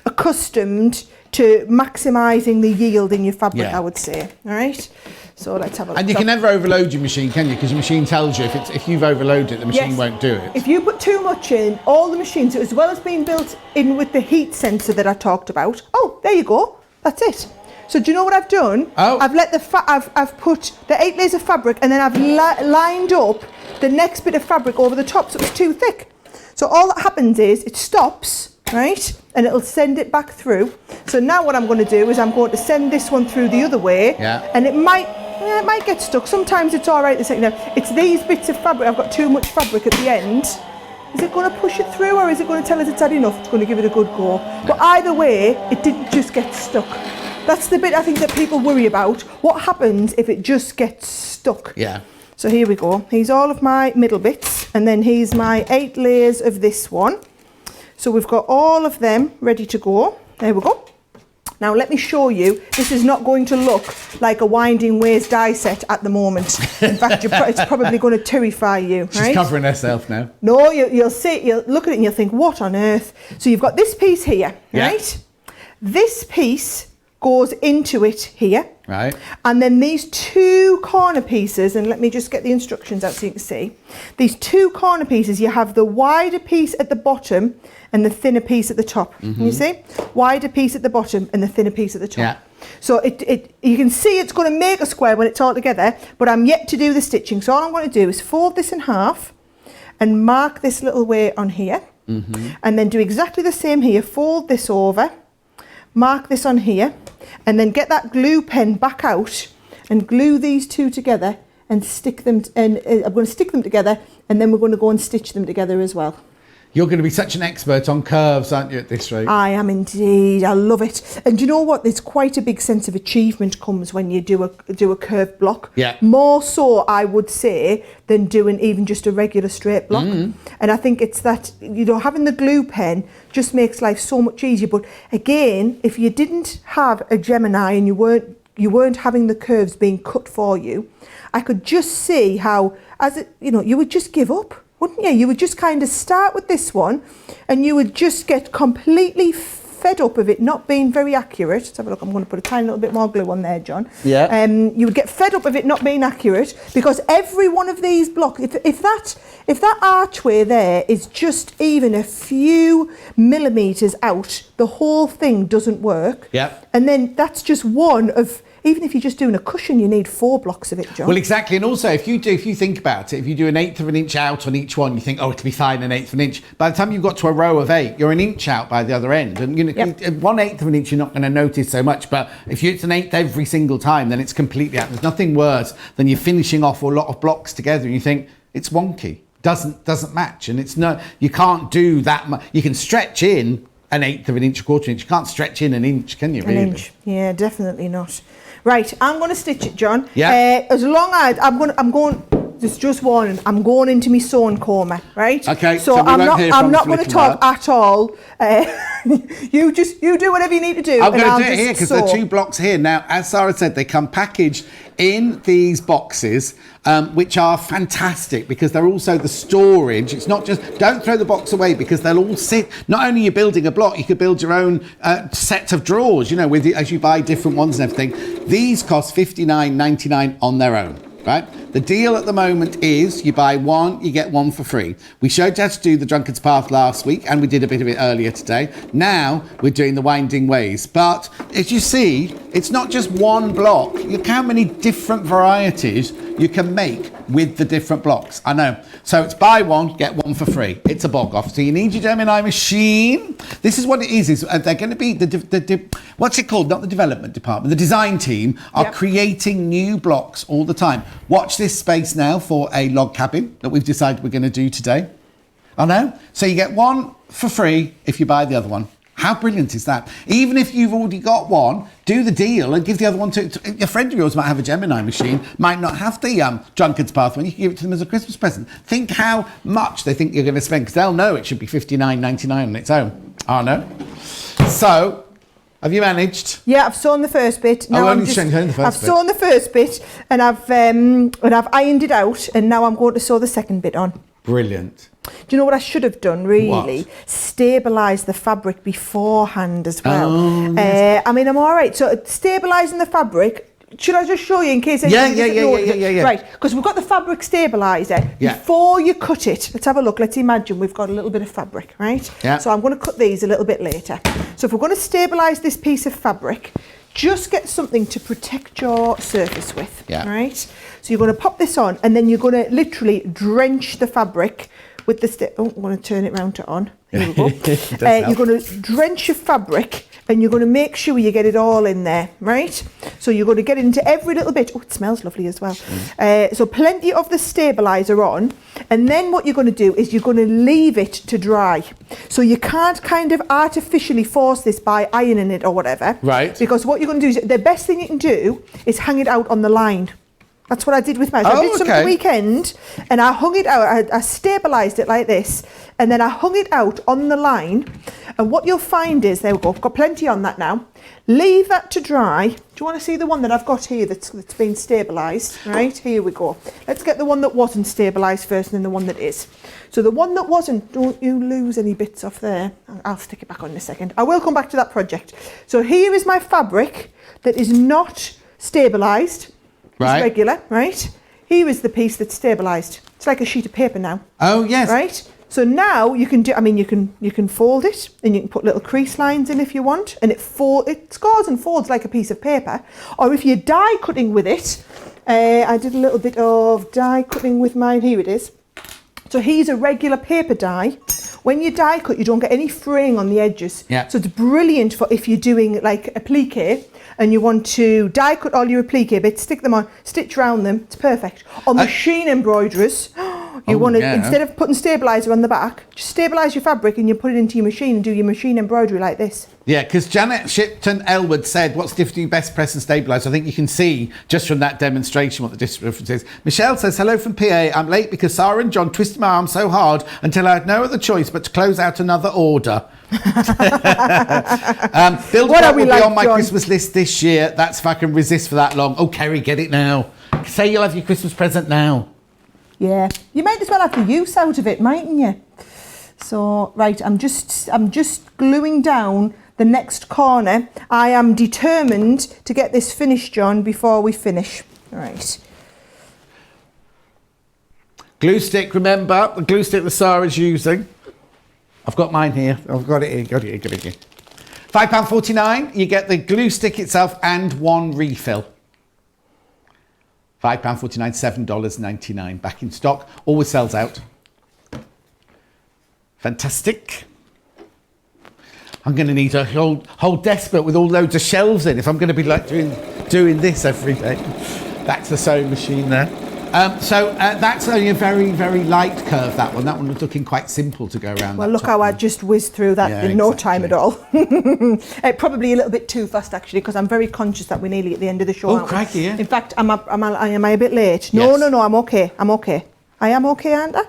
accustomed to maximising the yield in your fabric, I would say. All right? So let's have a look. And you can never overload your machine, can you? Because your machine tells you if you've overloaded it, the machine won't do it. If you put too much in, all the machines, as well as being built in with the heat sensor that I talked about. Oh, there you go. That's it. So do you know what I've done? Oh. I've let I've put the 8 layers of fabric, and then I've lined up the next bit of fabric over the top, so it's too thick. So all that happens is it stops, right? And it'll send it back through. So now what I'm going to do is I'm going to send this one through the other way. Yeah. And it might get stuck. Sometimes it's all right. It's these bits of fabric. I've got too much fabric at the end. Is it going to push it through, or is it going to tell us it's had enough? It's going to give it a good go. But either way, it didn't just get stuck. That's the bit I think that people worry about. What happens if it just gets stuck? Yeah. So here we go. Here's all of my middle bits, and then here's my 8 layers of this one. So we've got all of them ready to go. There we go. Now let me show you, this is not going to look like a winding ways die set at the moment. In fact, it's probably going to terrify you. She's right? covering herself now. No, you'll see, you'll look at it and you'll think, what on earth? So you've got this piece here, right? This piece goes into it here. Right. And then these 2 corner pieces, and let me just get the instructions out so you can see. These 2 corner pieces, you have the wider piece at the bottom and the thinner piece at the top. You see? Wider piece at the bottom and the thinner piece at the top. Yeah. So you can see it's going to make a square when it's all together, but I'm yet to do the stitching. So all I'm going to do is fold this in half and mark this little way on here. And then do exactly the same here. Fold this over, mark this on here, and then get that glue pen back out and glue these 2 together and stick them, I'm going to stick them together, and then we're going to go and stitch them together as well. You're going to be such an expert on curves, aren't you, at this rate? I am indeed. I love it. And you know what? There's quite a big sense of achievement comes when you do a curved block. Yeah. More so, I would say, than doing even just a regular straight block. And I think it's that, having the glue pen just makes life so much easier. But again, if you didn't have a Gemini and you weren't having the curves being cut for you, I could just see how, you would just give up. Wouldn't you? You would just kind of start with this one and you would just get completely fed up of it not being very accurate. Let's have a look. I'm going to put a tiny little bit more glue on there, John. Yeah. You would get fed up of it not being accurate because every one of these blocks, if that archway there is just even a few millimetres out, the whole thing doesn't work. Yeah. And then that's just one of... Even if you're just doing a cushion, you need 4 blocks of it, John. Well, exactly. And also, if you think about it, if you do 1/8 of an inch out on each one, you think, oh, it'll be fine, 1/8 of an inch. By the time you've got to a row of 8, you're 1 inch out by the other end. And 1/8 of an inch, you're not going to notice so much. But if it's 1/8 every single time, then it's completely out. There's nothing worse than you're finishing off a lot of blocks together and you think, it's wonky, doesn't match. And you can't do that much. You can stretch in 1/8 of an inch, 1/4 inch. You can't stretch in 1 inch, can you, really? 1 inch. Yeah, definitely not. Right, I'm going to stitch it, John. Yeah. As long as I'm going. Just warning. I'm going into my sewing coma, right? Okay. So I'm not going to talk at all. You do whatever you need to do. I'm going to do it here because there are 2 blocks here now. As Sarah said, they come packaged in these boxes, which are fantastic because they're also the storage. It's not just, don't throw the box away because they'll all sit. Not only are you building a block, you could build your own set of drawers. As you buy different ones and everything. These cost $59.99 on their own. Right? The deal at the moment is you buy 1, you get 1 for free. We showed you how to do the Drunkard's Path last week and we did a bit of it earlier today. Now we're doing the Winding Ways. But as you see, it's not just 1 block. Look how many different varieties you can make with the different blocks. I know. So it's buy 1, get 1 for free. It's a bog off. So you need your Gemini machine. This is what it is they're going to be, what's it called? Not the development department. The design team are creating new blocks all the time. Watch this space now for a log cabin that we've decided we're going to do today. I know. So you get 1 for free if you buy the other one. How brilliant is that? Even if you've already got one, do the deal and give the other one to a friend of yours. Might have a Gemini machine, might not have the drunkard's path one. You can give it to them as a Christmas present. Think how much they think you're going to spend, because they'll know it should be $59.99 on its own. I know. So, have you managed? Yeah, I've sewn the first bit. Now I've sewn the first bit, and I've ironed it out, and now I'm going to sew the second bit on. Brilliant. Do you know what I should have done, really? What? Stabilise the fabric beforehand as well. Oh, yes. I mean, I'm all right. So stabilising the fabric, should I just show you in case Yeah. Right, because we've got the fabric stabiliser. Yeah. Before you cut it, let's have a look. Let's imagine we've got a little bit of fabric, right? Yeah. So I'm going to cut these a little bit later. So if we're going to stabilise this piece of fabric, just get something to protect your surface with, right? So you're going to pop this on, and then you're going to literally drench the fabric with the I'm going to turn it round to on. Here we go. You're going to drench your fabric, and you're going to make sure you get it all in there, right? So you're going to get it into every little bit. Oh, it smells lovely as well. So plenty of the stabiliser on, and then what you're going to do is you're going to leave it to dry. So you can't kind of artificially force this by ironing it or whatever. Right. Because what you're going to do is, the best thing you can do is hang it out on the line. That's what I did with mine. So I did some at the weekend, and I hung it out. I stabilised it like this, and then I hung it out on the line. And what you'll find is, there we go, I've got plenty on that now. Leave that to dry. Do you want to see the one that I've got here that's been stabilised? Right, here we go. Let's get the one that wasn't stabilised first, and then the one that is. So the one that wasn't, don't you lose any bits off there. I'll stick it back on in a second. I will come back to that project. So here is my fabric that is not stabilised. It's regular, right? Here is the piece that's stabilised. It's like a sheet of paper now. Oh, yes. Right? So now you can do, I mean, you can fold it, and you can put little crease lines in if you want, and it scores and folds like a piece of paper. Or if you're die cutting with it, I did a little bit of die cutting with mine. Here it is. So here's a regular paper die. When you die cut, you don't get any fraying on the edges. Yeah. So it's brilliant for if you're doing like a plique and you want to die cut all your applique bits, stick them on, stitch round them. It's perfect. On machine embroiderers, you want to, instead of putting stabiliser on the back, just stabilise your fabric and you put it into your machine and do your machine embroidery like this. Yeah, because Janet Shipton Elwood said, what's the difference between best press and stabilise? I think you can see just from that demonstration what the difference is. Michelle says, hello from PA. I'm late because Sara and John twisted my arm so hard until I had no other choice but to close out another order. Build what will be on my Christmas list this year. That's if I can resist for that long. Oh, Kerry, get it now. Say you'll have your Christmas present now. Yeah, you might as well have the use out of it, mightn't you? So, right, I'm just gluing down the next corner. I am determined to get this finished, John, before we finish. All right. Glue stick, remember, the glue stick that Sara's using. I've got mine here. I've got it here. Got it here. £5.49. You get the glue stick itself and one refill. £5.49, $7.99. Back in stock. Always sells out. Fantastic. I'm going to need a whole desk with all loads of shelves in if I'm going to be like doing this every day. Back to the sewing machine there. So that's only a very, very light curve, that one. That one was looking quite simple to go around. Well, look how I just whizzed through that in no time at all. Probably a little bit too fast, actually, because I'm very conscious that we're nearly at the end of the show. Oh, crikey, yeah. In fact, am I a bit late? No, yes. No, I'm okay. I'm okay. I am okay, aren't I?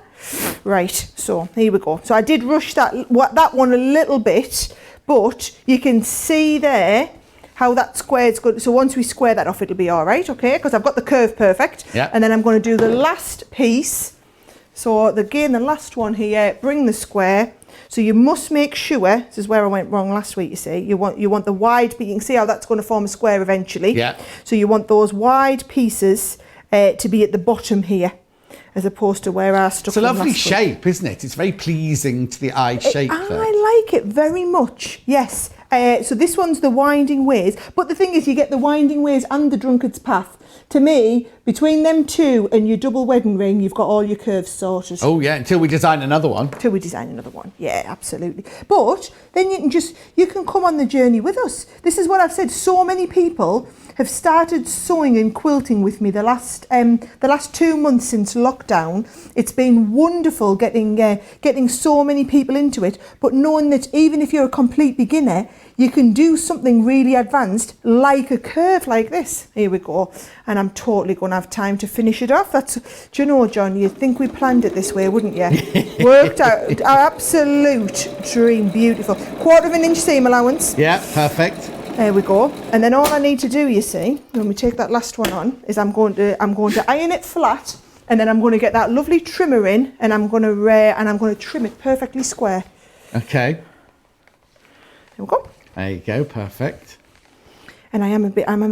Right, so here we go. So I did rush that one a little bit, but you can see there how that square's good. So once we square that off, it'll be all right, okay? Because I've got the curve perfect. Yeah. And then I'm going to do the last piece. So again, the last one here, bring the square. So you must make sure, this is where I went wrong last week, you see, you want the wide, you can see how that's going to form a square eventually. Yeah. So you want those wide pieces to be at the bottom here, as opposed to where I stuck. It's a lovely shape, isn't it? It's very pleasing to the eye shape. I like it very much, yes. So this one's the winding ways, but the thing is you get the winding ways and the drunkard's path. To me, between them two and your double wedding ring, you've got all your curves sorted. Oh yeah, until we design another one. Till we design another one. Yeah, absolutely. But then you can come on the journey with us. This is what I've said. So many people have started sewing and quilting with me the last 2 months since lockdown. It's been wonderful getting so many people into it, but knowing that even if you're a complete beginner, you can do something really advanced like a curve like this. Here we go. And I'm totally going to have time to finish it off. Do you know, John, you'd think we planned it this way, wouldn't you? Worked out. Our absolute dream. Beautiful. 1/4 inch seam allowance. Yeah, perfect. There we go. And then all I need to do, you see, when we take that last one on, is I'm going to iron it flat, and then I'm going to get that lovely trimmer in, and I'm going to trim it perfectly square. Okay. There we go. There you go, perfect. And I'm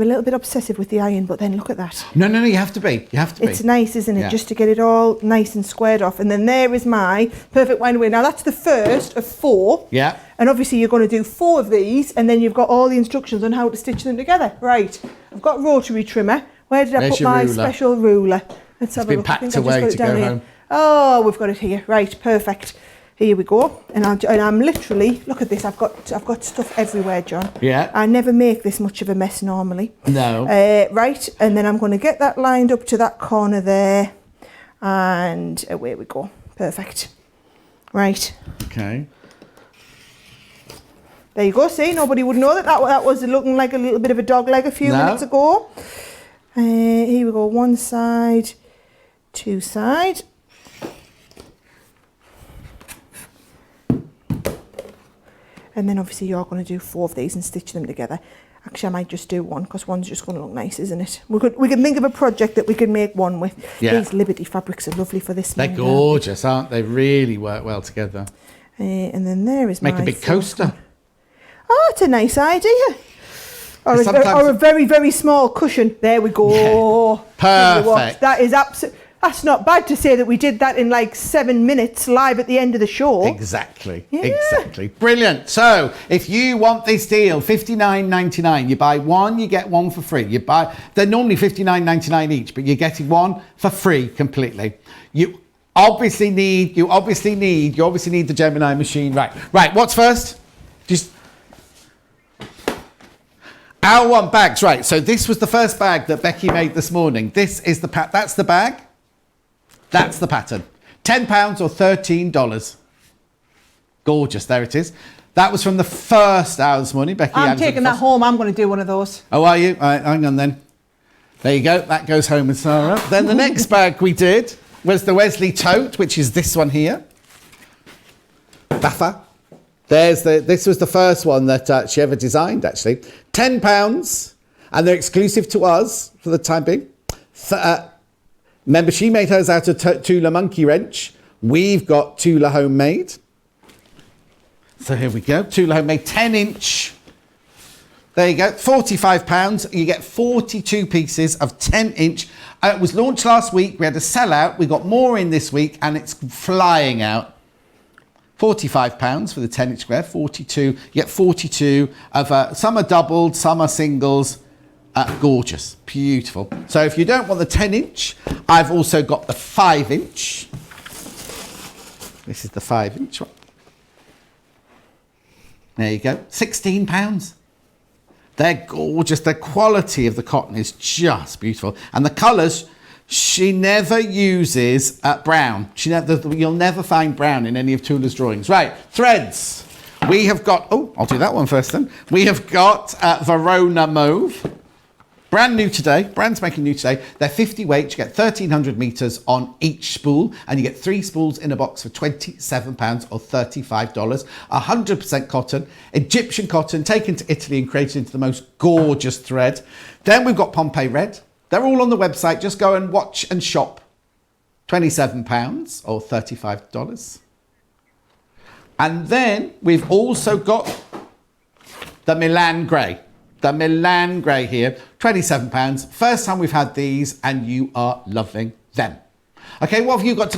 a little bit obsessive with the iron, but then look at that. No, you have to be. It's nice, isn't it? Yeah. Just to get it all nice and squared off. And then there is my perfect wind away. Now that's the first of 4. Yeah. And obviously you're going to do 4 of these, and then you've got all the instructions on how to stitch them together. Right. I've got rotary trimmer. Where did I put my special ruler? Let's have a look. It's been packed away to go home. Oh, we've got it here. Right, perfect. Here we go. And I'm literally, look at this. I've got stuff everywhere, John. Yeah. I never make this much of a mess normally. No. Right, and then I'm going to get that lined up to that corner there, and away we go. Perfect. Right. Okay. There you go. See, nobody would know that was looking like a little bit of a dog leg a few minutes ago. Here we go. 1 side, 2 side. And then obviously you're going to do 4 of these and stitch them together. Actually, I might just do 1 because one's just going to look nice, isn't it? We can think of a project that we can make 1 with. Yeah. These Liberty fabrics are lovely for this. They're gorgeous, aren't they? Really work well together. And then there is my Make a big coaster. one. Oh, it's a nice idea. Or a very, very small cushion. There we go. Yeah. Perfect. That is absolutely... That's not bad to say that we did that in like 7 minutes live at the end of the show. Exactly. Yeah. Exactly. Brilliant. So if you want this deal, $59.99. You buy 1, you get 1 for free. They're normally $59.99 each, but you're getting 1 for free completely. You obviously need the Gemini machine. Right. What's first? Our 1 bags, right. So this was the first bag that Becky made this morning. This is the that's the bag. That's the pattern. £10 or $13. Gorgeous, there it is. That was from the first hour this morning. Becky, I'm taking that home. I'm going to do one of those. Oh, are you? All right, hang on then. There you go. That goes home with Sarah. Then the next bag we did was the Wesley tote, which is this one here. Baffa. This was the first one that she ever designed, actually. £10, and they're exclusive to us for the time being. Remember, she made hers out of Tula monkey wrench. We've got Tula homemade. So here we go. Tula homemade 10-inch. There you go. £45. You get 42 pieces of 10-inch. It was launched last week. We had a sellout. We got more in this week, and it's flying out. £45 for the 10-inch square. 42. You get 42 of some are doubled, some are singles. Gorgeous, beautiful. So if you don't want the 10-inch, I've also got the 5-inch. This is the 5-inch one. There you go, £16. They're gorgeous. The quality of the cotton is just beautiful, and the colours. She never uses brown. You'll never find brown in any of Tula's drawings. Right, threads. We have got. Oh, I'll do that one first then. We have got Verona mauve. Brand new today, brand spanking new today. They're 50 weight, you get 1,300 metres on each spool, and you get 3 spools in a box for £27 or $35. 100% cotton, Egyptian cotton, taken to Italy and created into the most gorgeous thread. Then we've got Pompeii red. They're all on the website, just go and watch and shop. £27 or $35. And then we've also got the Milan grey. The Milan grey here, £27. First time we've had these, and you are loving them. Okay, what have you got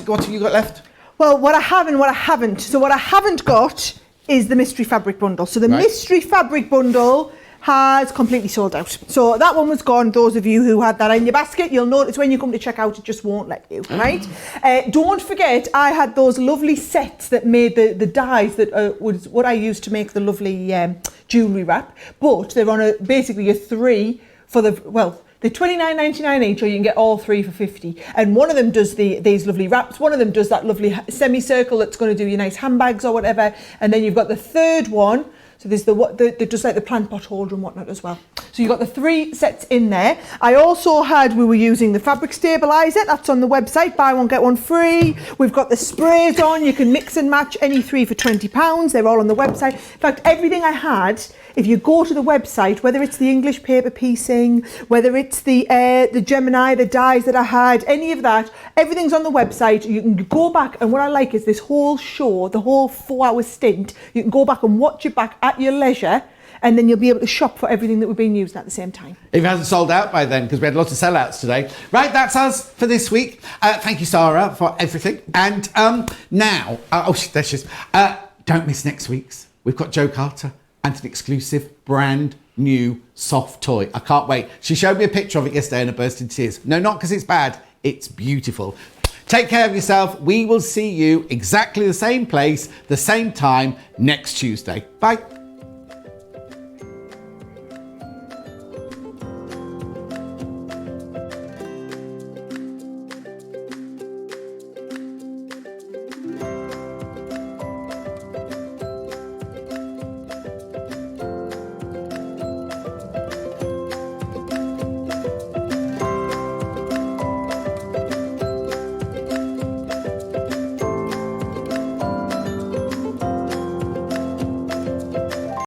left? Well, what I have and what I haven't. So what I haven't got is the mystery fabric bundle. So the mystery fabric bundle has completely sold out. So that one was gone. Those of you who had that in your basket, you'll notice when you come to check out, it just won't let you, right? Don't forget, I had those lovely sets that made the dies that was what I used to make the lovely jewellery wrap, but they're on basically a 3 for the, well, they're $29.99 each, or you can get all 3 for $50. And one of them does these lovely wraps. One of them does that lovely semicircle that's going to do your nice handbags or whatever. And then you've got the third one. So there's the just like the plant pot holder and whatnot as well. So you've got the 3 sets in there. I also we were using the fabric stabilizer. That's on the website. Buy one, get one free. We've got the sprays on. You can mix and match any 3 for £20. They're all on the website. In fact, everything I had, if you go to the website, whether it's the English paper piecing, whether it's the Gemini, the dies that I had, any of that, everything's on the website. You can go back, and what I like is this whole show, the whole 4-hour stint, you can go back and watch it back at your leisure, and then you'll be able to shop for everything that we've been using at the same time. If it hasn't sold out by then, because we had lots of sellouts today. Right, that's us for this week. Thank you, Sara, for everything. And now, there she is. Don't miss next week's. We've got Jo Carter and an exclusive brand new soft toy. I can't wait. She showed me a picture of it yesterday and I burst into tears. No, not because it's bad. It's beautiful. Take care of yourself. We will see you exactly the same place, the same time next Tuesday. Bye.